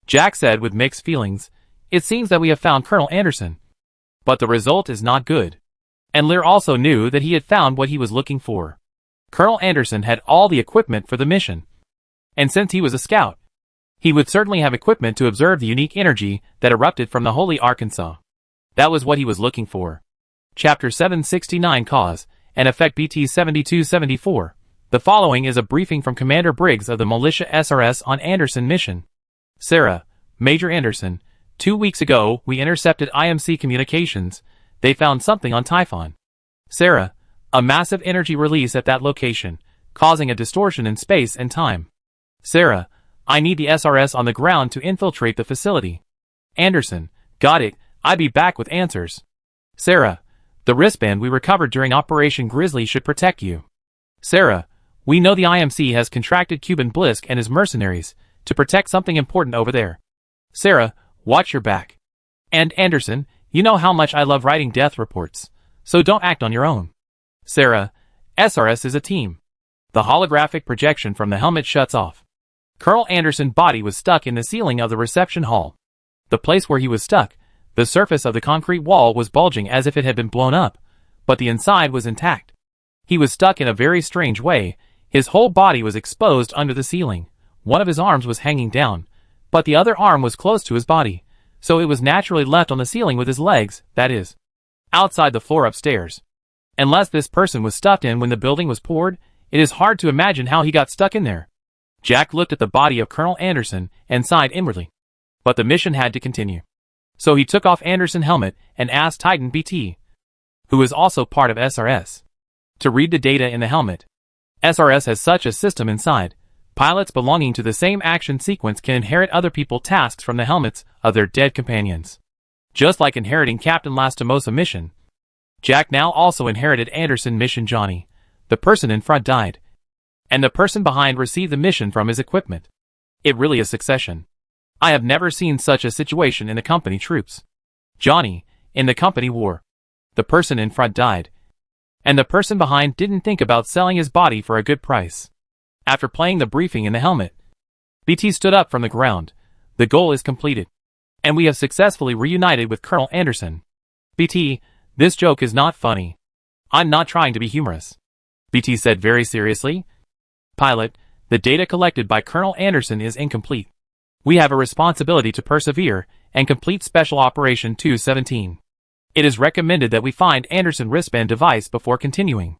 Jack said with mixed feelings, "It seems that we have found Colonel Anderson, but the result is not good." And Lear also knew that he had found what he was looking for. Colonel Anderson had all the equipment for the mission. And since he was a scout, he would certainly have equipment to observe the unique energy that erupted from the Holy Arkansas. That was what he was looking for. Chapter 769, Cause and Effect. BT-7274. The following is a briefing from Commander Briggs of the Militia SRS on Anderson mission. Sarah, Major Anderson, 2 weeks ago we intercepted IMC communications. They found something on Typhon. Sarah, a massive energy release at that location, causing a distortion in space and time. Sarah, I need the SRS on the ground to infiltrate the facility. Anderson, got it, I'll be back with answers. Sarah, the wristband we recovered during Operation Grizzly should protect you. Sarah, we know the IMC has contracted Cuban Blisk and his mercenaries to protect something important over there. Sarah, watch your back. And Anderson, you know how much I love writing death reports, so don't act on your own. Sarah, SRS is a team. The holographic projection from the helmet shuts off. Colonel Anderson's body was stuck in the ceiling of the reception hall. The place where he was stuck, the surface of the concrete wall was bulging as if it had been blown up, but the inside was intact. He was stuck in a very strange way. His whole body was exposed under the ceiling. One of his arms was hanging down, but the other arm was close to his body, so it was naturally left on the ceiling with his legs, that is, outside the floor upstairs. Unless this person was stuffed in when the building was poured, it is hard to imagine how he got stuck in there. Jack looked at the body of Colonel Anderson and sighed inwardly. But the mission had to continue. So he took off Anderson's helmet and asked Titan BT, who is also part of SRS, to read the data in the helmet. SRS has such a system inside. Pilots belonging to the same action sequence can inherit other people's tasks from the helmets of their dead companions. Just like inheriting Captain Lastimosa's mission, Jack now also inherited Anderson's mission. Johnny, the person in front, died, and the person behind received the mission from his equipment. It really is succession. I have never seen such a situation in the company troops. Johnny, in the company war, the person in front died, and the person behind didn't think about selling his body for a good price. After playing the briefing in the helmet, BT stood up from the ground. The goal is completed, and we have successfully reunited with Colonel Anderson. BT, this joke is not funny. I'm not trying to be humorous. BT said very seriously. Pilot, the data collected by Colonel Anderson is incomplete. We have a responsibility to persevere and complete Special Operation 217. It is recommended that we find Anderson's wristband device before continuing.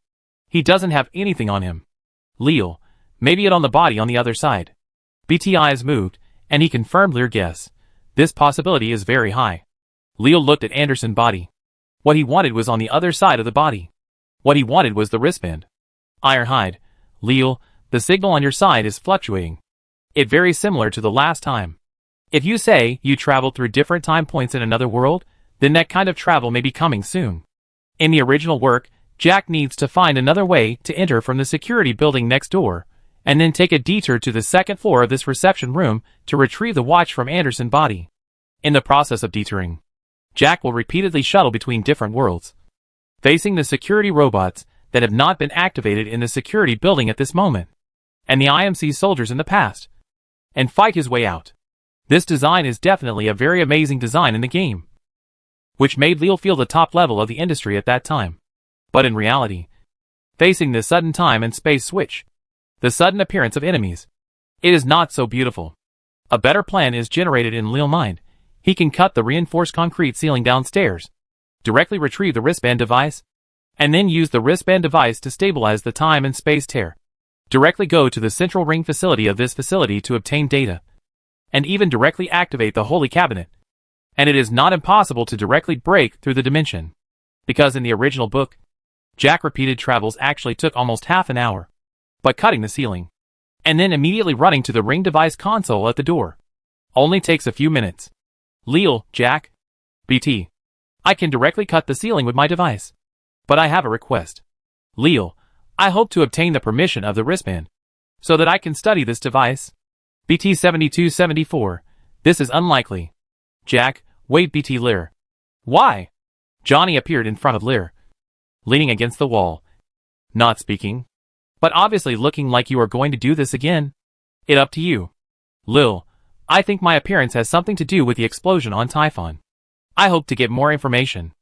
He doesn't have anything on him. Lil, maybe it on the body on the other side. BT eyes moved, and he confirmed Lear's guess. This possibility is very high. Lil looked at Anderson's body. What he wanted was on the other side of the body. What he wanted was the wristband. Ironhide, Lil, the signal on your side is fluctuating. It very similar to the last time. If you say you traveled through different time points in another world, then that kind of travel may be coming soon. In the original work, Jack needs to find another way to enter from the security building next door, and then take a detour to the second floor of this reception room to retrieve the watch from Anderson's body. In the process of detouring, Jack will repeatedly shuttle between different worlds, facing the security robots that have not been activated in the security building at this moment, and the IMC soldiers in the past, and fight his way out. This design is definitely a very amazing design in the game, which made Lil feel the top level of the industry at that time. But in reality, facing the sudden time and space switch, the sudden appearance of enemies, it is not so beautiful. A better plan is generated in Lil's mind. He can cut the reinforced concrete ceiling downstairs, directly retrieve the wristband device, and then use the wristband device to stabilize the time and space tear. Directly go to the central ring facility of this facility to obtain data, and even directly activate the Holy Cabinet. And it is not impossible to directly break through the dimension, because in the original book, Jack's repeated travels actually took almost half an hour. But cutting the ceiling, and then immediately running to the ring device console at the door, only takes a few minutes. Lil, Jack, BT, I can directly cut the ceiling with my device. But I have a request. Lil, I hope to obtain the permission of the wristband, so that I can study this device. BT 7274, this is unlikely. Jack, wait BT Lear. Why? Johnny appeared in front of Lear, leaning against the wall, not speaking, but obviously looking like you are going to do this again. It up to you. Lil, I think my appearance has something to do with the explosion on Typhon. I hope to get more information.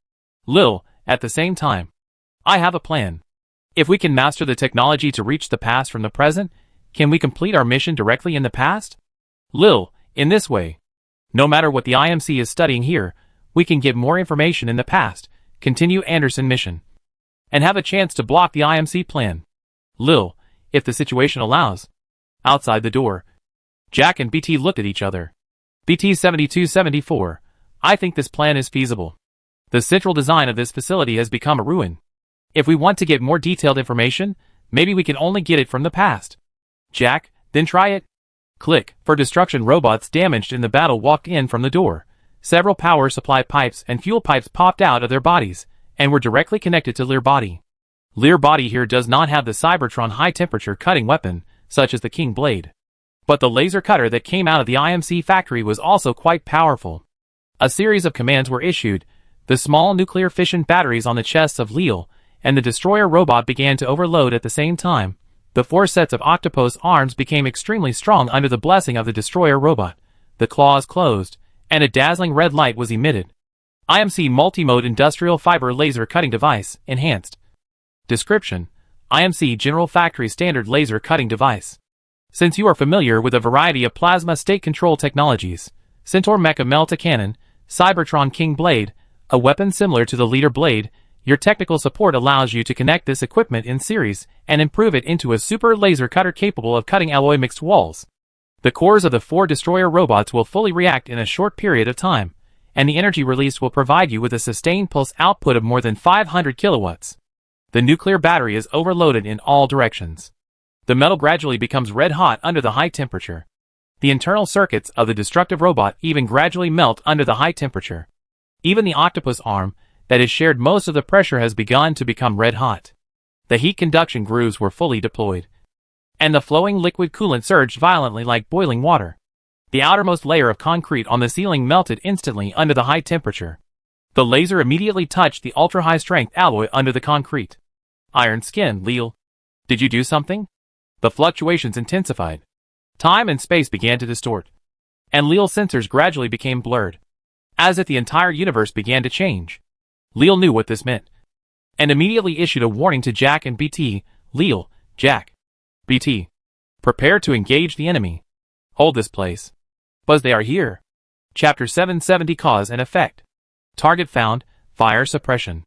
Lil, at the same time, I have a plan. If we can master the technology to reach the past from the present, can we complete our mission directly in the past? Lil, in this way, no matter what the IMC is studying here, we can get more information in the past, continue Anderson's mission, and have a chance to block the IMC plan. Lil, if the situation allows. Outside the door, Jack and BT looked at each other. BT 7274, I think this plan is feasible. The central design of this facility has become a ruin. If we want to get more detailed information, maybe we can only get it from the past. Jack, then try it. Click, for destruction robots damaged in the battle walked in from the door. Several power supply pipes and fuel pipes popped out of their bodies, and were directly connected to Lear's body. Lear's body here does not have the Cybertron high-temperature cutting weapon, such as the King Blade. But the laser cutter that came out of the IMC factory was also quite powerful. A series of commands were issued. The small nuclear fission batteries on the chests of Lil and the destroyer robot began to overload at the same time. The 4 sets of octopus arms became extremely strong under the blessing of the destroyer robot. The claws closed, and a dazzling red light was emitted. IMC Multimode Industrial Fiber Laser Cutting Device, Enhanced. Description: IMC General Factory Standard Laser Cutting Device. Since you are familiar with a variety of plasma state control technologies, Centaur Mecha Melta Cannon, Cybertron King Blade, a weapon similar to the Leader Blade, your technical support allows you to connect this equipment in series and improve it into a super laser cutter capable of cutting alloy mixed walls. The cores of the 4 destroyer robots will fully react in a short period of time, and the energy released will provide you with a sustained pulse output of more than 500 kilowatts. The nuclear battery is overloaded in all directions. The metal gradually becomes red hot under the high temperature. The internal circuits of the destructive robot even gradually melt under the high temperature. Even the octopus arm, that has shared most of the pressure, has begun to become red hot. The heat conduction grooves were fully deployed, and the flowing liquid coolant surged violently like boiling water. The outermost layer of concrete on the ceiling melted instantly under the high temperature. The laser immediately touched the ultra-high strength alloy under the concrete. Iron skin, Lil. Did you do something? The fluctuations intensified. Time and space began to distort, and Lil's sensors gradually became blurred, as if the entire universe began to change. Lil knew what this meant, and immediately issued a warning to Jack and BT. Lil, Jack, BT, prepare to engage the enemy. Hold this place. Buzz, they are here. Chapter 770, Cause and Effect. Target found, fire suppression.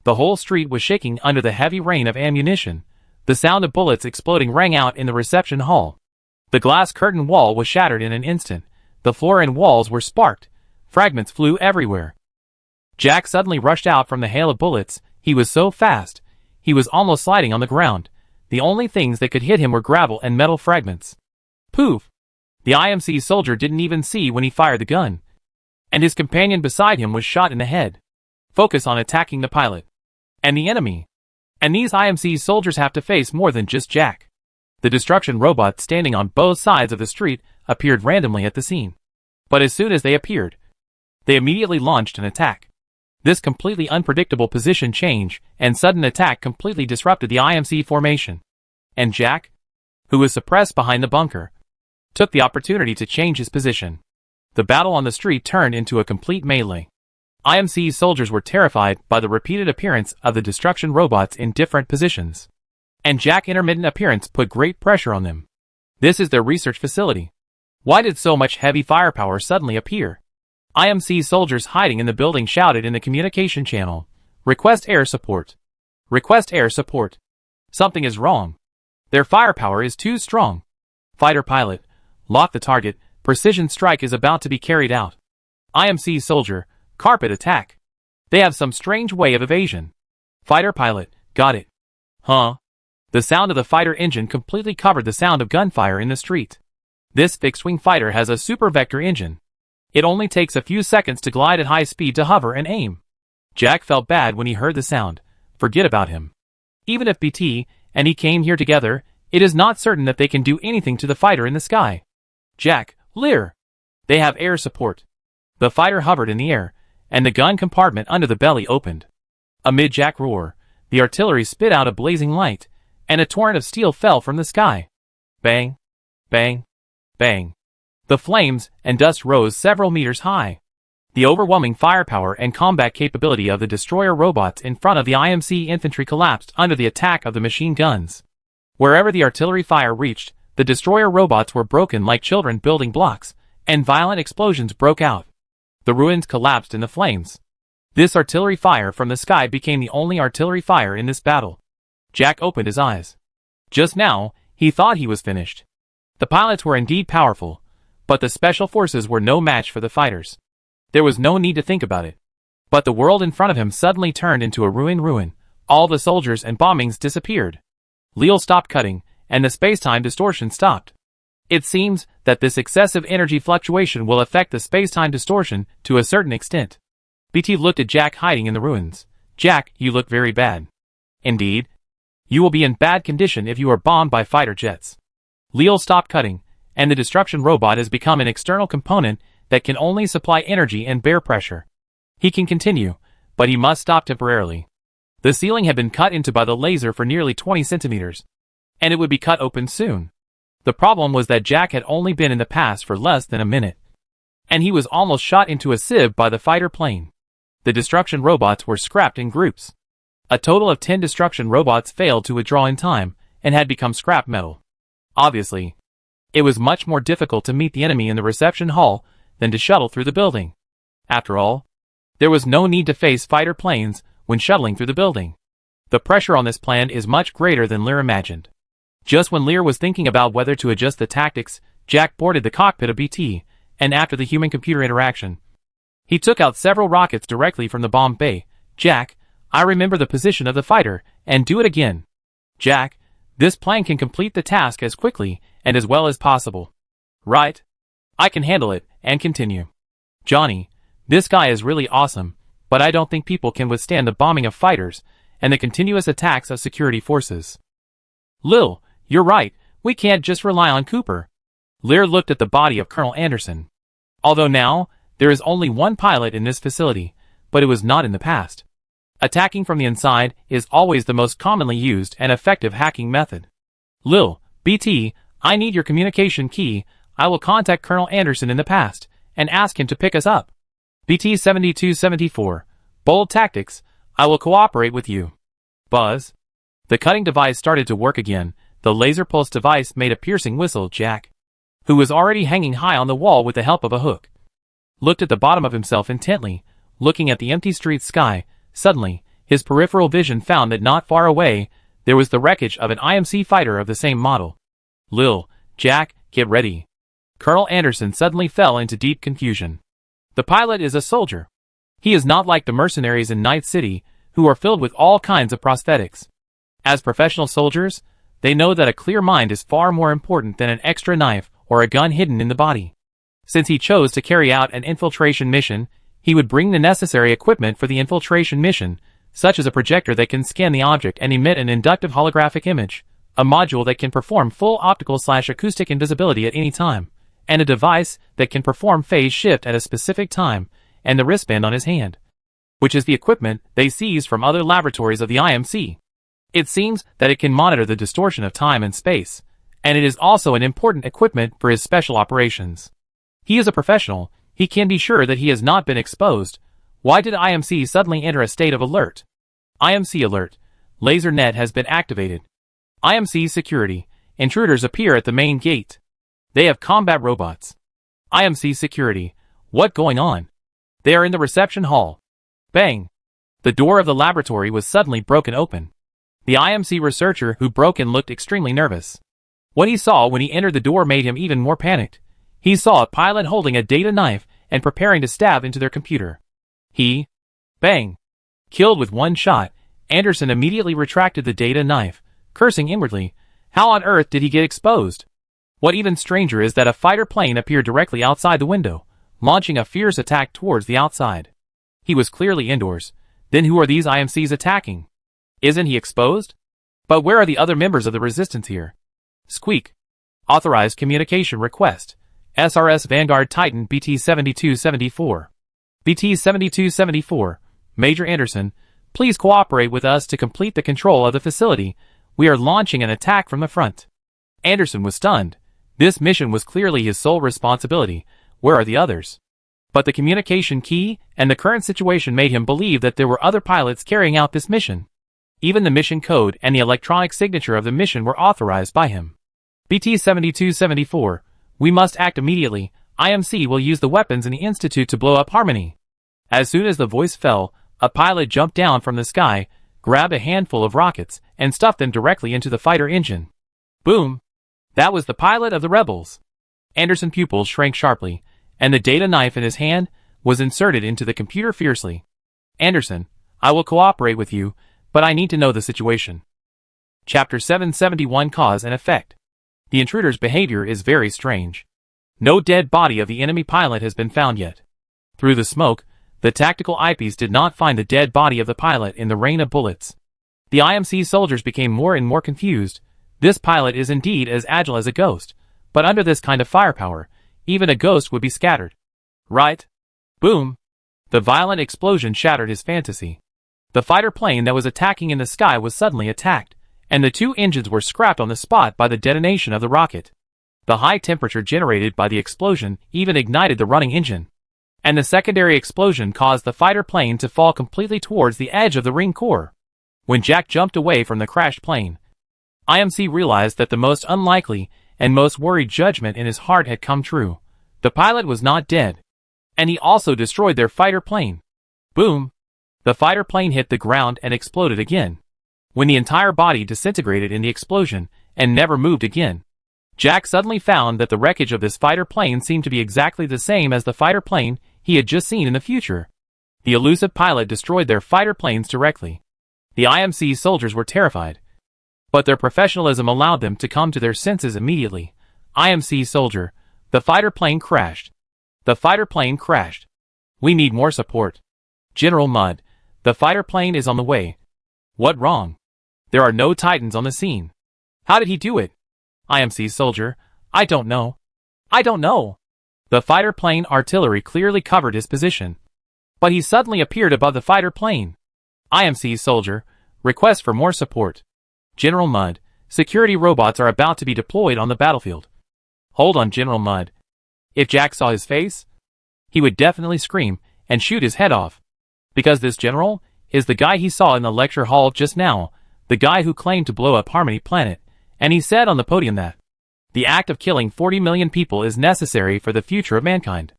The whole street was shaking under the heavy rain of ammunition. The sound of bullets exploding rang out in the reception hall. The glass curtain wall was shattered in an instant. The floor and walls were sparked. Fragments flew everywhere. Jack suddenly rushed out from the hail of bullets. He was so fast. He was almost sliding on the ground. The only things that could hit him were gravel and metal fragments. Poof! The IMC soldier didn't even see when he fired the gun. And his companion beside him was shot in the head. Focus on attacking the pilot. And the enemy. And these IMC soldiers have to face more than just Jack. The destruction robots standing on both sides of the street appeared randomly at the scene. But as soon as they appeared, they immediately launched an attack. This completely unpredictable position change and sudden attack completely disrupted the IMC formation. And Jack, who was suppressed behind the bunker, took the opportunity to change his position. The battle on the street turned into a complete melee. IMC soldiers were terrified by the repeated appearance of the destruction robots in different positions. And Jack's intermittent appearance put great pressure on them. This is their research facility. Why did so much heavy firepower suddenly appear? IMC soldiers hiding in the building shouted in the communication channel, "Request air support. Request air support. Something is wrong. Their firepower is too strong. Fighter pilot, lock the target. Precision strike is about to be carried out. IMC soldier, carpet attack. They have some strange way of evasion. Fighter pilot, got it. Huh?" The sound of the fighter engine completely covered the sound of gunfire in the street. This fixed-wing fighter has a super vector engine. It only takes a few seconds to glide at high speed to hover and aim. Jack felt bad when he heard the sound. Forget about him. Even if BT and he came here together, it is not certain that they can do anything to the fighter in the sky. Jack, Lear. They have air support. The fighter hovered in the air, and the gun compartment under the belly opened. Amid Jack's roar, the artillery spit out a blazing light, and a torrent of steel fell from the sky. Bang, bang, bang. The flames and dust rose several meters high. The overwhelming firepower and combat capability of the destroyer robots in front of the IMC infantry collapsed under the attack of the machine guns. Wherever the artillery fire reached, the destroyer robots were broken like children building blocks, and violent explosions broke out. The ruins collapsed in the flames. This artillery fire from the sky became the only artillery fire in this battle. Jack opened his eyes. Just now, he thought he was finished. The pilots were indeed powerful, but the special forces were no match for the fighters. There was no need to think about it. But the world in front of him suddenly turned into a ruin. All the soldiers and bombings disappeared. Leal stopped cutting, and the space-time distortion stopped. It seems that this excessive energy fluctuation will affect the space-time distortion to a certain extent. BT looked at Jack hiding in the ruins. Jack, you look very bad. Indeed. You will be in bad condition if you are bombed by fighter jets. Leal stopped cutting, and the destruction robot has become an external component that can only supply energy and bear pressure. He can continue, but he must stop temporarily. The ceiling had been cut into by the laser for nearly 20 centimeters, and it would be cut open soon. The problem was that Jack had only been in the past for less than a minute, and he was almost shot into a sieve by the fighter plane. The destruction robots were scrapped in groups. A total of 10 destruction robots failed to withdraw in time, and had become scrap metal. Obviously, it was much more difficult to meet the enemy in the reception hall than to shuttle through the building. After all, there was no need to face fighter planes when shuttling through the building. The pressure on this plan is much greater than Lear imagined. Just when Lear was thinking about whether to adjust the tactics, Jack boarded the cockpit of BT, and after the human-computer interaction, he took out several rockets directly from the bomb bay. Jack, I remember the position of the fighter, and do it again. Jack, this plan can complete the task as quickly and as well as possible. Right? I can handle it, and continue. Johnny, this guy is really awesome, but I don't think people can withstand the bombing of fighters and the continuous attacks of security forces. Lil, you're right, we can't just rely on Cooper. Lear looked at the body of Colonel Anderson. Although now, there is only one pilot in this facility, but it was not in the past. Attacking from the inside is always the most commonly used and effective hacking method. Lil, BT, I need your communication key. I will contact Colonel Anderson in the past and ask him to pick us up. BT 7274. Bold tactics. I will cooperate with you. Buzz. The cutting device started to work again. The laser pulse device made a piercing whistle. Jack, who was already hanging high on the wall with the help of a hook, looked at the bottom of himself intently, looking at the empty street sky. Suddenly, his peripheral vision found that not far away, There was the wreckage of an IMC fighter of the same model. Lil, Jack, get ready. Colonel Anderson suddenly fell into deep confusion. The pilot is a soldier. He is not like the mercenaries in Night City, who are filled with all kinds of prosthetics. As professional soldiers, they know that a clear mind is far more important than an extra knife or a gun hidden in the body. Since he chose to carry out an infiltration mission, he would bring the necessary equipment for the infiltration mission, such as a projector that can scan the object and emit an inductive holographic image, a module that can perform full optical/acoustic invisibility at any time, and a device that can perform phase shift at a specific time, and the wristband on his hand, which is the equipment they seized from other laboratories of the IMC. It seems that it can monitor the distortion of time and space, and it is also an important equipment for his special operations. He is a professional, he can be sure that he has not been exposed. Why did IMC suddenly enter a state of alert? IMC alert. Laser net has been activated. IMC security. Intruders appear at the main gate. They have combat robots. IMC security. What going on? They are in the reception hall. Bang! The door of the laboratory was suddenly broken open. The IMC researcher who broke in looked extremely nervous. What he saw when he entered the door made him even more panicked. He saw a pilot holding a data knife and preparing to stab into their computer. Bang! Killed with one shot, Anderson immediately retracted the data knife, cursing inwardly. How on earth did he get exposed? What even stranger is that a fighter plane appeared directly outside the window, launching a fierce attack towards the outside. He was clearly indoors. Then who are these IMCs attacking? Isn't he exposed? But where are the other members of the resistance here? Squeak. Authorized communication request. SRS Vanguard Titan BT-7274. BT-7274. Major Anderson, please cooperate with us to complete the control of the facility. We are launching an attack from the front. Anderson was stunned. This mission was clearly his sole responsibility. Where are the others? But the communication key and the current situation made him believe that there were other pilots carrying out this mission. Even the mission code and the electronic signature of the mission were authorized by him. BT-7274. We must act immediately. IMC will use the weapons in the Institute to blow up Harmony. As soon as the voice fell, a pilot jumped down from the sky, grabbed a handful of rockets, and stuffed them directly into the fighter engine. Boom! That was the pilot of the rebels. Anderson's pupils shrank sharply, and the data knife in his hand was inserted into the computer fiercely. Anderson, I will cooperate with you, but I need to know the situation. Chapter 771 Cause and Effect. The intruder's behavior is very strange. No dead body of the enemy pilot has been found yet. Through the smoke, the tactical eyepiece did not find the dead body of the pilot in the rain of bullets. The IMC soldiers became more and more confused. This pilot is indeed as agile as a ghost, but under this kind of firepower, even a ghost would be scattered. Right? Boom! The violent explosion shattered his fantasy. The fighter plane that was attacking in the sky was suddenly attacked, and the two engines were scrapped on the spot by the detonation of the rocket. The high temperature generated by the explosion even ignited the running engine. And the secondary explosion caused the fighter plane to fall completely towards the edge of the ring core. When Jack jumped away from the crashed plane, IMC realized that the most unlikely and most worried judgment in his heart had come true. The pilot was not dead. And he also destroyed their fighter plane. Boom! The fighter plane hit the ground and exploded again. When the entire body disintegrated in the explosion and never moved again, Jack suddenly found that the wreckage of this fighter plane seemed to be exactly the same as the fighter plane he had just seen in the future. The elusive pilot destroyed their fighter planes directly. The IMC soldiers were terrified, but their professionalism allowed them to come to their senses immediately. IMC soldier, the fighter plane crashed. The fighter plane crashed. We need more support. General Mudd, the fighter plane is on the way. What wrong? There are no Titans on the scene. How did he do it? IMC soldier, I don't know. I don't know. The fighter plane artillery clearly covered his position, but he suddenly appeared above the fighter plane. IMC soldier, request for more support. General Mudd, security robots are about to be deployed on the battlefield. Hold on, General Mudd. If Jack saw his face, he would definitely scream and shoot his head off. Because this general is the guy he saw in the lecture hall just now, the guy who claimed to blow up Harmony Planet, and he said on the podium that the act of killing 40 million people is necessary for the future of mankind.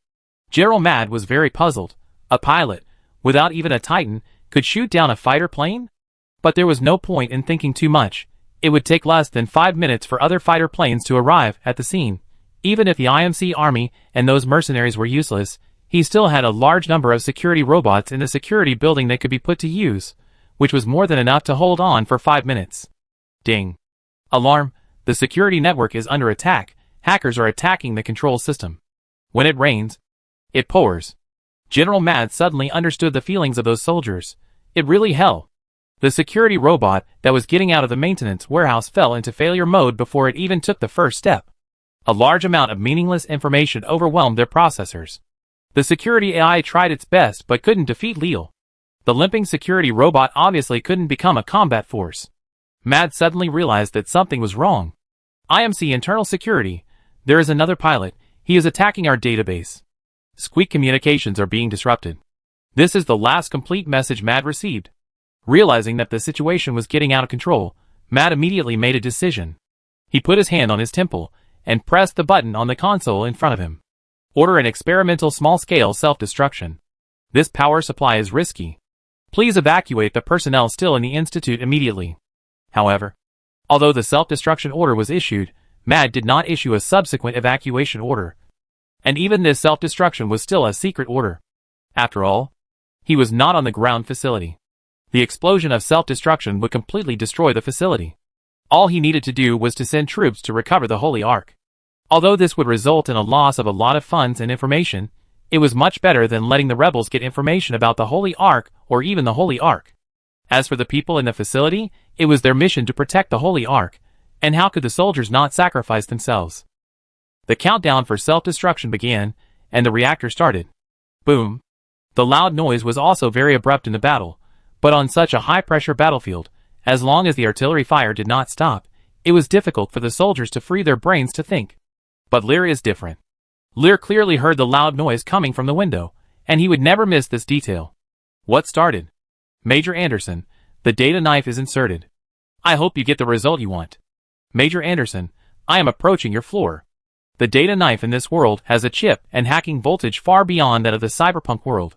General Mudd was very puzzled. A pilot, without even a Titan, could shoot down a fighter plane? But there was no point in thinking too much. It would take less than 5 minutes for other fighter planes to arrive at the scene. Even if the IMC army and those mercenaries were useless, he still had a large number of security robots in the security building that could be put to use, which was more than enough to hold on for 5 minutes. Ding. Alarm. The security network is under attack. Hackers are attacking the control system. When it rains, it pours. General Mad suddenly understood the feelings of those soldiers. It really hell. The security robot that was getting out of the maintenance warehouse fell into failure mode before it even took the first step. A large amount of meaningless information overwhelmed their processors. The security AI tried its best but couldn't defeat Leo. The limping security robot obviously couldn't become a combat force. Mad suddenly realized that something was wrong. IMC internal security. There is another pilot. He is attacking our database. Squeak communications are being disrupted. This is the last complete message Mad received. Realizing that the situation was getting out of control, Mad immediately made a decision. He put his hand on his temple and pressed the button on the console in front of him. Order an experimental small-scale self-destruction. This power supply is risky. Please evacuate the personnel still in the Institute immediately. However, although the self-destruction order was issued, Mad did not issue a subsequent evacuation order. And even this self-destruction was still a secret order. After all, he was not on the ground facility. The explosion of self-destruction would completely destroy the facility. All he needed to do was to send troops to recover the Holy Ark. Although this would result in a loss of a lot of funds and information, it was much better than letting the rebels get information about the Holy Ark or even the Holy Ark. As for the people in the facility, it was their mission to protect the Holy Ark, and how could the soldiers not sacrifice themselves? The countdown for self-destruction began, and the reactor started. Boom. The loud noise was also very abrupt in the battle, but on such a high-pressure battlefield, as long as the artillery fire did not stop, it was difficult for the soldiers to free their brains to think. But Lear is different. Lear clearly heard the loud noise coming from the window, and he would never miss this detail. What started? Major Anderson, the data knife is inserted. I hope you get the result you want. Major Anderson, I am approaching your floor. The data knife in this world has a chip and hacking voltage far beyond that of the Cyberpunk world.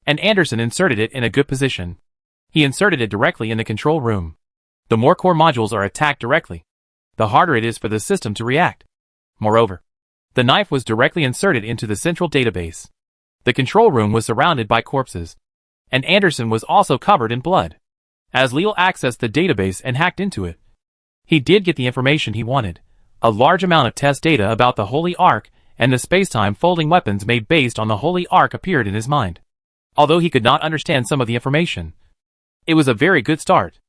And Anderson inserted it in a good position. He inserted it directly in the control room. The more core modules are attacked directly, the harder it is for the system to react. Moreover, the knife was directly inserted into the central database. The control room was surrounded by corpses, and Anderson was also covered in blood. As Leo accessed the database and hacked into it, he did get the information he wanted. A large amount of test data about the Holy Ark and the space-time folding weapons made based on the Holy Ark appeared in his mind. Although he could not understand some of the information, it was a very good start.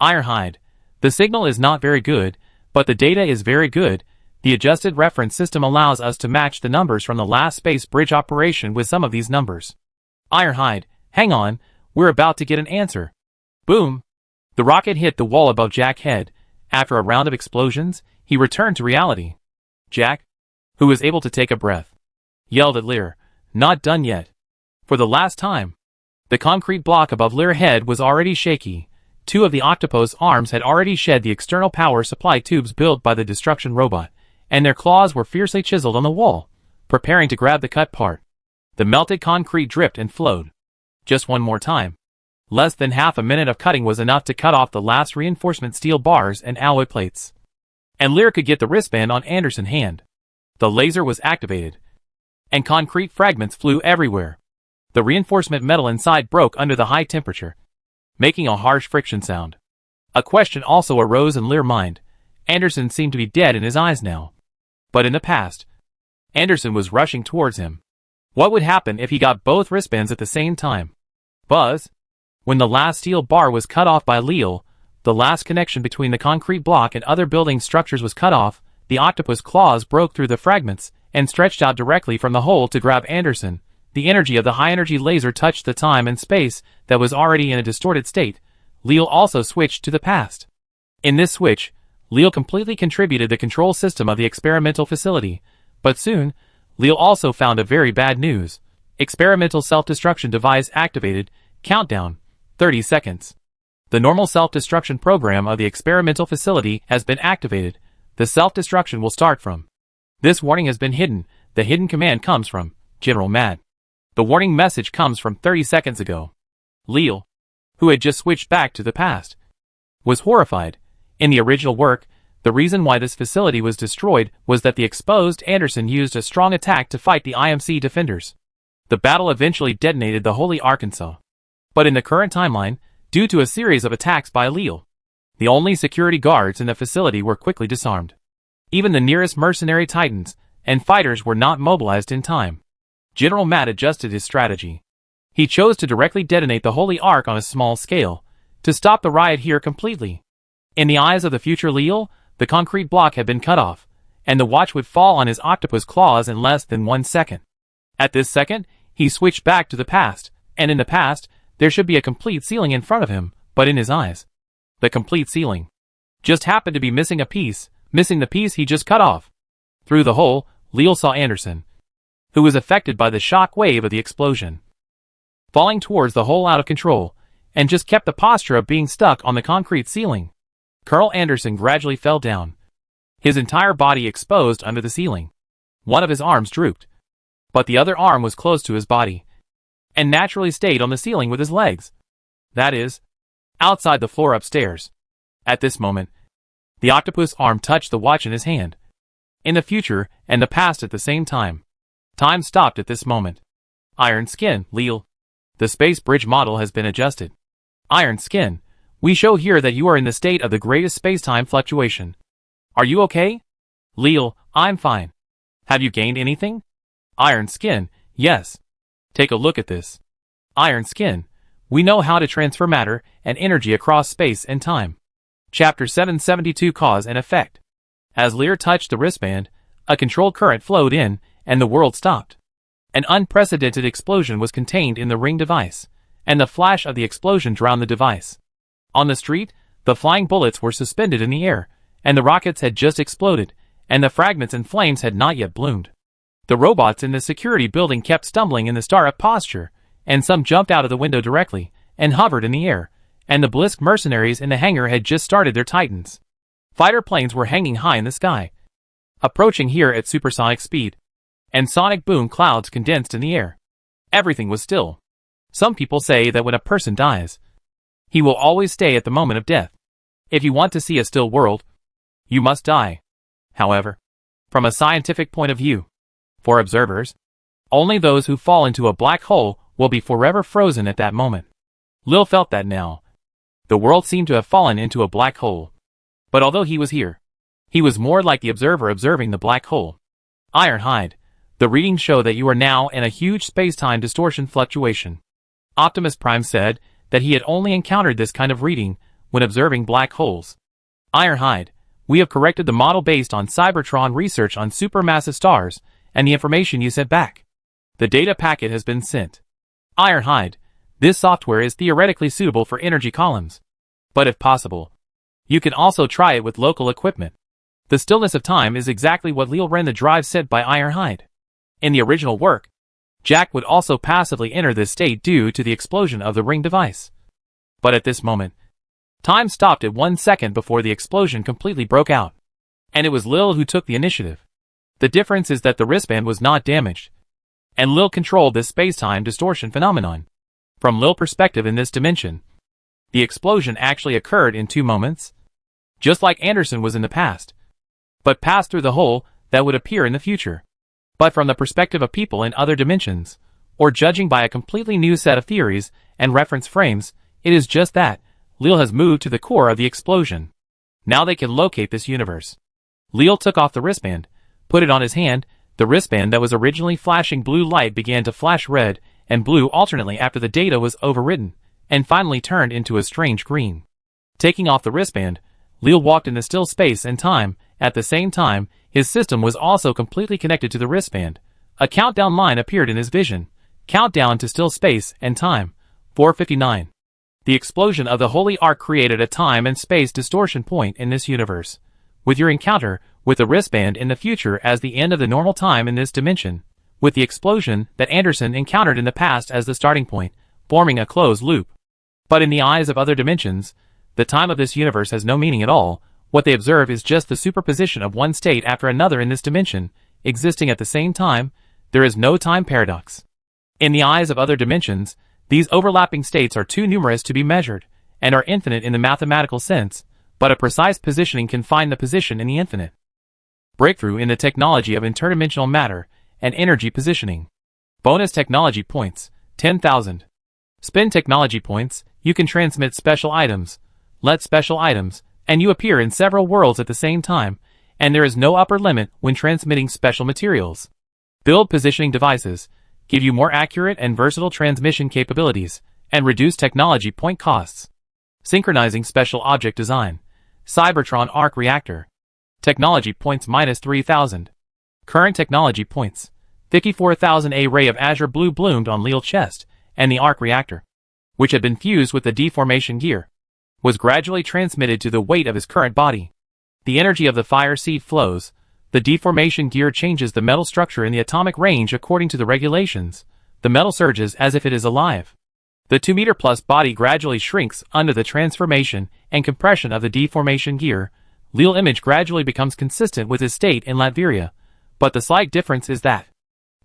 Ironhide. The signal is not very good, but the data is very good. The adjusted reference system allows us to match the numbers from the last space bridge operation with some of these numbers. Ironhide. Hang on, we're about to get an answer. Boom. The rocket hit the wall above Jack's head. After a round of explosions, he returned to reality. Jack, who was able to take a breath, yelled at Lear, "Not done yet." For the last time. The concrete block above Lear's head was already shaky. 2 of the octopus arms had already shed the external power supply tubes built by the destruction robot, and their claws were fiercely chiseled on the wall, preparing to grab the cut part. The melted concrete dripped and flowed. Just one more time. Less than half a minute of cutting was enough to cut off the last reinforcement steel bars and alloy plates. And Lear could get the wristband on Anderson's hand. The laser was activated, and concrete fragments flew everywhere. The reinforcement metal inside broke under the high temperature, making a harsh friction sound. A question also arose in Lear's mind. Anderson seemed to be dead in his eyes now. But in the past, Anderson was rushing towards him. What would happen if he got both wristbands at the same time? Buzz. When the last steel bar was cut off by Leo, the last connection between the concrete block and other building structures was cut off, the octopus claws broke through the fragments and stretched out directly from the hole to grab Anderson. The energy of the high-energy laser touched the time and space that was already in a distorted state. Leo also switched to the past. In this switch, Leo completely contributed the control system of the experimental facility, but soon, Leo also found a very bad news. Experimental self-destruction device activated. Countdown. 30 seconds. The normal self-destruction program of the experimental facility has been activated. The self-destruction will start from. This warning has been hidden. The hidden command comes from General Mad. The warning message comes from 30 seconds ago. Leo, who had just switched back to the past, was horrified. In the original work, the reason why this facility was destroyed was that the exposed Anderson used a strong attack to fight the IMC defenders. The battle eventually detonated the Holy Arkansas. But in the current timeline, due to a series of attacks by Leal, the only security guards in the facility were quickly disarmed. Even the nearest mercenary titans and fighters were not mobilized in time. General Matt adjusted his strategy. He chose to directly detonate the Holy Ark on a small scale, to stop the riot here completely. In the eyes of the future Leal, the concrete block had been cut off, and the watch would fall on his octopus claws in less than 1 second. At this second, he switched back to the past, and in the past, there should be a complete ceiling in front of him, but in his eyes, the complete ceiling just happened to be missing a piece, missing the piece he just cut off. Through the hole, Leal saw Anderson, who was affected by the shock wave of the explosion, falling towards the hole out of control, and just kept the posture of being stuck on the concrete ceiling. Colonel Anderson gradually fell down, his entire body exposed under the ceiling. One of his arms drooped, but the other arm was close to his body, and naturally stayed on the ceiling with his legs. That is, outside the floor upstairs. At this moment, the octopus arm touched the watch in his hand. In the future and the past at the same time. Time stopped at this moment. Iron Skin, Leal. The space bridge model has been adjusted. Iron Skin. We show here that you are in the state of the greatest space-time fluctuation. Are you okay? Leal, I'm fine. Have you gained anything? Iron Skin, yes. Take a look at this. Iron Skin. We know how to transfer matter and energy across space and time. Chapter 772 Cause and Effect. As Lear touched the wristband, a controlled current flowed in, and the world stopped. An unprecedented explosion was contained in the ring device, and the flash of the explosion drowned the device. On the street, the flying bullets were suspended in the air, and the rockets had just exploded, and the fragments and flames had not yet bloomed. The robots in the security building kept stumbling in the startup posture, and some jumped out of the window directly, and hovered in the air, and the Blisk mercenaries in the hangar had just started their Titans. Fighter planes were hanging high in the sky, approaching here at supersonic speed, and sonic boom clouds condensed in the air. Everything was still. Some people say that when a person dies, he will always stay at the moment of death. If you want to see a still world, you must die. However, from a scientific point of view, for observers, only those who fall into a black hole will be forever frozen at that moment. Lil felt that now. The world seemed to have fallen into a black hole. But although he was here, he was more like the observer observing the black hole. Ironhide, the readings show that you are now in a huge space-time distortion fluctuation. Optimus Prime said that he had only encountered this kind of reading when observing black holes. Ironhide, we have corrected the model based on Cybertron research on supermassive stars and the information you sent back. The data packet has been sent. Ironhide, this software is theoretically suitable for energy columns. But if possible, you can also try it with local equipment. The stillness of time is exactly what Leal ran the drive set by Ironhide. In the original work, Jack would also passively enter this state due to the explosion of the ring device. But at this moment, time stopped at 1 second before the explosion completely broke out. And it was Lil who took the initiative. The difference is that the wristband was not damaged, and Lil controlled this space-time distortion phenomenon. From Lil's perspective in this dimension, the explosion actually occurred in 2 moments, just like Anderson was in the past, but passed through the hole that would appear in the future. But from the perspective of people in other dimensions, or judging by a completely new set of theories and reference frames, it is just that Lil has moved to the core of the explosion. Now they can locate this universe. Lil took off the wristband, put it on his hand. The wristband that was originally flashing blue light began to flash red and blue alternately after the data was overwritten, and finally turned into a strange green. Taking off the wristband, Lil walked in the still space and time. At the same time, his system was also completely connected to the wristband. A countdown line appeared in his vision. Countdown to still space and time. 4:59. The explosion of the Holy Ark created a time and space distortion point in this universe. With your encounter with the wristband in the future as the end of the normal time in this dimension, with the explosion that Anderson encountered in the past as the starting point, forming a closed loop. But in the eyes of other dimensions, the time of this universe has no meaning at all. What they observe is just the superposition of one state after another in this dimension, existing at the same time. There is no time paradox. In the eyes of other dimensions, these overlapping states are too numerous to be measured, and are infinite in the mathematical sense, but a precise positioning can find the position in the infinite. Breakthrough in the technology of interdimensional matter and energy positioning. Bonus technology points, 10,000. Spend technology points, you can transmit special items, let special items, and you appear in several worlds at the same time, and there is no upper limit when transmitting special materials. Build positioning devices, give you more accurate and versatile transmission capabilities, and reduce technology point costs. Synchronizing special object design. Cybertron arc reactor. Technology points minus 3,000. Current technology points. 54,000. A ray of azure blue bloomed on Leal's chest, and the arc reactor, which had been fused with the deformation gear, was gradually transmitted to the weight of his current body. The energy of the fire seed flows. The deformation gear changes the metal structure in the atomic range according to the regulations. The metal surges as if it is alive. The 2-meter-plus body gradually shrinks under the transformation and compression of the deformation gear. Leal's image gradually becomes consistent with his state in Latveria, but the slight difference is that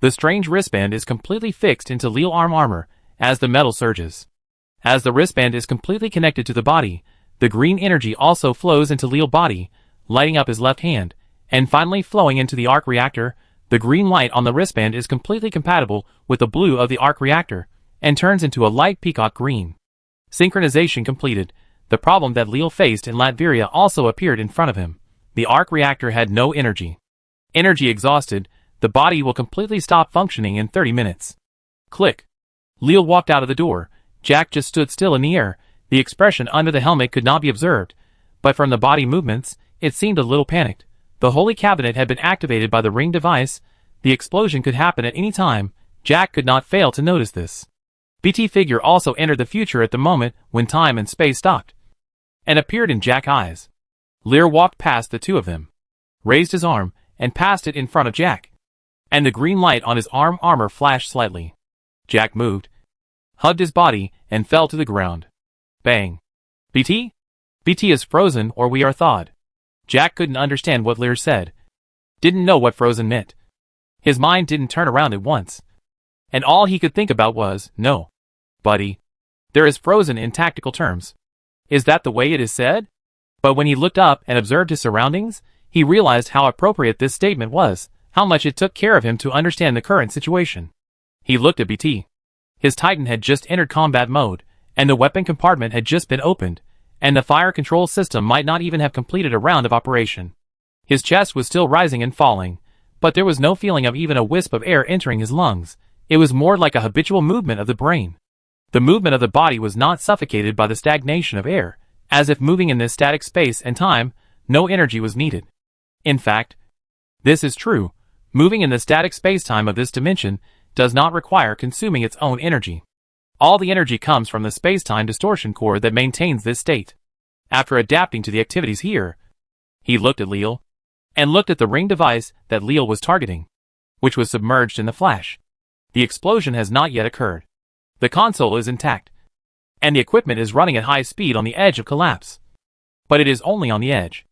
the strange wristband is completely fixed into Leal's armor as the metal surges. As the wristband is completely connected to the body, the green energy also flows into Leal's body, lighting up his left hand, and finally flowing into the arc reactor. The green light on the wristband is completely compatible with the blue of the arc reactor, and turns into a light peacock green. Synchronization completed. The problem that Leal faced in Latveria also appeared in front of him. The arc reactor had no energy. Energy exhausted, the body will completely stop functioning in 30 minutes. Click. Leal walked out of the door. Jack just stood still in the air. The expression under the helmet could not be observed, but from the body movements, it seemed a little panicked. The holy cabinet had been activated by the ring device. The explosion could happen at any time. Jack could not fail to notice this. BT figure also entered the future at the moment when time and space stopped, and appeared in Jack's eyes. Lear walked past the two of them, raised his arm, and passed it in front of Jack, and the green light on his armor flashed slightly. Jack moved, hugged his body, and fell to the ground. Bang. BT? BT is frozen or we are thawed. Jack couldn't understand what Lear said. Didn't know what frozen meant. His mind didn't turn around at once, and all he could think about was, no, buddy. There is frozen in tactical terms. Is that the way it is said? But when he looked up and observed his surroundings, he realized how appropriate this statement was, how much it took care of him to understand the current situation. He looked at BT. His Titan had just entered combat mode, and the weapon compartment had just been opened, and the fire control system might not even have completed a round of operation. His chest was still rising and falling, but there was no feeling of even a wisp of air entering his lungs. It was more like a habitual movement of the brain. The movement of the body was not suffocated by the stagnation of air, as if moving in this static space and time, no energy was needed. In fact, this is true. Moving in the static space-time of this dimension does not require consuming its own energy. All the energy comes from the space-time distortion core that maintains this state. After adapting to the activities here, he looked at Leal, and looked at the ring device that Leal was targeting, which was submerged in the flash. The explosion has not yet occurred. The console is intact, and the equipment is running at high speed on the edge of collapse. But it is only on the edge.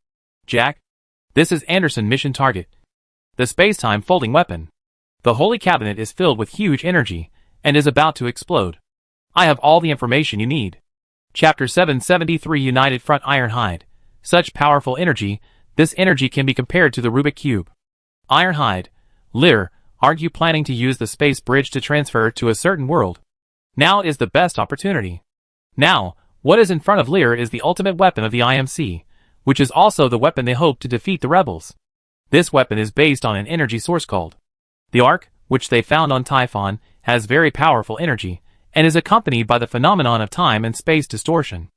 Jack, this is Anderson mission target. The space-time folding weapon. The holy cabinet is filled with huge energy, and is about to explode. I have all the information you need. Chapter 773 United Front Ironhide. Such powerful energy, this energy can be compared to the Rubik Cube. Ironhide. Lear, aren't you planning to use the space bridge to transfer to a certain world? Now is the best opportunity. Now, what is in front of Lear is the ultimate weapon of the IMC, which is also the weapon they hope to defeat the rebels. This weapon is based on an energy source called the Arc, which they found on Typhon, has very powerful energy, and is accompanied by the phenomenon of time and space distortion.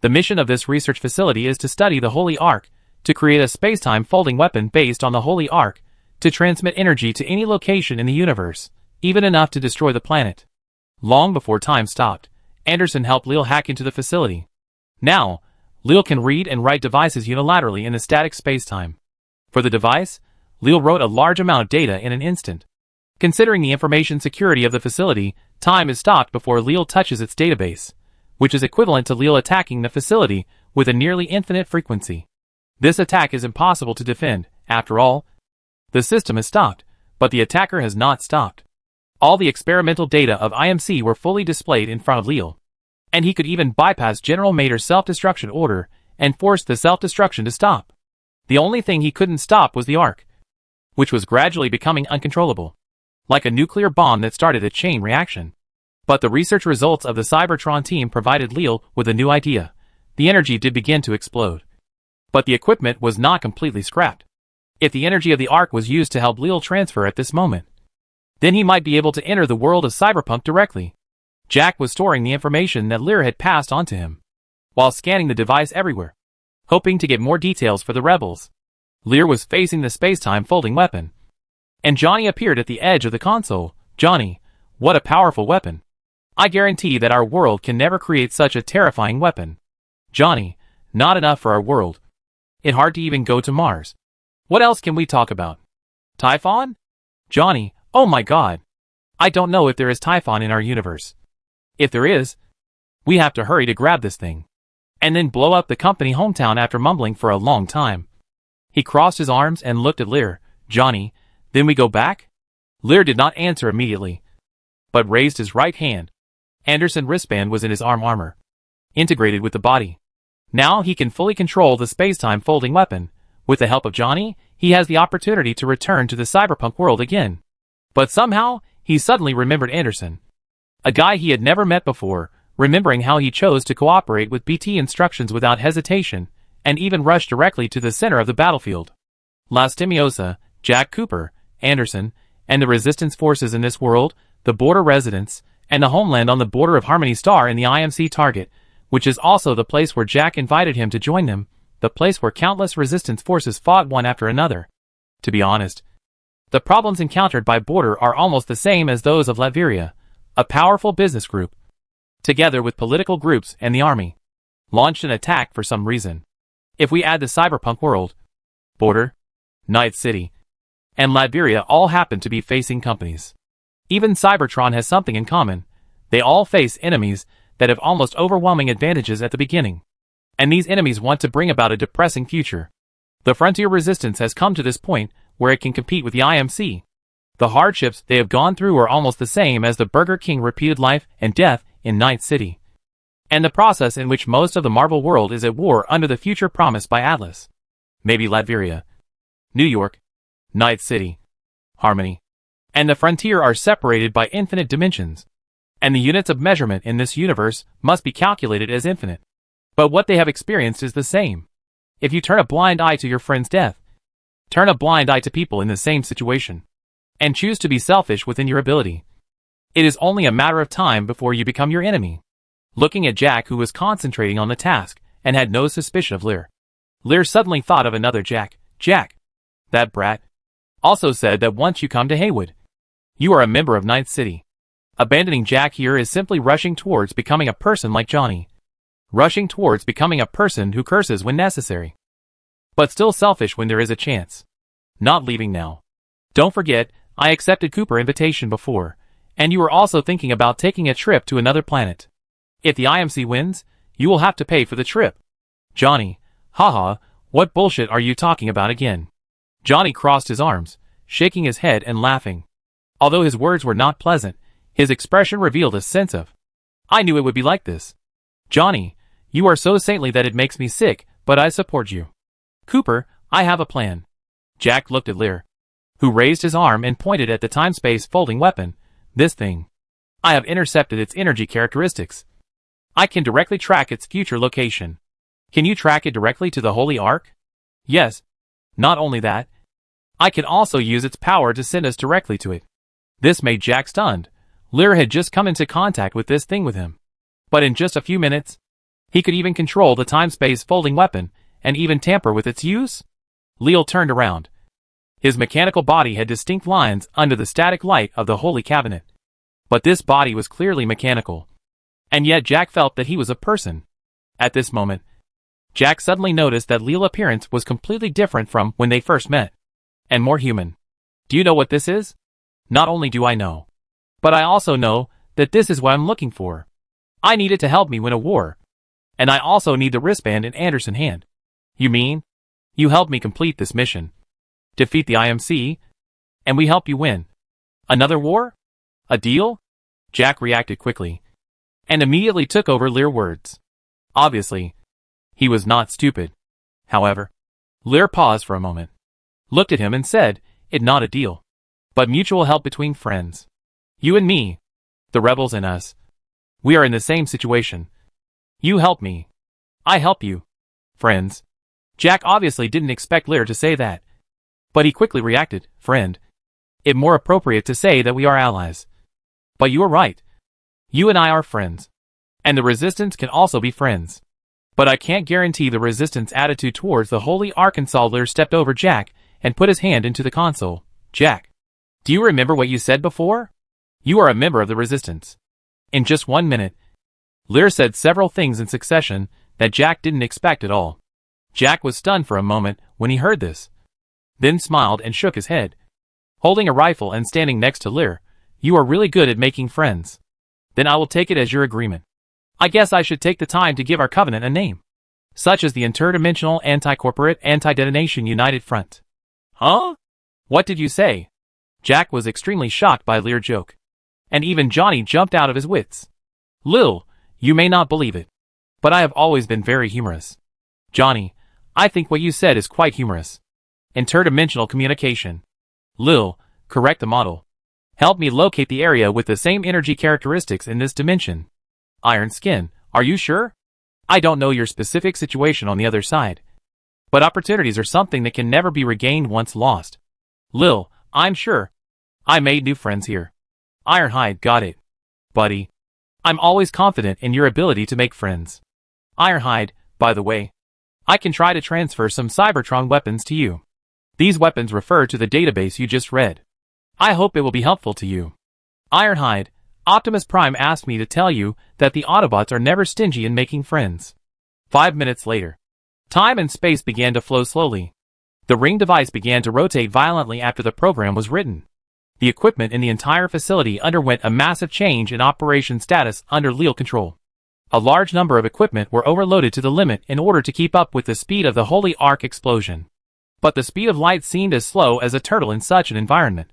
The mission of this research facility is to study the Holy Arc, to create a space-time folding weapon based on the Holy Arc, to transmit energy to any location in the universe, even enough to destroy the planet. Long before time stopped, Anderson helped Leal hack into the facility. Now, Leal can read and write devices unilaterally in the static space-time. For the device, Leal wrote a large amount of data in an instant. Considering the information security of the facility, time is stopped before Leal touches its database, which is equivalent to Leal attacking the facility with a nearly infinite frequency. This attack is impossible to defend. After all, the system has stopped, but the attacker has not stopped. All the experimental data of IMC were fully displayed in front of Leal. And he could even bypass General Mater's self-destruction order and force the self-destruction to stop. The only thing he couldn't stop was the Ark, which was gradually becoming uncontrollable, like a nuclear bomb that started a chain reaction. But the research results of the Cybertron team provided Leo with a new idea. The energy did begin to explode. But the equipment was not completely scrapped. If the energy of the Ark was used to help Leo transfer at this moment, then he might be able to enter the world of Cyberpunk directly. Jack was storing the information that Lear had passed on to him, while scanning the device everywhere, hoping to get more details for the rebels. Lear was facing the space-time folding weapon, and Johnny appeared at the edge of the console. Johnny, what a powerful weapon. I guarantee that our world can never create such a terrifying weapon. Johnny, not enough for our world. It's hard to even go to Mars. What else can we talk about? Typhon? Johnny, oh my god. I don't know if there is Typhon in our universe. If there is, we have to hurry to grab this thing, and then blow up the company hometown. After mumbling for a long time, he crossed his arms and looked at Lear. Johnny, then we go back? Lear did not answer immediately, but raised his right hand. Anderson's wristband was in his armor, integrated with the body. Now he can fully control the space-time folding weapon. With the help of Johnny, he has the opportunity to return to the cyberpunk world again. But somehow, he suddenly remembered Anderson, a guy he had never met before, remembering how he chose to cooperate with BT instructions without hesitation, and even rushed directly to the center of the battlefield. Lastimosa, Jack Cooper, Anderson, and the resistance forces in this world, the border residents, and the homeland on the border of Harmony Star in the IMC target, which is also the place where Jack invited him to join them, the place where countless resistance forces fought one after another. To be honest, the problems encountered by border are almost the same as those of Latveria, a powerful business group, together with political groups and the army, launched an attack for some reason. If we add the cyberpunk world, border, Night City, and Latveria all happen to be facing companies. Even Cybertron has something in common. They all face enemies that have almost overwhelming advantages at the beginning. And these enemies want to bring about a depressing future. The Frontier Resistance has come to this point where it can compete with the IMC. The hardships they have gone through are almost the same as the Burger King repeated life and death in Night City, and the process in which most of the Marvel world is at war under the future promised by Atlas. Maybe Latveria, New York, Night City, Harmony, and the Frontier are separated by infinite dimensions, and the units of measurement in this universe must be calculated as infinite. But what they have experienced is the same. If you turn a blind eye to your friend's death, turn a blind eye to people in the same situation, and choose to be selfish within your ability, it is only a matter of time before you become your enemy. Looking at Jack, who was concentrating on the task and had no suspicion of Lear, Lear suddenly thought of another Jack. Jack, that brat, also said that once you come to Haywood, you are a member of Night City. Abandoning Jack here is simply rushing towards becoming a person like Johnny. Rushing towards becoming a person who curses when necessary, but still selfish when there is a chance. Not leaving now. Don't forget, I accepted Cooper's invitation before, and you were also thinking about taking a trip to another planet. If the IMC wins, you will have to pay for the trip. Johnny, haha, what bullshit are you talking about again? Johnny crossed his arms, shaking his head and laughing. Although his words were not pleasant, his expression revealed a sense of, I knew it would be like this. Johnny, you are so saintly that it makes me sick, but I support you. Cooper, I have a plan. Jack looked at Lear, who raised his arm and pointed at the time-space folding weapon. This thing. I have intercepted its energy characteristics. I can directly track its future location. Can you track it directly to the Holy Ark? Yes. Not only that, I can also use its power to send us directly to it. This made Jack stunned. Lear had just come into contact with this thing with him. But in just a few minutes, he could even control the time-space folding weapon, and even tamper with its use? Leo turned around. His mechanical body had distinct lines under the static light of the Holy Cabinet. But this body was clearly mechanical. And yet Jack felt that he was a person. At this moment, Jack suddenly noticed that Leo's appearance was completely different from when they first met, and more human. Do you know what this is? Not only do I know, but I also know that this is what I'm looking for. I need it to help me win a war. And I also need the wristband in Anderson's hand. You mean? You help me complete this mission. Defeat the IMC, and we help you win. Another war? A deal? Jack reacted quickly. and immediately took over Lear's words. Obviously, he was not stupid. However, Lear paused for a moment, looked at him and said, "It's not a deal, but mutual help between friends. You and me, the rebels and us. We are in the same situation. You help me. I help you. Friends." Jack obviously didn't expect Lear to say that, but he quickly reacted, "Friend. It's more appropriate to say that we are allies. But you are right. You and I are friends. And the Resistance can also be friends. But I can't guarantee the Resistance attitude towards the Holy Arkansas." Lear stepped over Jack and put his hand into the console. "Jack, do you remember what you said before? You are a member of the Resistance." In just 1 minute, Lear said several things in succession that Jack didn't expect at all. Jack was stunned for a moment when he heard this, then smiled and shook his head. Holding a rifle and standing next to Lear, "You are really good at making friends. Then I will take it as your agreement. I guess I should take the time to give our covenant a name, such as the Interdimensional Anti-Corporate Anti-Detonation United Front." "Huh? What did you say?" Jack was extremely shocked by Lear's joke, and even Johnny jumped out of his wits. "Lil, you may not believe it, but I have always been very humorous." "Johnny, I think what you said is quite humorous. Interdimensional communication. Lil, correct the model. Help me locate the area with the same energy characteristics in this dimension. Iron Skin, are you sure? I don't know your specific situation on the other side, but opportunities are something that can never be regained once lost. Lil, I'm sure. I made new friends here. Ironhide, got it. Buddy, I'm always confident in your ability to make friends. Ironhide, by the way, I can try to transfer some Cybertron weapons to you. These weapons refer to the database you just read. I hope it will be helpful to you. Ironhide, Optimus Prime asked me to tell you that the Autobots are never stingy in making friends." 5 minutes later, time and space began to flow slowly. The ring device began to rotate violently after the program was written. The equipment in the entire facility underwent a massive change in operation status under Leal control. A large number of equipment were overloaded to the limit in order to keep up with the speed of the Holy Ark explosion. But the speed of light seemed as slow as a turtle in such an environment.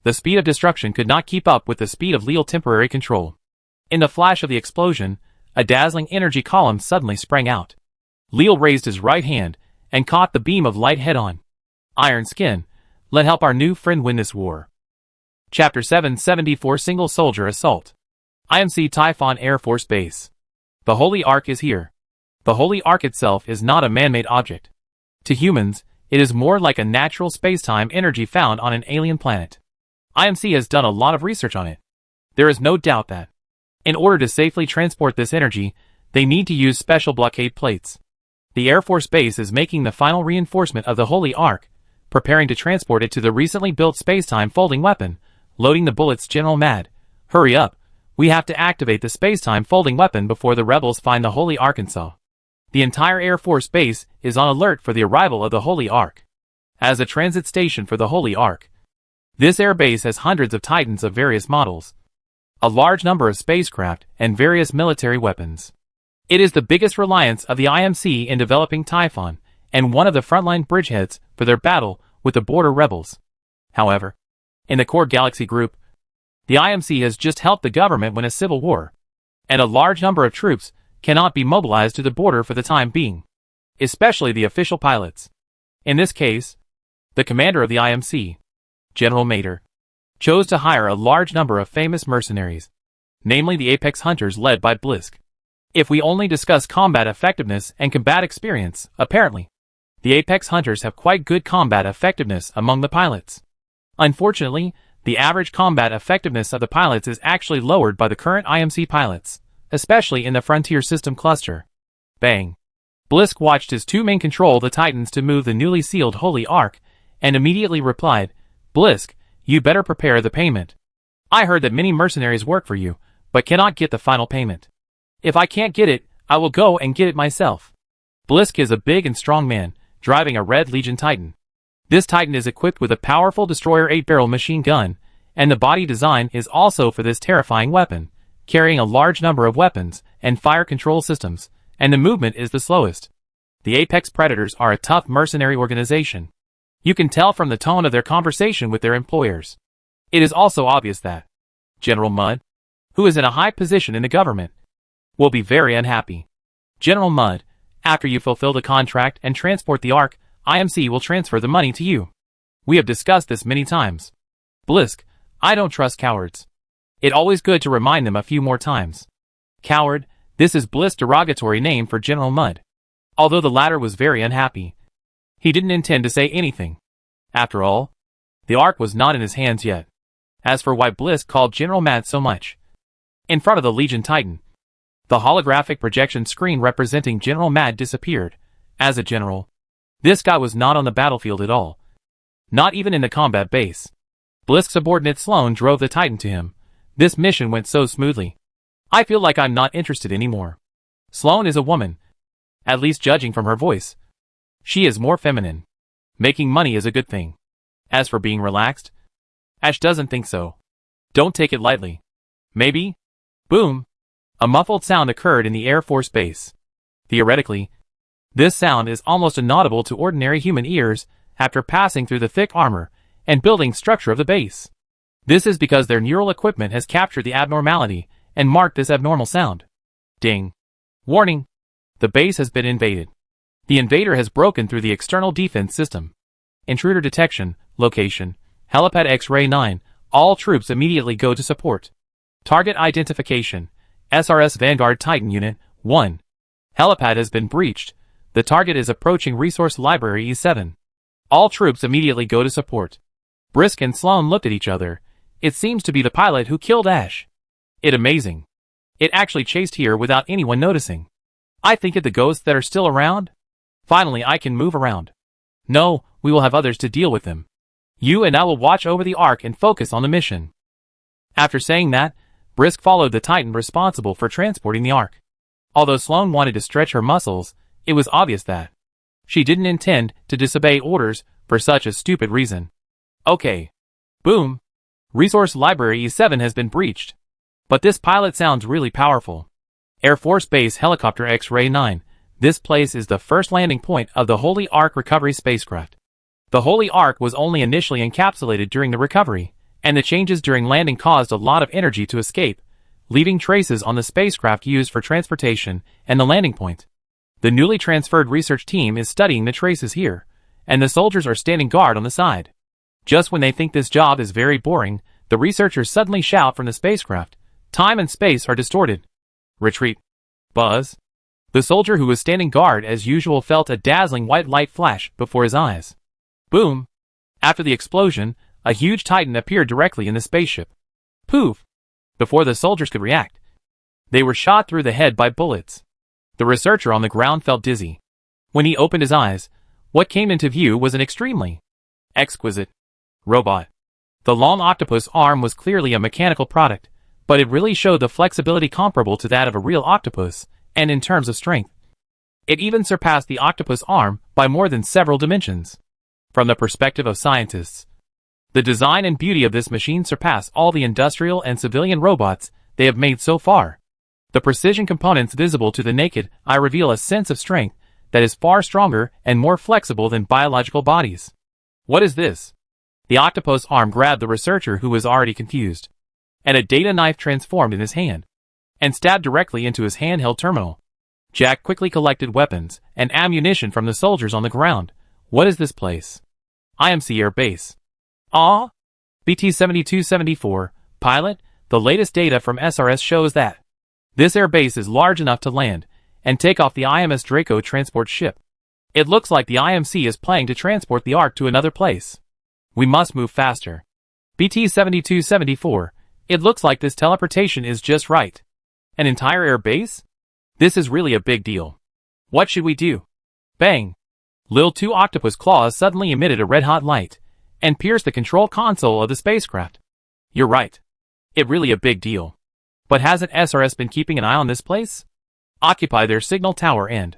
The speed of destruction could not keep up with the speed of Leal temporary control. In the flash of the explosion, a dazzling energy column suddenly sprang out. Leal raised his right hand and caught the beam of light head-on. "Iron Skin, let's help our new friend win this war." Chapter 774 Single Soldier Assault. IMC Typhon Air Force Base. The Holy Ark is here. The Holy Ark itself is not a man-made object. To humans, it is more like a natural space-time energy found on an alien planet. IMC has done a lot of research on it. There is no doubt that, in order to safely transport this energy, they need to use special blockade plates. The Air Force Base is making the final reinforcement of the Holy Ark, preparing to transport it to the recently built space-time folding weapon, loading the bullets. "General Mad, hurry up. We have to activate the space-time folding weapon before the rebels find the Holy Arkansas." The entire Air Force Base is on alert for the arrival of the Holy Ark. As a transit station for the Holy Ark, this air base has hundreds of Titans of various models, a large number of spacecraft, and various military weapons. It is the biggest reliance of the IMC in developing Typhon, and one of the frontline bridgeheads for their battle with the border rebels. However, in the core galaxy group, the IMC has just helped the government win a civil war, and a large number of troops cannot be mobilized to the border for the time being, especially the official pilots. In this case, the commander of the IMC, General Mater, chose to hire a large number of famous mercenaries, namely the Apex Hunters led by Blisk. If we only discuss combat effectiveness and combat experience, apparently, the Apex Hunters have quite good combat effectiveness among the pilots. Unfortunately, the average combat effectiveness of the pilots is actually lowered by the current IMC pilots, especially in the Frontier System cluster. Bang. Blisk watched his two men control the Titans to move the newly sealed Holy Ark, and immediately replied, "Blisk, you better prepare the payment. I heard that many mercenaries work for you, but cannot get the final payment. If I can't get it, I will go and get it myself." Blisk is a big and strong man, driving a Red Legion Titan. This Titan is equipped with a powerful destroyer 8-barrel machine gun, and the body design is also for this terrifying weapon, carrying a large number of weapons and fire control systems, and the movement is the slowest. The Apex Predators are a tough mercenary organization. You can tell from the tone of their conversation with their employers. It is also obvious that General Mudd, who is in a high position in the government, will be very unhappy. General Mudd, after you fulfill the contract and transport the Ark, IMC will transfer the money to you. We have discussed this many times. Blisk, I don't trust cowards. It's always good to remind them a few more times. Coward, this is Blisk's derogatory name for General Mudd. Although the latter was very unhappy, he didn't intend to say anything. After all, the Ark was not in his hands yet. As for why Blisk called General Mudd so much, in front of the Legion Titan, the holographic projection screen representing General Mudd disappeared. As a general, this guy was not on the battlefield at all. Not even in the combat base. Blisk's subordinate Sloane drove the Titan to him. This mission went so smoothly. I feel like I'm not interested anymore. Sloane is a woman. At least judging from her voice. She is more feminine. Making money is a good thing. As for being relaxed, Ash doesn't think so. Don't take it lightly. Maybe? Boom! A muffled sound occurred in the Air Force Base. Theoretically, this sound is almost inaudible to ordinary human ears after passing through the thick armor and building structure of the base. This is because their neural equipment has captured the abnormality and marked this abnormal sound. Ding. Warning! The base has been invaded. The invader has broken through the external defense system. Intruder detection, location, helipad X-ray 9, all troops immediately go to support. Target identification, SRS Vanguard Titan Unit 1. Helipad has been breached. The target is approaching Resource Library E7. All troops immediately go to support. Blisk and Sloane looked at each other. It seems to be the pilot who killed Ash. It's amazing. It actually chased here without anyone noticing. I think it's the ghosts that are still around. Finally I can move around. No, we will have others to deal with them. You and I will watch over the Ark and focus on the mission. After saying that, Blisk followed the Titan responsible for transporting the Ark. Although Sloane wanted to stretch her muscles, it was obvious that she didn't intend to disobey orders for such a stupid reason. Okay. Boom. Resource Library E7 has been breached. But this pilot sounds really powerful. Air Force Base Helicopter X-ray 9. This place is the first landing point of the Holy Ark recovery spacecraft. The Holy Ark was only initially encapsulated during the recovery, and the changes during landing caused a lot of energy to escape, leaving traces on the spacecraft used for transportation and the landing point. The newly transferred research team is studying the traces here, and the soldiers are standing guard on the side. Just when they think this job is very boring, the researchers suddenly shout from the spacecraft, "Time and space are distorted. Retreat." Buzz. The soldier who was standing guard as usual felt a dazzling white light flash before his eyes. Boom. After the explosion, a huge Titan appeared directly in the spaceship. Poof. Before the soldiers could react, they were shot through the head by bullets. The researcher on the ground felt dizzy. When he opened his eyes, what came into view was an extremely exquisite robot. The long octopus arm was clearly a mechanical product, but it really showed the flexibility comparable to that of a real octopus, and in terms of strength, it even surpassed the octopus arm by more than several dimensions. From the perspective of scientists, the design and beauty of this machine surpass all the industrial and civilian robots they have made so far. The precision components visible to the naked eye reveal a sense of strength that is far stronger and more flexible than biological bodies. What is this? The octopus arm grabbed the researcher who was already confused, and a data knife transformed in his hand, and stabbed directly into his handheld terminal. Jack quickly collected weapons and ammunition from the soldiers on the ground. What is this place? IMC Air Base. Ah? BT-7274, pilot, the latest data from SRS shows that this air base is large enough to land and take off the IMS Draco transport ship. It looks like the IMC is planning to transport the Ark to another place. We must move faster. BT-7274, it looks like this teleportation is just right. An entire air base? This is really a big deal. What should we do? Bang! Lil 2 octopus claws suddenly emitted a red-hot light and pierced the control console of the spacecraft. You're right. It's really a big deal. But hasn't SRS been keeping an eye on this place? Occupy their signal tower and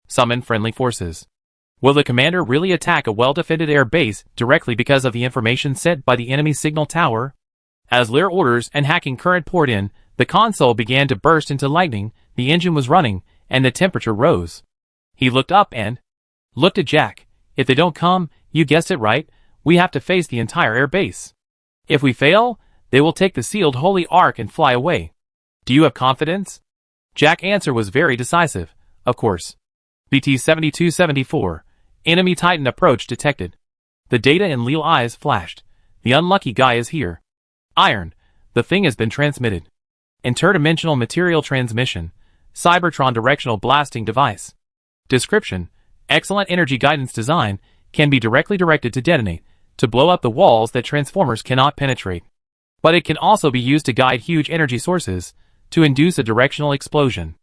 summon friendly forces. Will the commander really attack a well-defended air base directly because of the information sent by the enemy signal tower? As Lear orders and hacking current poured in, the console began to burst into lightning, the engine was running, and the temperature rose. He looked up and looked at Jack. If they don't come, you guessed it right, we have to face the entire air base. If we fail, they will take the sealed Holy Ark and fly away. Do you have confidence? Jack's answer was very decisive, of course. EP741, enemy Titan approach detected. The data in Leo's eyes flashed. The unlucky guy is here. Iron, the thing has been transmitted. Interdimensional material transmission, Cybertron directional blasting device. Description: excellent energy guidance design, can be directly directed to detonate, to blow up the walls that transformers cannot penetrate. But it can also be used to guide huge energy sources, to induce a directional explosion.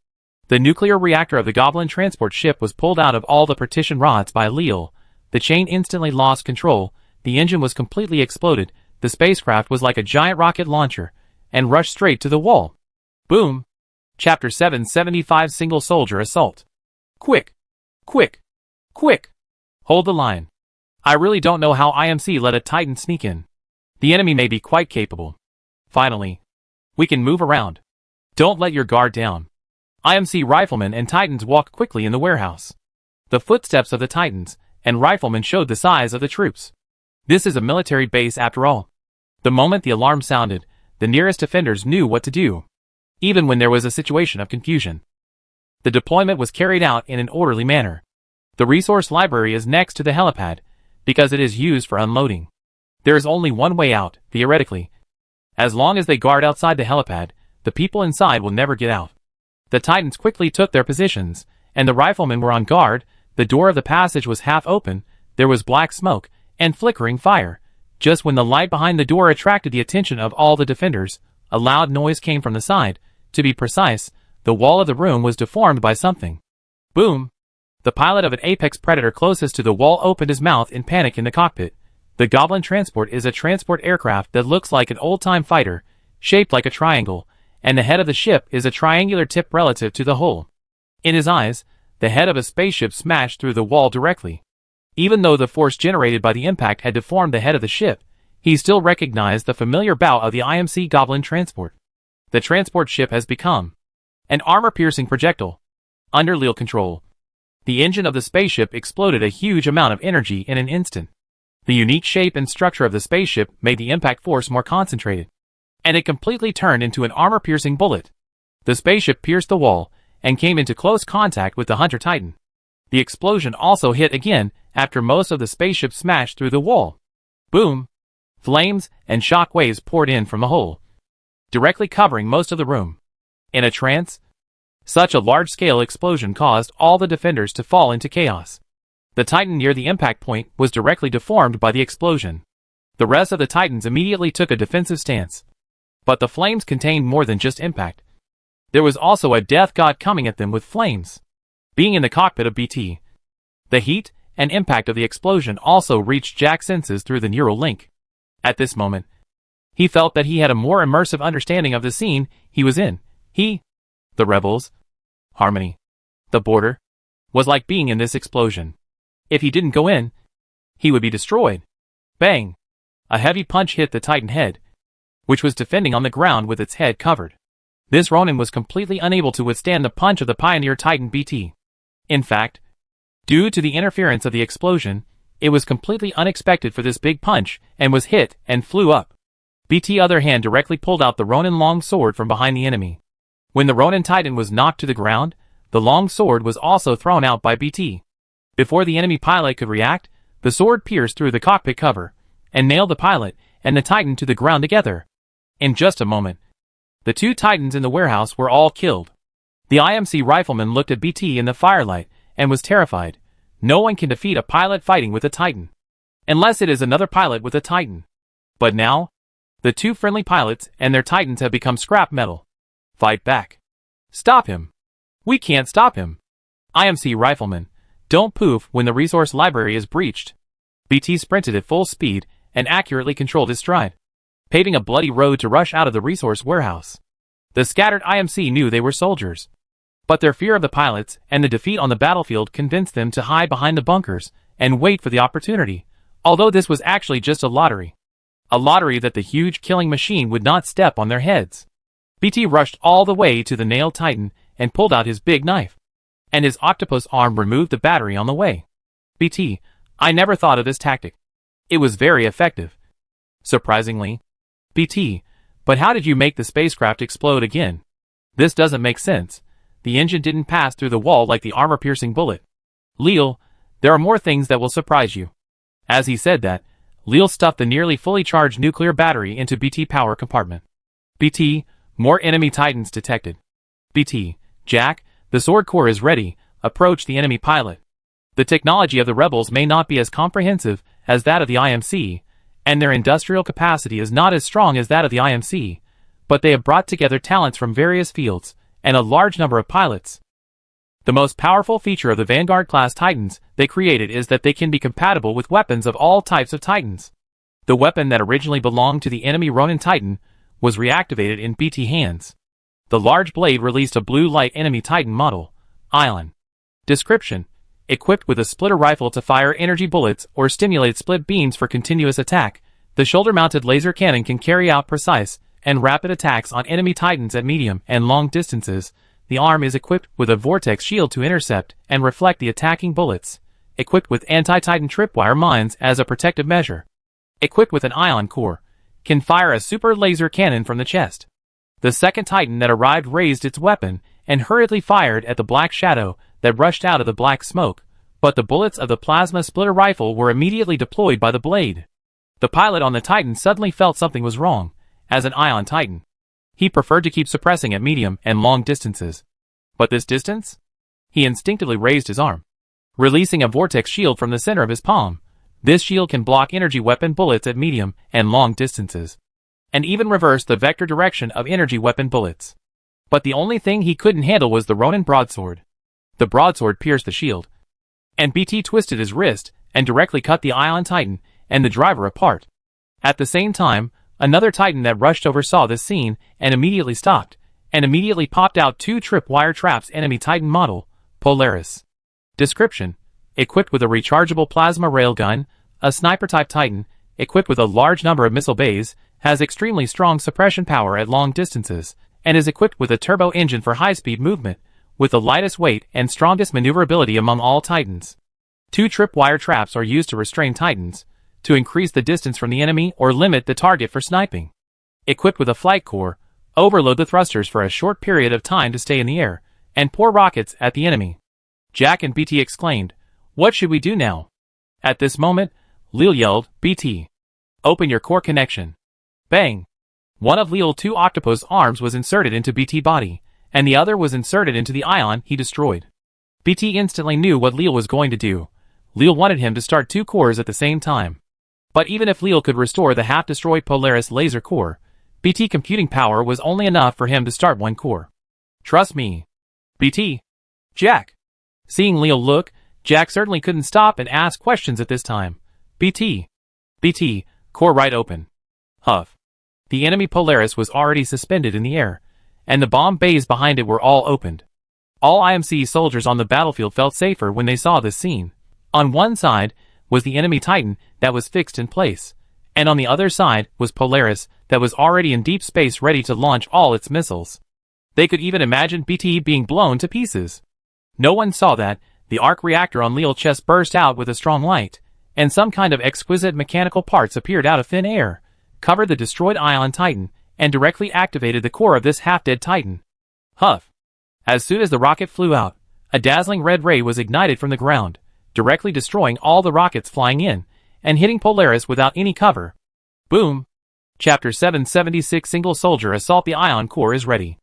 The nuclear reactor of the Goblin transport ship was pulled out of all the partition rods by Leo. The chain instantly lost control, the engine was completely exploded, the spacecraft was like a giant rocket launcher, and rushed straight to the wall. Boom! Chapter 775 Single Soldier Assault. Quick! Quick! Quick! Hold the line. I really don't know how IMC let a Titan sneak in. The enemy may be quite capable. Finally, we can move around. Don't let your guard down. IMC riflemen and Titans walked quickly in the warehouse. The footsteps of the Titans and riflemen showed the size of the troops. This is a military base after all. The moment the alarm sounded, the nearest defenders knew what to do, even when there was a situation of confusion. The deployment was carried out in an orderly manner. The resource library is next to the helipad, because it is used for unloading. There is only one way out, theoretically. As long as they guard outside the helipad, the people inside will never get out. The Titans quickly took their positions, and the riflemen were on guard. The door of the passage was half open, there was black smoke, and flickering fire. Just when the light behind the door attracted the attention of all the defenders, a loud noise came from the side. To be precise, the wall of the room was deformed by something. Boom! The pilot of an Apex Predator closest to the wall opened his mouth in panic in the cockpit. The Goblin transport is a transport aircraft that looks like an old-time fighter, shaped like a triangle, and the head of the ship is a triangular tip relative to the hull. In his eyes, the head of a spaceship smashed through the wall directly. Even though the force generated by the impact had deformed the head of the ship, he still recognized the familiar bow of the IMC Goblin transport. The transport ship has become an armor-piercing projectile. Under Leo control, the engine of the spaceship exploded a huge amount of energy in an instant. The unique shape and structure of the spaceship made the impact force more concentrated, and it completely turned into an armor-piercing bullet. The spaceship pierced the wall and came into close contact with the Hunter Titan. The explosion also hit again after most of the spaceship smashed through the wall. Boom! Flames and shock waves poured in from the hull, directly covering most of the room. In a trance, such a large-scale explosion caused all the defenders to fall into chaos. The Titan near the impact point was directly deformed by the explosion. The rest of the Titans immediately took a defensive stance. But the flames contained more than just impact. There was also a death god coming at them with flames. Being in the cockpit of BT, the heat and impact of the explosion also reached Jack's senses through the neural link. At this moment, he felt that he had a more immersive understanding of the scene he was in. The rebels, Harmony, the border, was like being in this explosion. If he didn't go in, he would be destroyed. Bang! A heavy punch hit the Titan head, which was defending on the ground with its head covered. This Ronin was completely unable to withstand the punch of the Pioneer Titan BT. In fact, due to the interference of the explosion, it was completely unexpected for this big punch and was hit and flew up. BT other hand directly pulled out the Ronin long sword from behind the enemy. When the Ronin Titan was knocked to the ground, the long sword was also thrown out by BT. Before the enemy pilot could react, the sword pierced through the cockpit cover and nailed the pilot and the Titan to the ground together. In just a moment, the two Titans in the warehouse were all killed. The IMC rifleman looked at BT in the firelight and was terrified. No one can defeat a pilot fighting with a Titan, unless it is another pilot with a Titan. But now, the two friendly pilots and their Titans have become scrap metal. Fight back. Stop him. We can't stop him. IMC rifleman, don't poof when the resource library is breached. BT sprinted at full speed and accurately controlled his stride, paving a bloody road to rush out of the resource warehouse. The scattered IMC knew they were soldiers, but their fear of the pilots and the defeat on the battlefield convinced them to hide behind the bunkers and wait for the opportunity, although this was actually just a lottery. A lottery that the huge killing machine would not step on their heads. BT rushed all the way to the nailed Titan and pulled out his big knife, and his octopus arm removed the battery on the way. BT, I never thought of this tactic. It was very effective. Surprisingly. BT, but how did you make the spacecraft explode again? This doesn't make sense. the engine didn't pass through the wall like the armor-piercing bullet. Leal, there are more things that will surprise you. As he said that, Leal stuffed the nearly fully charged nuclear battery into BT power compartment. BT, more enemy titans detected. BT, Jack, the sword core is ready, approach the enemy pilot. The technology of the rebels may not be as comprehensive as that of the IMC, and their industrial capacity is not as strong as that of the IMC, but they have brought together talents from various fields, and a large number of pilots. The most powerful feature of the Vanguard-class Titans they created is that they can be compatible with weapons of all types of Titans. The weapon that originally belonged to the enemy Ronin Titan was reactivated in BT hands. The large blade released a blue light enemy Titan model, Ion. Description: equipped with a splitter rifle to fire energy bullets or stimulate split beams for continuous attack, the shoulder-mounted laser cannon can carry out precise and rapid attacks on enemy Titans at medium and long distances. The arm is equipped with a vortex shield to intercept and reflect the attacking bullets, equipped with anti-Titan tripwire mines as a protective measure. Equipped with an ion core, can fire a super laser cannon from the chest. The second Titan that arrived raised its weapon and hurriedly fired at the black shadow that rushed out of the black smoke, but the bullets of the plasma splitter rifle were immediately deployed by the blade. The pilot on the Titan suddenly felt something was wrong. As an ion Titan, he preferred to keep suppressing at medium and long distances. But this distance? He instinctively raised his arm, releasing a vortex shield from the center of his palm. This shield can block energy weapon bullets at medium and long distances, and even reverse the vector direction of energy weapon bullets. But the only thing he couldn't handle was the Ronin broadsword. The broadsword pierced the shield, and BT twisted his wrist and directly cut the ion Titan and the driver apart. At the same time, another Titan that rushed over saw this scene and immediately stopped, and immediately popped out two tripwire traps enemy Titan model, Polaris. Description: equipped with a rechargeable plasma railgun, a sniper-type Titan, equipped with a large number of missile bays, has extremely strong suppression power at long distances, and is equipped with a turbo engine for high-speed movement, with the lightest weight and strongest maneuverability among all Titans. Two tripwire traps are used to restrain Titans, to increase the distance from the enemy or limit the target for sniping. Equipped with a flight core, overload the thrusters for a short period of time to stay in the air, and pour rockets at the enemy. Jack and BT exclaimed, "What should we do now?" At this moment, Leal yelled, "BT, open your core connection." Bang! One of Leal's two octopus arms was inserted into BT body, and the other was inserted into the ion he destroyed. BT instantly knew what Leal was going to do. Leal wanted him to start two cores at the same time. But even if Leal could restore the half-destroyed Polaris laser core, BT computing power was only enough for him to start one core. "Trust me." BT. Jack. Seeing Leal look, Jack certainly couldn't stop and ask questions at this time. BT. BT, core right open. Huff. The enemy Polaris was already suspended in the air, and the bomb bays behind it were all opened. All IMC soldiers on the battlefield felt safer when they saw this scene. On one side was the enemy Titan that was fixed in place, and on the other side was Polaris that was already in deep space ready to launch all its missiles. They could even imagine BT being blown to pieces. No one saw that the arc reactor on Leal's chest burst out with a strong light, and some kind of exquisite mechanical parts appeared out of thin air, covered the destroyed ion Titan, and directly activated the core of this half-dead Titan. Huff. As soon as the rocket flew out, a dazzling red ray was ignited from the ground, directly destroying all the rockets flying in, and hitting Polaris without any cover. Boom! Chapter 776 Single Soldier Assault. The ion core is ready.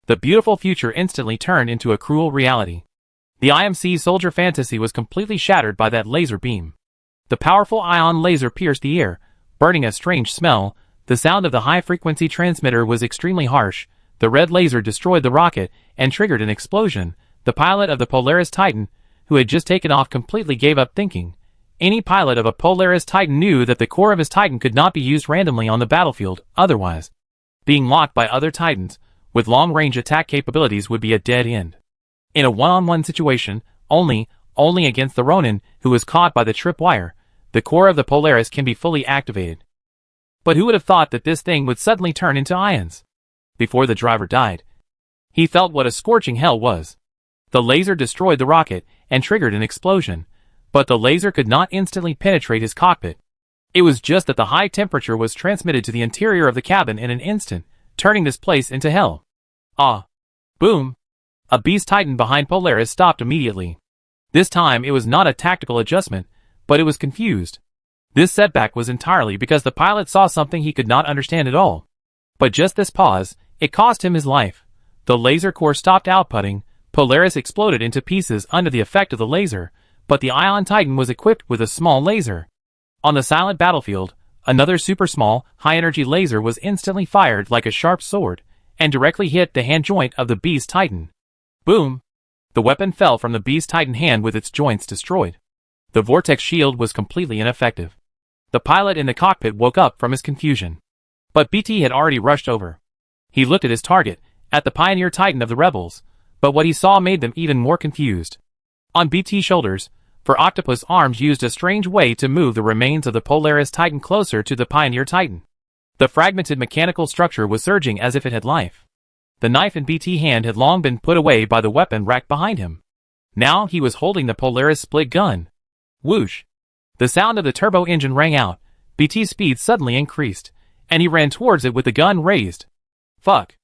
The beautiful future instantly turned into a cruel reality. The IMC soldier fantasy was completely shattered by that laser beam. The powerful ion laser pierced the air, burning a strange smell. The sound of the high-frequency transmitter was extremely harsh. The red laser destroyed the rocket and triggered an explosion. The pilot of the Polaris Titan, who had just taken off, completely gave up thinking. Any pilot of a Polaris Titan knew that the core of his Titan could not be used randomly on the battlefield, otherwise being locked by other Titans with long-range attack capabilities would be a dead end. In a one-on-one situation, only against the Ronin, who was caught by the tripwire, the core of the Polaris can be fully activated. But who would have thought that this thing would suddenly turn into ions? Before the driver died, he felt what a scorching hell was. The laser destroyed the rocket and triggered an explosion, but the laser could not instantly penetrate his cockpit. It was just that the high temperature was transmitted to the interior of the cabin in an instant, turning this place into hell. Ah! Boom! A beast titan behind Polaris stopped immediately. This time it was not a tactical adjustment, but it was confused. This setback was entirely because the pilot saw something he could not understand at all. But just this pause, it cost him his life. The laser core stopped outputting, Polaris exploded into pieces under the effect of the laser, but the Ion Titan was equipped with a small laser. On the silent battlefield, another super small, high-energy laser was instantly fired like a sharp sword, and directly hit the hand joint of the Beast Titan. Boom! The weapon fell from the Beast Titan hand with its joints destroyed. The vortex shield was completely ineffective. The pilot in the cockpit woke up from his confusion. But BT had already rushed over. He looked at his target, at the Pioneer Titan of the rebels, but what he saw made them even more confused. On BT's shoulders, for octopus arms used a strange way to move the remains of the Polaris Titan closer to the Pioneer Titan. The fragmented mechanical structure was surging as if it had life. The knife in BT's hand had long been put away by the weapon rack behind him. Now he was holding the Polaris split gun. Whoosh! The sound of the turbo engine rang out, BT's speed suddenly increased, and he ran towards it with the gun raised. Fuck!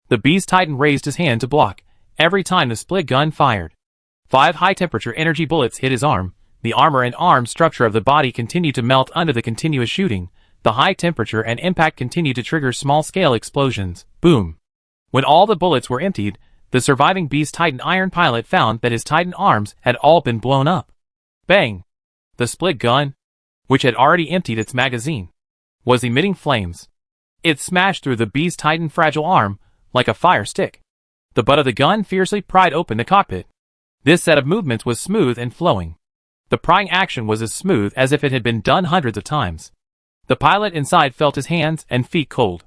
The Beast Titan raised his hand to block, every time the split gun fired. 5 high-temperature energy bullets hit his arm, the armor and arm structure of the body continued to melt under the continuous shooting, the high temperature and impact continued to trigger small-scale explosions. Boom! When all the bullets were emptied, the surviving Beast Titan Iron pilot found that his Titan arms had all been blown up. Bang! The split gun, which had already emptied its magazine, was emitting flames. It smashed through the Beast Titan fragile arm like a fire stick. The butt of the gun fiercely pried open the cockpit. This set of movements was smooth and flowing. The prying action was as smooth as if it had been done hundreds of times. The pilot inside felt his hands and feet cold.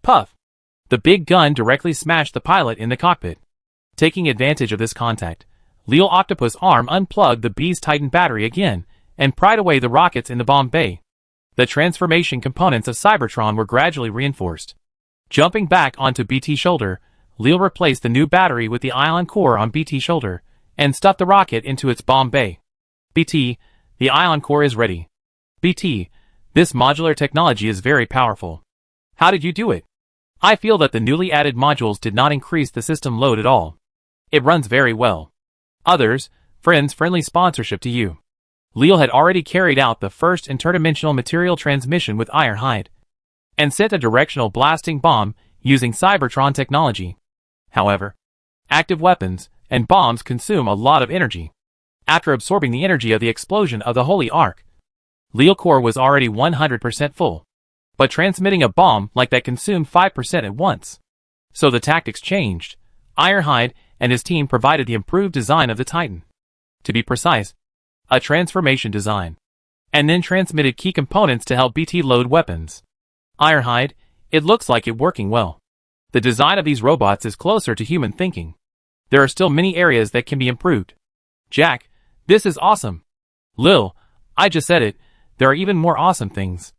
Puff! The big gun directly smashed the pilot in the cockpit. Taking advantage of this contact, Leo Octopus arm unplugged the Beast Titan battery again and pried away the rockets in the bomb bay. The transformation components of Cybertron were gradually reinforced. Jumping back onto BT's shoulder, Leo replaced the new battery with the ion core on BT's shoulder and stuffed the rocket into its bomb bay. BT, the ion core is ready. BT, this modular technology is very powerful. How did you do it? I feel that the newly added modules did not increase the system load at all. It runs very well. Others, friends friendly sponsorship to you. Leo had already carried out the first interdimensional material transmission with Ironhide, and sent a directional blasting bomb using Cybertron technology. However, active weapons and bombs consume a lot of energy. After absorbing the energy of the explosion of the Holy Ark, Leo core was already 100% full. But transmitting a bomb like that consumed 5% at once. So the tactics changed. Ironhide and his team provided the improved design of the Titan. To be precise, a transformation design. And then transmitted key components to help BT load weapons. Ironhide, it looks like it working well. The design of these robots is closer to human thinking. There are still many areas that can be improved. Jack, this is awesome. Lil, I just said it, there are even more awesome things.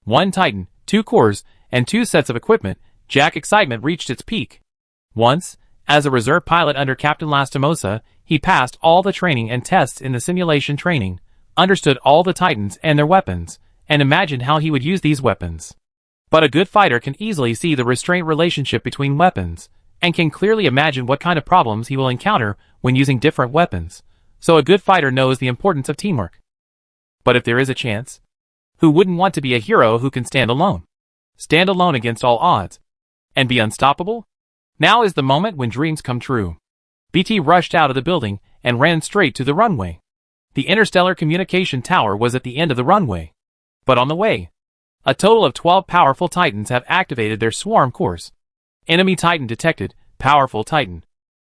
1 Titan, 2 cores, and 2 sets of equipment. Jack's excitement reached its peak. Once, as a reserve pilot under Captain Lastimosa, he passed all the training and tests in the simulation training, understood all the Titans and their weapons, and imagined how he would use these weapons. But a good fighter can easily see the restraint relationship between weapons, and can clearly imagine what kind of problems he will encounter when using different weapons. So a good fighter knows the importance of teamwork. But if there is a chance, who wouldn't want to be a hero who can stand alone? Stand alone against all odds, and be unstoppable? Now is the moment when dreams come true. BT rushed out of the building and ran straight to the runway. The interstellar communication tower was at the end of the runway. But on the way, a total of 12 powerful Titans have activated their swarm course. Enemy Titan detected, powerful Titan.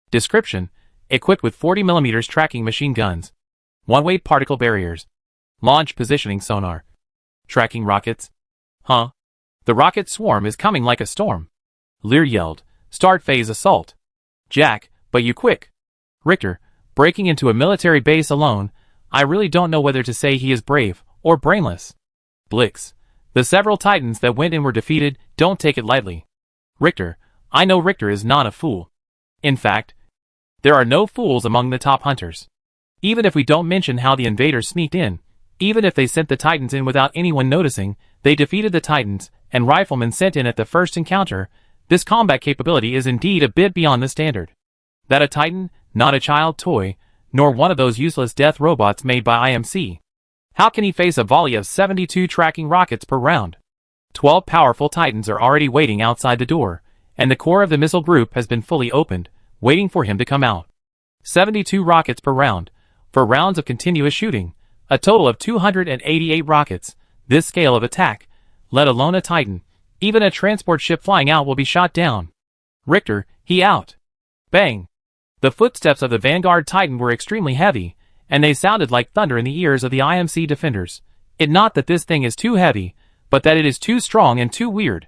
Description, equipped with 40mm tracking machine guns. One-way particle barriers. Launch positioning sonar. Tracking rockets. Huh? The rocket swarm is coming like a storm. Lear yelled, start phase assault. Jack, but you quick. Richter, breaking into a military base alone, I really don't know whether to say he is brave or brainless. Blix, the several Titans that went in were defeated, don't take it lightly. Richter, I know Richter is not a fool. In fact, there are no fools among the top hunters. Even if we don't mention how the invaders sneaked in, even if they sent the Titans in without anyone noticing, they defeated the Titans, and riflemen sent in at the first encounter, this combat capability is indeed a bit beyond the standard. That a Titan, not a child toy, nor one of those useless death robots made by IMC. How can he face a volley of 72 tracking rockets per round? 12 powerful Titans are already waiting outside the door, and the core of the missile group has been fully opened, waiting for him to come out. 72 rockets per round, for rounds of continuous shooting, a total of 288 rockets. This scale of attack, let alone a Titan, even a transport ship flying out will be shot down. Richter, he out. Bang! The footsteps of the Vanguard Titan were extremely heavy, and they sounded like thunder in the ears of the IMC defenders. It not that this thing is too heavy, but that it is too strong and too weird.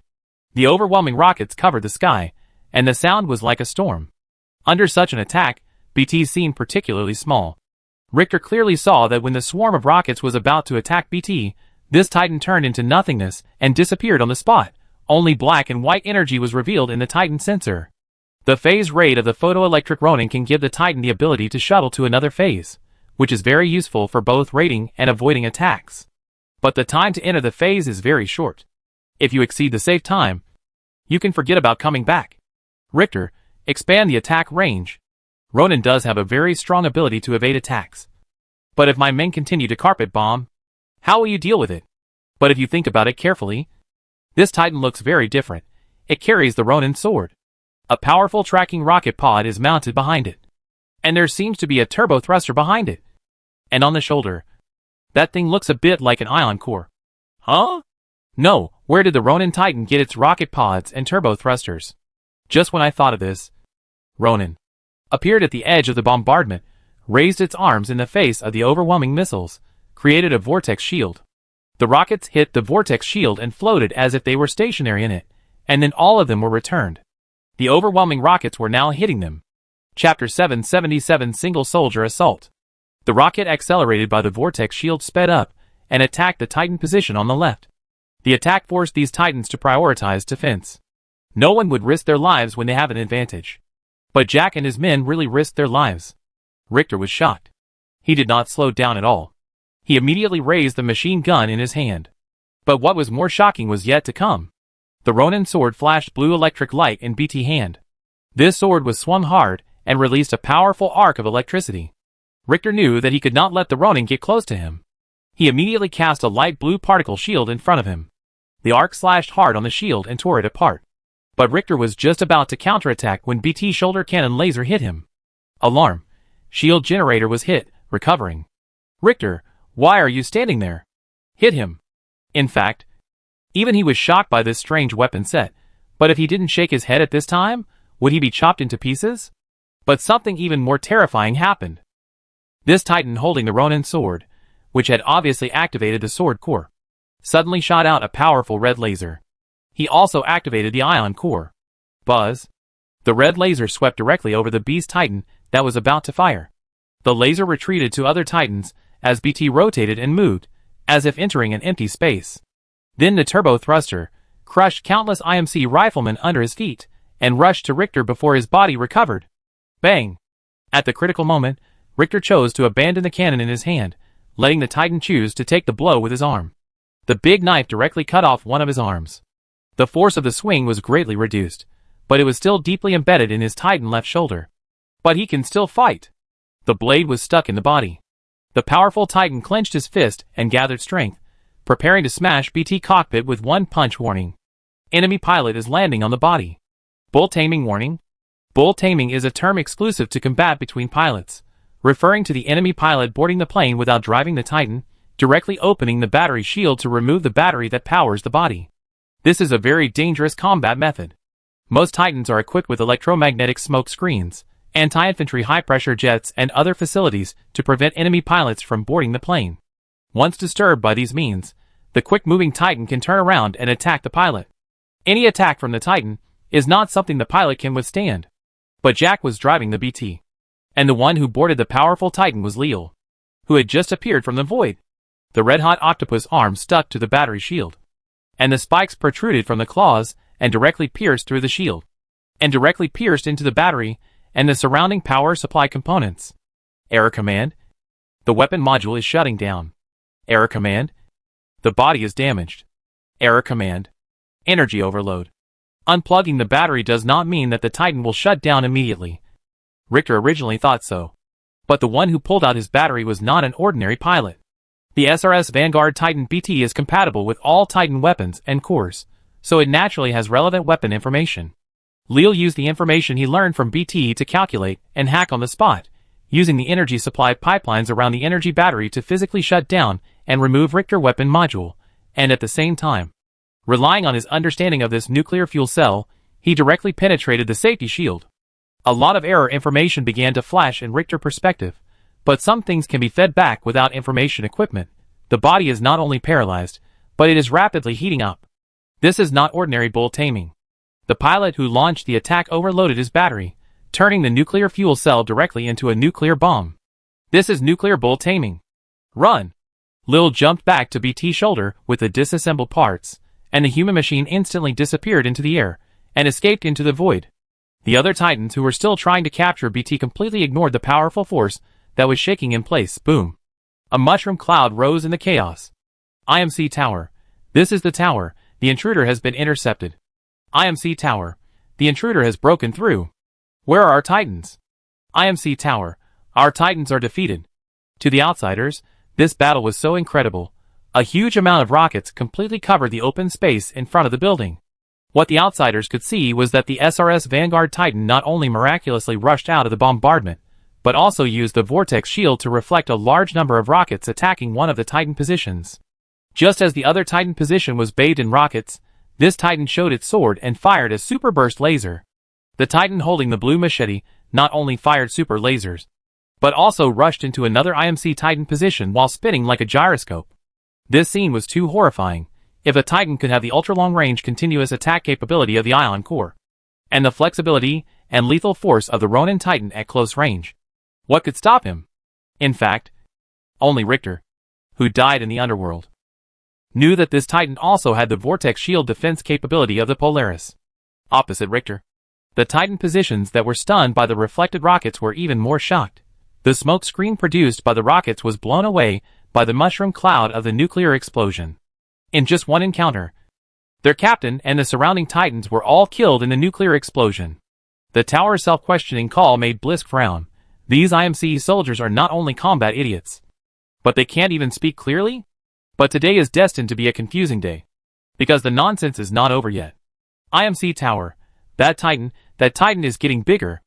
The overwhelming rockets covered the sky, and the sound was like a storm. Under such an attack, BT seemed particularly small. Richter clearly saw that when the swarm of rockets was about to attack BT, this Titan turned into nothingness and disappeared on the spot. Only black and white energy was revealed in the Titan sensor. The phase rate of the photoelectric Ronin can give the Titan the ability to shuttle to another phase, which is very useful for both raiding and avoiding attacks. But the time to enter the phase is very short. If you exceed the safe time, you can forget about coming back. Richter, expand the attack range. Ronin does have a very strong ability to evade attacks. But if my men continue to carpet bomb, how will you deal with it? But if you think about it carefully, this Titan looks very different. It carries the Ronin sword. A powerful tracking rocket pod is mounted behind it. And there seems to be a turbo thruster behind it. And on the shoulder, that thing looks a bit like an ion core. Huh? No, where did the Ronin Titan get its rocket pods and turbo thrusters? Just when I thought of this, Ronin appeared at the edge of the bombardment, raised its arms in the face of the overwhelming missiles, created a vortex shield. The rockets hit the vortex shield and floated as if they were stationary in it, and then all of them were returned. The overwhelming rockets were now hitting them. Chapter 777 Single Soldier Assault. The rocket accelerated by the vortex shield sped up and attacked the Titan position on the left. The attack forced these Titans to prioritize defense. No one would risk their lives when they have an advantage. But Jack and his men really risked their lives. Richter was shocked. He did not slow down at all. He immediately raised the machine gun in his hand. But what was more shocking was yet to come. The Ronin sword flashed blue electric light in BT hand. This sword was swung hard and released a powerful arc of electricity. Richter knew that he could not let the Ronin get close to him. He immediately cast a light blue particle shield in front of him. The arc slashed hard on the shield and tore it apart. But Richter was just about to counterattack when BT shoulder cannon laser hit him. Alarm. Shield generator was hit, recovering. Richter, why are you standing there? Hit him. In fact, even he was shocked by this strange weapon set, but if he didn't shake his head at this time, would he be chopped into pieces? But something even more terrifying happened. This Titan holding the Ronin sword, which had obviously activated the sword core, suddenly shot out a powerful red laser. He also activated the ion core. Buzz. The red laser swept directly over the beast Titan that was about to fire. The laser retreated to other Titans as BT rotated and moved, as if entering an empty space. Then the turbo thruster crushed countless IMC riflemen under his feet and rushed to Richter before his body recovered. Bang! At the critical moment, Richter chose to abandon the cannon in his hand, letting the Titan choose to take the blow with his arm. The big knife directly cut off one of his arms. The force of the swing was greatly reduced, but it was still deeply embedded in his Titan left shoulder. But he can still fight. The blade was stuck in the body. The powerful Titan clenched his fist and gathered strength, preparing to smash BT cockpit with one punch. Warning. Enemy pilot is landing on the body. Bull taming warning. Bull taming is a term exclusive to combat between pilots, referring to the enemy pilot boarding the plane without driving the Titan, directly opening the battery shield to remove the battery that powers the body. This is a very dangerous combat method. Most Titans are equipped with electromagnetic smoke screens, anti-infantry high-pressure jets and other facilities to prevent enemy pilots from boarding the plane. Once disturbed by these means, the quick-moving Titan can turn around and attack the pilot. Any attack from the Titan is not something the pilot can withstand. But Jack was driving the BT. And the one who boarded the powerful Titan was Leal, who had just appeared from the void. The red-hot octopus arm stuck to the battery shield, and the spikes protruded from the claws and directly pierced through the shield, and directly pierced into the battery and the surrounding power supply components. Error command. The weapon module is shutting down. Error command. The body is damaged. Error command. Energy overload. Unplugging the battery does not mean that the Titan will shut down immediately. Richter originally thought so. But the one who pulled out his battery was not an ordinary pilot. The SRS Vanguard Titan BT is compatible with all Titan weapons and cores, so it naturally has relevant weapon information. Leal used the information he learned from BT to calculate and hack on the spot, using the energy supply pipelines around the energy battery to physically shut down and remove Richter weapon module, and at the same time, relying on his understanding of this nuclear fuel cell, he directly penetrated the safety shield. A lot of error information began to flash in Richter perspective, but some things can be fed back without information equipment. The body is not only paralyzed, but it is rapidly heating up. This is not ordinary bull taming. The pilot who launched the attack overloaded his battery, turning the nuclear fuel cell directly into a nuclear bomb. This is nuclear bull taming. Run! Lil jumped back to BT's shoulder with the disassembled parts, and the human machine instantly disappeared into the air and escaped into the void. The other Titans who were still trying to capture BT completely ignored the powerful force that was shaking in place. Boom! A mushroom cloud rose in the chaos. IMC Tower. This is the tower. The intruder has been intercepted. IMC Tower. The intruder has broken through. Where are our Titans? IMC Tower. Our Titans are defeated. To the outsiders, this battle was so incredible. A huge amount of rockets completely covered the open space in front of the building. What the outsiders could see was that the SRS Vanguard Titan not only miraculously rushed out of the bombardment, but also used the vortex shield to reflect a large number of rockets attacking one of the Titan positions. Just as the other Titan position was bathed in rockets, this Titan showed its sword and fired a super burst laser. The Titan holding the blue machete not only fired super lasers, but also rushed into another IMC Titan position while spinning like a gyroscope. This scene was too horrifying. If a Titan could have the ultra-long-range continuous attack capability of the Ion Core, and the flexibility and lethal force of the Ronin Titan at close range, what could stop him? In fact, only Richter, who died in the underworld, knew that this Titan also had the vortex shield defense capability of the Polaris. Opposite Richter, the Titan positions that were stunned by the reflected rockets were even more shocked. The smoke screen produced by the rockets was blown away by the mushroom cloud of the nuclear explosion. In just one encounter, their captain and the surrounding Titans were all killed in the nuclear explosion. The tower's self-questioning call made Blisk frown. These IMC soldiers are not only combat idiots, but they can't even speak clearly? But today is destined to be a confusing day, because the nonsense is not over yet. IMC Tower. That Titan is getting bigger.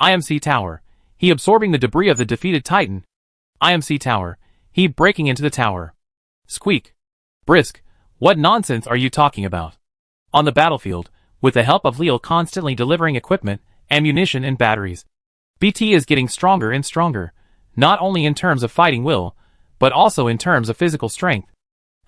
IMC Tower. He absorbing the debris of the defeated Titan. IMC Tower. He breaking into the tower. Squeak. Brisk. What nonsense are you talking about? On the battlefield, with the help of Leal constantly delivering equipment, ammunition and batteries, BT is getting stronger and stronger, not only in terms of fighting will, but also in terms of physical strength.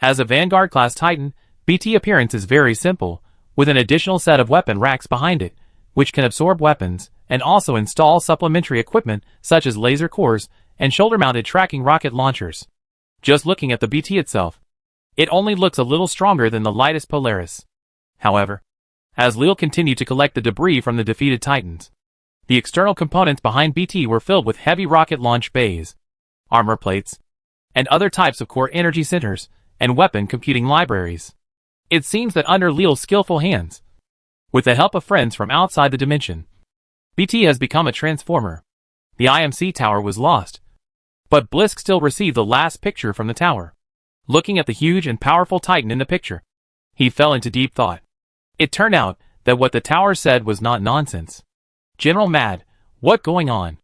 As a Vanguard-class Titan, BT appearance is very simple, with an additional set of weapon racks behind it, which can absorb weapons, and also install supplementary equipment such as laser cores and shoulder-mounted tracking rocket launchers. Just looking at the BT itself, it only looks a little stronger than the lightest Polaris. However, as Leal continued to collect the debris from the defeated Titans, the external components behind BT were filled with heavy rocket launch bays, armor plates, and other types of core energy centers and weapon computing libraries. It seems that under Leal's skillful hands, with the help of friends from outside the dimension, BT has become a transformer. The IMC tower was lost, but Blisk still received the last picture from the tower. Looking at the huge and powerful Titan in the picture, he fell into deep thought. It turned out that what the tower said was not nonsense. General Mad, what going on?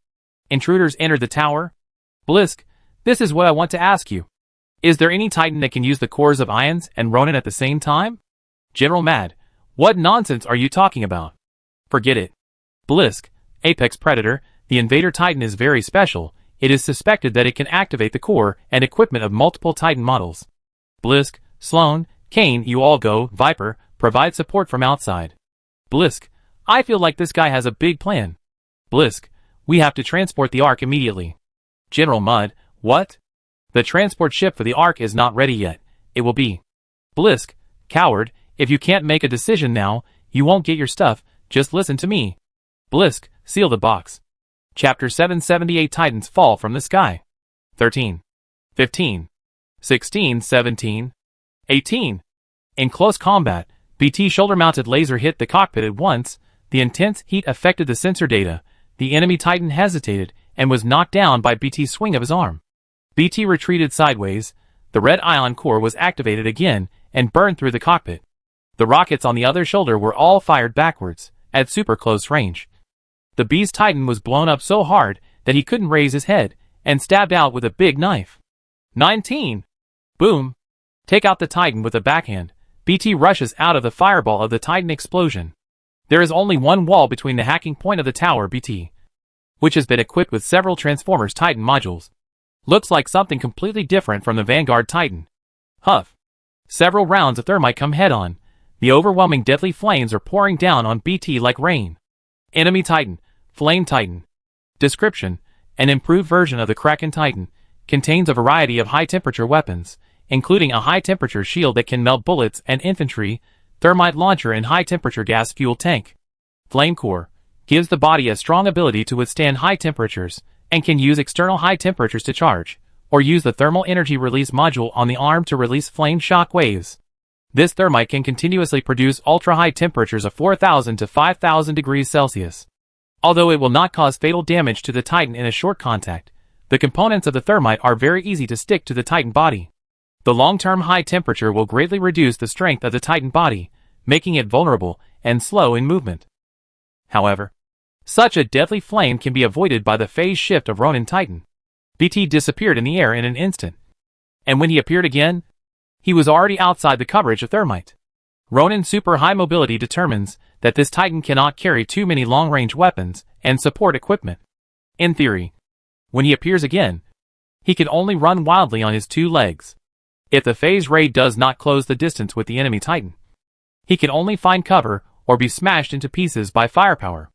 Intruders entered the tower? Blisk, this is what I want to ask you. Is there any Titan that can use the cores of Ions and Ronin at the same time? General Mad, what nonsense are you talking about? Forget it. Blisk, Apex Predator, the Invader Titan is very special. It is suspected that it can activate the core and equipment of multiple Titan models. Blisk, Sloan, Kane, you all go. Viper, provide support from outside. Blisk, I feel like this guy has a big plan. Blisk, we have to transport the Ark immediately. General Mudd, what? The transport ship for the Ark is not ready yet. It will be. Blisk, coward, if you can't make a decision now, you won't get your stuff, just listen to me. Blisk, seal the box. Chapter 778 Titans fall from the sky. 13. 15. 16, 17. 18. In close combat, BT's shoulder-mounted laser hit the cockpit at once. The intense heat affected the sensor data, the enemy Titan hesitated and was knocked down by BT's swing of his arm. BT retreated sideways, the red ion core was activated again and burned through the cockpit. The rockets on the other shoulder were all fired backwards, at super close range. The Beast Titan was blown up so hard that he couldn't raise his head, and stabbed out with a big knife. 19! Boom! Take out the Titan with a backhand. BT rushes out of the fireball of the Titan explosion. There is only one wall between the hacking point of the tower BT, which has been equipped with several Transformers Titan modules. Looks like something completely different from the Vanguard Titan. Huff! Several rounds of thermite come head-on. The overwhelming deadly flames are pouring down on BT like rain. Enemy Titan, Flame Titan. Description: an improved version of the Kraken Titan, contains a variety of high-temperature weapons, including a high-temperature shield that can melt bullets and infantry, thermite launcher and high-temperature gas fuel tank. Flame Core gives the body a strong ability to withstand high temperatures, and can use external high temperatures to charge, or use the thermal energy release module on the arm to release flame shock waves. This thermite can continuously produce ultra-high temperatures of 4,000 to 5,000 degrees Celsius. Although it will not cause fatal damage to the Titan in a short contact, the components of the thermite are very easy to stick to the Titan body. The long-term high temperature will greatly reduce the strength of the Titan body, making it vulnerable and slow in movement. However, such a deadly flame can be avoided by the phase shift of Ronin Titan. BT disappeared in the air in an instant. And when he appeared again, he was already outside the coverage of thermite. Ronin Super High Mobility determines that this Titan cannot carry too many long-range weapons and support equipment. In theory, when he appears again, he can only run wildly on his two legs. If the phase ray does not close the distance with the enemy Titan, he can only find cover or be smashed into pieces by firepower.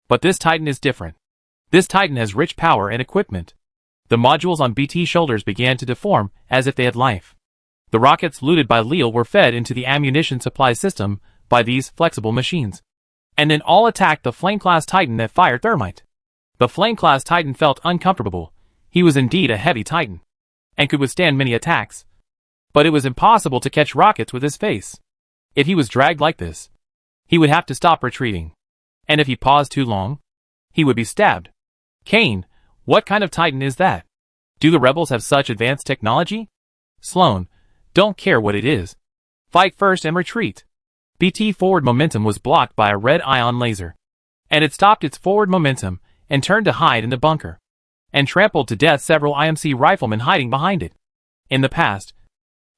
But this Titan is different. This Titan has rich power and equipment. The modules on BT's shoulders began to deform as if they had life. The rockets looted by Leal were fed into the ammunition supply system by these flexible machines, and then all attacked the Flame-class Titan that fired thermite. The Flame-class Titan felt uncomfortable. He was indeed a heavy Titan, and could withstand many attacks. But it was impossible to catch rockets with his face. If he was dragged like this, he would have to stop retreating. And if he paused too long, he would be stabbed. Kane, what kind of Titan is that? Do the rebels have such advanced technology? Sloan, don't care what it is. Fight first and retreat. BT forward momentum was blocked by a red ion laser, and it stopped its forward momentum and turned to hide in the bunker, and trampled to death several IMC riflemen hiding behind it. In the past,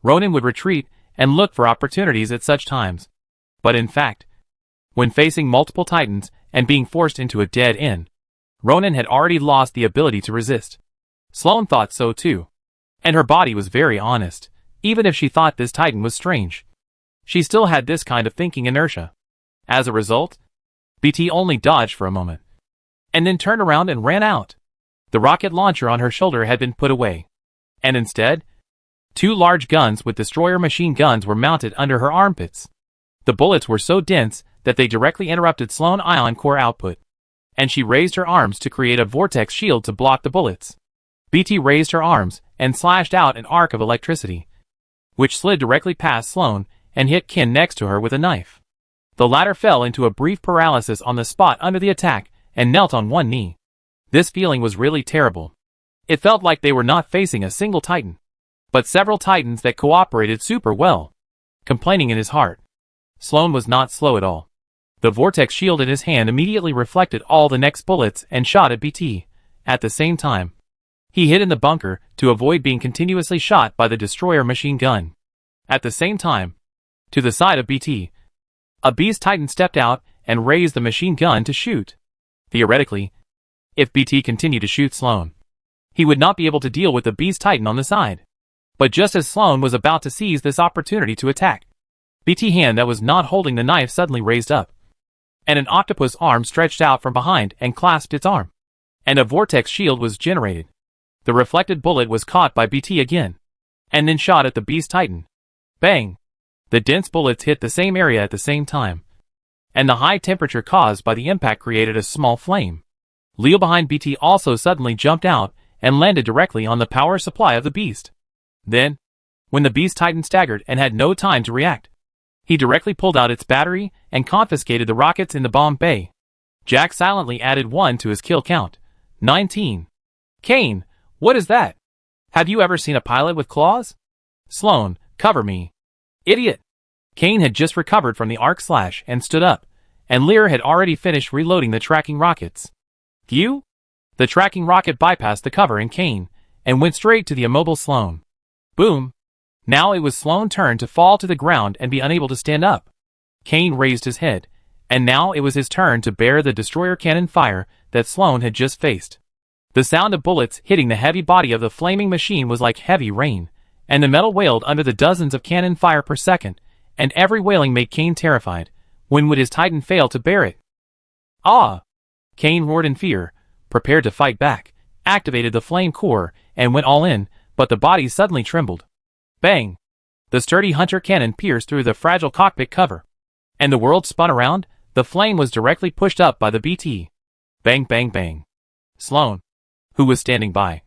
Ronin would retreat and look for opportunities at such times. But in fact, when facing multiple Titans and being forced into a dead end, Ronin had already lost the ability to resist. Sloan thought so too, and her body was very honest. Even if she thought this Titan was strange, she still had this kind of thinking inertia. As a result, BT only dodged for a moment, and then turned around and ran out. The rocket launcher on her shoulder had been put away, and instead, two large guns with destroyer machine guns were mounted under her armpits. The bullets were so dense that they directly interrupted Sloan ion core output, and she raised her arms to create a vortex shield to block the bullets. BT raised her arms and slashed out an arc of electricity, which slid directly past Sloan and hit Ken next to her with a knife. The latter fell into a brief paralysis on the spot under the attack and knelt on one knee. This feeling was really terrible. It felt like they were not facing a single Titan, but several Titans that cooperated super well. Complaining in his heart, Sloan was not slow at all. The vortex shield in his hand immediately reflected all the next bullets and shot at BT. At the same time, he hid in the bunker to avoid being continuously shot by the destroyer machine gun. At the same time, to the side of BT, a Beast Titan stepped out and raised the machine gun to shoot. Theoretically, if BT continued to shoot Sloan, he would not be able to deal with the Beast Titan on the side. But just as Sloan was about to seize this opportunity to attack, BT's hand that was not holding the knife suddenly raised up, and an octopus arm stretched out from behind and clasped its arm, and a vortex shield was generated. The reflected bullet was caught by BT again, and then shot at the Beast Titan. Bang! The dense bullets hit the same area at the same time, and the high temperature caused by the impact created a small flame. Leo behind BT also suddenly jumped out and landed directly on the power supply of the Beast. Then, when the Beast Titan staggered and had no time to react, he directly pulled out its battery and confiscated the rockets in the bomb bay. Jack silently added 1 to his kill count. 19. Kane, what is that? Have you ever seen a pilot with claws? Sloan, cover me. Idiot. Kane had just recovered from the arc slash and stood up, and Lear had already finished reloading the tracking rockets. Phew? The tracking rocket bypassed the cover in Kane, and went straight to the immobile Sloan. Boom. Now it was Sloan's turn to fall to the ground and be unable to stand up. Kane raised his head, and now it was his turn to bear the destroyer cannon fire that Sloan had just faced. The sound of bullets hitting the heavy body of the flaming machine was like heavy rain, and the metal wailed under the dozens of cannon fire per second, and every wailing made Kane terrified. When would his Titan fail to bear it? Ah! Kane roared in fear, prepared to fight back, activated the flame core, and went all in, but the body suddenly trembled. Bang! The sturdy hunter cannon pierced through the fragile cockpit cover, and the world spun around. The flame was directly pushed up by the BT. Bang bang bang. Sloan, who was standing by,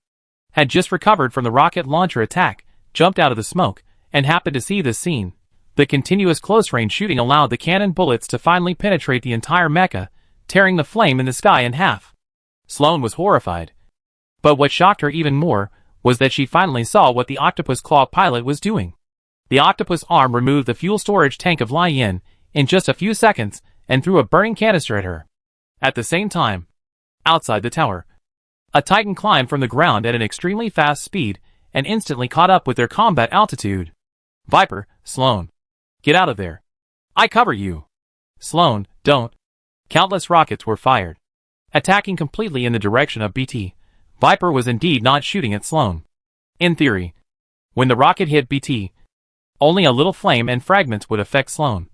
had just recovered from the rocket launcher attack, jumped out of the smoke, and happened to see this scene. The continuous close-range shooting allowed the cannon bullets to finally penetrate the entire mecha, tearing the flame in the sky in half. Sloan was horrified. But what shocked her even more was that she finally saw what the octopus claw pilot was doing. The octopus arm removed the fuel storage tank of Lai Yin in just a few seconds and threw a burning canister at her. At the same time, outside the tower, a Titan climbed from the ground at an extremely fast speed and instantly caught up with their combat altitude. Viper, Sloan, get out of there. I cover you. Sloan, don't. Countless rockets were fired, attacking completely in the direction of BT. Viper was indeed not shooting at Sloan. In theory, when the rocket hit BT, only a little flame and fragments would affect Sloan.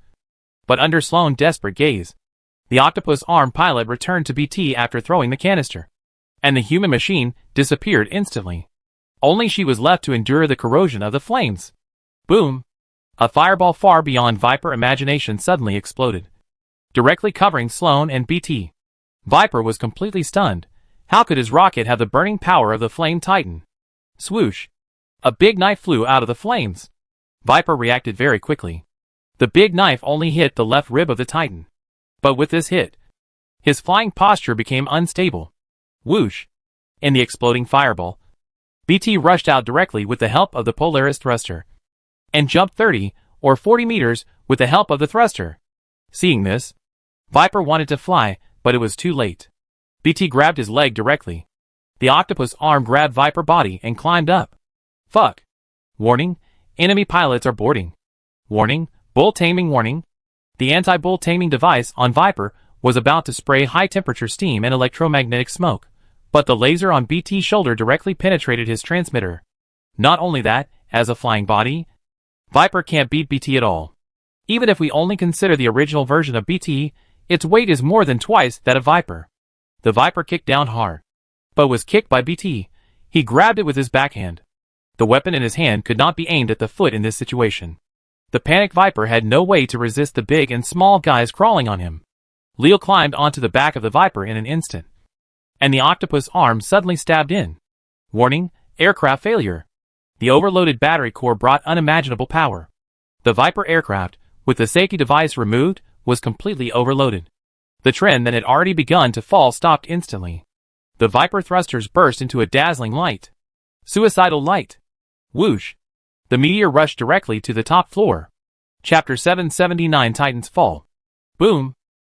But under Sloan's desperate gaze, the octopus arm pilot returned to BT after throwing the canister, and the human machine disappeared instantly. Only she was left to endure the corrosion of the flames. Boom! A fireball far beyond Viper imagination suddenly exploded, directly covering Sloan and BT. Viper was completely stunned. How could his rocket have the burning power of the Flame Titan? Swoosh! A big knife flew out of the flames. Viper reacted very quickly. The big knife only hit the left rib of the Titan. But with this hit, his flying posture became unstable. Whoosh! In the exploding fireball, BT rushed out directly with the help of the Polaris thruster, and jumped 30 or 40 meters with the help of the thruster. Seeing this, Viper wanted to fly, but it was too late. BT grabbed his leg directly. The octopus arm grabbed Viper body and climbed up. Fuck. Warning, enemy pilots are boarding. Warning, bull taming warning. The anti-bull taming device on Viper was about to spray high-temperature steam and electromagnetic smoke, but the laser on BT's shoulder directly penetrated his transmitter. Not only that, as a flying body, Viper can't beat BT at all. Even if we only consider the original version of BT, its weight is more than twice that of Viper. The Viper kicked down hard, but was kicked by BT. He grabbed it with his backhand. The weapon in his hand could not be aimed at the foot in this situation. The panicked Viper had no way to resist the big and small guys crawling on him. Leo climbed onto the back of the Viper in an instant, and the octopus arm suddenly stabbed in. Warning, aircraft failure. The overloaded battery core brought unimaginable power. The Viper aircraft, with the safety device removed, was completely overloaded. The trend that had already begun to fall stopped instantly. The Viper thrusters burst into a dazzling light. Suicidal light. Whoosh! The meteor rushed directly to the top floor. Chapter 779 Titan's Fall. Boom!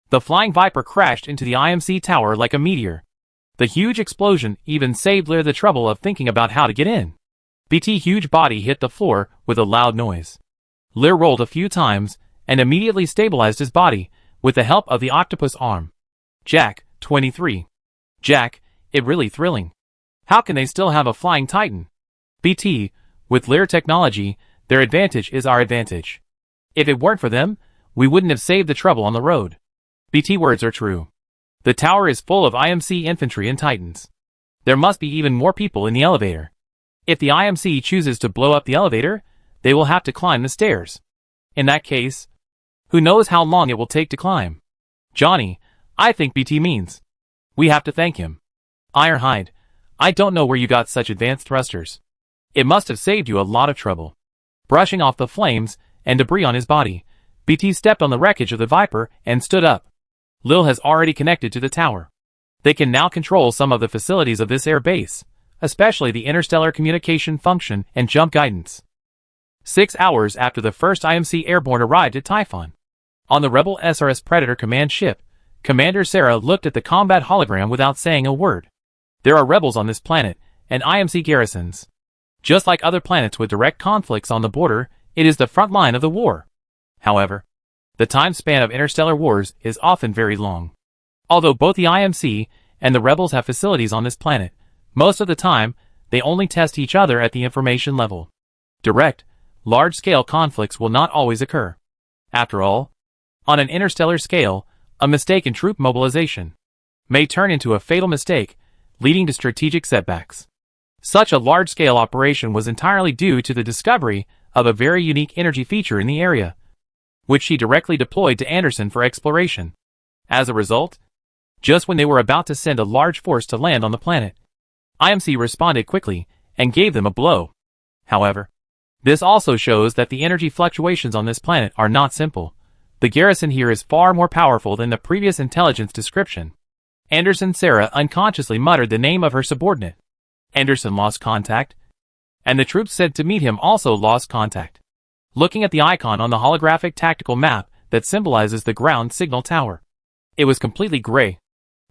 The flying Viper crashed into the IMC tower like a meteor. The huge explosion even saved Lear the trouble of thinking about how to get in. BT's huge body hit the floor with a loud noise. Lear rolled a few times and immediately stabilized his body with the help of the octopus arm. Jack, 23. Jack, it really thrilling. How can they still have a flying Titan? BT, with Lear technology, their advantage is our advantage. If it weren't for them, we wouldn't have saved the trouble on the road. BT words are true. The tower is full of IMC infantry and Titans. There must be even more people in the elevator. If the IMC chooses to blow up the elevator, they will have to climb the stairs. In that case, who knows how long it will take to climb? Johnny, I think BT means we have to thank him. Ironhide, I don't know where you got such advanced thrusters. It must have saved you a lot of trouble. Brushing off the flames and debris on his body, BT stepped on the wreckage of the Viper and stood up. Lil has already connected to the tower. They can now control some of the facilities of this air base, especially the interstellar communication function and jump guidance. 6 hours after the first IMC airborne arrived at Typhon. On the Rebel SRS Predator command ship, Commander Sarah looked at the combat hologram without saying a word. There are rebels on this planet, and IMC garrisons. Just like other planets with direct conflicts on the border, it is the front line of the war. However, the time span of interstellar wars is often very long. Although both the IMC and the rebels have facilities on this planet, most of the time, they only test each other at the information level. Direct, large-scale conflicts will not always occur. After all, on an interstellar scale, a mistake in troop mobilization may turn into a fatal mistake, leading to strategic setbacks. Such a large-scale operation was entirely due to the discovery of a very unique energy feature in the area, which she directly deployed to Anderson for exploration. As a result, just when they were about to send a large force to land on the planet, IMC responded quickly and gave them a blow. However, this also shows that the energy fluctuations on this planet are not simple. The garrison here is far more powerful than the previous intelligence description. Anderson Sarah unconsciously muttered the name of her subordinate. Anderson lost contact, and the troops sent to meet him also lost contact. Looking at the icon on the holographic tactical map that symbolizes the ground signal tower, it was completely gray,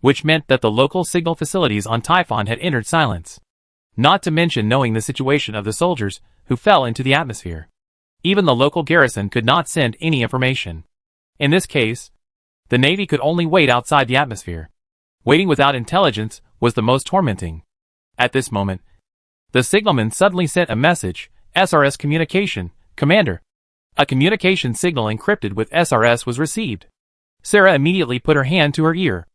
which meant that the local signal facilities on Typhon had entered silence. Not to mention knowing the situation of the soldiers who fell into the atmosphere. Even the local garrison could not send any information. In this case, the Navy could only wait outside the atmosphere. Waiting without intelligence was the most tormenting. At this moment, the signalman suddenly sent a message, SRS communication, Commander. A communication signal encrypted with SRS was received. Sarah immediately put her hand to her ear,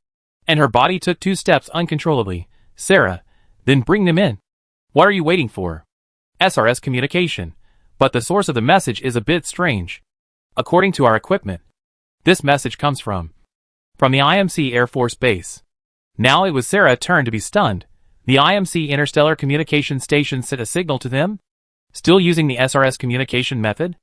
and her body took 2 steps uncontrollably. Sarah, then bring them in. What are you waiting for? SRS communication. But the source of the message is a bit strange. According to our equipment, this message comes from the IMC Air Force Base. Now it was Sarah's turn to be stunned. The IMC Interstellar Communication Station sent a signal to them? Still using the SRS communication method?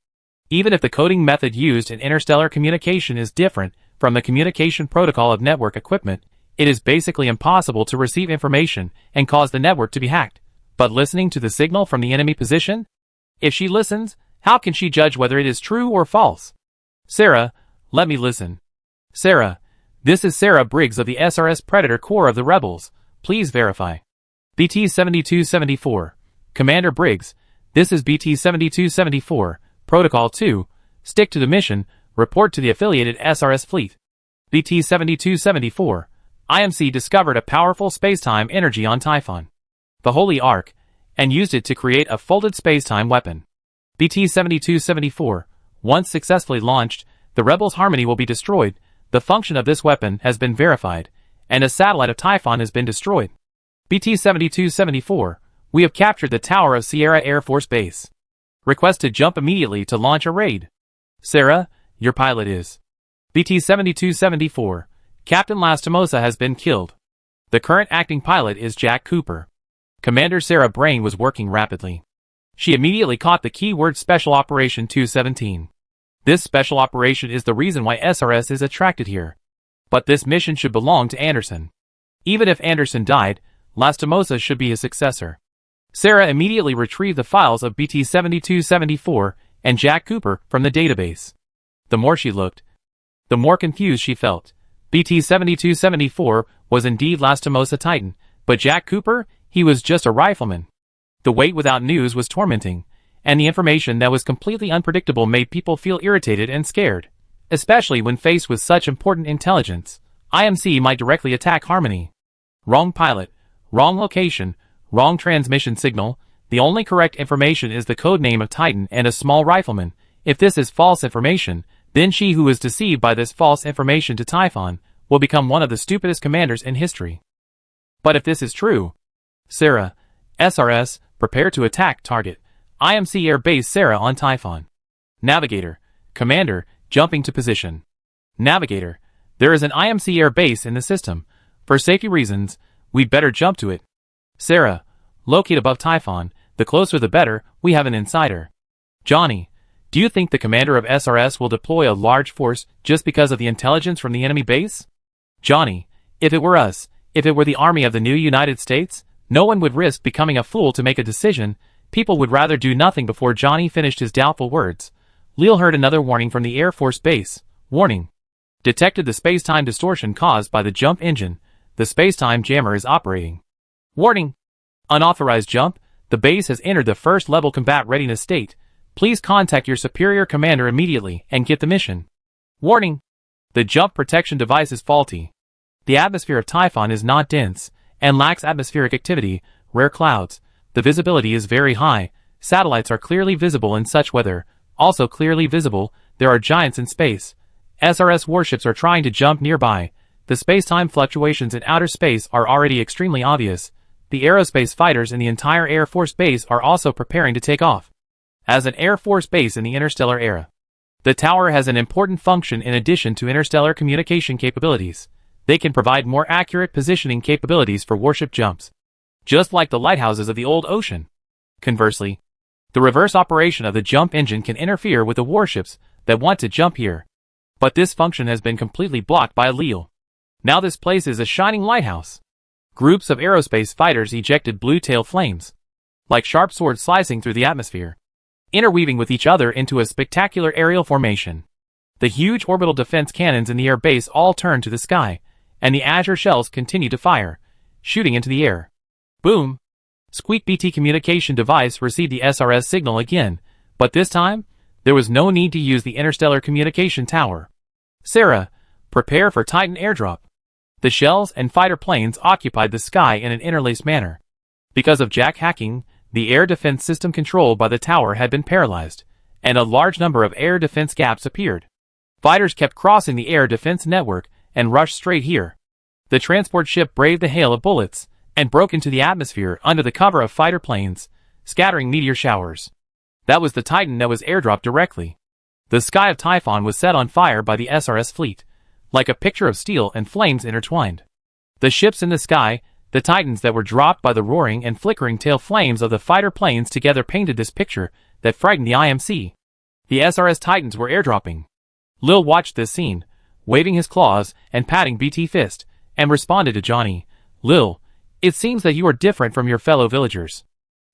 Even if the coding method used in interstellar communication is different from the communication protocol of network equipment, it is basically impossible to receive information and cause the network to be hacked. But listening to the signal from the enemy position? If she listens, how can she judge whether it is true or false? Sarah, let me listen. Sarah, this is Sarah Briggs of the SRS Predator Corps of the Rebels. Please verify. BT-7274. Commander Briggs, this is BT-7274. Protocol 2. Stick to the mission. Report to the affiliated SRS fleet. BT-7274. IMC discovered a powerful spacetime energy on Typhon, the Holy Ark, and used it to create a folded spacetime weapon. BT-7274. Once successfully launched, the Rebels' Harmony will be destroyed. The function of this weapon has been verified, and a satellite of Typhon has been destroyed. BT-7274. We have captured the tower of Sierra Air Force Base. Request to jump immediately to launch a raid. Sarah, your pilot is. BT-7274. Captain Lastimosa has been killed. The current acting pilot is Jack Cooper. Commander Sarah Brain was working rapidly. She immediately caught the keyword Special Operation 217. This special operation is the reason why SRS is attracted here. But this mission should belong to Anderson. Even if Anderson died, Lastimosa should be his successor. Sarah immediately retrieved the files of BT-7274 and Jack Cooper from the database. The more she looked, the more confused she felt. BT-7274 was indeed Lastimosa Titan, but Jack Cooper, he was just a rifleman. The wait without news was tormenting, and the information that was completely unpredictable made people feel irritated and scared. Especially when faced with such important intelligence, IMC might directly attack Harmony. Wrong pilot, wrong location, wrong transmission signal. The only correct information is the code name of Titan and a small rifleman. If this is false information, then she who is deceived by this false information to Typhon will become one of the stupidest commanders in history. But if this is true, Sarah, SRS, prepare to attack target. IMC Air Base Sarah on Typhon. Navigator, Commander, jumping to position. Navigator, there is an IMC Air Base in the system. For safety reasons, we'd better jump to it. Sarah, locate above Typhon. The closer the better. We have an insider. Johnny, do you think the commander of SRS will deploy a large force just because of the intelligence from the enemy base? Johnny, if it were us, if it were the army of the new United States, no one would risk becoming a fool to make a decision. People would rather do nothing. Before Johnny finished his doubtful words, Lil heard another warning from the Air Force Base. Warning. Detected the space-time distortion caused by the jump engine. The space-time jammer is operating. Warning. Unauthorized jump. The base has entered the first-level combat readiness state. Please contact your superior commander immediately and get the mission. Warning. The jump protection device is faulty. The atmosphere of Typhon is not dense and lacks atmospheric activity, rare clouds. The visibility is very high. Satellites are clearly visible in such weather. Also clearly visible, there are giants in space. SRS warships are trying to jump nearby. The space-time fluctuations in outer space are already extremely obvious. The aerospace fighters in the entire Air Force Base are also preparing to take off. As an Air Force base in the interstellar era, the tower has an important function in addition to interstellar communication capabilities. They can provide more accurate positioning capabilities for warship jumps, just like the lighthouses of the old ocean. Conversely, the reverse operation of the jump engine can interfere with the warships that want to jump here. But this function has been completely blocked by Lil. Now this place is a shining lighthouse. Groups of aerospace fighters ejected blue tail flames, like sharp swords slicing through the atmosphere, interweaving with each other into a spectacular aerial formation. The huge orbital defense cannons in the air base all turned to the sky, and the Azure shells continue to fire, shooting into the air. Boom! Squeak BT communication device received the SRS signal again, but this time, there was no need to use the interstellar communication tower. Sarah, prepare for Titan airdrop. The shells and fighter planes occupied the sky in an interlaced manner. Because of jack hacking, the air defense system controlled by the tower had been paralyzed, and a large number of air defense gaps appeared. Fighters kept crossing the air defense network and rushed straight here. The transport ship braved the hail of bullets and broke into the atmosphere under the cover of fighter planes, scattering meteor showers. That was the Titan that was airdropped directly. The sky of Typhon was set on fire by the SRS fleet, like a picture of steel and flames intertwined. The ships in the sky, the Titans that were dropped by the roaring and flickering tail flames of the fighter planes together painted this picture that frightened the IMC. The SRS Titans were airdropping. Lil watched this scene, waving his claws and patting BT fist, and responded to Johnny. Lil, it seems that you are different from your fellow villagers.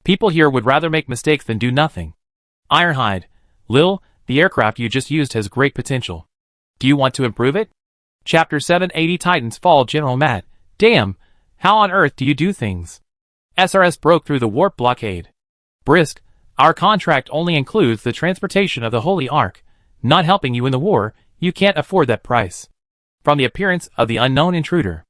People here would rather make mistakes than do nothing. Ironhide, Lil, the aircraft you just used has great potential. Do you want to improve it? Chapter 780 Titans Fall. General Matt, damn, how on earth do you do things? SRS broke through the warp blockade. Brisk, our contract only includes the transportation of the Holy Ark. Not helping you in the war, you can't afford that price. From the appearance of the unknown intruder,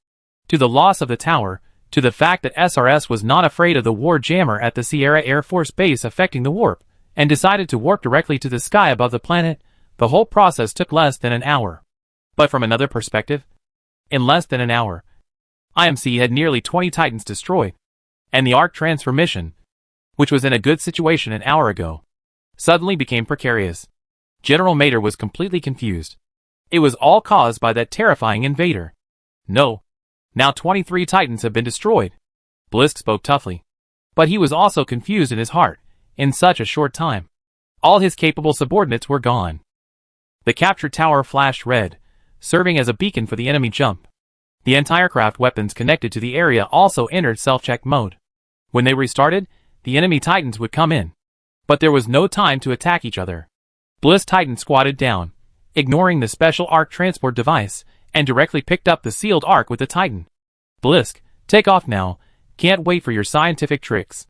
to the loss of the tower, to the fact that SRS was not afraid of the war jammer at the Sierra Air Force Base affecting the warp, and decided to warp directly to the sky above the planet, the whole process took less than an hour. But from another perspective, in less than an hour, IMC had nearly 20 Titans destroyed, and the Ark transformation, which was in a good situation an hour ago, suddenly became precarious. General Mater was completely confused. It was all caused by that terrifying invader. No. Now 23 Titans have been destroyed. Blisk spoke toughly. But he was also confused in his heart. In such a short time, all his capable subordinates were gone. The captured tower flashed red, serving as a beacon for the enemy jump. The anti-aircraft weapons connected to the area also entered self-check mode. When they restarted, the enemy Titans would come in. But there was no time to attack each other. Bliss Titan squatted down, ignoring the special Ark transport device, and directly picked up the sealed Ark with the Titan. Blisk, take off now. Can't wait for your scientific tricks.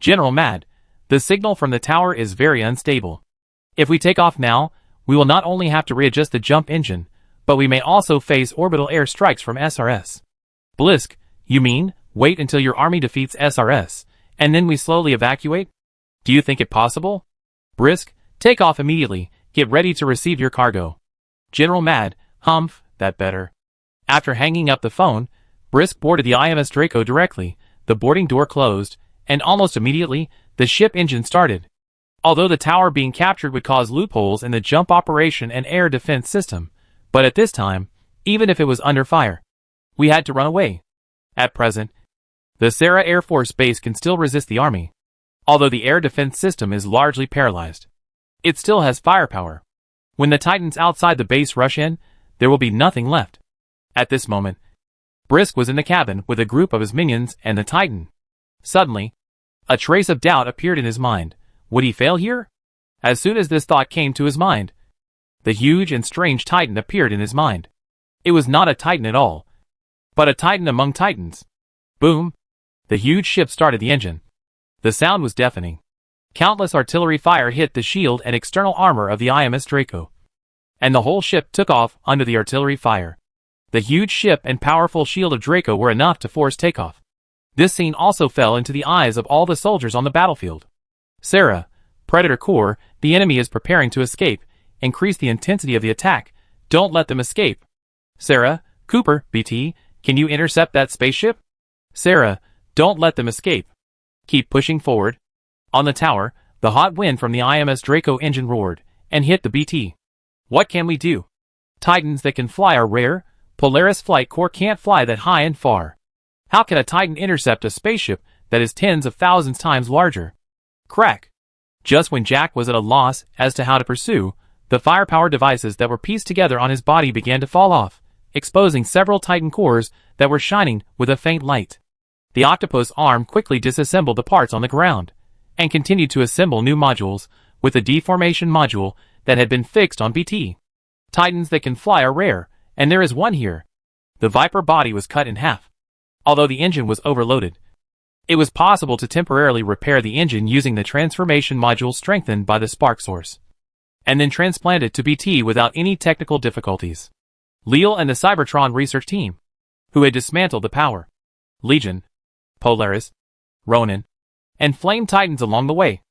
General Mad, the signal from the tower is very unstable. If we take off now, we will not only have to readjust the jump engine, but we may also face orbital air strikes from SRS. Blisk, you mean, wait until your army defeats SRS, and then we slowly evacuate? Do you think it possible? Brisk, take off immediately, get ready to receive your cargo. General Mad, humph, that better. After hanging up the phone, Brisk boarded the IMS Draco directly, the boarding door closed, and almost immediately, the ship engine started. Although the tower being captured would cause loopholes in the jump operation and air defense system, but at this time, even if it was under fire, we had to run away. At present, the Sarah Air Force Base can still resist the army. Although the air defense system is largely paralyzed, it still has firepower. When the Titans outside the base rush in, there will be nothing left. At this moment, Brisk was in the cabin with a group of his minions and the Titan. Suddenly, a trace of doubt appeared in his mind. Would he fail here? As soon as this thought came to his mind, the huge and strange Titan appeared in his mind. It was not a Titan at all, but a Titan among Titans. Boom! The huge ship started the engine. The sound was deafening. Countless artillery fire hit the shield and external armor of the IMS Draco, and the whole ship took off under the artillery fire. The huge ship and powerful shield of Draco were enough to force takeoff. This scene also fell into the eyes of all the soldiers on the battlefield. Sarah, Predator Core, the enemy is preparing to escape. Increase the intensity of the attack. Don't let them escape. Sarah, Cooper, BT, can you intercept that spaceship? Sarah, don't let them escape. Keep pushing forward. On the tower, the hot wind from the IMS Draco engine roared and hit the BT. What can we do? Titans that can fly are rare. Polaris Flight Corps can't fly that high and far. How can a Titan intercept a spaceship that is tens of thousands times larger? Crack. Just when Jack was at a loss as to how to pursue, the firepower devices that were pieced together on his body began to fall off, exposing several Titan cores that were shining with a faint light. The octopus arm quickly disassembled the parts on the ground, and continued to assemble new modules, with the deformation module that had been fixed on BT. Titans that can fly are rare, and there is one here. The Viper body was cut in half. Although the engine was overloaded, it was possible to temporarily repair the engine using the transformation module strengthened by the spark source, and then transplant it to BT without any technical difficulties. Leal and the Cybertron research team, who had dismantled the power, Legion, Polaris, Ronin, and Flame Titans along the way,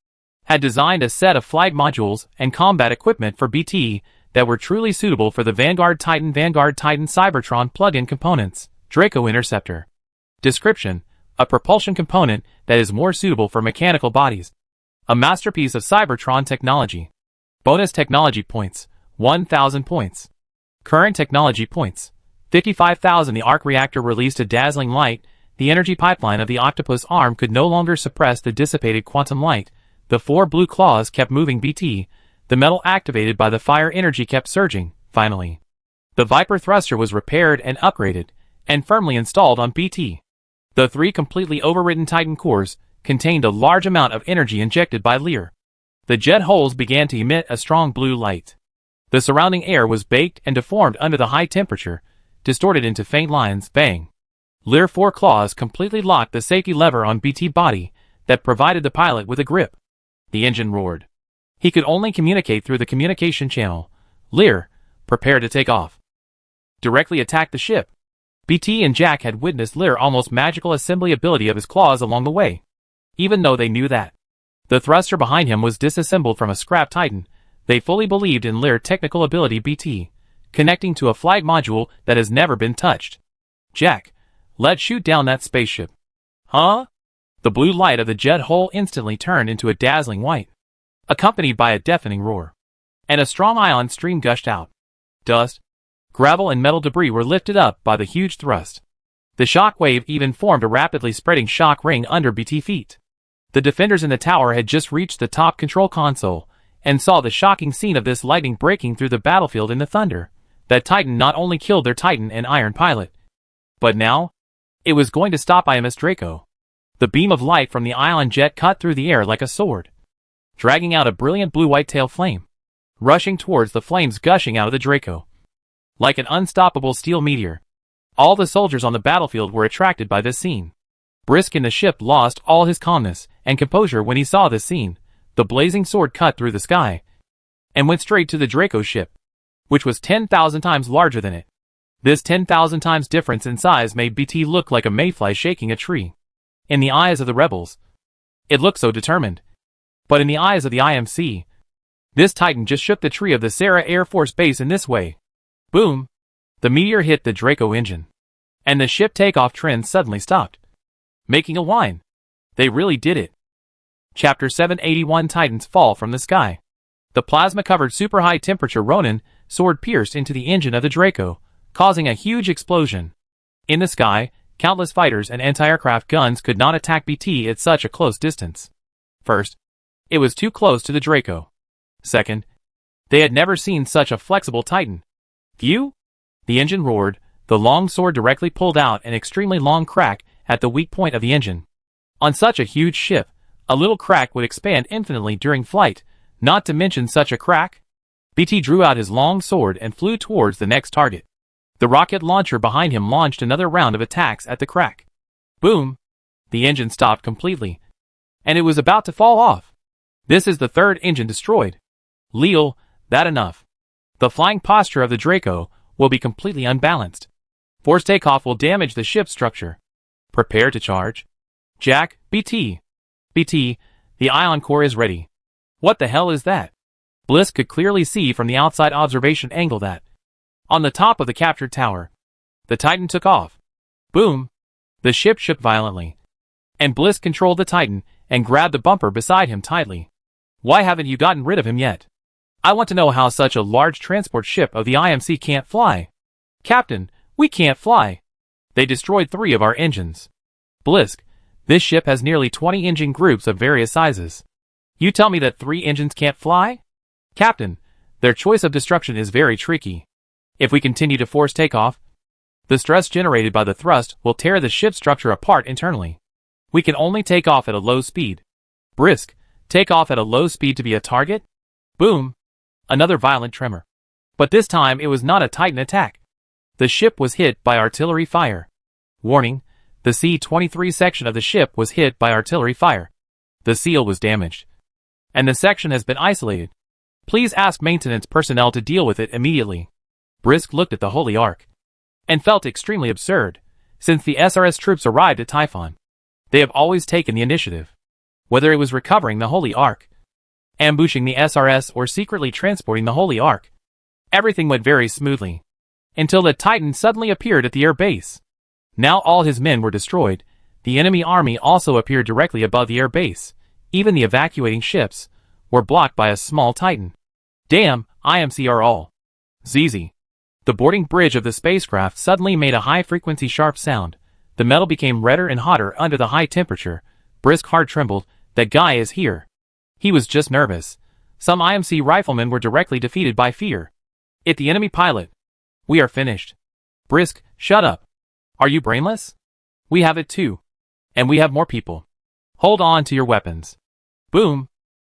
had designed a set of flight modules and combat equipment for BT that were truly suitable for the Vanguard Titan Cybertron plug-in components. Draco Interceptor. Description: a propulsion component that is more suitable for mechanical bodies. A masterpiece of Cybertron technology. Bonus technology points, 1,000 points. Current technology points, 55,000. The arc reactor released a dazzling light. The energy pipeline of the octopus arm could no longer suppress the dissipated quantum light. The four blue claws kept moving BT. The metal activated by the fire energy kept surging. Finally, the Viper thruster was repaired and upgraded, and firmly installed on BT. The three completely overwritten Titan cores contained a large amount of energy injected by Lear. The jet holes began to emit a strong blue light. The surrounding air was baked and deformed under the high temperature, distorted into faint lines. Bang! Lear 4 claws completely locked the safety lever on BT body that provided the pilot with a grip. The engine roared. He could only communicate through the communication channel. Lear, prepare to take off. Directly attack the ship. BT and Jack had witnessed Lear's almost magical assembly ability of his claws along the way. Even though they knew that the thruster behind him was disassembled from a scrap Titan, they fully believed in Lear's technical ability. BT, connecting to a flight module that has never been touched. Jack, let's shoot down that spaceship. Huh? The blue light of the jet hole instantly turned into a dazzling white, accompanied by a deafening roar, and a strong ion stream gushed out. Dust, gravel and metal debris were lifted up by the huge thrust. The shock wave even formed a rapidly spreading shock ring under BT feet. The defenders in the tower had just reached the top control console, and saw the shocking scene of this lightning breaking through the battlefield in the thunder. That Titan not only killed their Titan and Iron pilot, but now, it was going to stop IMS Draco. The beam of light from the ion jet cut through the air like a sword, dragging out a brilliant blue-white tail flame, rushing towards the flames gushing out of the Draco. Like an unstoppable steel meteor, all the soldiers on the battlefield were attracted by this scene. Brisk in the ship lost all his calmness and composure when he saw this scene. The blazing sword cut through the sky, and went straight to the Draco ship, which was 10,000 times larger than it. This 10,000 times difference in size made BT look like a mayfly shaking a tree. In the eyes of the rebels, it looked so determined. But in the eyes of the IMC, this Titan just shook the tree of the Sarah Air Force Base in this way. Boom! The meteor hit the Draco engine, and the ship takeoff trend suddenly stopped, making a whine. They really did it. Chapter 781 Titans Fall from the Sky. The plasma-covered super-high temperature Ronin sword pierced into the engine of the Draco, causing a huge explosion. In the sky, countless fighters and anti-aircraft guns could not attack BT at such a close distance. First, it was too close to the Draco. Second, they had never seen such a flexible Titan. Phew! The engine roared, The long sword directly pulled out an extremely long crack at the weak point of the engine. On such a huge ship, a little crack would expand infinitely during flight, not to mention such a crack. BT drew out his long sword and flew towards the next target. The rocket launcher behind him launched another round of attacks at the crack. Boom! The engine stopped completely, and it was about to fall off. This is the third engine destroyed. Leal, that enough. The flying posture of the Draco will be completely unbalanced. Forced takeoff will damage the ship's structure. Prepare to charge. Jack, BT. BT, the ion core is ready. What the hell is that? Blisk could clearly see from the outside observation angle that, on the top of the captured tower, the Titan took off. Boom! The ship shook violently, and Blisk controlled the Titan and grabbed the bumper beside him tightly. Why haven't you gotten rid of him yet? I want to know how such a large transport ship of the IMC can't fly. Captain, we can't fly. They destroyed 3 of our engines. Blisk, this ship has nearly 20 engine groups of various sizes. You tell me that 3 engines can't fly? Captain, their choice of destruction is very tricky. If we continue to force takeoff, the stress generated by the thrust will tear the ship's structure apart internally. We can only take off at a low speed. Brisk, take off at a low speed to be a target? Boom! Another violent tremor. But this time it was not a Titan attack. The ship was hit by artillery fire. Warning, the C-23 section of the ship was hit by artillery fire. The seal was damaged, and the section has been isolated. Please ask maintenance personnel to deal with it immediately. Brisk looked at the Holy Ark and felt extremely absurd. Since the SRS troops arrived at Typhon, they have always taken the initiative. Whether it was recovering the Holy Ark, ambushing the SRS, or secretly transporting the Holy Ark, everything went very smoothly, until the Titan suddenly appeared at the air base. Now all his men were destroyed. The enemy army also appeared directly above the air base. Even the evacuating ships were blocked by a small Titan. Damn, IMC are all ZZ. The boarding bridge of the spacecraft suddenly made a high-frequency sharp sound. The metal became redder and hotter under the high temperature. Brisk heart trembled. That guy is here. He was just nervous. Some IMC riflemen were directly defeated by fear. It the enemy pilot. We are finished. Brisk, shut up. Are you brainless? We have it too. And we have more people. Hold on to your weapons. Boom.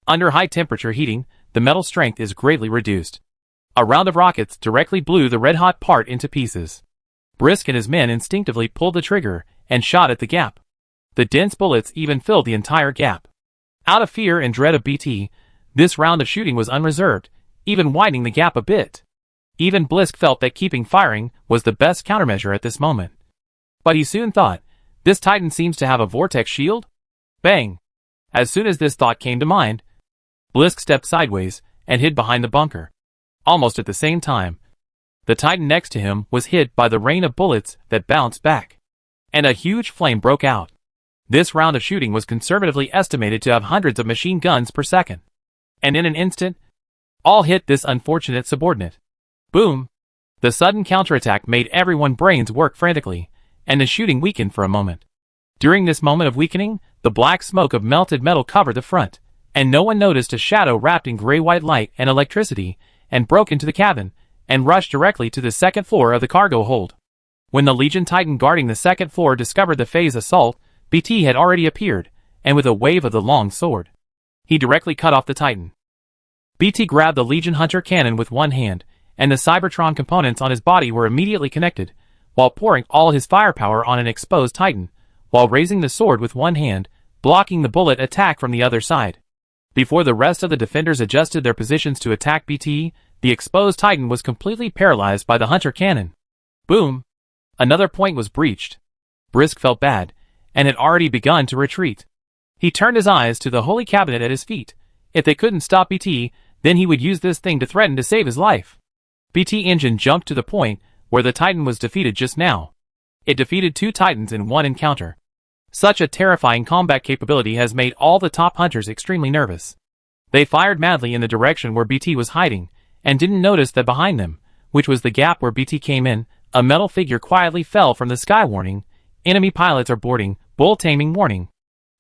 Under high temperature heating, the metal strength is greatly reduced. A round of rockets directly blew the red-hot part into pieces. Brisk and his men instinctively pulled the trigger and shot at the gap. The dense bullets even filled the entire gap. Out of fear and dread of BT, this round of shooting was unreserved, even widening the gap a bit. Even Blisk felt that keeping firing was the best countermeasure at this moment. But he soon thought, this Titan seems to have a vortex shield? Bang! As soon as this thought came to mind, Blisk stepped sideways and hid behind the bunker. Almost at the same time, the Titan next to him was hit by the rain of bullets that bounced back, and a huge flame broke out. This round of shooting was conservatively estimated to have hundreds of machine guns per second. And in an instant, all hit this unfortunate subordinate. Boom! The sudden counterattack made everyone's brains work frantically, and the shooting weakened for a moment. During this moment of weakening, the black smoke of melted metal covered the front, and no one noticed a shadow wrapped in gray-white light and electricity, and broke into the cabin, and rushed directly to the second floor of the cargo hold. When the Legion Titan guarding the second floor discovered the phase assault, BT had already appeared, and with a wave of the long sword, he directly cut off the Titan. BT grabbed the Legion Hunter cannon with one hand, and the Cybertron components on his body were immediately connected, while pouring all his firepower on an exposed Titan, while raising the sword with one hand, blocking the bullet attack from the other side. Before the rest of the defenders adjusted their positions to attack BT, the exposed Titan was completely paralyzed by the Hunter cannon. Boom! Another point was breached. Brisk felt bad, and had already begun to retreat. He turned his eyes to the holy cabinet at his feet. If they couldn't stop BT, then he would use this thing to threaten to save his life. BT engine jumped to the point where the Titan was defeated just now. It defeated 2 Titans in one encounter. Such a terrifying combat capability has made all the top hunters extremely nervous. They fired madly in the direction where BT was hiding, and didn't notice that behind them, which was the gap where BT came in, a metal figure quietly fell from the sky. Warning, enemy pilots are boarding, bull taming warning.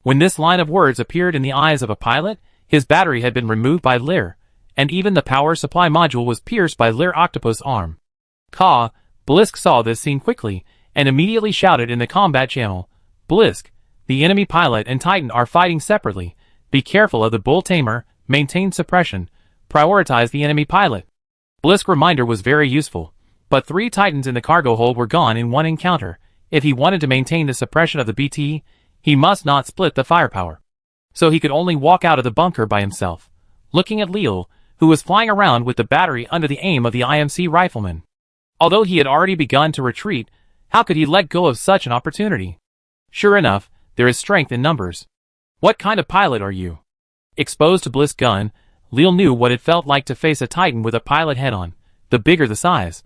When this line of words appeared in the eyes of a pilot, his battery had been removed by Lear, and even the power supply module was pierced by Lear Octopus arm. Caw, Blisk saw this scene quickly, and immediately shouted in the combat channel, "Blisk, the enemy pilot and Titan are fighting separately. Be careful of the bull tamer, maintain suppression, prioritize the enemy pilot." Blisk's reminder was very useful, but 3 Titans in the cargo hold were gone in one encounter. If he wanted to maintain the suppression of the BT, he must not split the firepower. So he could only walk out of the bunker by himself, looking at Leal, who was flying around with the battery under the aim of the IMC rifleman. Although he had already begun to retreat, how could he let go of such an opportunity? Sure enough, there is strength in numbers. What kind of pilot are you? Exposed to Blisk's gun, Leal knew what it felt like to face a Titan with a pilot head-on. The bigger the size,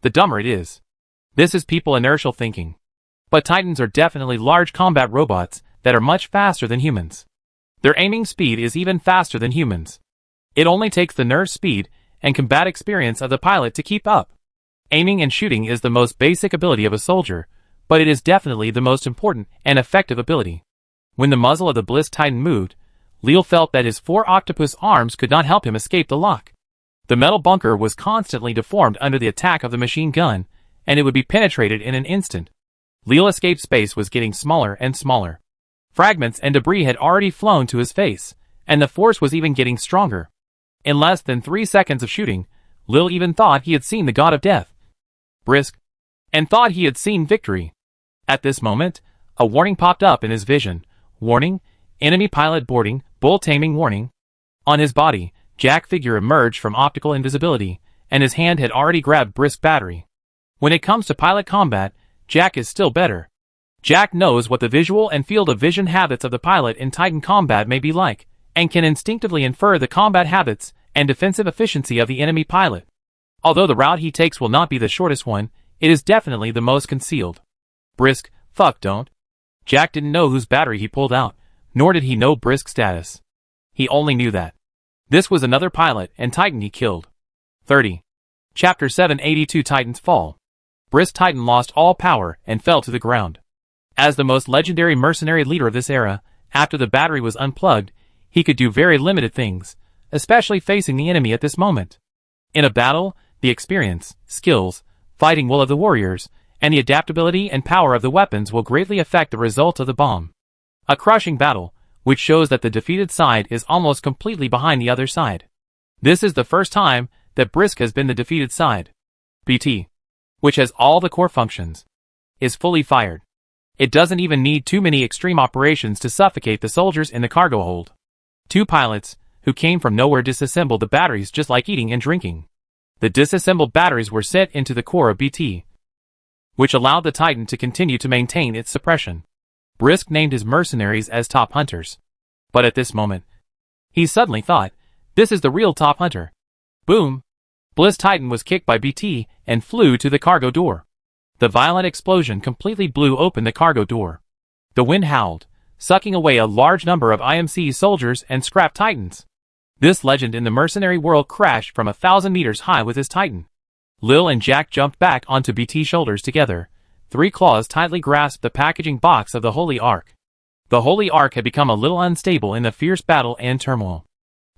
the dumber it is. This is people inertial thinking. But Titans are definitely large combat robots that are much faster than humans. Their aiming speed is even faster than humans. It only takes the nerve speed and combat experience of the pilot to keep up. Aiming and shooting is the most basic ability of a soldier, but it is definitely the most important and effective ability. When the muzzle of the Blisk Titan moved, Leal felt that his 4 octopus arms could not help him escape the lock. The metal bunker was constantly deformed under the attack of the machine gun, and it would be penetrated in an instant. Leal's escape space was getting smaller and smaller. Fragments and debris had already flown to his face, and the force was even getting stronger. In less than 3 seconds of shooting, Leal even thought he had seen the god of death, Brisk, and thought he had seen victory. At this moment, a warning popped up in his vision. Warning, enemy pilot boarding, bull taming warning. On his body, Jack's figure emerged from optical invisibility, and his hand had already grabbed Brisk's battery. When it comes to pilot combat, Jack is still better. Jack knows what the visual and field of vision habits of the pilot in Titan combat may be like, and can instinctively infer the combat habits and defensive efficiency of the enemy pilot. Although the route he takes will not be the shortest one, it is definitely the most concealed. Brisk, fuck don't. Jack didn't know whose battery he pulled out, nor did he know Brisk's status. He only knew that this was another pilot and Titan he killed. 30. Chapter 782 Titans Fall. Brisk Titan lost all power and fell to the ground. As the most legendary mercenary leader of this era, after the battery was unplugged, he could do very limited things, especially facing the enemy at this moment. In a battle, the experience, skills, fighting will of the warriors, and the adaptability and power of the weapons will greatly affect the result of the bomb. A crushing battle, which shows that the defeated side is almost completely behind the other side. This is the first time that Brisk has been the defeated side. BT, which has all the core functions, is fully fired. It doesn't even need too many extreme operations to suffocate the soldiers in the cargo hold. 2 pilots, who came from nowhere, disassembled the batteries just like eating and drinking. The disassembled batteries were set into the core of BT, which allowed the Titan to continue to maintain its suppression. Brisk named his mercenaries as top hunters. But at this moment, he suddenly thought, this is the real top hunter. Boom! Blisk Titan was kicked by BT and flew to the cargo door. The violent explosion completely blew open the cargo door. The wind howled, sucking away a large number of IMC soldiers and scrap Titans. This legend in the mercenary world crashed from 1,000 meters high with his Titan. Lil and Jack jumped back onto BT's shoulders together. 3 claws tightly grasped the packaging box of the Holy Ark. The Holy Ark had become a little unstable in the fierce battle and turmoil.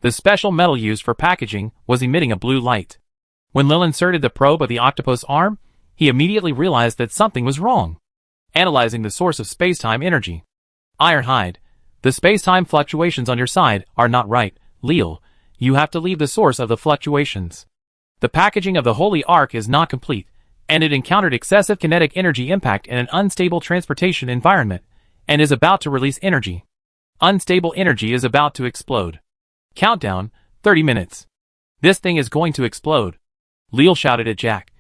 The special metal used for packaging was emitting a blue light. When Lil inserted the probe of the octopus arm, he immediately realized that something was wrong. Analyzing the source of space-time energy. Ironhide, the space-time fluctuations on your side are not right, Leal. You have to leave the source of the fluctuations. The packaging of the Holy Ark is not complete, and it encountered excessive kinetic energy impact in an unstable transportation environment, and is about to release energy. Unstable energy is about to explode. Countdown, 30 minutes. This thing is going to explode. Leal shouted at Jack.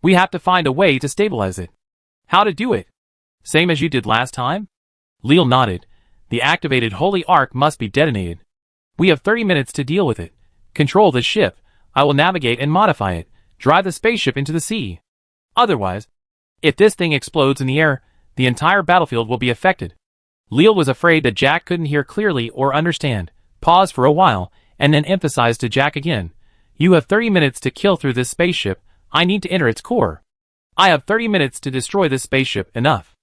We have to find a way to stabilize it. How to do it? Same as you did last time? Leal nodded. The activated Holy Ark must be detonated. We have 30 minutes to deal with it. Control the ship. I will navigate and modify it. Drive the spaceship into the sea. Otherwise, if this thing explodes in the air, the entire battlefield will be affected. Leal was afraid that Jack couldn't hear clearly or understand, paused for a while, and then emphasized to Jack again. You have 30 minutes to kill through this spaceship. I need to enter its core. I have 30 minutes to destroy this spaceship. Enough.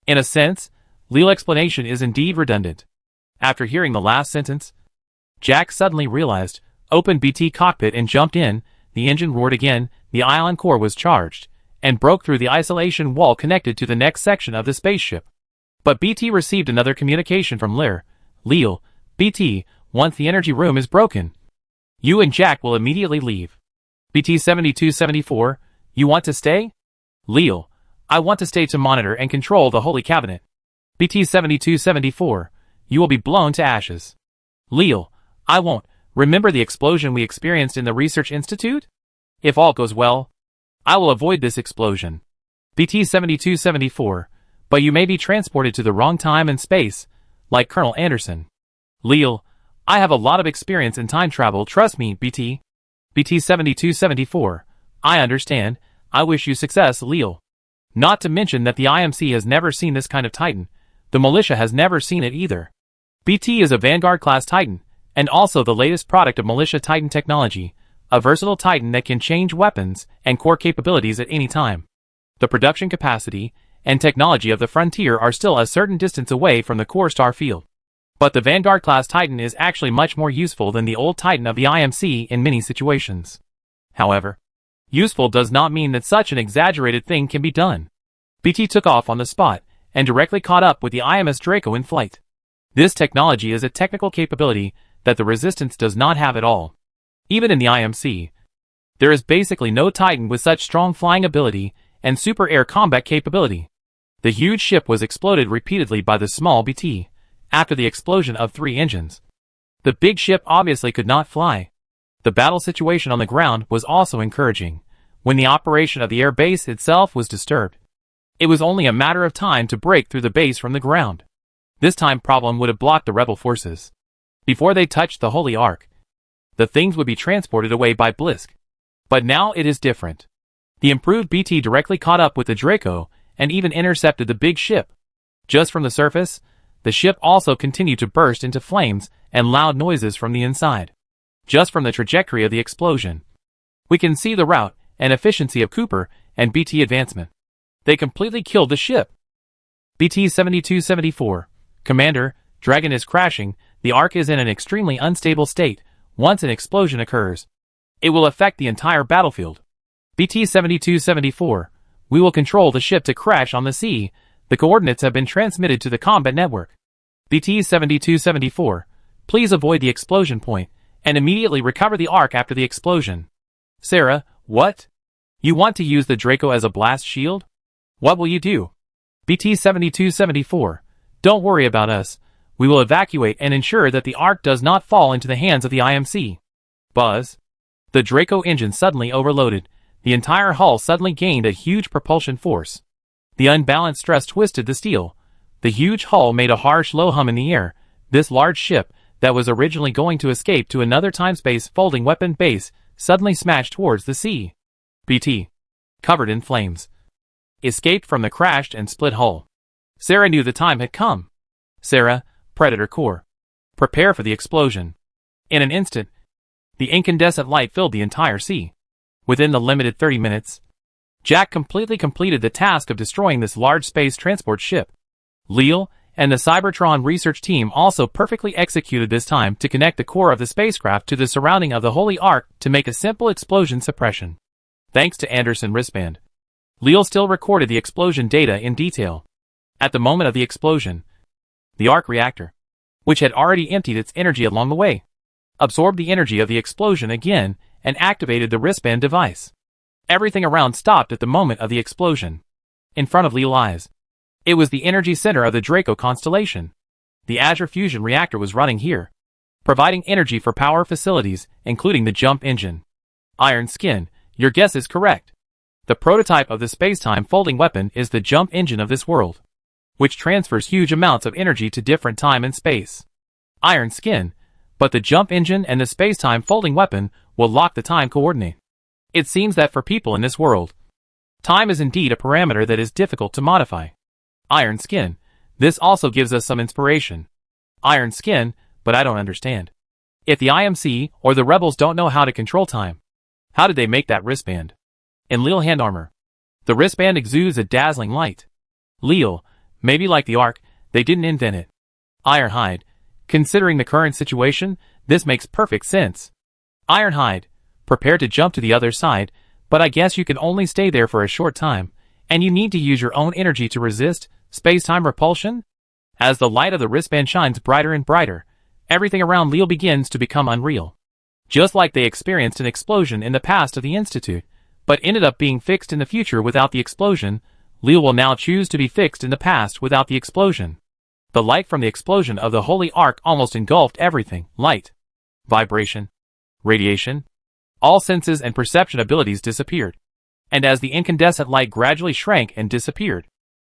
In a sense, Leal's explanation is indeed redundant. After hearing the last sentence, Jack suddenly realized, opened BT cockpit and jumped in. The engine roared again, the ion core was charged, and broke through the isolation wall connected to the next section of the spaceship. But BT received another communication from Leal, BT, once the energy room is broken, you and Jack will immediately leave. BT 7274, you want to stay? Leal, I want to stay to monitor and control the Holy Cabinet. BT 7274, you will be blown to ashes. Leal, I won't. Remember the explosion we experienced in the Research Institute? If all goes well, I will avoid this explosion. BT 7274, but you may be transported to the wrong time and space, like Colonel Anderson. Leal, I have a lot of experience in time travel, trust me, BT. BT 7274, I understand. I wish you success, Leal. Not to mention that the IMC has never seen this kind of Titan. The militia has never seen it either. BT is a Vanguard-class Titan, and also the latest product of militia Titan technology, a versatile Titan that can change weapons and core capabilities at any time. The production capacity and technology of the Frontier are still a certain distance away from the core star field. But the Vanguard-class Titan is actually much more useful than the old Titan of the IMC in many situations. However, useful does not mean that such an exaggerated thing can be done. BT took off on the spot and directly caught up with the IMS Draco in flight. This technology is a technical capability that the Resistance does not have at all. Even in the IMC, there is basically no Titan with such strong flying ability and super air combat capability. The huge ship was exploded repeatedly by the small BT, after the explosion of 3 engines. The big ship obviously could not fly. The battle situation on the ground was also encouraging, when the operation of the air base itself was disturbed. It was only a matter of time to break through the base from the ground. This time problem would have blocked the rebel forces. Before they touched the Holy Ark, the things would be transported away by Blisk. But now it is different. The improved BT directly caught up with the Draco and even intercepted the big ship. Just from the surface, the ship also continued to burst into flames and loud noises from the inside. Just from the trajectory of the explosion, we can see the route and efficiency of Cooper and BT advancement. They completely killed the ship. BT 7274, Commander, Dragon is crashing. The Ark is in an extremely unstable state. Once an explosion occurs, it will affect the entire battlefield. BT 7274, we will control the ship to crash on the sea. The coordinates have been transmitted to the combat network. BT 7274, please avoid the explosion point and immediately recover the Ark after the explosion. Sarah, what? You want to use the Draco as a blast shield? What will you do? BT 7274, don't worry about us. We will evacuate and ensure that the Ark does not fall into the hands of the IMC. Buzz. The Draco engine suddenly overloaded. The entire hull suddenly gained a huge propulsion force. The unbalanced stress twisted the steel. The huge hull made a harsh low hum in the air. This large ship, that was originally going to escape to another time-space folding weapon base, suddenly smashed towards the sea. BT, covered in flames, escaped from the crashed and split hull. Sarah knew the time had come. Sarah, Predator Core, prepare for the explosion. In an instant, the incandescent light filled the entire sea. Within the limited 30 minutes, Jack completely completed the task of destroying this large space transport ship. Leal and the Cybertron research team also perfectly executed this time to connect the core of the spacecraft to the surrounding of the Holy Ark to make a simple explosion suppression. Thanks to Anderson wristband, Leal still recorded the explosion data in detail. At the moment of the explosion, the Ark reactor, which had already emptied its energy along the way, absorbed the energy of the explosion again and activated the wristband device. Everything around stopped at the moment of the explosion. In front of Leal's eyes, it was the energy center of the Draco constellation. The Azure fusion reactor was running here, providing energy for power facilities, including the jump engine. Iron Skin, your guess is correct. The prototype of the space-time folding weapon is the jump engine of this world, which transfers huge amounts of energy to different time and space. Iron Skin, but the jump engine and the space-time folding weapon will lock the time coordinate. It seems that for people in this world, time is indeed a parameter that is difficult to modify. Iron Skin, this also gives us some inspiration. Iron Skin, but I don't understand. If the IMC or the rebels don't know how to control time, how did they make that wristband? In Leal hand armor, the wristband exudes a dazzling light. Leal, maybe like the Ark, they didn't invent it. Ironhide, considering the current situation, this makes perfect sense. Ironhide, prepare to jump to the other side. but I guess you can only stay there for a short time, and you need to use your own energy to resist space-time repulsion? As the light of the wristband shines brighter and brighter, everything around Leo begins to become unreal. Just like they experienced an explosion in the past of the Institute, but ended up being fixed in the future without the explosion, Leo will now choose to be fixed in the past without the explosion. The light from the explosion of the Holy Ark almost engulfed everything: light, vibration, radiation. All senses and perception abilities disappeared. And as the incandescent light gradually shrank and disappeared,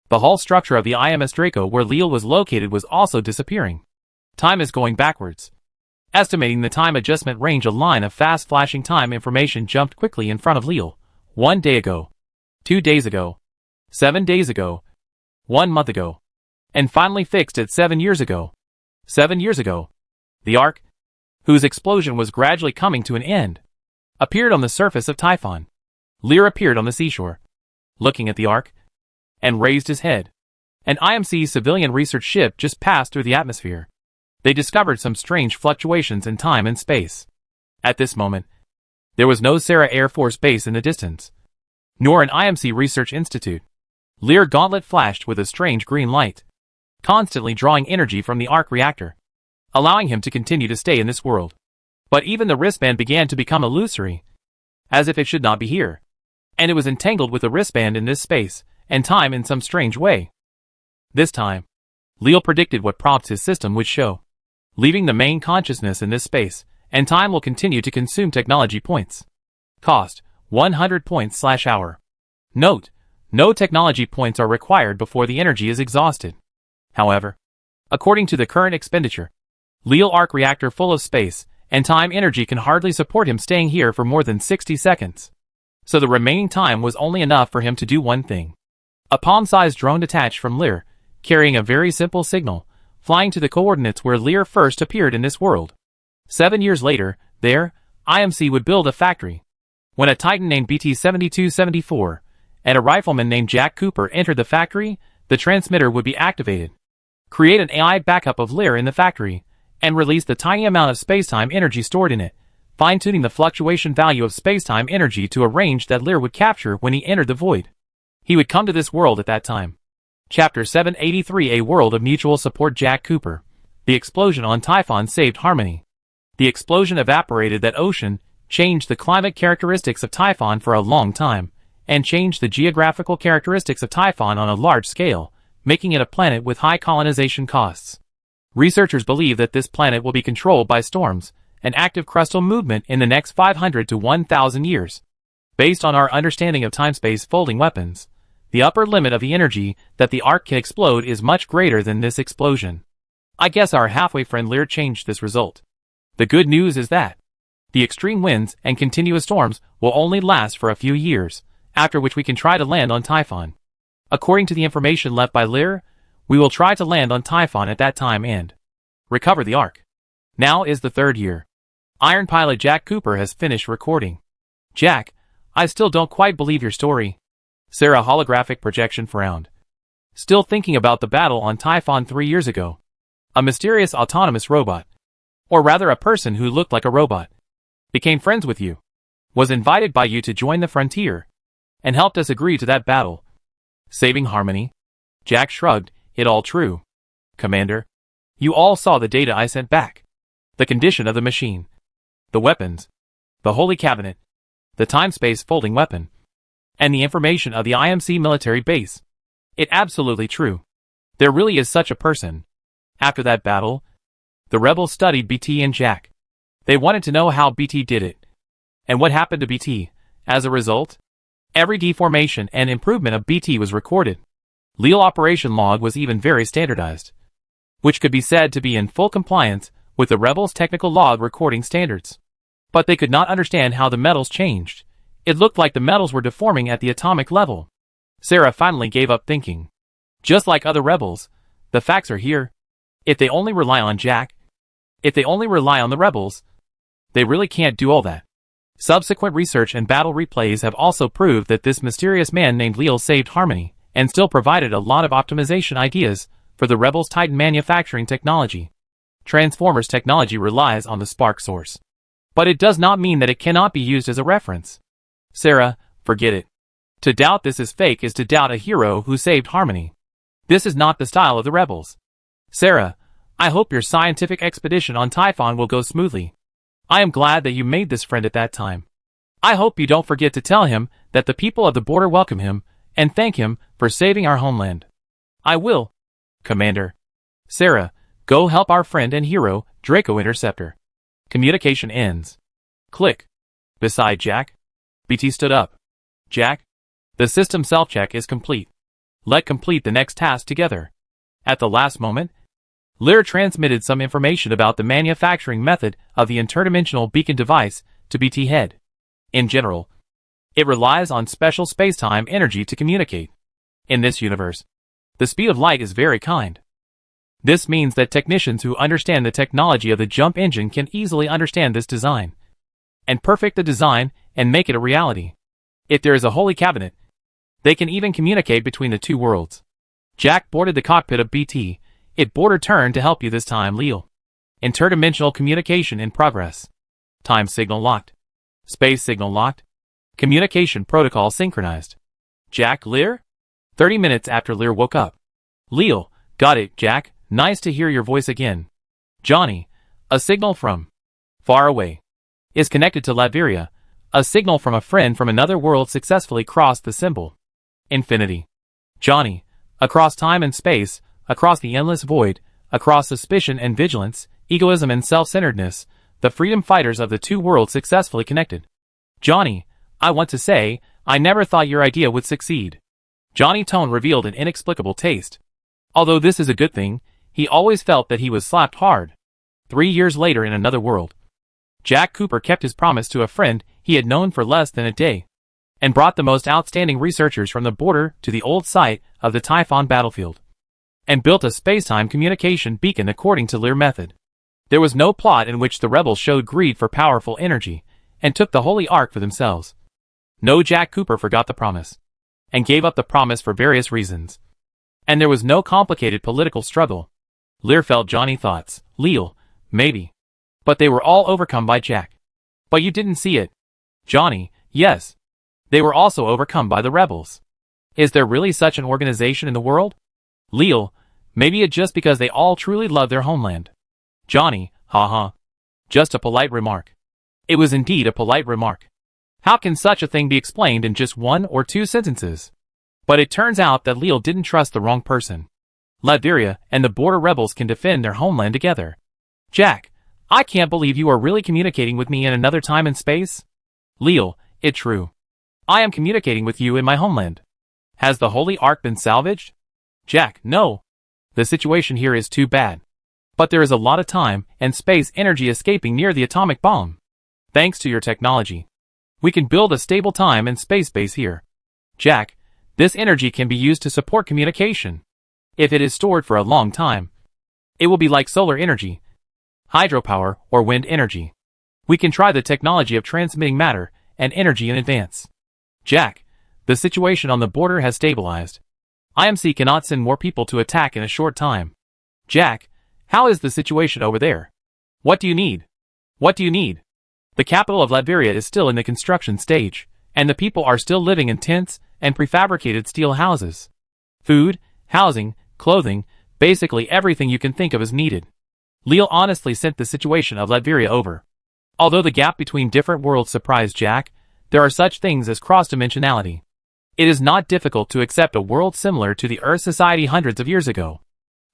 the whole structure of the IMS Draco where Leo was located was also disappearing. Time is going backwards. Estimating the time adjustment range, a line of fast flashing time information jumped quickly in front of Leo. 1 day ago, 2 days ago, 7 days ago, 1 month ago, and finally fixed at 7 years ago. 7 years ago, the Ark, whose explosion was gradually coming to an end, appeared on the surface of Typhon. Lear appeared on the seashore, looking at the Ark, and raised his head. An IMC civilian research ship just passed through the atmosphere. They discovered some strange fluctuations in time and space. At this moment, there was no Sarah Air Force Base in the distance, nor an IMC research institute. Lear gauntlet flashed with a strange green light, constantly drawing energy from the Ark reactor, allowing him to continue to stay in this world. But even the wristband began to become illusory, as if it should not be here, and it was entangled with the wristband in this space and time in some strange way. This time, Leo predicted what prompts his system would show. Leaving the main consciousness in this space, and time will continue to consume technology points. Cost, 100 points/hour. Note, no technology points are required before the energy is exhausted. However, according to the current expenditure, Leo Arc reactor full of space and time energy can hardly support him staying here for more than 60 seconds. So the remaining time was only enough for him to do one thing. A palm-sized drone detached from Lear, carrying a very simple signal, flying to the coordinates where Lear first appeared in this world. 7 years later, there, IMC would build a factory. When a Titan named BT-7274 and a rifleman named Jack Cooper entered the factory, the transmitter would be activated. Create an AI backup of Lear in the factory, and release the tiny amount of spacetime energy stored in it, fine-tuning the fluctuation value of spacetime energy to a range that Lear would capture when he entered the void. He would come to this world at that time. Chapter 783, A World of Mutual Support. Jack Cooper. The explosion on Typhon saved Harmony. The explosion evaporated that ocean, changed the climate characteristics of Typhon for a long time, and changed the geographical characteristics of Typhon on a large scale, making it a planet with high colonization costs. Researchers believe that this planet will be controlled by storms, an active crustal movement in the next 500 to 1,000 years. Based on our understanding of time-space folding weapons, the upper limit of the energy that the Ark can explode is much greater than this explosion. I guess our halfway friend Lear changed this result. The good news is that the extreme winds and continuous storms will only last for a few years, after which we can try to land on Typhon. According to the information left by Lear, we will try to land on Typhon at that time and recover the Ark. Now is the 3rd year. Iron pilot Jack Cooper has finished recording. Jack, I still don't quite believe your story. Sarah holographic projection frowned. Still thinking about the battle on Typhon 3 years ago. A mysterious autonomous robot, or rather a person who looked like a robot, became friends with you, was invited by you to join the frontier, and helped us agree to that battle, saving Harmony. Jack shrugged. It all true, Commander. You all saw the data I sent back. The condition of the machine, the weapons, the Holy Cabinet, the time-space folding weapon, and the information of the IMC military base. It absolutely true. There really is such a person. After that battle, the rebels studied BT and Jack. They wanted to know how BT did it, and what happened to BT. As a result, every deformation and improvement of BT was recorded. Leal operation log was even very standardized, which could be said to be in full compliance with the rebels' technical log recording standards. But they could not understand how the metals changed. It looked like the metals were deforming at the atomic level. Sarah finally gave up thinking. Just like other rebels, the facts are here. If they only rely on Jack, if they only rely on the rebels, they really can't do all that. Subsequent research and battle replays have also proved that this mysterious man named Leal saved Harmony, and still provided a lot of optimization ideas for the rebels' Titan manufacturing technology. Transformers technology relies on the spark source, but it does not mean that it cannot be used as a reference. Sarah, Forget it. To doubt this is fake is to doubt a hero who saved Harmony. This is not the style of the rebels. Sarah, I hope your scientific expedition on Typhon will go smoothly. I am glad that you made this friend at that time. I hope you don't forget to tell him that the people of the border welcome him, and thank him for saving our homeland. I will, Commander. Sarah, go help our friend and hero, Draco Interceptor. Communication ends. Click. Beside Jack. BT stood up. Jack, the system self-check is complete. Let's complete the next task together. At the last moment, Lear transmitted some information about the manufacturing method of the interdimensional beacon device to BT Head. In general, it relies on special space-time energy to communicate. In this universe, the speed of light is very kind. This means that technicians who understand the technology of the jump engine can easily understand this design, and perfect the design and make it a reality. If there is a holy cabinet, they can even communicate between the two worlds. Jack boarded the cockpit of BT. It boarded turn to help you this time, Leo. Interdimensional communication in progress. Time signal locked. Space signal locked. Communication protocol synchronized. Jack, Lear? 30 minutes after Lear woke up. Leo, got it, Jack. Nice to hear your voice again. Johnny, a signal from far away is connected to Latveria. A signal from a friend from another world successfully crossed the symbol. Infinity. Johnny, across time and space, across the endless void, across suspicion and vigilance, egoism and self-centeredness, the freedom fighters of the two worlds successfully connected. Johnny, I want to say, I never thought your idea would succeed. Johnny's tone revealed an inexplicable taste. Although this is a good thing, he always felt that he was slapped hard. 3 years later in another world, Jack Cooper kept his promise to a friend he had known for less than a day, and brought the most outstanding researchers from the border to the old site of the Typhon battlefield, and built a space-time communication beacon according to Lear method. There was no plot in which the rebels showed greed for powerful energy, and took the Holy Ark for themselves. No, Jack Cooper forgot the promise, and gave up the promise for various reasons. And there was no complicated political struggle. Lear felt Johnny's thoughts. Leo, maybe. But they were all overcome by Jack. But you didn't see it. Johnny, yes. They were also overcome by the rebels. Is there really such an organization in the world? Leo, maybe it's just because they all truly love their homeland. Johnny, haha. Just a polite remark. It was indeed a polite remark. How can such a thing be explained in just 1 or 2 sentences? But it turns out that Leo didn't trust the wrong person. Latveria and the border rebels can defend their homeland together. Jack, I can't believe you are really communicating with me in another time and space. Leo, it's true. I am communicating with you in my homeland. Has the Holy Ark been salvaged? Jack, no. The situation here is too bad. But there is a lot of time and space energy escaping near the atomic bomb. Thanks to your technology, we can build a stable time and space base here. Jack, this energy can be used to support communication. If it is stored for a long time, it will be like solar energy, hydropower, or wind energy. We can try the technology of transmitting matter and energy in advance. Jack, the situation on the border has stabilized. IMC cannot send more people to attack in a short time. Jack, how is the situation over there? What do you need? What do you need? The capital of Latveria is still in the construction stage, and the people are still living in tents and prefabricated steel houses. Food, housing, clothing, basically everything you can think of is needed. Leo honestly sent the situation of Latveria over. Although the gap between different worlds surprised Jack, there are such things as cross-dimensionality. It is not difficult to accept a world similar to the Earth society hundreds of years ago.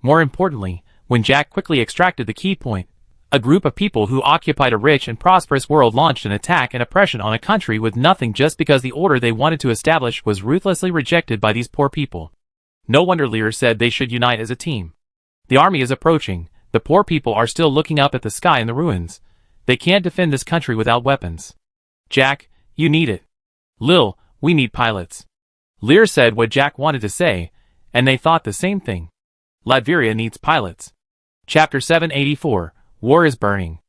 More importantly, when Jack quickly extracted the key point, a group of people who occupied a rich and prosperous world launched an attack and oppression on a country with nothing just because the order they wanted to establish was ruthlessly rejected by these poor people. No wonder Lear said they should unite as a team. The army is approaching. The poor people are still looking up at the sky in the ruins. They can't defend this country without weapons. Jack, you need it. Lil, we need pilots. Lear said what Jack wanted to say, and they thought the same thing. Latveria needs pilots. Chapter 784, War is Burning.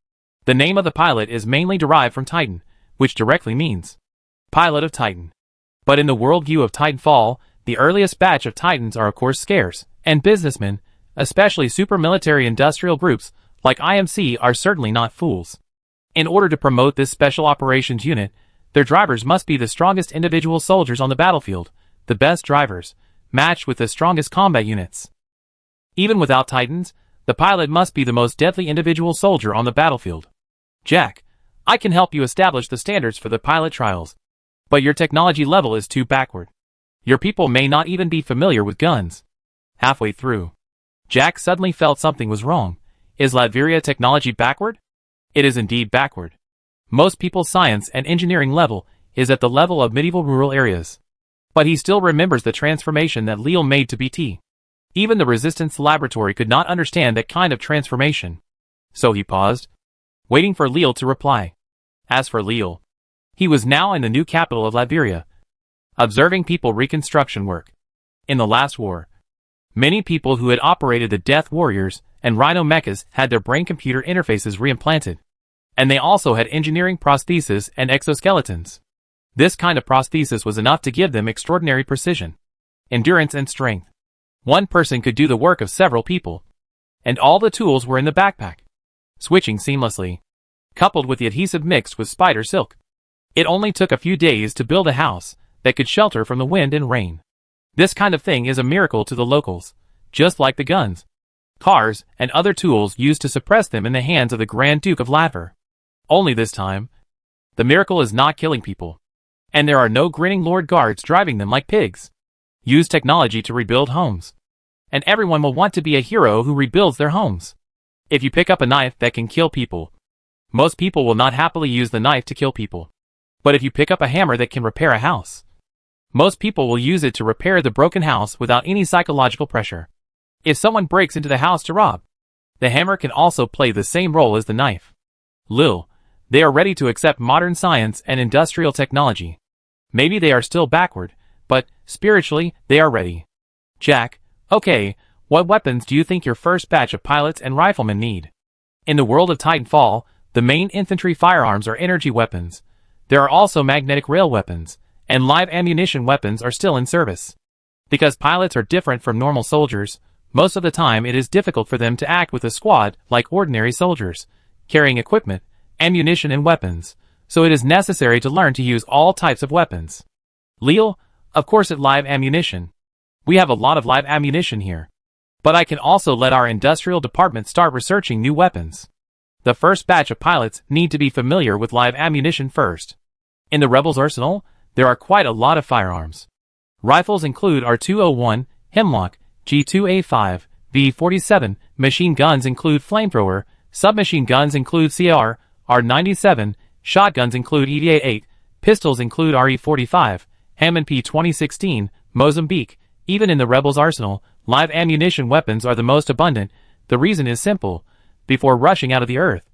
The name of the pilot is mainly derived from Titan, which directly means pilot of Titan. But in the worldview of Titanfall, the earliest batch of Titans are of course scarce, and businessmen, especially super-military industrial groups like IMC, are certainly not fools. In order to promote this special operations unit, Their drivers must be the strongest individual soldiers on the battlefield, the best drivers, matched with the strongest combat units. Even without Titans, the pilot must be the most deadly individual soldier on the battlefield. Jack, I can help you establish the standards for the pilot trials. But your technology level is too backward. Your people may not even be familiar with guns. Halfway through, Jack suddenly felt something was wrong. Is Latveria technology backward? It is indeed backward. Most people's science and engineering level is at the level of medieval rural areas. But he still remembers the transformation that Leo made to BT. Even the Resistance Laboratory could not understand that kind of transformation. So he paused, waiting for Leo to reply. As for Leo, he was now in the new capital of Latveria, observing people reconstruction work. In the last war, many people who had operated the Death Warriors and Rhino mechas had their brain-computer interfaces reimplanted. And they also had engineering prostheses and exoskeletons. This kind of prosthesis was enough to give them extraordinary precision, endurance and strength. One person could do the work of several people. And all the tools were in the backpack, switching seamlessly, coupled with the adhesive mixed with spider silk. It only took a few days to build a house that could shelter from the wind and rain. This kind of thing is a miracle to the locals, just like the guns, cars, and other tools used to suppress them in the hands of the Grand Duke of Latver. Only this time, the miracle is not killing people. And there are no grinning Lord Guards driving them like pigs. Use technology to rebuild homes. And everyone will want to be a hero who rebuilds their homes. If you pick up a knife that can kill people, most people will not happily use the knife to kill people. But if you pick up a hammer that can repair a house, most people will use it to repair the broken house without any psychological pressure. If someone breaks into the house to rob, the hammer can also play the same role as the knife. Lil, they are ready to accept modern science and industrial technology. Maybe they are still backward, but spiritually, they are ready. Jack, okay, what weapons do you think your first batch of pilots and riflemen need? In the world of Titanfall, the main infantry firearms are energy weapons. There are also magnetic rail weapons, and live ammunition weapons are still in service. Because pilots are different from normal soldiers, most of the time it is difficult for them to act with a squad like ordinary soldiers, carrying equipment, ammunition and weapons, so it is necessary to learn to use all types of weapons. Leo, of course at live ammunition. We have a lot of live ammunition here. But I can also let our industrial department start researching new weapons. The first batch of pilots need to be familiar with live ammunition first. In the Rebels' arsenal, there are quite a lot of firearms. Rifles include R201, Hemlock, G2A5, V47, machine guns include Flamethrower, submachine guns include CR, R97, shotguns include EDA-8, pistols include RE45, Hammond P2016, Mozambique. Even in the Rebels' arsenal, live ammunition weapons are the most abundant. The reason is simple. Before rushing out of the earth,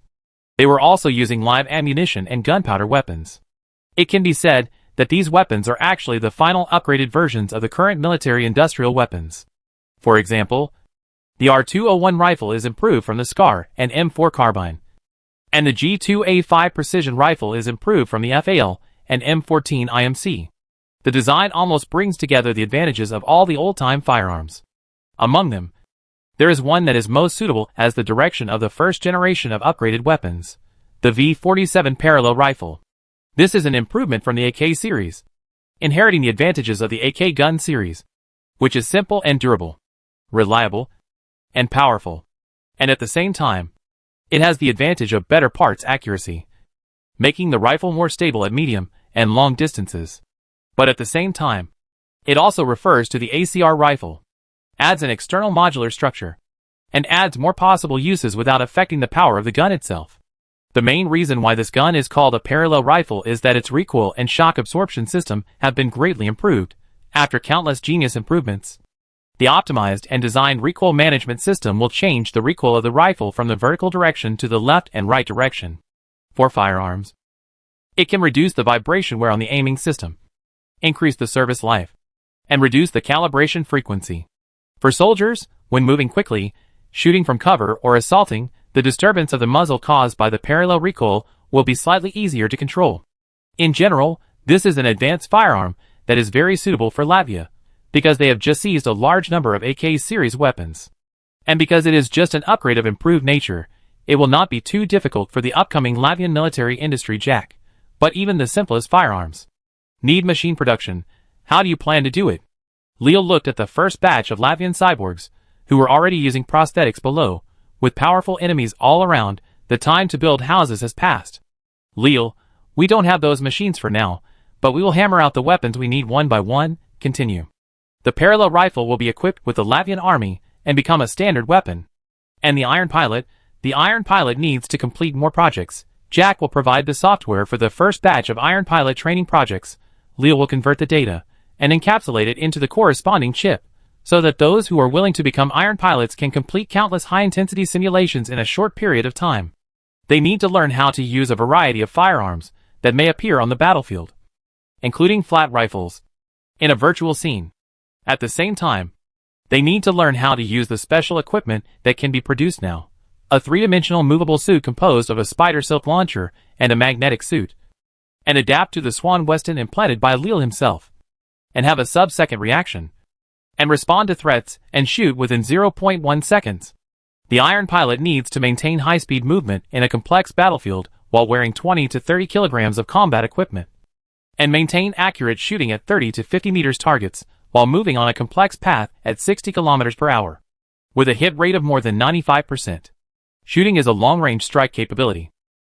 they were also using live ammunition and gunpowder weapons. It can be said that these weapons are actually the final upgraded versions of the current military-industrial weapons. For example, the R201 rifle is improved from the SCAR and M4 carbine, and the G2A5 precision rifle is improved from the FAL and M14 IMC. The design almost brings together the advantages of all the old-time firearms. Among them, there is one that is most suitable as the direction of the first generation of upgraded weapons, the V47 parallel rifle. This is an improvement from the AK series, inheriting the advantages of the AK gun series, which is simple and durable, reliable, and powerful. And at the same time, it has the advantage of better parts accuracy, making the rifle more stable at medium and long distances. But at the same time, it also refers to the ACR rifle, adds an external modular structure, and adds more possible uses without affecting the power of the gun itself. The main reason why this gun is called a parallel rifle is that its recoil and shock absorption system have been greatly improved. After countless genius improvements, the optimized and designed recoil management system will change the recoil of the rifle from the vertical direction to the left and right direction. For firearms, it can reduce the vibration wear on the aiming system, increase the service life, and reduce the calibration frequency. For soldiers, when moving quickly, shooting from cover or assaulting, the disturbance of the muzzle caused by the parallel recoil will be slightly easier to control. In general, this is an advanced firearm that is very suitable for Latvia, because they have just seized a large number of AK series weapons. And because it is just an upgrade of improved nature, it will not be too difficult for the upcoming Latvian military industry. Jack, But even the simplest firearms need machine production. How do you plan to do it? Leo looked at the first batch of Latvian cyborgs, who were already using prosthetics below. With powerful enemies all around, the time to build houses has passed. Leo, we don't have those machines for now, but we will hammer out the weapons we need one by one. Continue. The parallel rifle will be equipped with the Latvian army and become a standard weapon. And the Iron Pilot needs to complete more projects. Jack will provide the software for the first batch of Iron Pilot training projects. Leo will convert the data and encapsulate it into the corresponding chip, so that those who are willing to become Iron Pilots can complete countless high-intensity simulations in a short period of time. They need to learn how to use a variety of firearms that may appear on the battlefield, including flat rifles, in a virtual scene. At the same time, they need to learn how to use the special equipment that can be produced now. A three-dimensional movable suit composed of a spider silk launcher and a magnetic suit, and adapt to the Swan Weston implanted by Leo himself, and have a sub-second reaction, and respond to threats and shoot within 0.1 seconds. The Iron Pilot needs to maintain high-speed movement in a complex battlefield while wearing 20 to 30 kilograms of combat equipment, and maintain accurate shooting at 30 to 50 meters targets while moving on a complex path at 60 kilometers per hour, with a hit rate of more than 95%. Shooting is a long-range strike capability.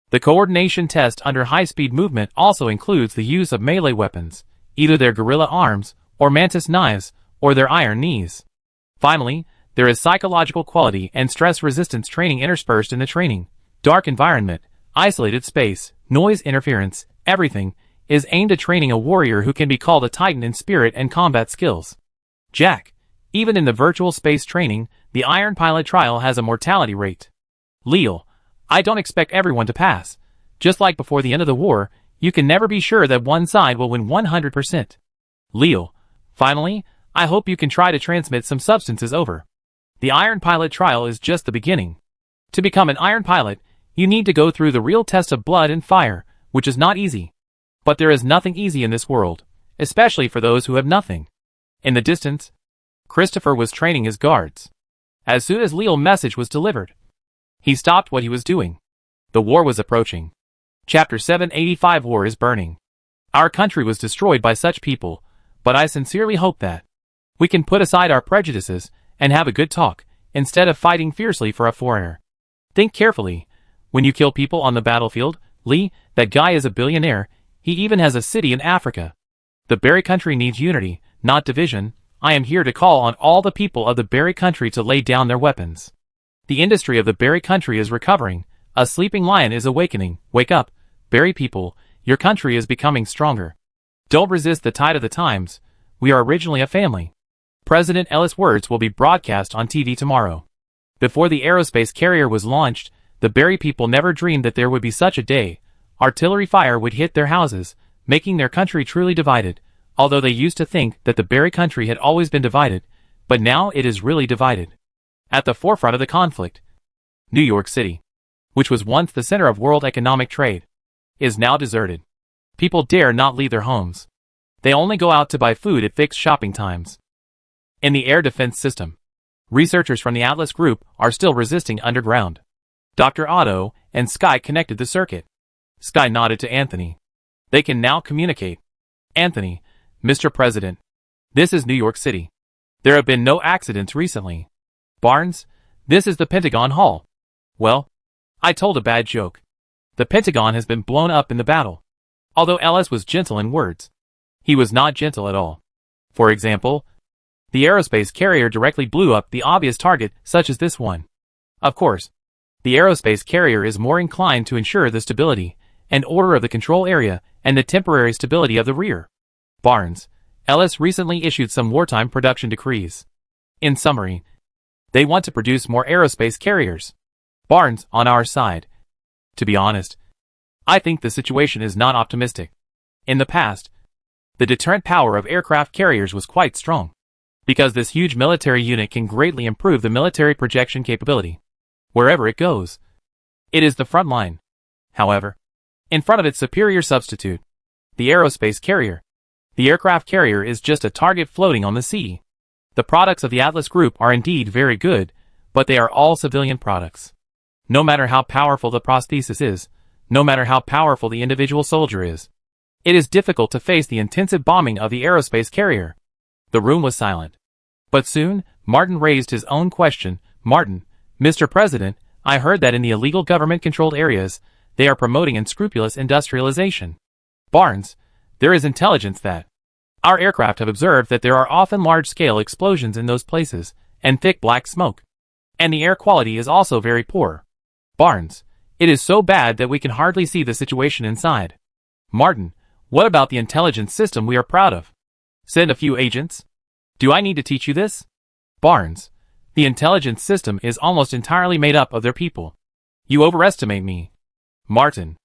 The coordination test under high-speed movement also includes the use of melee weapons, either their gorilla arms, or mantis knives, or their iron knees. Finally, there is psychological quality and stress resistance training interspersed in the training. Dark environment, isolated space, noise interference, everything is aimed at training a warrior who can be called a titan in spirit and combat skills. Jack, even in the virtual space training, the Iron Pilot trial has a mortality rate. Leo, I don't expect everyone to pass. Just like before the end of the war, you can never be sure that one side will win 100%. Leo, finally, I hope you can try to transmit some substances over. The Iron Pilot trial is just the beginning. To become an Iron Pilot, you need to go through the real test of blood and fire, which is not easy. But there is nothing easy in this world, especially for those who have nothing. In the distance, Christopher was training his guards. As soon as Leo's message was delivered, he stopped what he was doing. The war was approaching. Chapter 785 War is burning. Our country was destroyed by such people, but I sincerely hope that we can put aside our prejudices and have a good talk, instead of fighting fiercely for a foreigner. Think carefully. When you kill people on the battlefield, Lee, that guy is a billionaire. He even has a city in Africa. The Berry country needs unity, not division. I am here to call on all the people of the Berry country to lay down their weapons. The industry of the Berry country is recovering. A sleeping lion is awakening. Wake up, Berry people. Your country is becoming stronger. Don't resist the tide of the times. We are originally a family. President Ellis' words will be broadcast on TV tomorrow. Before the aerospace carrier was launched, the Berry people never dreamed that there would be such a day. Artillery fire would hit their houses, making their country truly divided, although they used to think that the Berry country had always been divided, but now it is really divided. At the forefront of the conflict, New York City, which was once the center of world economic trade, is now deserted. People dare not leave their homes. They only go out to buy food at fixed shopping times. In the air defense system, researchers from the Atlas Group are still resisting underground. Dr. Otto and Sky connected the circuit. Sky nodded to Anthony. They can now communicate. Anthony, Mr. President, this is New York City. There have been no accidents recently. Barnes, this is the Pentagon Hall. Well, I told a bad joke. The Pentagon has been blown up in the battle. Although Ellis was gentle in words, he was not gentle at all. For example, the aerospace carrier directly blew up the obvious target, such as this one. Of course, the aerospace carrier is more inclined to ensure the stability and order of the control area and the temporary stability of the rear. Barnes, Ellis recently issued some wartime production decrees. In summary, they want to produce more aerospace carriers. Barnes, on our side. To be honest, I think the situation is not optimistic. In the past, the deterrent power of aircraft carriers was quite strong, because this huge military unit can greatly improve the military projection capability. Wherever it goes, it is the front line. However, in front of its superior substitute, the aerospace carrier, the aircraft carrier is just a target floating on the sea. The products of the Atlas Group are indeed very good, but they are all civilian products. No matter how powerful the prosthesis is, no matter how powerful the individual soldier is. It is difficult to face the intensive bombing of the aerospace carrier. The room was silent. But soon, Martin raised his own question. Martin, Mr. President, I heard that in the illegal government-controlled areas, they are promoting unscrupulous industrialization. Barnes, there is intelligence that our aircraft have observed that there are often large-scale explosions in those places, and thick black smoke. And the air quality is also very poor. Barnes, it is so bad that we can hardly see the situation inside. Martin, what about the intelligence system we are proud of? Send a few agents? Do I need to teach you this? Barnes, the intelligence system is almost entirely made up of their people. You overestimate me. Martin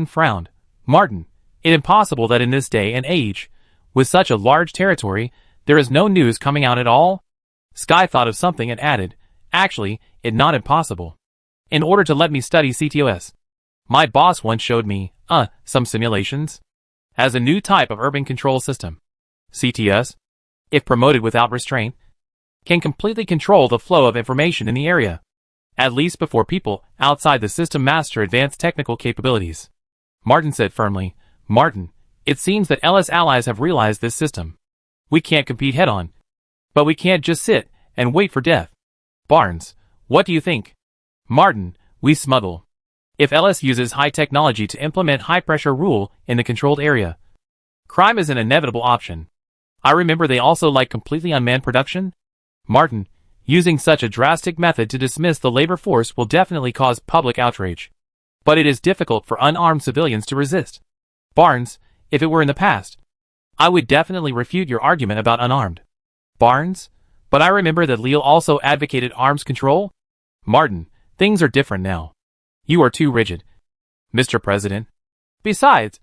frowned. Martin, it is impossible that in this day and age, with such a large territory, there is no news coming out at all? Sky thought of something and added, actually, it's not impossible. In order to let me study CTOS, my boss once showed me, some simulations, as a new type of urban control system. CTS, if promoted without restraint, can completely control the flow of information in the area, at least before people outside the system master advanced technical capabilities. Martin said firmly, Martin, it seems that LS allies have realized this system. We can't compete head-on. But we can't just sit and wait for death. Barnes, what do you think? Martin, we smuggle. If LS uses high technology to implement high-pressure rule in the controlled area, crime is an inevitable option. I remember they also like completely unmanned production. Martin, using such a drastic method to dismiss the labor force will definitely cause public outrage. But it is difficult for unarmed civilians to resist. Barnes, if it were in the past, I would definitely refute your argument about unarmed. Barnes, but I remember that Leal also advocated arms control. Martin, things are different now. You are too rigid, Mr. President. Besides,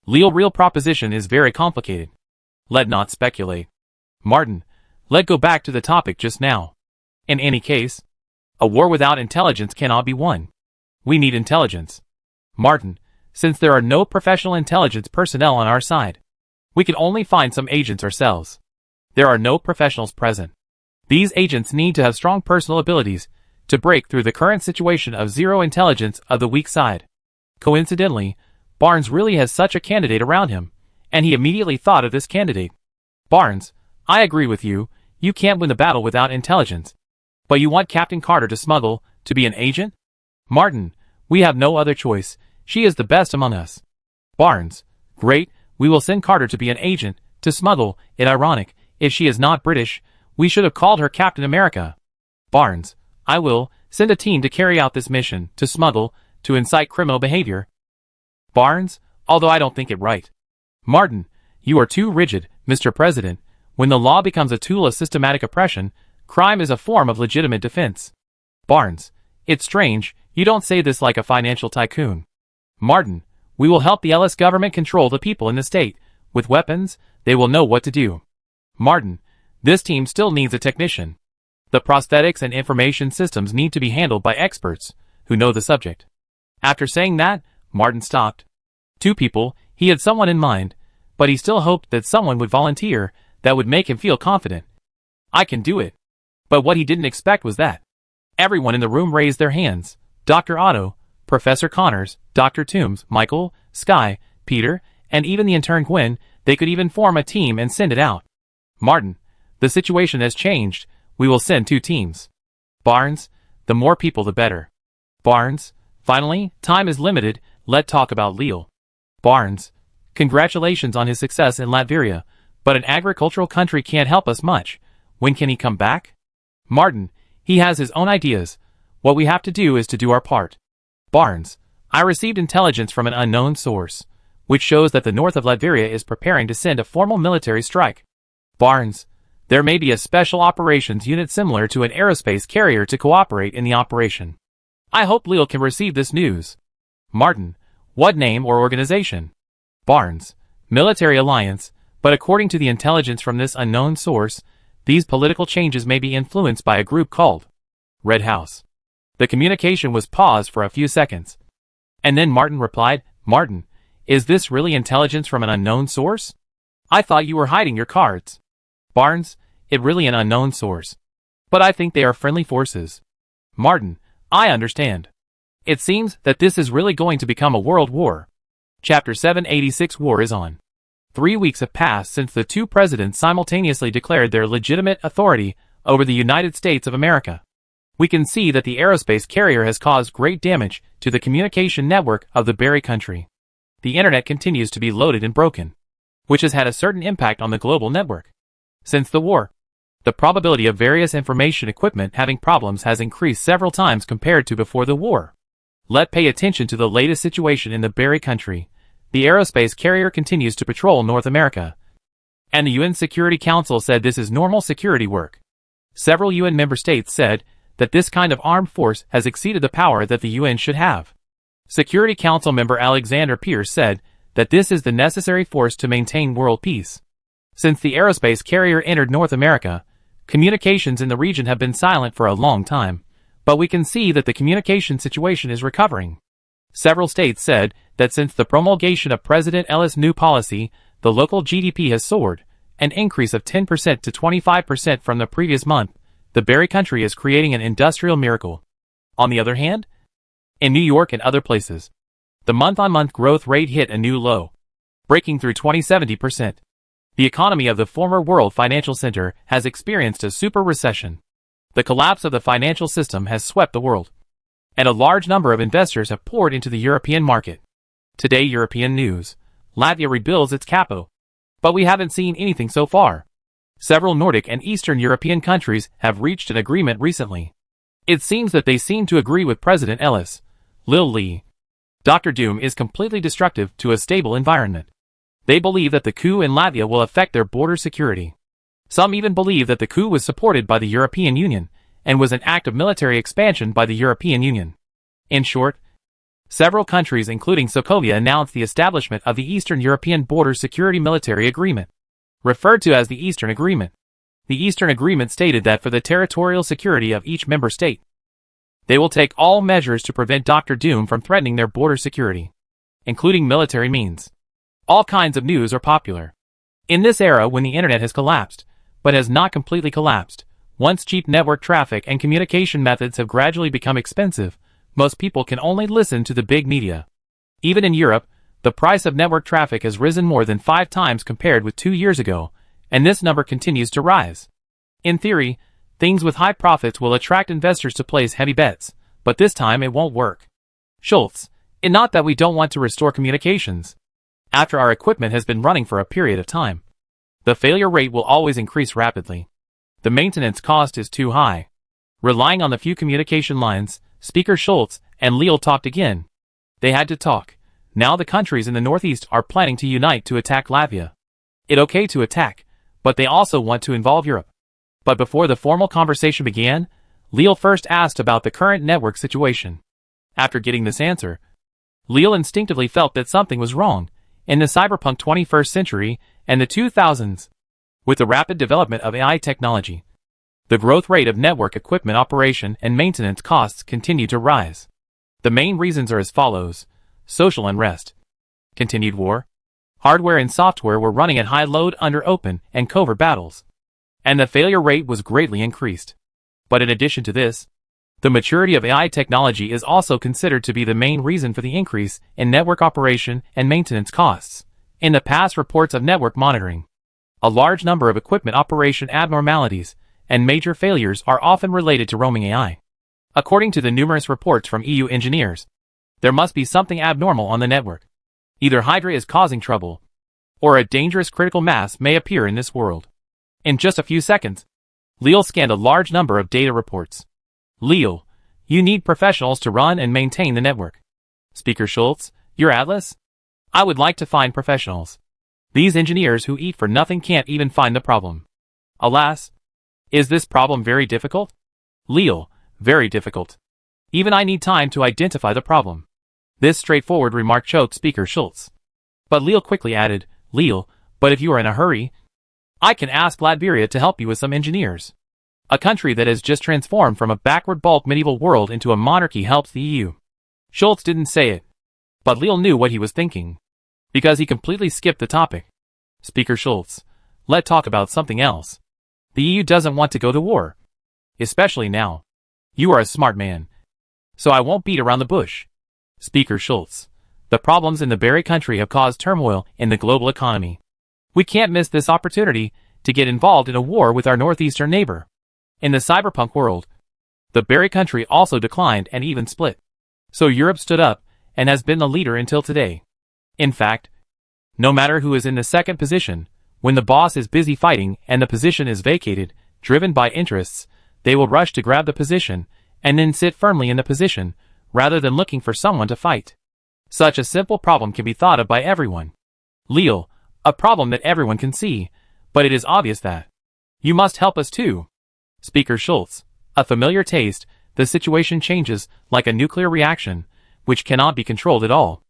Leal's real proposition is very complicated. Let not speculate. Martin, let's go back to the topic just now. In any case, a war without intelligence cannot be won. We need intelligence. Martin, since there are no professional intelligence personnel on our side, we can only find some agents ourselves. There are no professionals present. These agents need to have strong personal abilities to break through the current situation of zero intelligence of the weak side. Coincidentally, Barnes really has such a candidate around him, and he immediately thought of this candidate. Barnes, I agree with you, you can't win the battle without intelligence. But you want Captain Carter to smuggle, to be an agent? Martin, we have no other choice, she is the best among us. Barnes, great, we will send Carter to be an agent, to smuggle. It ironic, if she is not British, we should have called her Captain America. Barnes, I will send a team to carry out this mission, to smuggle, to incite criminal behavior. Barnes, although I don't think it right. Martin, you are too rigid, Mr. President. When the law becomes a tool of systematic oppression, crime is a form of legitimate defense. Barnes, it's strange, you don't say this like a financial tycoon. Martin, we will help the LS government control the people in the state. With weapons, they will know what to do. Martin, this team still needs a technician. The prosthetics and information systems need to be handled by experts who know the subject. After saying that, Martin stopped. Two people, he had someone in mind, but he still hoped that someone would volunteer that would make him feel confident. I can do it. But what he didn't expect was that everyone in the room raised their hands. Dr. Otto, Professor Connors, Dr. Toombs, Michael, Sky, Peter, and even the intern Gwen. They could even form a team and send it out. Martin, the situation has changed. We will send 2 teams. Barnes, the more people the better. Barnes, finally, time is limited. Let's talk about Leal. Barnes, congratulations on his success in Latveria, but an agricultural country can't help us much. When can he come back? Martin, he has his own ideas. What we have to do is to do our part. Barnes, I received intelligence from an unknown source, which shows that the north of Latveria is preparing to send a formal military strike. Barnes, there may be a special operations unit similar to an aerospace carrier to cooperate in the operation. I hope Leal can receive this news. Martin, what name or organization? Barnes, Military Alliance, but according to the intelligence from this unknown source, these political changes may be influenced by a group called Red House. The communication was paused for a few seconds. And then Martin replied, Martin, is this really intelligence from an unknown source? I thought you were hiding your cards. Barnes, it really an unknown source. But I think they are friendly forces. Martin, I understand. It seems that this is really going to become a world war. Chapter 786 War is on. 3 weeks have passed since the two presidents simultaneously declared their legitimate authority over the United States of America. We can see that the aerospace carrier has caused great damage to the communication network of the Berry country. The internet continues to be loaded and broken, which has had a certain impact on the global network. Since the war, the probability of various information equipment having problems has increased several times compared to before the war. Let's pay attention to the latest situation in the Berry country. The aerospace carrier continues to patrol North America, and the UN Security Council said this is normal security work. Several UN member states said that this kind of armed force has exceeded the power that the UN should have. Security Council member Alexander Pierce said that this is the necessary force to maintain world peace. Since the aerospace carrier entered North America, communications in the region have been silent for a long time, but we can see that the communication situation is recovering. Several states said that since the promulgation of President Ellis' new policy, the local GDP has soared, an increase of 10% to 25% from the previous month. The Berry country is creating an industrial miracle. On the other hand, in New York and other places, the month-on-month growth rate hit a new low, breaking through 20-70%. The economy of the former World Financial Center has experienced a super recession. The collapse of the financial system has swept the world, and a large number of investors have poured into the European market. Today, European news. Latvia rebuilds its capo. But we haven't seen anything so far. Several Nordic and Eastern European countries have reached an agreement recently. It seems that they seem to agree with President Ellis. Lil Lee. Dr. Doom is completely destructive to a stable environment. They believe that the coup in Latvia will affect their border security. Some even believe that the coup was supported by the European Union and was an act of military expansion by the European Union. In short, several countries including Sokovia announced the establishment of the Eastern European Border Security Military Agreement, referred to as the Eastern Agreement. The Eastern Agreement stated that for the territorial security of each member state, they will take all measures to prevent Dr. Doom from threatening their border security, including military means. All kinds of news are popular. In this era when the internet has collapsed, but has not completely collapsed, once cheap network traffic and communication methods have gradually become expensive, most people can only listen to the big media. Even in Europe, the price of network traffic has risen more than 5 times compared with 2 years ago, and this number continues to rise. In theory, things with high profits will attract investors to place heavy bets, but this time it won't work. Schultz, it's not that we don't want to restore communications. After our equipment has been running for a period of time, the failure rate will always increase rapidly. The maintenance cost is too high. Relying on the few communication lines, Speaker Schultz and Leal talked again. They had to talk. Now the countries in the Northeast are planning to unite to attack Latvia. It's okay to attack, but they also want to involve Europe. But before the formal conversation began, Leal first asked about the current network situation. After getting this answer, Leal instinctively felt that something was wrong. In the Cyberpunk 21st century and the 2000s, with the rapid development of AI technology, the growth rate of network equipment operation and maintenance costs continue to rise. The main reasons are as follows: social unrest, continued war, hardware and software were running at high load under open and covert battles, and the failure rate was greatly increased. But in addition to this, the maturity of AI technology is also considered to be the main reason for the increase in network operation and maintenance costs. In the past reports of network monitoring, a large number of equipment operation abnormalities and major failures are often related to roaming AI. According to the numerous reports from EU engineers, there must be something abnormal on the network. Either Hydra is causing trouble, or a dangerous critical mass may appear in this world. In just a few seconds, Leal scanned a large number of data reports. Leal, you need professionals to run and maintain the network. Speaker Schultz, your Atlas? I would like to find professionals. These engineers who eat for nothing can't even find the problem. Alas, is this problem very difficult? Leal, very difficult. Even I need time to identify the problem. This straightforward remark choked Speaker Schultz. But Leal quickly added, Leal, but if you are in a hurry, I can ask Latveria to help you with some engineers. A country that has just transformed from a backward bulk medieval world into a monarchy helps the EU. Schultz didn't say it, but Leal knew what he was thinking, because he completely skipped the topic. Speaker Schultz, let's talk about something else. The EU doesn't want to go to war, especially now. You are a smart man. so I won't beat around the bush. Speaker Schultz. The problems in the Berry country have caused turmoil in the global economy. We can't miss this opportunity to get involved in a war with our northeastern neighbor. In the cyberpunk world, the Berry country also declined and even split. So Europe stood up and has been the leader until today. In fact, no matter who is in the second position, when the boss is busy fighting and the position is vacated, driven by interests, they will rush to grab the position and then sit firmly in the position, rather than looking for someone to fight. Such a simple problem can be thought of by everyone. Leal, a problem that everyone can see, but it is obvious that you must help us too. Speaker Schultz. A familiar taste, the situation changes like a nuclear reaction, which cannot be controlled at all.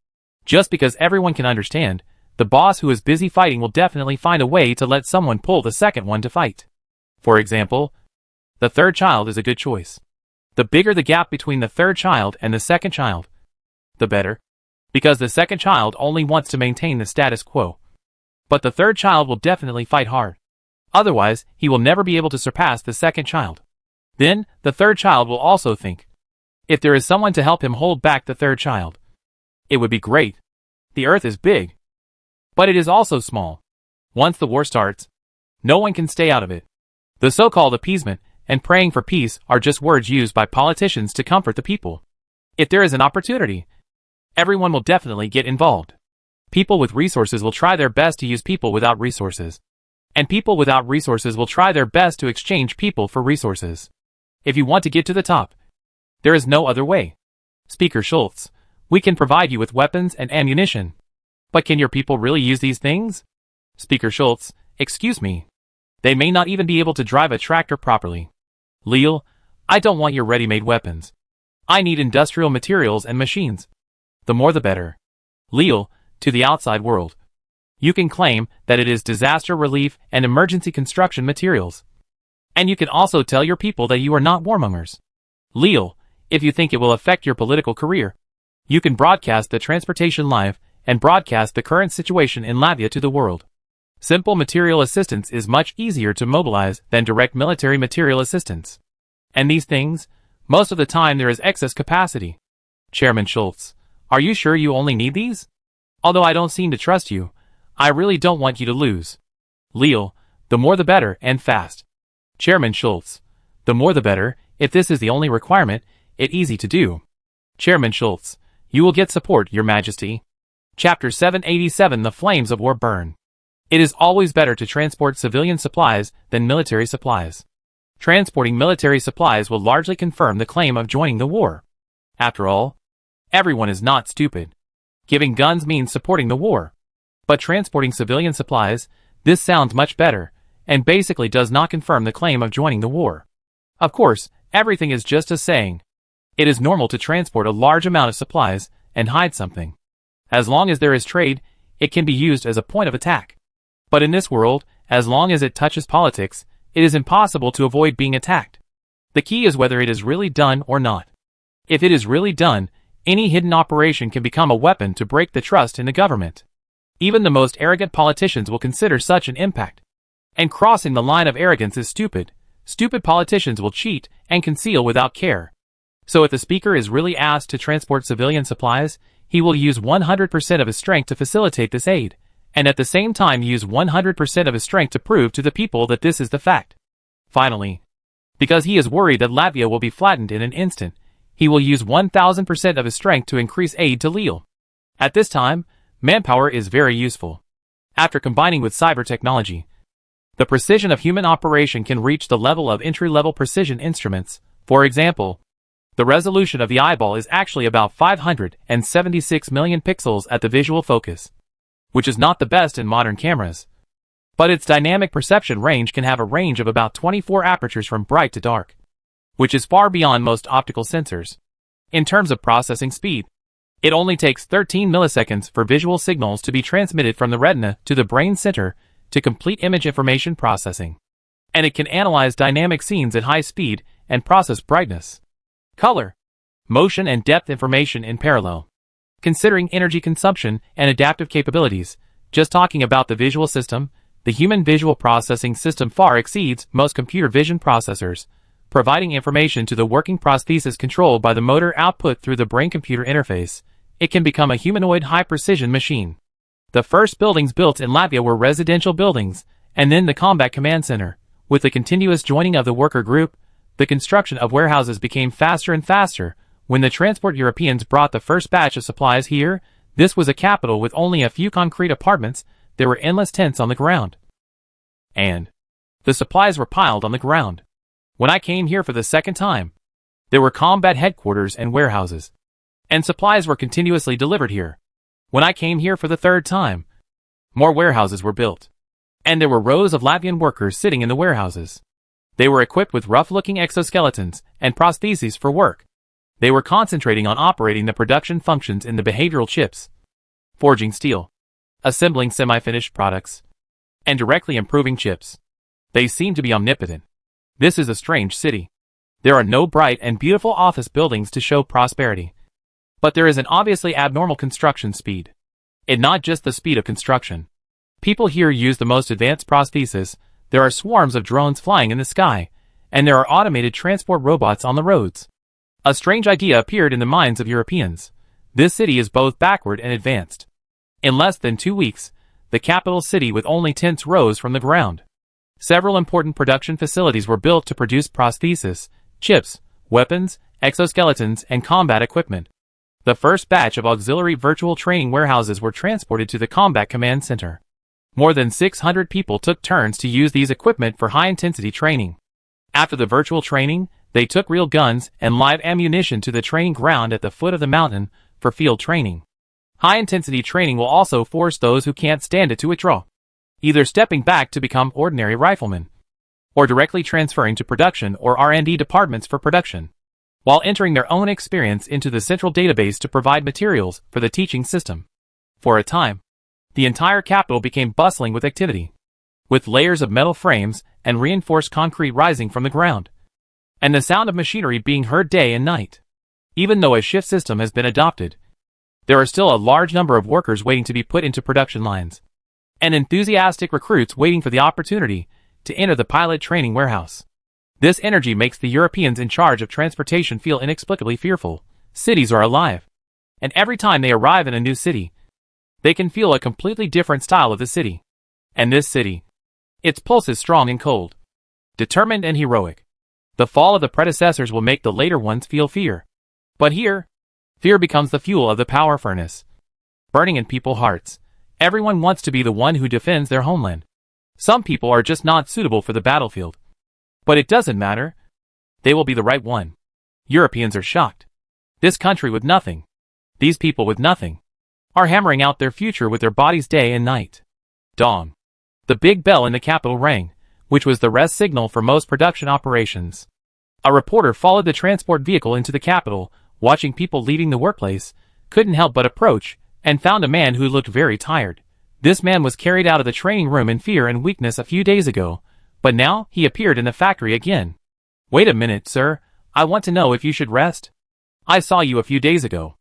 Just because everyone can understand, the boss who is busy fighting will definitely find a way to let someone pull the second one to fight. For example, the third child is a good choice. The bigger the gap between the third child and the second child, the better, because the second child only wants to maintain the status quo. But the third child will definitely fight hard. Otherwise, he will never be able to surpass the second child. Then, the third child will also think, if there is someone to help him hold back the third child, it would be great. The earth is big, but it is also small. Once the war starts, no one can stay out of it. The so-called appeasement and praying for peace are just words used by politicians to comfort the people. If there is an opportunity, everyone will definitely get involved. People with resources will try their best to use people without resources. And people without resources will try their best to exchange people for resources. If you want to get to the top, there is no other way. Speaker Schultz. We can provide you with weapons and ammunition. But can your people really use these things? Speaker Schultz. Excuse me. They may not even be able to drive a tractor properly. Leal, I don't want your ready-made weapons. I need industrial materials and machines. The more the better. Leal, to the outside world, you can claim that it is disaster relief and emergency construction materials. And you can also tell your people that you are not warmongers. Leal, if you think it will affect your political career, you can broadcast the transportation live and broadcast the current situation in Latvia to the world. Simple material assistance is much easier to mobilize than direct military material assistance. And these things, most of the time there is excess capacity. Chairman Schultz, are you sure you only need these? Although I don't seem to trust you, I really don't want you to lose. Leal, the more the better and fast. Chairman Schultz, the more the better. If this is the only requirement, it's easy to do. Chairman Schultz, you will get support, Your Majesty. Chapter 787. The Flames of War Burn. It is always better to transport civilian supplies than military supplies. Transporting military supplies will largely confirm the claim of joining the war. After all, everyone is not stupid. Giving guns means supporting the war. But transporting civilian supplies, this sounds much better, and basically does not confirm the claim of joining the war. Of course, everything is just a saying. It is normal to transport a large amount of supplies and hide something. As long as there is trade, it can be used as a point of attack. But in this world, as long as it touches politics, it is impossible to avoid being attacked. The key is whether it is really done or not. If it is really done, any hidden operation can become a weapon to break the trust in the government. Even the most arrogant politicians will consider such an impact. And crossing the line of arrogance is stupid. Stupid politicians will cheat and conceal without care. So if the speaker is really asked to transport civilian supplies, he will use 100% of his strength to facilitate this aid, and at the same time use 100% of his strength to prove to the people that this is the fact. Finally, because he is worried that Latvia will be flattened in an instant, he will use 1000% of his strength to increase aid to Leal. At this time, manpower is very useful. After combining with cyber technology, the precision of human operation can reach the level of entry-level precision instruments. For example, the resolution of the eyeball is actually about 576 million pixels at the visual focus, which is not the best in modern cameras. But its dynamic perception range can have a range of about 24 apertures from bright to dark, which is far beyond most optical sensors. In terms of processing speed, it only takes 13 milliseconds for visual signals to be transmitted from the retina to the brain center to complete image information processing. And it can analyze dynamic scenes at high speed and process brightness, color, motion and depth information in parallel. Considering energy consumption and adaptive capabilities, just talking about the visual system, the human visual processing system far exceeds most computer vision processors, providing information to the working prosthesis controlled by the motor output through the brain-computer interface. It can become a humanoid high-precision machine. The first buildings built in Latvia were residential buildings, and then the combat command center. With the continuous joining of the worker group, the construction of warehouses became faster and faster. When the transport Europeans brought the first batch of supplies here, this was a capital with only a few concrete apartments. There were endless tents on the ground. And the supplies were piled on the ground. When I came here for the second time, there were combat headquarters and warehouses. And supplies were continuously delivered here. When I came here for the third time, more warehouses were built. And there were rows of Latvian workers sitting in the warehouses. They were equipped with rough-looking exoskeletons and prostheses for work. They were concentrating on operating the production functions in the behavioral chips, forging steel, assembling semi-finished products, and directly improving chips. They seem to be omnipotent. This is a strange city. There are no bright and beautiful office buildings to show prosperity. But there is an obviously abnormal construction speed. And not just the speed of construction. People here use the most advanced prosthesis. There are swarms of drones flying in the sky, and there are automated transport robots on the roads. A strange idea appeared in the minds of Europeans. This city is both backward and advanced. In less than 2 weeks, the capital city with only tents rose from the ground. Several important production facilities were built to produce prosthesis, chips, weapons, exoskeletons, and combat equipment. The first batch of auxiliary virtual training warehouses were transported to the Combat Command Center. More than 600 people took turns to use these equipment for high-intensity training. After the virtual training, they took real guns and live ammunition to the training ground at the foot of the mountain for field training. High-intensity training will also force those who can't stand it to withdraw, either stepping back to become ordinary riflemen, or directly transferring to production or R&D departments for production, while entering their own experience into the central database to provide materials for the teaching system. For a time, the entire capital became bustling with activity, with layers of metal frames and reinforced concrete rising from the ground, and the sound of machinery being heard day and night. Even though a shift system has been adopted, there are still a large number of workers waiting to be put into production lines, and enthusiastic recruits waiting for the opportunity to enter the pilot training warehouse. This energy makes the Europeans in charge of transportation feel inexplicably fearful. Cities are alive, and every time they arrive in a new city, they can feel a completely different style of the city. And this city, its pulse is strong and cold, determined and heroic. The fall of the predecessors will make the later ones feel fear. But here, fear becomes the fuel of the power furnace, burning in people's hearts. Everyone wants to be the one who defends their homeland. Some people are just not suitable for the battlefield. But it doesn't matter. They will be the right one. Europeans are shocked. This country with nothing, these people with nothing, are hammering out their future with their bodies day and night. Dawn. The big bell in the capital rang, which was the rest signal for most production operations. A reporter followed the transport vehicle into the capital, watching people leaving the workplace, couldn't help but approach, and found a man who looked very tired. This man was carried out of the training room in fear and weakness a few days ago, but now he appeared in the factory again. Wait a minute, sir. I want to know if you should rest. I saw you a few days ago.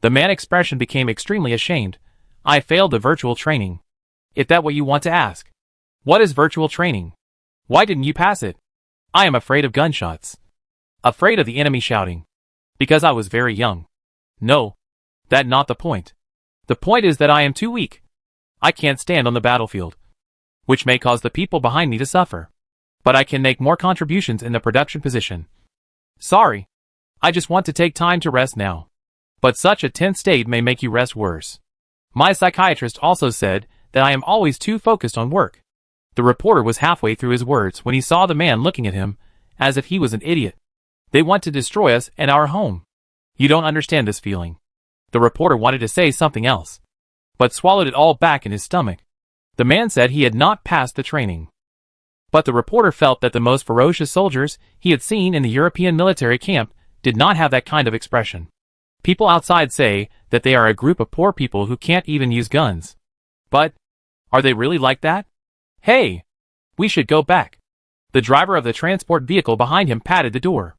The man's expression became extremely ashamed. I failed the virtual training. Is that what you want to ask? What is virtual training? Why didn't you pass it? I am afraid of gunshots. Afraid of the enemy shouting. Because I was very young. No. That's not the point. The point is that I am too weak. I can't stand on the battlefield, which may cause the people behind me to suffer. But I can make more contributions in the production position. Sorry. I just want to take time to rest now. But such a tense state may make you rest worse. My psychiatrist also said that I am always too focused on work. The reporter was halfway through his words when he saw the man looking at him, as if he was an idiot. They want to destroy us and our home. You don't understand this feeling. The reporter wanted to say something else, but swallowed it all back in his stomach. The man said he had not passed the training. But the reporter felt that the most ferocious soldiers he had seen in the European military camp did not have that kind of expression. People outside say that they are a group of poor people who can't even use guns. But, are they really like that? Hey! We should go back. The driver of the transport vehicle behind him patted the door.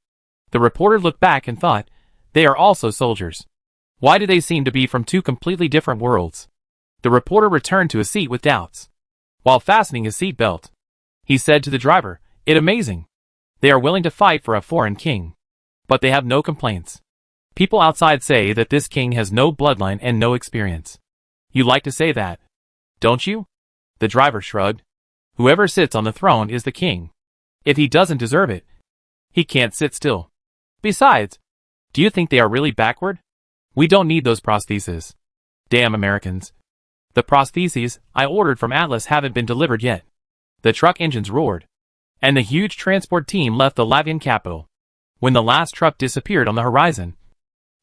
The reporter looked back and thought, they are also soldiers. Why do they seem to be from two completely different worlds? The reporter returned to his seat with doubts. While fastening his seat belt, he said to the driver, "It's amazing. They are willing to fight for a foreign king. But they have no complaints. People outside say that this king has no bloodline and no experience. You like to say that, don't you? The driver shrugged. Whoever sits on the throne is the king. If he doesn't deserve it, he can't sit still. Besides, do you think they are really backward? We don't need those prostheses. Damn Americans. The prostheses I ordered from Atlas haven't been delivered yet. The truck engines roared, and the huge transport team left the Latvian capital. When the last truck disappeared on the horizon,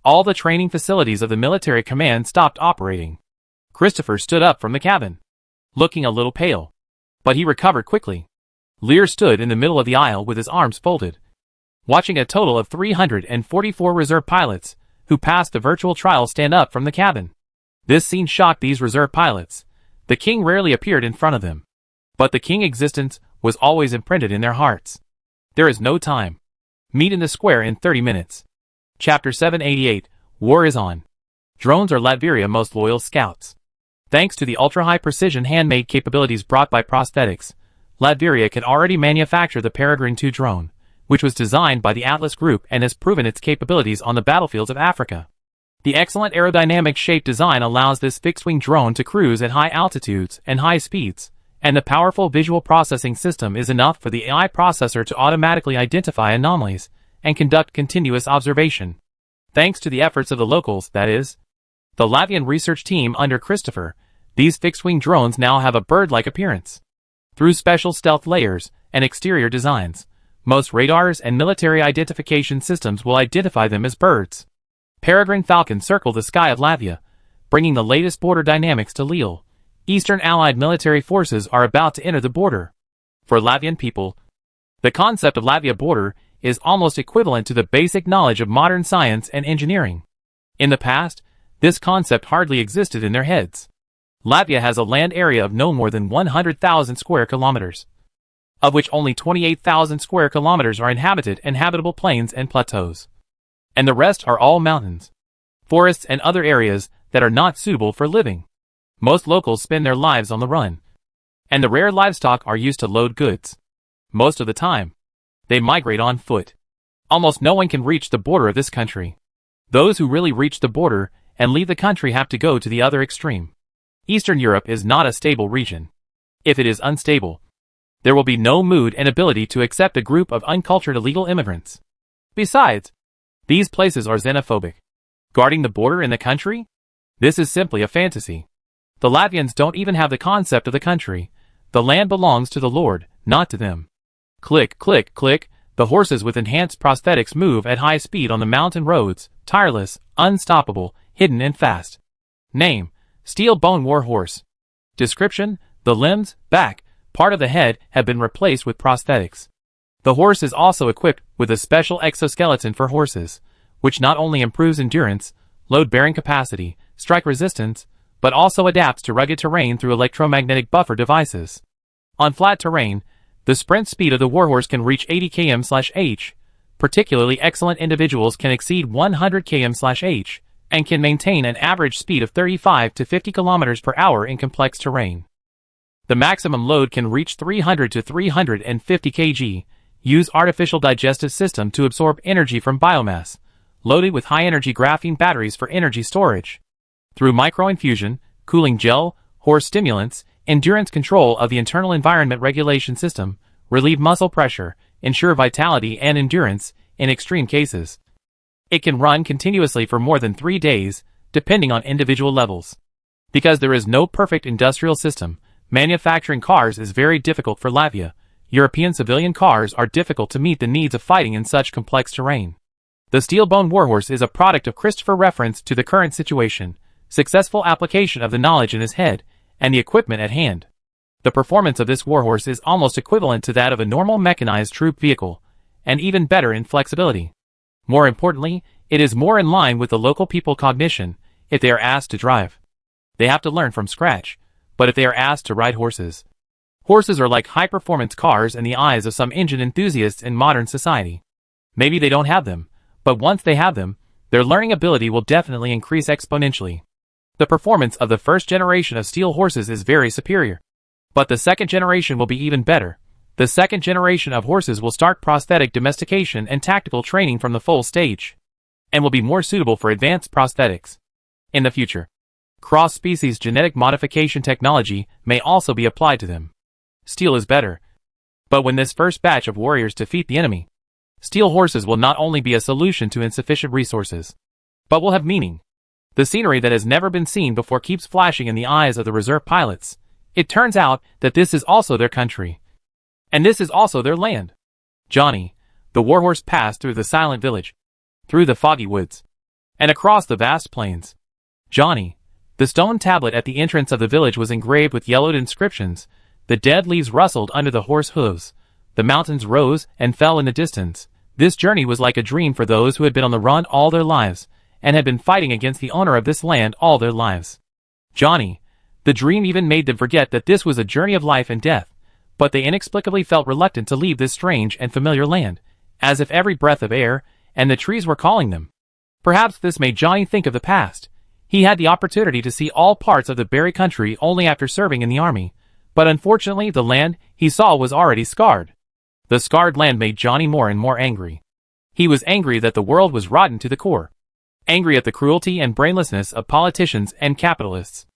all the training facilities of the military command stopped operating. Christopher stood up from the cabin, looking a little pale, but he recovered quickly. Lear stood in the middle of the aisle with his arms folded, watching a total of 344 reserve pilots who passed the virtual trial stand up from the cabin. This scene shocked these reserve pilots. The king rarely appeared in front of them, but the king existence was always imprinted in their hearts. There is no time. Meet in the square in 30 minutes. Chapter 788, War is on. Drones are Latveria's most loyal scouts. Thanks to the ultra-high precision handmade capabilities brought by prosthetics, Latveria can already manufacture the Peregrine 2 drone, which was designed by the Atlas Group and has proven its capabilities on the battlefields of Africa. The excellent aerodynamic shape design allows this fixed-wing drone to cruise at high altitudes and high speeds, and the powerful visual processing system is enough for the AI processor to automatically identify anomalies and conduct continuous observation. Thanks to the efforts of the locals, that is, the Latvian research team under Christopher, these fixed-wing drones now have a bird-like appearance. Through special stealth layers and exterior designs, most radars and military identification systems will identify them as birds. Peregrine Falcons circle the sky of Latvia, bringing the latest border dynamics to Lille. Eastern Allied military forces are about to enter the border. For Latvian people, the concept of Latvia border is almost equivalent to the basic knowledge of modern science and engineering. In the past, this concept hardly existed in their heads. Latvia has a land area of no more than 100,000 square kilometers, of which only 28,000 square kilometers are inhabited and habitable plains and plateaus. And the rest are all mountains, forests and other areas that are not suitable for living. Most locals spend their lives on the run, and the rare livestock are used to load goods. Most of the time, they migrate on foot. Almost no one can reach the border of this country. Those who really reach the border and leave the country have to go to the other extreme. Eastern Europe is not a stable region. If it is unstable, there will be no mood and ability to accept a group of uncultured illegal immigrants. Besides, these places are xenophobic. Guarding the border in the country? This is simply a fantasy. The Latvians don't even have the concept of the country. The land belongs to the Lord, not to them. Click, click, click. The horses with enhanced prosthetics move at high speed on the mountain roads, tireless, unstoppable, hidden and fast. Name: Steel Bone War Horse. Description: the limbs, back, part of the head have been replaced with prosthetics. The horse is also equipped with a special exoskeleton for horses, which not only improves endurance, load-bearing capacity, strike resistance, but also adapts to rugged terrain through electromagnetic buffer devices. On flat terrain, the sprint speed of the warhorse can reach 80 km/h. Particularly excellent individuals can exceed 100 km/h, and can maintain an average speed of 35 to 50 km per hour in complex terrain. The maximum load can reach 300 to 350 kg. Use artificial digestive system to absorb energy from biomass, loaded with high-energy graphene batteries for energy storage. Through microinfusion, cooling gel, horse stimulants, endurance control of the internal environment regulation system, relieve muscle pressure, ensure vitality and endurance in extreme cases. It can run continuously for more than 3 days, depending on individual levels. Because there is no perfect industrial system, manufacturing cars is very difficult for Latvia. European civilian cars are difficult to meet the needs of fighting in such complex terrain. The Steelbone Warhorse is a product of Christopher reference to the current situation, successful application of the knowledge in his head, and the equipment at hand. The performance of this warhorse is almost equivalent to that of a normal mechanized troop vehicle, and even better in flexibility. More importantly, it is more in line with the local people cognition. If they are asked to drive, they have to learn from scratch, but if they are asked to ride horses, horses are like high-performance cars in the eyes of some engine enthusiasts in modern society. Maybe they don't have them, but once they have them, their learning ability will definitely increase exponentially. The performance of the first generation of steel horses is very superior, but the second generation will be even better. The second generation of horses will start prosthetic domestication and tactical training from the foal stage, and will be more suitable for advanced prosthetics. In the future, cross-species genetic modification technology may also be applied to them. Steel is better. But when this first batch of warriors defeat the enemy, steel horses will not only be a solution to insufficient resources, but will have meaning. The scenery that has never been seen before keeps flashing in the eyes of the reserve pilots. It turns out that this is also their country. And this is also their land. Johnny, the warhorse, passed through the silent village, through the foggy woods, and across the vast plains. Johnny, the stone tablet at the entrance of the village was engraved with yellowed inscriptions. The dead leaves rustled under the horse hooves. The mountains rose and fell in the distance. This journey was like a dream for those who had been on the run all their lives, and had been fighting against the owner of this land all their lives. Johnny, the dream even made them forget that this was a journey of life and death, but they inexplicably felt reluctant to leave this strange and familiar land, as if every breath of air and the trees were calling them. Perhaps this made Johnny think of the past. He had the opportunity to see all parts of the Berry country only after serving in the army, but unfortunately the land he saw was already scarred. The scarred land made Johnny more and more angry. He was angry that the world was rotten to the core, angry at the cruelty and brainlessness of politicians and capitalists,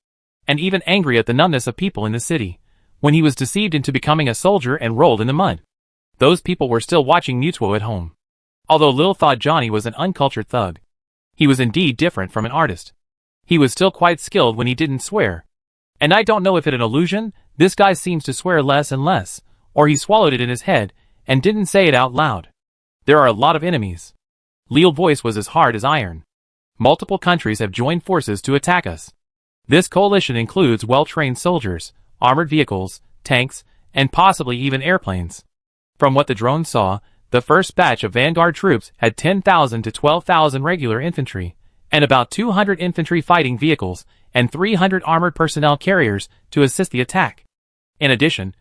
and even angry at the numbness of people in the city, when he was deceived into becoming a soldier and rolled in the mud. Those people were still watching Mutuo at home. Although Lil thought Johnny was an uncultured thug, he was indeed different from an artist. He was still quite skilled when he didn't swear. And I don't know if it's an illusion, this guy seems to swear less and less, or he swallowed it in his head and didn't say it out loud. There are a lot of enemies. Lil's voice was as hard as iron. Multiple countries have joined forces to attack us. This coalition includes well-trained soldiers, armored vehicles, tanks, and possibly even airplanes. From what the drones saw, the first batch of Vanguard troops had 10,000 to 12,000 regular infantry, and about 200 infantry fighting vehicles, and 300 armored personnel carriers to assist the attack. In addition,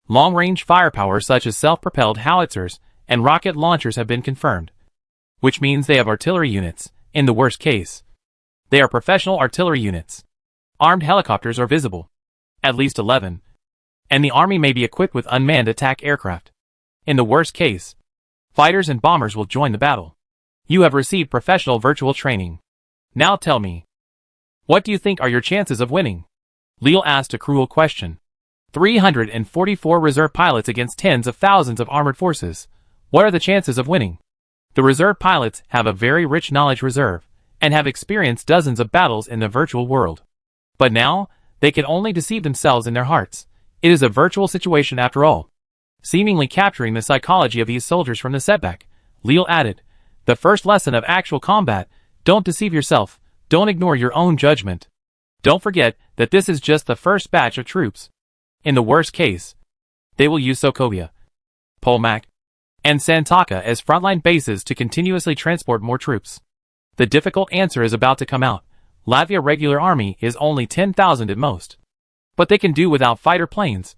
long-range firepower such as self-propelled howitzers and rocket launchers have been confirmed, which means they have artillery units, in the worst case. They are professional artillery units. Armed helicopters are visible, at least 11, and the army may be equipped with unmanned attack aircraft. In the worst case, fighters and bombers will join the battle. You have received professional virtual training. Now tell me, what do you think are your chances of winning? Lil asked a cruel question. 344 reserve pilots against tens of thousands of armored forces. What are the chances of winning? The reserve pilots have a very rich knowledge reserve, and have experienced dozens of battles in the virtual world. But now, they can only deceive themselves in their hearts. It is a virtual situation after all. Seemingly capturing the psychology of these soldiers from the setback, Lil added, the first lesson of actual combat, don't deceive yourself, don't ignore your own judgment. Don't forget that this is just the first batch of troops. In the worst case, they will use Sokovia, Polmak, and Santaka as frontline bases to continuously transport more troops. The difficult answer is about to come out. Latvia regular army is only 10,000 at most. But they can do without fighter planes,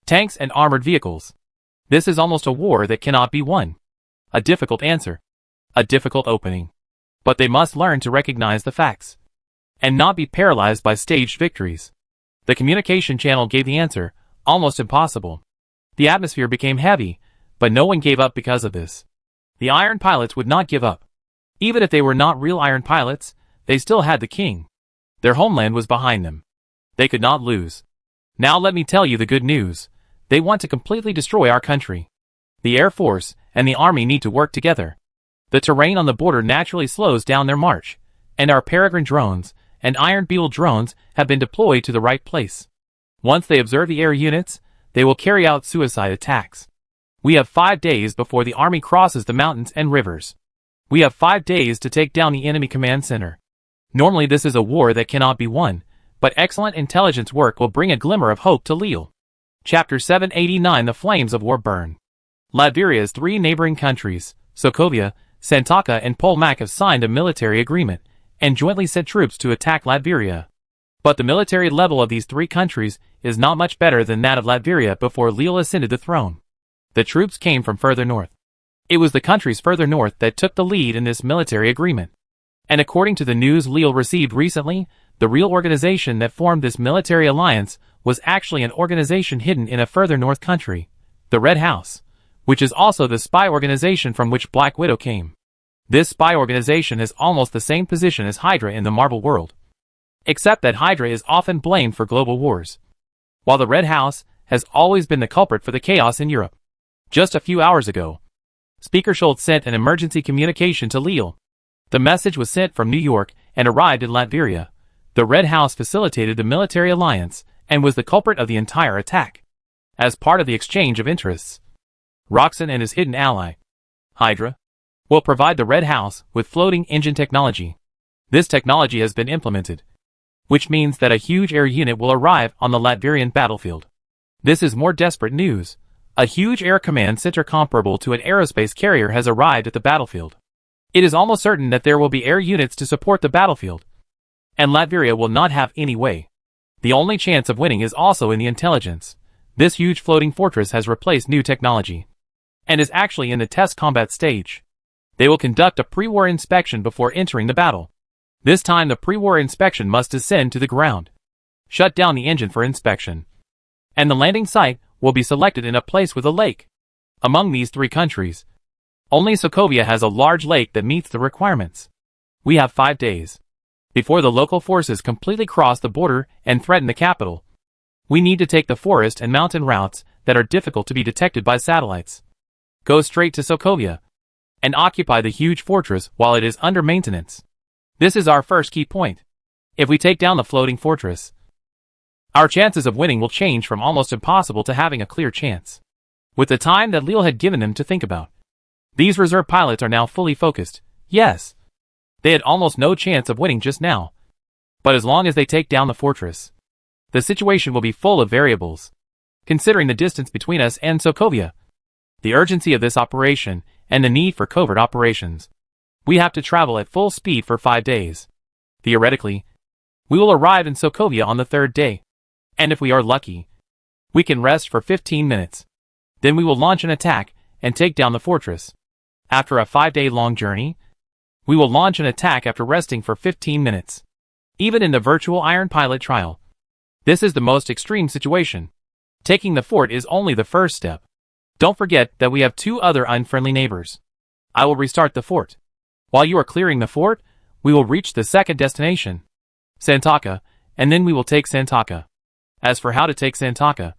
tanks and armored vehicles. This is almost a war that cannot be won. A difficult answer. A difficult opening. But they must learn to recognize the facts, and not be paralyzed by staged victories. The communication channel gave the answer, almost impossible. The atmosphere became heavy, but no one gave up because of this. The Iron Pilots would not give up. Even if they were not real Iron Pilots, they still had the king. Their homeland was behind them. They could not lose. Now let me tell you the good news. They want to completely destroy our country. The Air Force and the Army need to work together. The terrain on the border naturally slows down their march, and our Peregrine drones and Iron Beetle drones have been deployed to the right place. Once they observe the air units, they will carry out suicide attacks. We have 5 days before the army crosses the mountains and rivers. We have 5 days to take down the enemy command center. Normally this is a war that cannot be won, but excellent intelligence work will bring a glimmer of hope to Lille. Chapter 789 The Flames of War Burn. Latvia's 3 neighboring countries, Sokovia, Santaka and Polmak, have signed a military agreement, and jointly sent troops to attack Latvia. But the military level of these 3 countries is not much better than that of Latvia before Lille ascended the throne. The troops came from further north. It was the countries further north that took the lead in this military agreement. And according to the news Lille received recently, the real organization that formed this military alliance was actually an organization hidden in a further north country, The Red House, which is also the spy organization from which Black Widow came. This spy organization has almost the same position as Hydra in the Marvel world, except that Hydra is often blamed for global wars, while the Red House has always been the culprit for the chaos in Europe. Just a few hours ago, Speaker Schultz sent an emergency communication to Lille. The message was sent from New York and arrived in Latveria. The Red House facilitated the military alliance and was the culprit of the entire attack. As part of the exchange of interests, Roxxon and his hidden ally, Hydra, will provide the Red House with floating engine technology. This technology has been implemented, which means that a huge air unit will arrive on the Latvian battlefield. This is more desperate news. A huge air command center comparable to an aerospace carrier has arrived at the battlefield. It is almost certain that there will be air units to support the battlefield, and Latveria will not have any way. The only chance of winning is also in the intelligence. This huge floating fortress has replaced new technology, and is actually in the test combat stage. They will conduct a pre-war inspection before entering the battle. This time the pre-war inspection must descend to the ground, shut down the engine for inspection, and the landing site will be selected in a place with a lake. Among these three countries, only Sokovia has a large lake that meets the requirements. We have 5 days before the local forces completely cross the border and threaten the capital. We need to take the forest and mountain routes that are difficult to be detected by satellites, go straight to Sokovia, and occupy the huge fortress while it is under maintenance. This is our first key point. If we take down the floating fortress, our chances of winning will change from almost impossible to having a clear chance. With the time that Lille had given them to think about, these reserve pilots are now fully focused. Yes, they had almost no chance of winning just now, but as long as they take down the fortress, the situation will be full of variables. Considering the distance between us and Sokovia, the urgency of this operation, and the need for covert operations, we have to travel at full speed for 5 days. Theoretically, we will arrive in Sokovia on the 3rd day, and if we are lucky, we can rest for 15 minutes. Then we will launch an attack and take down the fortress. After a 5-day-long journey, we will launch an attack after resting for 15 minutes. Even in the virtual Iron Pilot trial, this is the most extreme situation. Taking the fort is only the first step. Don't forget that we have 2 other unfriendly neighbors. I will restart the fort. While you are clearing the fort, we will reach the second destination, Santaka, and then we will take Santaka. As for how to take Santaka,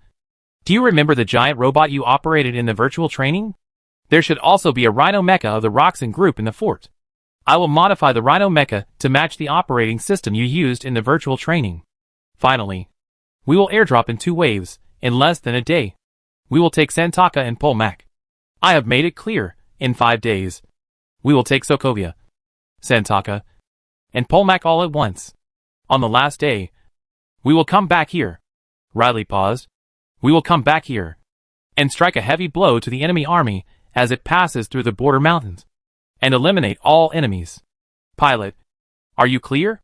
do you remember the giant robot you operated in the virtual training? There should also be a Rhino mecha of the Roxxon group in the fort. I will modify the Rhino mecha to match the operating system you used in the virtual training. Finally, we will airdrop in 2 waves, in less than a day. We will take Santaka and Polmak. I have made it clear, in 5 days, we will take Sokovia, Santaka, and Polmak all at once. On the last day, we will come back here. Riley paused. We will come back here, and strike a heavy blow to the enemy army as it passes through the border mountains, and eliminate all enemies. Pilot, are you clear?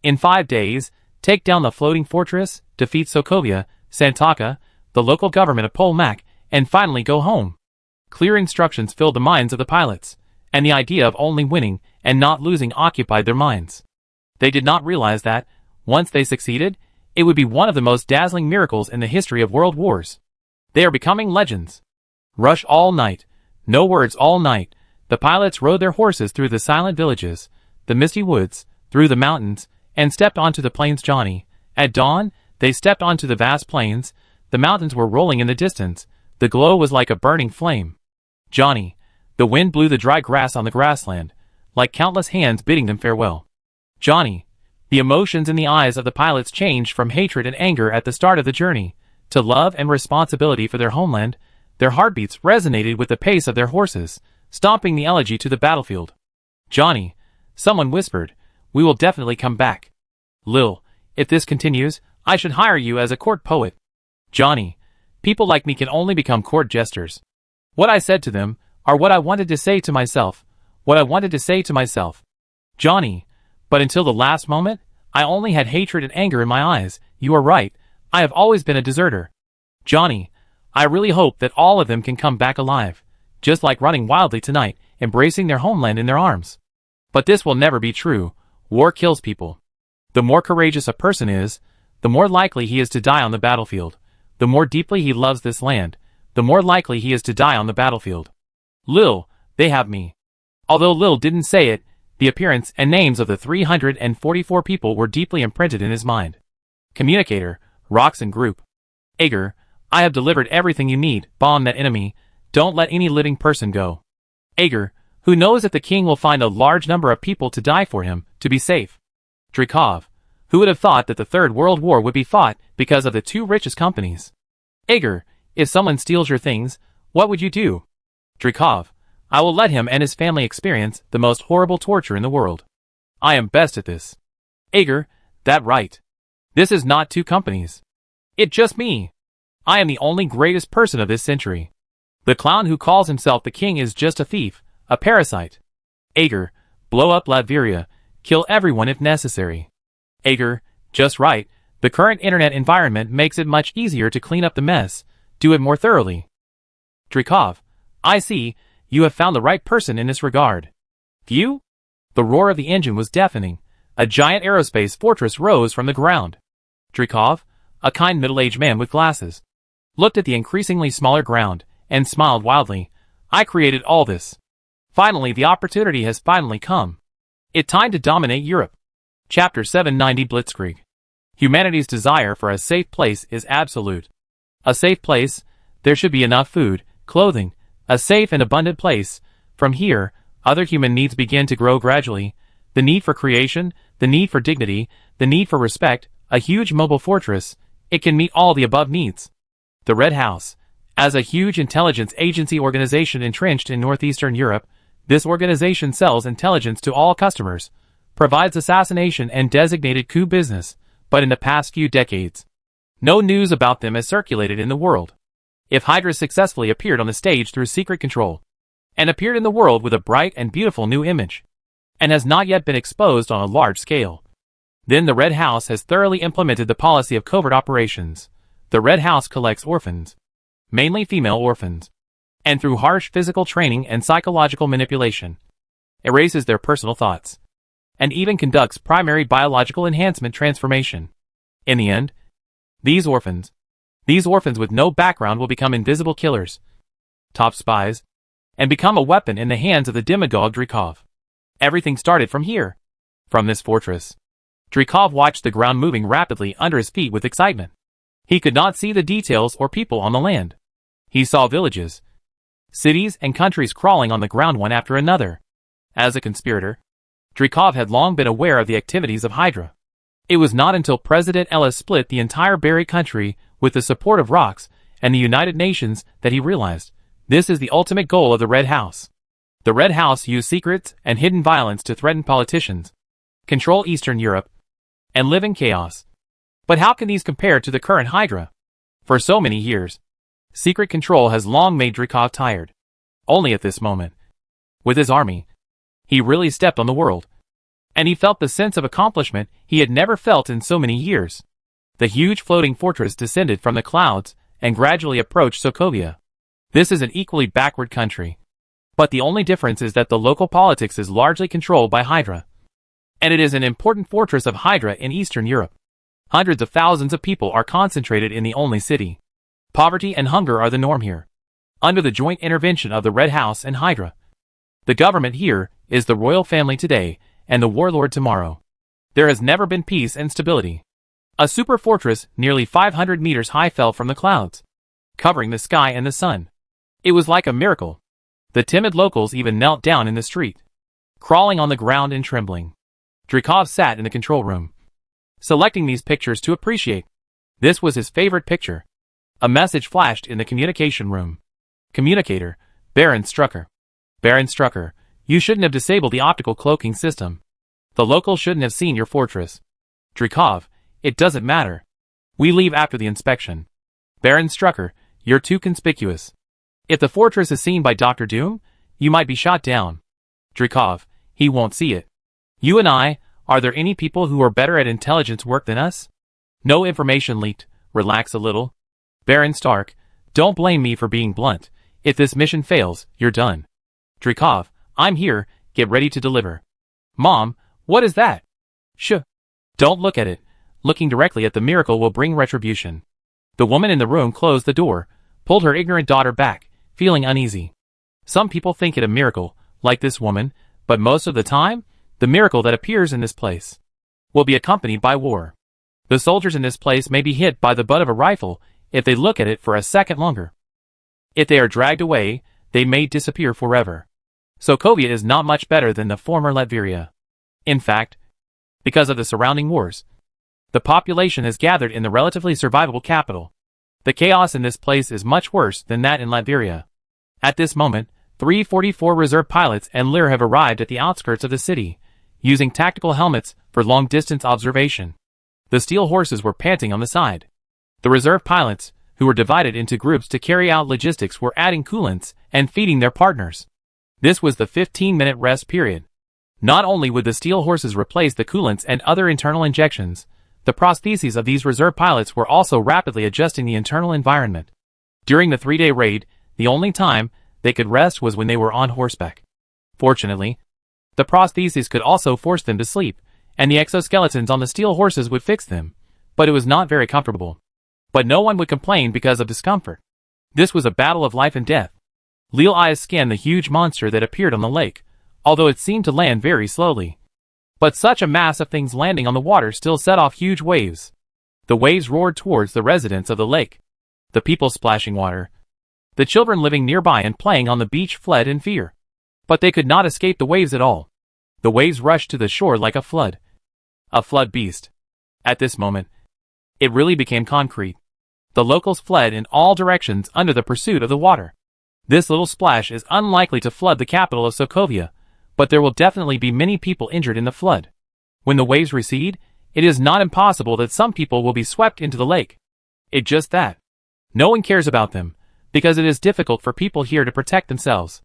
In 5 days, take down the floating fortress, defeat Sokovia, Santaka, the local government of Polmak, and finally go home. Clear instructions filled the minds of the pilots, and the idea of only winning and not losing occupied their minds. They did not realize that, once they succeeded, it would be one of the most dazzling miracles in the history of world wars. They are becoming legends. Rush all night, no words all night. The pilots rode their horses through the silent villages, the misty woods, through the mountains, and stepped onto the plains. Johnny. At dawn, they stepped onto the vast plains. The mountains were rolling in the distance. The glow was like a burning flame. Johnny. The wind blew the dry grass on the grassland, like countless hands bidding them farewell. Johnny. The emotions in the eyes of the pilots changed from hatred and anger at the start of the journey, to love and responsibility for their homeland. Their heartbeats resonated with the pace of their horses, stomping the elegy to the battlefield. Johnny. Someone whispered, we will definitely come back. Lil, if this continues, I should hire you as a court poet. Johnny. People like me can only become court jesters. What I said to them, are what I wanted to say to myself. What I wanted to say to myself. Johnny. But until the last moment, I only had hatred and anger in my eyes. You are right, I have always been a deserter. Johnny. I really hope that all of them can come back alive, just like running wildly tonight, embracing their homeland in their arms. But this will never be true. War kills people. The more courageous a person is, the more likely he is to die on the battlefield. The more deeply he loves this land, the the more likely he is to die on the battlefield. Lil, they have me. Although Lil didn't say it, the appearance and names of the 344 people were deeply imprinted in his mind. Communicator, Roxanne Group. Ager, I have delivered everything you need, bomb that enemy, don't let any living person go. Ager, who knows if the king will find a large number of people to die for him, to be safe. Dreykov, who would have thought that the Third World War would be fought because of the two richest companies? Ager, if someone steals your things, what would you do? Dreykov, I will let him and his family experience the most horrible torture in the world. I am best at this. Ager, that right. This is not two companies. It's just me. I am the only greatest person of this century. The clown who calls himself the king is just a thief, a parasite. Ager, blow up Latveria, kill everyone if necessary. Ager, just right, the current internet environment makes it much easier to clean up the mess, do it more thoroughly. Dreykov, I see, you have found the right person in this regard. Phew? The roar of the engine was deafening. A giant aerospace fortress rose from the ground. Dreykov, a kind middle-aged man with glasses, looked at the increasingly smaller ground, and smiled wildly. I created all this. Finally, the opportunity has finally come. It's time to dominate Europe. Chapter 790 Blitzkrieg. Humanity's desire for a safe place is absolute. A safe place, there should be enough food, clothing, a safe and abundant place. From here, other human needs begin to grow gradually. The need for creation, the need for dignity, the need for respect, a huge mobile fortress, it can meet all the above needs. The Red House. As a huge intelligence agency organization entrenched in northeastern Europe, this organization sells intelligence to all customers, provides assassination and designated coup business, but in the past few decades, no news about them has circulated in the world. If Hydra successfully appeared on the stage through secret control, and appeared in the world with a bright and beautiful new image, and has not yet been exposed on a large scale, then the Red House has thoroughly implemented the policy of covert operations. The Red House collects orphans, mainly female orphans, and through harsh physical training and psychological manipulation, erases their personal thoughts, and even conducts primary biological enhancement transformation. In the end, these orphans with no background will become invisible killers, top spies, and become a weapon in the hands of the demagogue Dreykov. Everything started from here, from this fortress. Dreykov watched the ground moving rapidly under his feet with excitement. He could not see the details or people on the land. He saw villages, cities and countries crawling on the ground one after another. As a conspirator, Dreykov had long been aware of the activities of Hydra. It was not until President Ellis split the entire Berry country with the support of Rox and the United Nations that he realized this is the ultimate goal of the Red House. The Red House used secrets and hidden violence to threaten politicians, control Eastern Europe, and live in chaos. But how can these compare to the current Hydra? For so many years, secret control has long made Dreykov tired. Only at this moment, with his army, he really stepped on the world. And he felt the sense of accomplishment he had never felt in so many years. The huge floating fortress descended from the clouds and gradually approached Sokovia. This is an equally backward country. But the only difference is that the local politics is largely controlled by Hydra. And it is an important fortress of Hydra in Eastern Europe. Hundreds of thousands of people are concentrated in the only city. Poverty and hunger are the norm here. Under the joint intervention of the Red House and Hydra, the government here is the royal family today and the warlord tomorrow. There has never been peace and stability. A super fortress nearly 500 meters high fell from the clouds, covering the sky and the sun. It was like a miracle. The timid locals even knelt down in the street, crawling on the ground and trembling. Dreykov sat in the control room, selecting these pictures to appreciate. This was his favorite picture. A message flashed in the communication room. Communicator, Baron Strucker. Baron Strucker, you shouldn't have disabled the optical cloaking system. The locals shouldn't have seen your fortress. Dreykov, it doesn't matter. We leave after the inspection. Baron Strucker, you're too conspicuous. If the fortress is seen by Dr. Doom, you might be shot down. Dreykov, he won't see it. You and I, are there any people who are better at intelligence work than us? No information leaked, relax a little. Baron Stark, don't blame me for being blunt. If this mission fails, you're done. Dreykov, I'm here, get ready to deliver. Mom, what is that? Shh. Don't look at it. Looking directly at the miracle will bring retribution. The woman in the room closed the door, pulled her ignorant daughter back, feeling uneasy. Some people think it a miracle, like this woman, but most of the time, the miracle that appears in this place will be accompanied by war. The soldiers in this place may be hit by the butt of a rifle if they look at it for a second longer. If they are dragged away, they may disappear forever. Sokovia is not much better than the former Latveria. In fact, because of the surrounding wars, the population has gathered in the relatively survivable capital. The chaos in this place is much worse than that in Latveria. At this moment, 344 reserve pilots and Lear have arrived at the outskirts of the city, using tactical helmets for long-distance observation. The steel horses were panting on the side. The reserve pilots, who were divided into groups to carry out logistics, were adding coolants and feeding their partners. This was the 15-minute rest period. Not only would the steel horses replace the coolants and other internal injections, the prostheses of these reserve pilots were also rapidly adjusting the internal environment. During the 3-day raid, the only time they could rest was when they were on horseback. Fortunately, the prostheses could also force them to sleep, and the exoskeletons on the steel horses would fix them, but it was not very comfortable. But no one would complain because of discomfort. This was a battle of life and death. Leal eyes scanned the huge monster that appeared on the lake, although it seemed to land very slowly. But such a mass of things landing on the water still set off huge waves. The waves roared towards the residents of the lake. The people splashing water. The children living nearby and playing on the beach fled in fear. But they could not escape the waves at all. The waves rushed to the shore like a flood. A flood beast. At this moment, it really became concrete. The locals fled in all directions under the pursuit of the water. This little splash is unlikely to flood the capital of Sokovia, but there will definitely be many people injured in the flood. When the waves recede, it is not impossible that some people will be swept into the lake. It's just that. No one cares about them, because it is difficult for people here to protect themselves.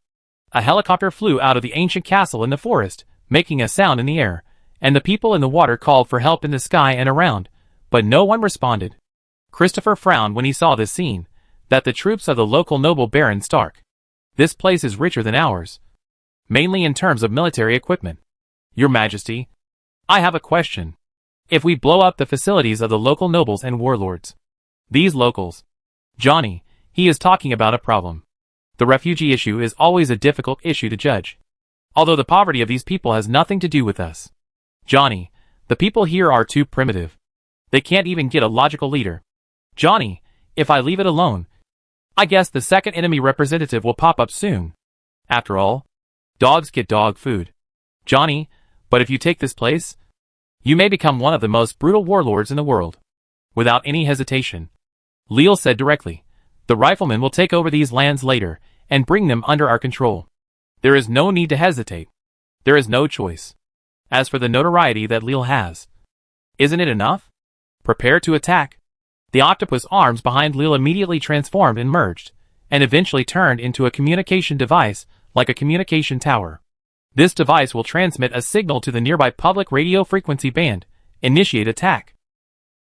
A helicopter flew out of the ancient castle in the forest, making a sound in the air, and the people in the water called for help in the sky and around, but no one responded. Christopher frowned when he saw this scene, that the troops of the local noble Baron Stark. This place is richer than ours, mainly in terms of military equipment. Your Majesty, I have a question. If we blow up the facilities of the local nobles and warlords, these locals, Johnny, he is talking about a problem. The refugee issue is always a difficult issue to judge. Although the poverty of these people has nothing to do with us. Johnny, the people here are too primitive. They can't even get a logical leader. Johnny, if I leave it alone, I guess the second enemy representative will pop up soon. After all, dogs get dog food. Johnny, but if you take this place, you may become one of the most brutal warlords in the world. Without any hesitation, Leal said directly, the riflemen will take over these lands later and bring them under our control. There is no need to hesitate. There is no choice. As for the notoriety that Leal has, isn't it enough? Prepare to attack. The octopus arms behind Leal immediately transformed and merged, and eventually turned into a communication device like a communication tower. This device will transmit a signal to the nearby public radio frequency band. Initiate attack.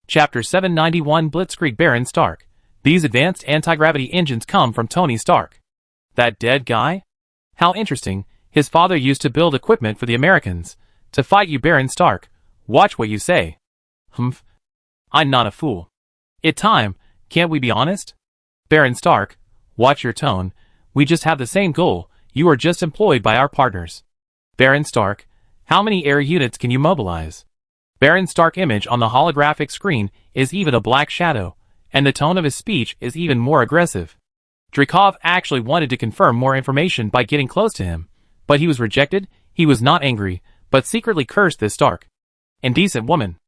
Chapter 791 Blitzkrieg Baron Stark. These advanced anti-gravity engines come from Tony Stark. That dead guy? How interesting. His father used to build equipment for the Americans. To fight you, Baron Stark. Watch what you say. Humph. I'm not a fool. It's time, can't we be honest? Baron Stark, watch your tone. We just have the same goal. You are just employed by our partners. Baron Stark, how many air units can you mobilize? Baron Stark image on the holographic screen is even a black shadow, and the tone of his speech is even more aggressive. Dreykov actually wanted to confirm more information by getting close to him, but he was rejected. He was not angry, but secretly cursed this Stark. Indecent woman.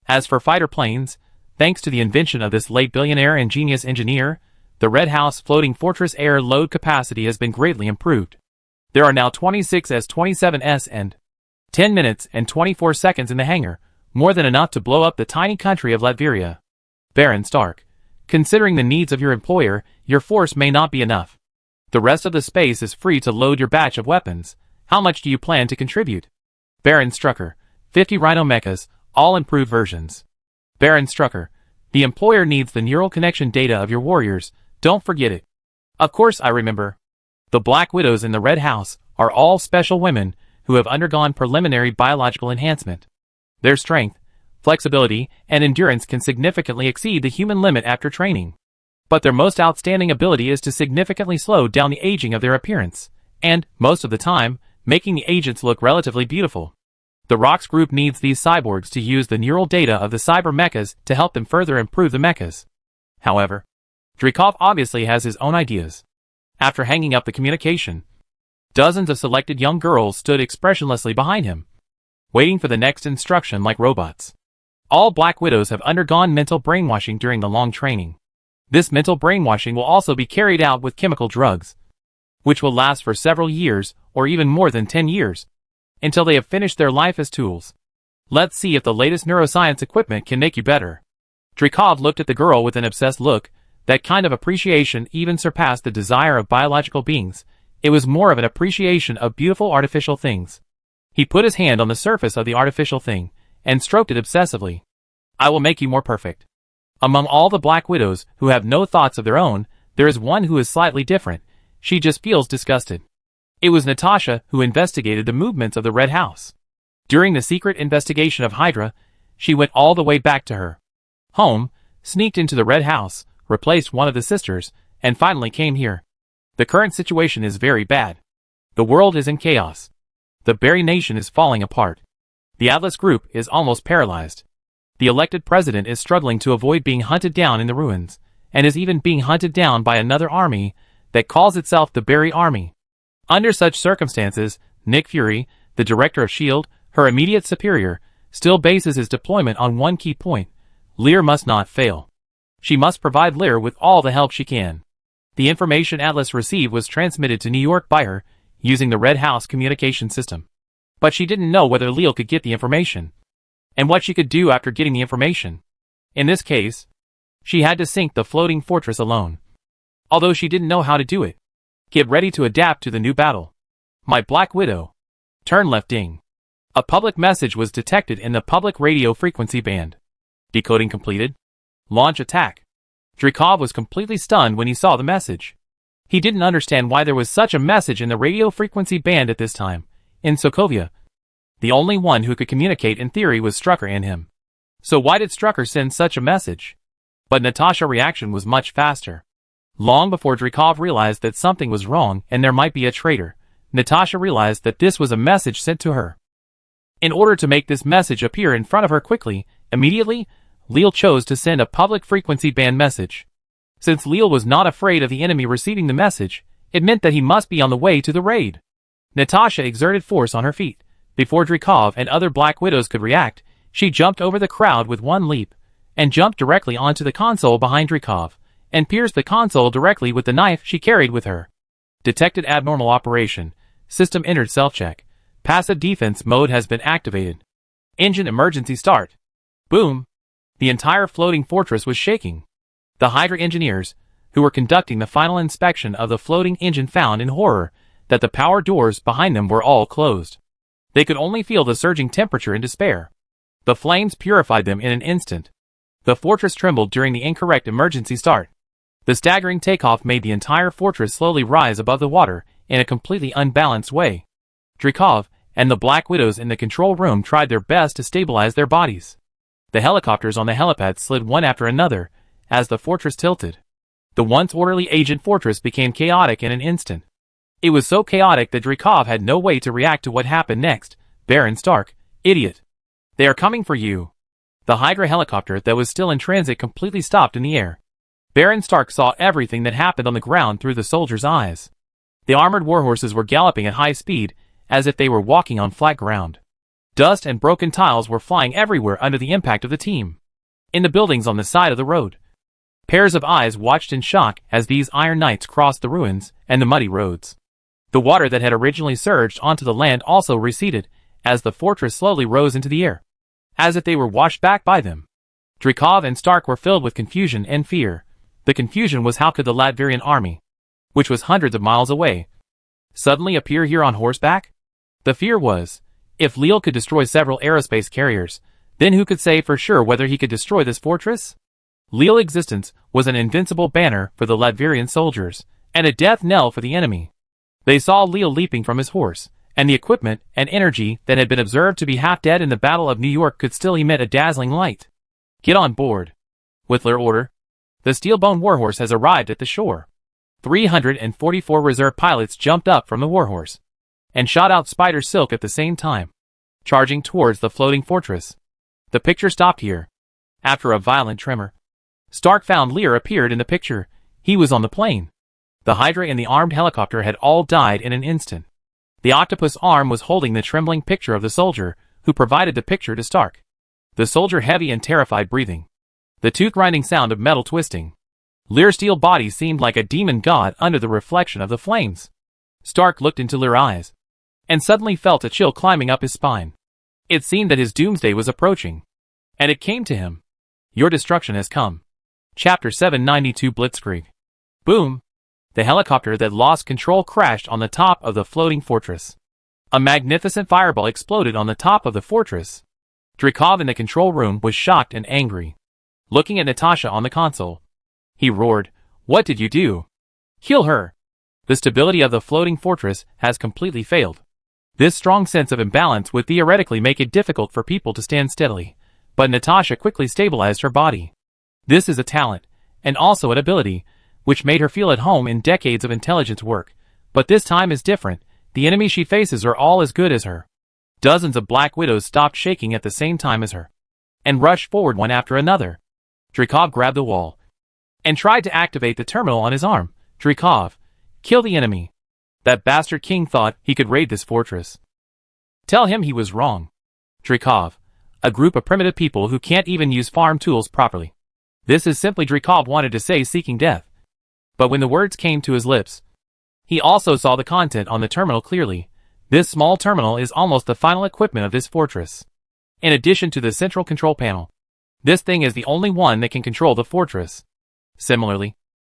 As for fighter planes, thanks to the invention of this late billionaire and genius engineer, the Red House floating fortress air load capacity has been greatly improved. There are now 26 S-27s and 10 minutes and 24 seconds in the hangar, more than enough to blow up the tiny country of Latveria. Baron Stark, considering the needs of your employer, your force may not be enough. The rest of the space is free to load your batch of weapons. How much do you plan to contribute? Baron Strucker, 50 Rhino mechas, all improved versions. Baron Strucker, the employer needs the neural connection data of your warriors, don't forget it. Of course I remember. The Black Widows in the Red House are all special women who have undergone preliminary biological enhancement. Their strength, flexibility, and endurance can significantly exceed the human limit after training. But their most outstanding ability is to significantly slow down the aging of their appearance, and, most of the time, making the agents look relatively beautiful. The Rocks group needs these cyborgs to use the neural data of the cyber mechas to help them further improve the mechas. However, Dreykov obviously has his own ideas. After hanging up the communication, dozens of selected young girls stood expressionlessly behind him, waiting for the next instruction like robots. All Black Widows have undergone mental brainwashing during the long training. This mental brainwashing will also be carried out with chemical drugs, which will last for several years, or even more than 10 years, until they have finished their life as tools. Let's see if the latest neuroscience equipment can make you better. Dreykov looked at the girl with an obsessed look. That kind of appreciation even surpassed the desire of biological beings. It was more of an appreciation of beautiful artificial things. He put his hand on the surface of the artificial thing, and stroked it obsessively. I will make you more perfect. Among all the Black Widows who have no thoughts of their own, there is one who is slightly different. She just feels disgusted. It was Natasha who investigated the movements of the Red House. During the secret investigation of Hydra, she went all the way back to her home, sneaked into the Red House, replaced one of the sisters, and finally came here. The current situation is very bad. The world is in chaos. The Barry nation is falling apart. The Atlas group is almost paralyzed. The elected president is struggling to avoid being hunted down in the ruins, and is even being hunted down by another army that calls itself the Barry Army. Under such circumstances, Nick Fury, the director of S.H.I.E.L.D., her immediate superior, still bases his deployment on one key point: Lear must not fail. She must provide Lear with all the help she can. The information Atlas received was transmitted to New York by her, using the Red House communication system. But she didn't know whether Leal could get the information, and what she could do after getting the information. In this case, she had to sink the floating fortress alone. Although she didn't know how to do it. Get ready to adapt to the new battle. My Black Widow. Turn left ding. A public message was detected in the public radio frequency band. Decoding completed. Launch attack. Dreykov was completely stunned when he saw the message. He didn't understand why there was such a message in the radio frequency band at this time. In Sokovia, the only one who could communicate in theory was Strucker and him. So why did Strucker send such a message? But Natasha's reaction was much faster. Long before Dreykov realized that something was wrong and there might be a traitor, Natasha realized that this was a message sent to her. In order to make this message appear in front of her quickly, immediately, Leal chose to send a public frequency band message. Since Leal was not afraid of the enemy receiving the message, it meant that he must be on the way to the raid. Natasha exerted force on her feet. Before Dreykov and other Black Widows could react, she jumped over the crowd with one leap, and jumped directly onto the console behind Dreykov, and pierced the console directly with the knife she carried with her. Detected abnormal operation. System entered self-check. Passive defense mode has been activated. Engine emergency start. Boom. The entire floating fortress was shaking. The Hydra engineers, who were conducting the final inspection of the floating engine, found in horror that the power doors behind them were all closed. They could only feel the surging temperature in despair. The flames purified them in an instant. The fortress trembled during the incorrect emergency start. The staggering takeoff made the entire fortress slowly rise above the water in a completely unbalanced way. Dreykov and the Black Widows in the control room tried their best to stabilize their bodies. The helicopters on the helipad slid one after another as the fortress tilted. The once orderly agent fortress became chaotic in an instant. It was so chaotic that Dreykov had no way to react to what happened next. Baron Stark, idiot. They are coming for you. The Hydra helicopter that was still in transit completely stopped in the air. Baron Stark saw everything that happened on the ground through the soldiers' eyes. The armored warhorses were galloping at high speed, as if they were walking on flat ground. Dust and broken tiles were flying everywhere under the impact of the team. In the buildings on the side of the road, pairs of eyes watched in shock as these Iron Knights crossed the ruins and the muddy roads. The water that had originally surged onto the land also receded, as the fortress slowly rose into the air, as if they were washed back by them. Dreykov and Stark were filled with confusion and fear. The confusion was how could the Latvian army, which was hundreds of miles away, suddenly appear here on horseback? The fear was, if Leal could destroy several aerospace carriers, then who could say for sure whether he could destroy this fortress? Leal's existence was an invincible banner for the Latvian soldiers, and a death knell for the enemy. They saw Leal leaping from his horse, and the equipment and energy that had been observed to be half dead in the Battle of New York could still emit a dazzling light. Get on board. With their order, The steel-bone warhorse has arrived at the shore. 344 reserve pilots jumped up from the warhorse and shot out spider silk at the same time, charging towards the floating fortress. The picture stopped here. After a violent tremor, Stark found Lear appeared in the picture. He was on the plane. The Hydra and the armed helicopter had all died in an instant. The octopus arm was holding the trembling picture of the soldier, who provided the picture to Stark. The soldier heavy and terrified breathing. The tooth-grinding sound of metal twisting. Lear's steel body seemed like a demon god under the reflection of the flames. Stark looked into Lear's eyes, and suddenly felt a chill climbing up his spine. It seemed that his doomsday was approaching. And it came to him. Your destruction has come. Chapter 792 Blitzkrieg. Boom! The helicopter that lost control crashed on the top of the floating fortress. A magnificent fireball exploded on the top of the fortress. Dreykov in the control room was shocked and angry. Looking at Natasha on the console, he roared, "What did you do? Kill her!" The stability of the floating fortress has completely failed. This strong sense of imbalance would theoretically make it difficult for people to stand steadily, but Natasha quickly stabilized her body. This is a talent, and also an ability, which made her feel at home in decades of intelligence work, but this time is different. The enemies she faces are all as good as her. Dozens of Black Widows stopped shaking at the same time as her, and rushed forward one after another. Dreykov grabbed the wall, and tried to activate the terminal on his arm. Dreykov, kill the enemy. That bastard king thought he could raid this fortress. Tell him he was wrong. Dreykov, a group of primitive people who can't even use farm tools properly. This is simply Dreykov wanted to say seeking death. But when the words came to his lips, he also saw the content on the terminal clearly. This small terminal is almost the final equipment of this fortress. In addition to the central control panel, this thing is the only one that can control the fortress. Similarly,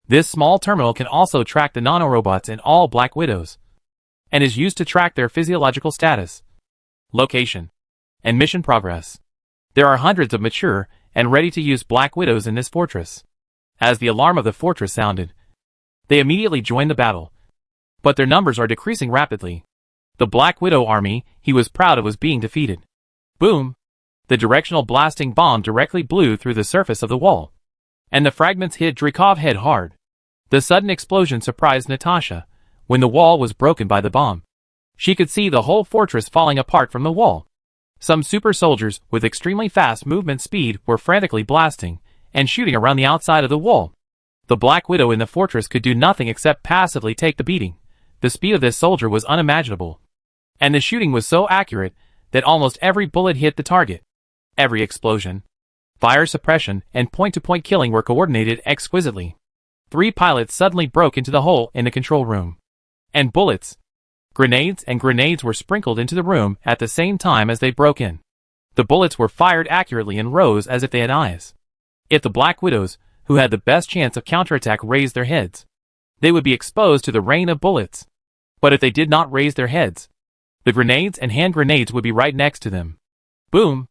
this small terminal can also track the nanorobots in all Black Widows, and is used to track their physiological status, location, and mission progress. There are hundreds of mature and ready-to-use Black Widows in this fortress. As the alarm of the fortress sounded, they immediately joined the battle. But their numbers are decreasing rapidly. The Black Widow army he was proud of was being defeated. Boom! The directional blasting bomb directly blew through the surface of the wall, and the fragments hit Dreykov head hard. The sudden explosion surprised Natasha. When the wall was broken by the bomb, she could see the whole fortress falling apart from the wall. Some super soldiers with extremely fast movement speed were frantically blasting and shooting around the outside of the wall. The Black Widow in the fortress could do nothing except passively take the beating. The speed of this soldier was unimaginable, and the shooting was so accurate that almost every bullet hit the target. Every explosion, fire suppression, and point-to-point killing were coordinated exquisitely. 3 pilots suddenly broke into the hole in the control room, and bullets, grenades were sprinkled into the room at the same time as they broke in. The bullets were fired accurately in rows as if they had eyes. If the Black Widows, who had the best chance of counterattack, raised their heads, they would be exposed to the rain of bullets. But if they did not raise their heads, the grenades and hand grenades would be right next to them. Boom!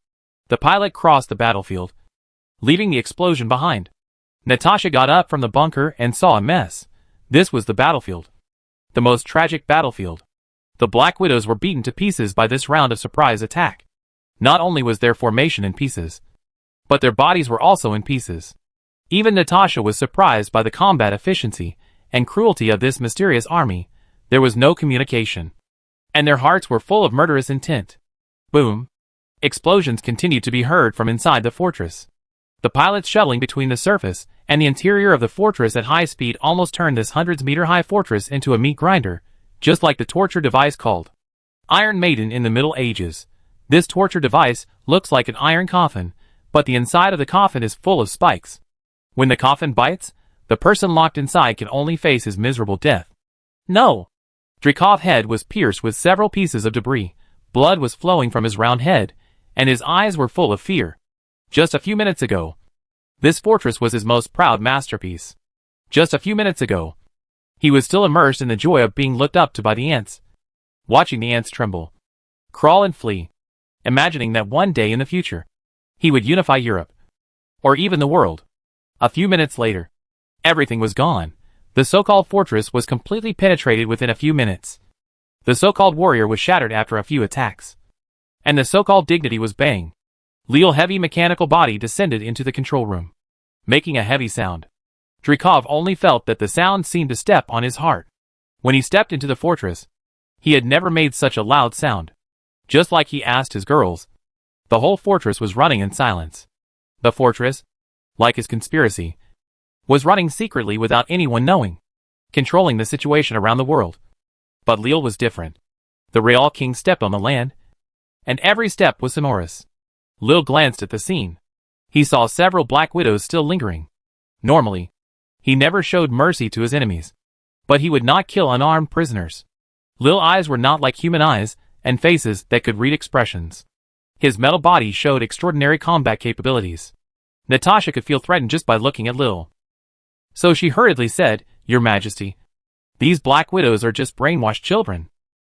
The pilot crossed the battlefield, leaving the explosion behind. Natasha got up from the bunker and saw a mess. This was the battlefield. The most tragic battlefield. The Black Widows were beaten to pieces by this round of surprise attack. Not only was their formation in pieces, but their bodies were also in pieces. Even Natasha was surprised by the combat efficiency and cruelty of this mysterious army. There was no communication, and their hearts were full of murderous intent. Boom! Explosions continued to be heard from inside the fortress. The pilots shuttling between the surface and the interior of the fortress at high speed almost turned this hundreds-meter-high fortress into a meat grinder, just like the torture device called Iron Maiden in the Middle Ages. This torture device looks like an iron coffin, but the inside of the coffin is full of spikes. When the coffin bites, the person locked inside can only face his miserable death. No! Dreykov's head was pierced with several pieces of debris. Blood was flowing from his round head, and his eyes were full of fear. Just a few minutes ago, this fortress was his most proud masterpiece. Just a few minutes ago, he was still immersed in the joy of being looked up to by the ants, watching the ants tremble, crawl and flee, imagining that one day in the future, he would unify Europe, or even the world. A few minutes later, everything was gone. The so-called fortress was completely penetrated within a few minutes. The so-called warrior was shattered after a few attacks, and the so-called dignity was bang. Leal's heavy mechanical body descended into the control room, making a heavy sound. Dreykov only felt that the sound seemed to step on his heart. When he stepped into the fortress, he had never made such a loud sound. Just like he asked his girls, the whole fortress was running in silence. The fortress, like his conspiracy, was running secretly without anyone knowing, controlling the situation around the world. But Lille was different. The Real King stepped on the land, and every step was sonorous. Lille glanced at the scene. He saw several black widows still lingering. Normally, he never showed mercy to his enemies, but he would not kill unarmed prisoners. Lille's eyes were not like human eyes, and faces that could read expressions. His metal body showed extraordinary combat capabilities. Natasha could feel threatened just by looking at Lille. So she hurriedly said, "Your Majesty, these black widows are just brainwashed children.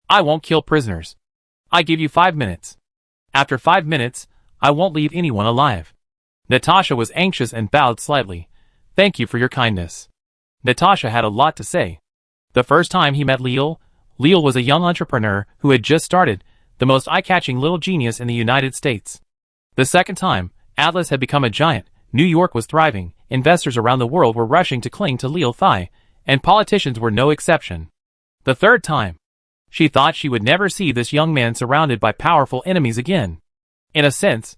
I won't kill prisoners. I give you 5 minutes. After 5 minutes, I won't leave anyone alive." Natasha was anxious and bowed slightly. "Thank you for your kindness." Natasha had a lot to say. The first time he met Lille was a young entrepreneur who had just started, the most eye-catching little genius in the United States. The second time, Atlas had become a giant, New York was thriving, investors around the world were rushing to cling to Lille Thai, and politicians were no exception. The third time, she thought she would never see this young man surrounded by powerful enemies again. In a sense,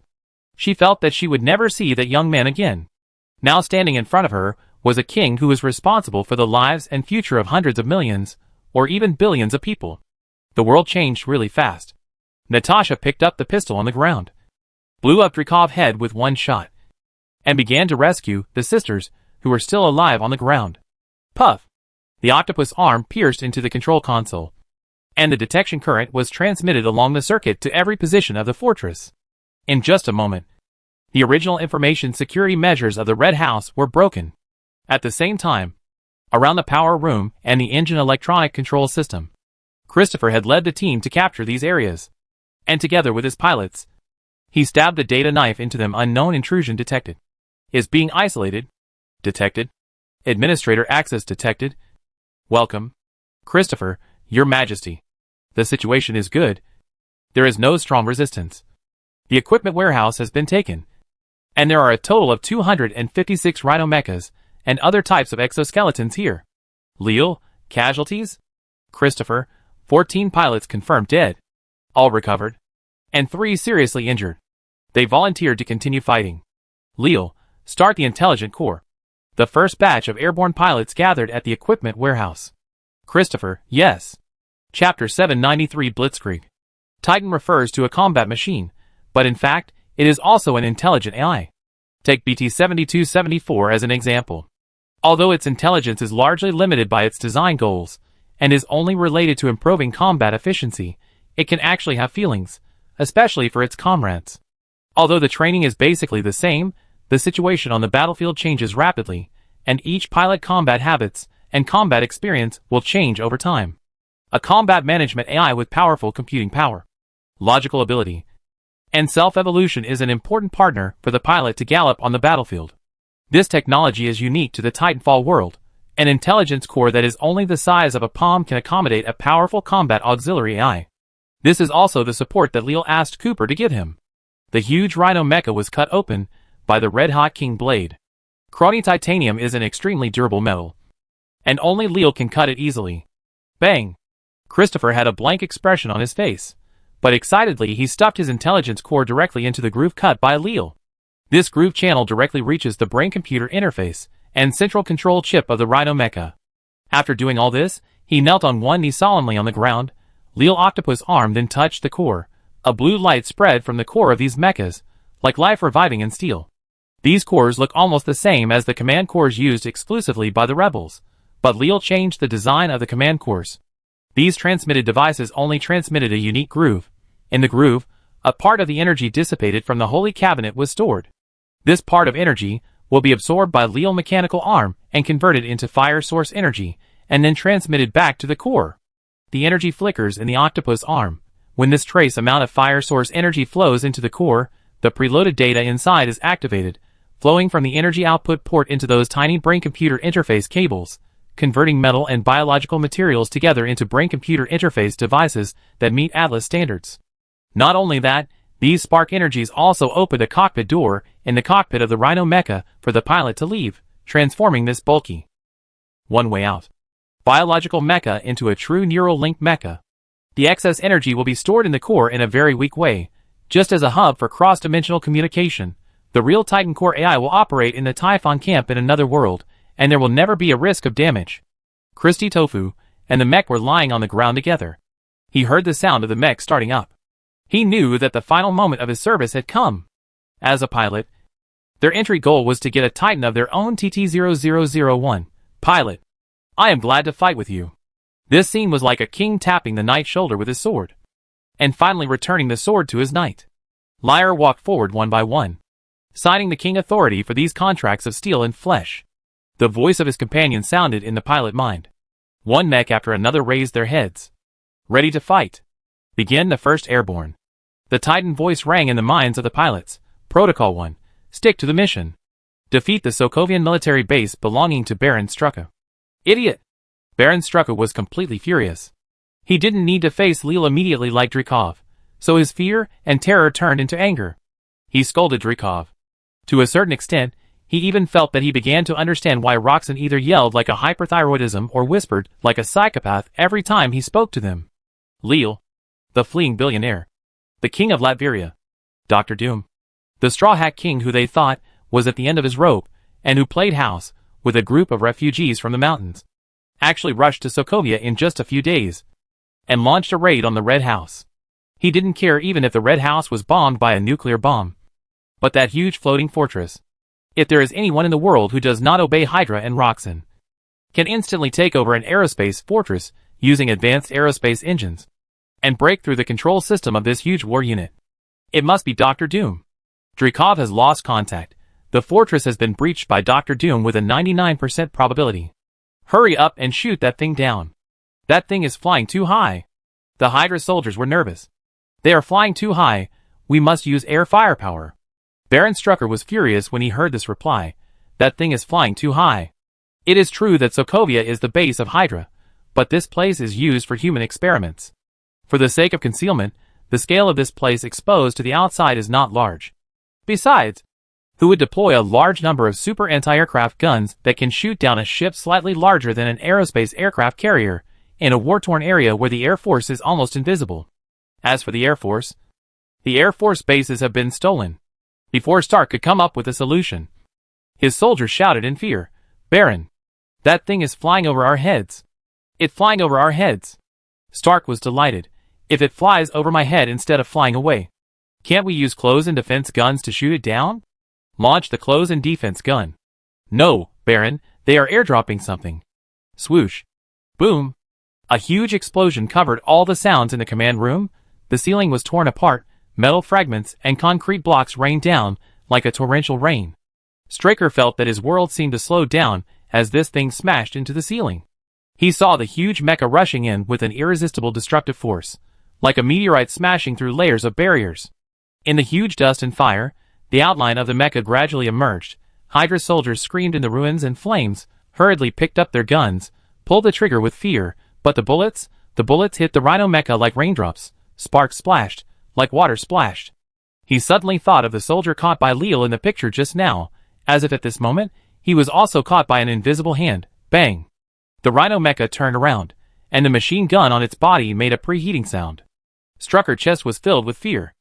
she felt that she would never see that young man again. Now standing in front of her was a king who was responsible for the lives and future of hundreds of millions, or even billions of people. The world changed really fast. Natasha picked up the pistol on the ground, blew up Dreykov's head with one shot, and began to rescue the sisters who were still alive on the ground. Puff! The octopus arm pierced into the control console, and the detection current was transmitted along the circuit to every position of the fortress. In just a moment, the original information security measures of the Red House were broken. At the same time, around the power room and the engine electronic control system, Christopher had led the team to capture these areas, and together with his pilots, he stabbed the data knife into them. Unknown intrusion detected. Is being isolated. Detected. Administrator access detected. Welcome, Christopher, Your Majesty. The situation is good. There is no strong resistance. The equipment warehouse has been taken, and there are a total of 256 rhino mechas and other types of exoskeletons here. Lille, casualties? Christopher, 14 pilots confirmed dead, all recovered, and 3 seriously injured. They volunteered to continue fighting. Lille, start the intelligent core. The first batch of airborne pilots gathered at the equipment warehouse. Christopher, yes. Chapter 793 Blitzkrieg. Titan refers to a combat machine, but in fact, it is also an intelligent AI. Take BT-7274 as an example. Although its intelligence is largely limited by its design goals, and is only related to improving combat efficiency, it can actually have feelings, especially for its comrades. Although the training is basically the same, the situation on the battlefield changes rapidly, and each pilot combat habits and combat experience will change over time. A combat management AI with powerful computing power, logical ability, and self-evolution is an important partner for the pilot to gallop on the battlefield. This technology is unique to the Titanfall world. An intelligence core that is only the size of a palm can accommodate a powerful combat auxiliary AI. This is also the support that Lille asked Cooper to give him. The huge rhino mecha was cut open by the red-hot King blade. Chrony titanium is an extremely durable metal, and only Lille can cut it easily. Bang! Christopher had a blank expression on his face, but excitedly he stuffed his intelligence core directly into the groove cut by Lille. This groove channel directly reaches the brain-computer interface and central control chip of the rhino mecha. After doing all this, he knelt on one knee solemnly on the ground. Lille octopus arm then touched the core. A blue light spread from the core of these mechas, like life reviving in steel. These cores look almost the same as the command cores used exclusively by the rebels, but Lille changed the design of the command cores. These transmitted devices only transmitted a unique groove. In the groove, a part of the energy dissipated from the Holy Cabinet was stored. This part of energy will be absorbed by Lille mechanical arm and converted into fire source energy, and then transmitted back to the core. The energy flickers in the octopus arm. When this trace amount of fire source energy flows into the core, the preloaded data inside is activated, flowing from the energy output port into those tiny brain-computer interface cables, converting metal and biological materials together into brain-computer interface devices that meet Atlas standards. Not only that, these spark energies also opened a cockpit door in the cockpit of the Rhino mecha for the pilot to leave, transforming this bulky one way out biological mecha into a true neural link mecha. The excess energy will be stored in the core in a very weak way, just as a hub for cross-dimensional communication. The real Titan Core AI will operate in the Typhon camp in another world, and there will never be a risk of damage. Christy Tofu and the mech were lying on the ground together. He heard the sound of the mech starting up. He knew that the final moment of his service had come. As a pilot, their entry goal was to get a Titan of their own TT-0001. Pilot, I am glad to fight with you. This scene was like a king tapping the knight's shoulder with his sword, and finally returning the sword to his knight. Liar walked forward one by one, signing the king authority for these contracts of steel and flesh. The voice of his companion sounded in the pilot mind. One mech after another raised their heads, ready to fight. Begin the first airborne. The Titan voice rang in the minds of the pilots. Protocol 1. Stick to the mission. Defeat the Sokovian military base belonging to Baron Strucker. Idiot! Baron Strucker was completely furious. He didn't need to face Leal immediately like Drykov, so his fear and terror turned into anger. He scolded Drykov. To a certain extent, he even felt that he began to understand why Roxanne either yelled like a hyperthyroidism or whispered like a psychopath every time he spoke to them. Leal, the fleeing billionaire, the king of Latveria, Dr. Doom, the straw hat king who they thought was at the end of his rope and who played house with a group of refugees from the mountains, actually rushed to Sokovia in just a few days and launched a raid on the Red House. He didn't care even if the Red House was bombed by a nuclear bomb. But that huge floating fortress, if there is anyone in the world who does not obey Hydra and Roxanne, can instantly take over an aerospace fortress using advanced aerospace engines and break through the control system of this huge war unit. It must be Dr. Doom. Drykov has lost contact. The fortress has been breached by Dr. Doom with a 99% probability. Hurry up and shoot that thing down. That thing is flying too high. The Hydra soldiers were nervous. They are flying too high. We must use air firepower. Baron Strucker was furious when he heard this reply. That thing is flying too high. It is true that Sokovia is the base of Hydra, but this place is used for human experiments. For the sake of concealment, the scale of this place exposed to the outside is not large. Besides, who would deploy a large number of super anti-aircraft guns that can shoot down a ship slightly larger than an aerospace aircraft carrier in a war-torn area where the Air Force is almost invisible? As for the Air Force bases have been stolen. Before Stark could come up with a solution, his soldiers shouted in fear, Baron, that thing is flying over our heads. It's flying over our heads. Stark was delighted. If it flies over my head instead of flying away, can't we use close and defense guns to shoot it down? Launch the close and defense gun. No, Baron, they are airdropping something. Swoosh. Boom. A huge explosion covered all the sounds in the command room. The ceiling was torn apart, metal fragments and concrete blocks rained down like a torrential rain. Straker felt that his world seemed to slow down as this thing smashed into the ceiling. He saw the huge mecha rushing in with an irresistible destructive force, like a meteorite smashing through layers of barriers. In the huge dust and fire, the outline of the mecha gradually emerged. Hydra soldiers screamed in the ruins and flames, hurriedly picked up their guns, pulled the trigger with fear, but the bullets hit the Rhino mecha like raindrops, sparks splashed, like water splashed. He suddenly thought of the soldier caught by Leal in the picture just now, as if at this moment, he was also caught by an invisible hand. Bang! The Rhino mecha turned around, and the machine gun on its body made a preheating sound. Strucker's chest was filled with fear.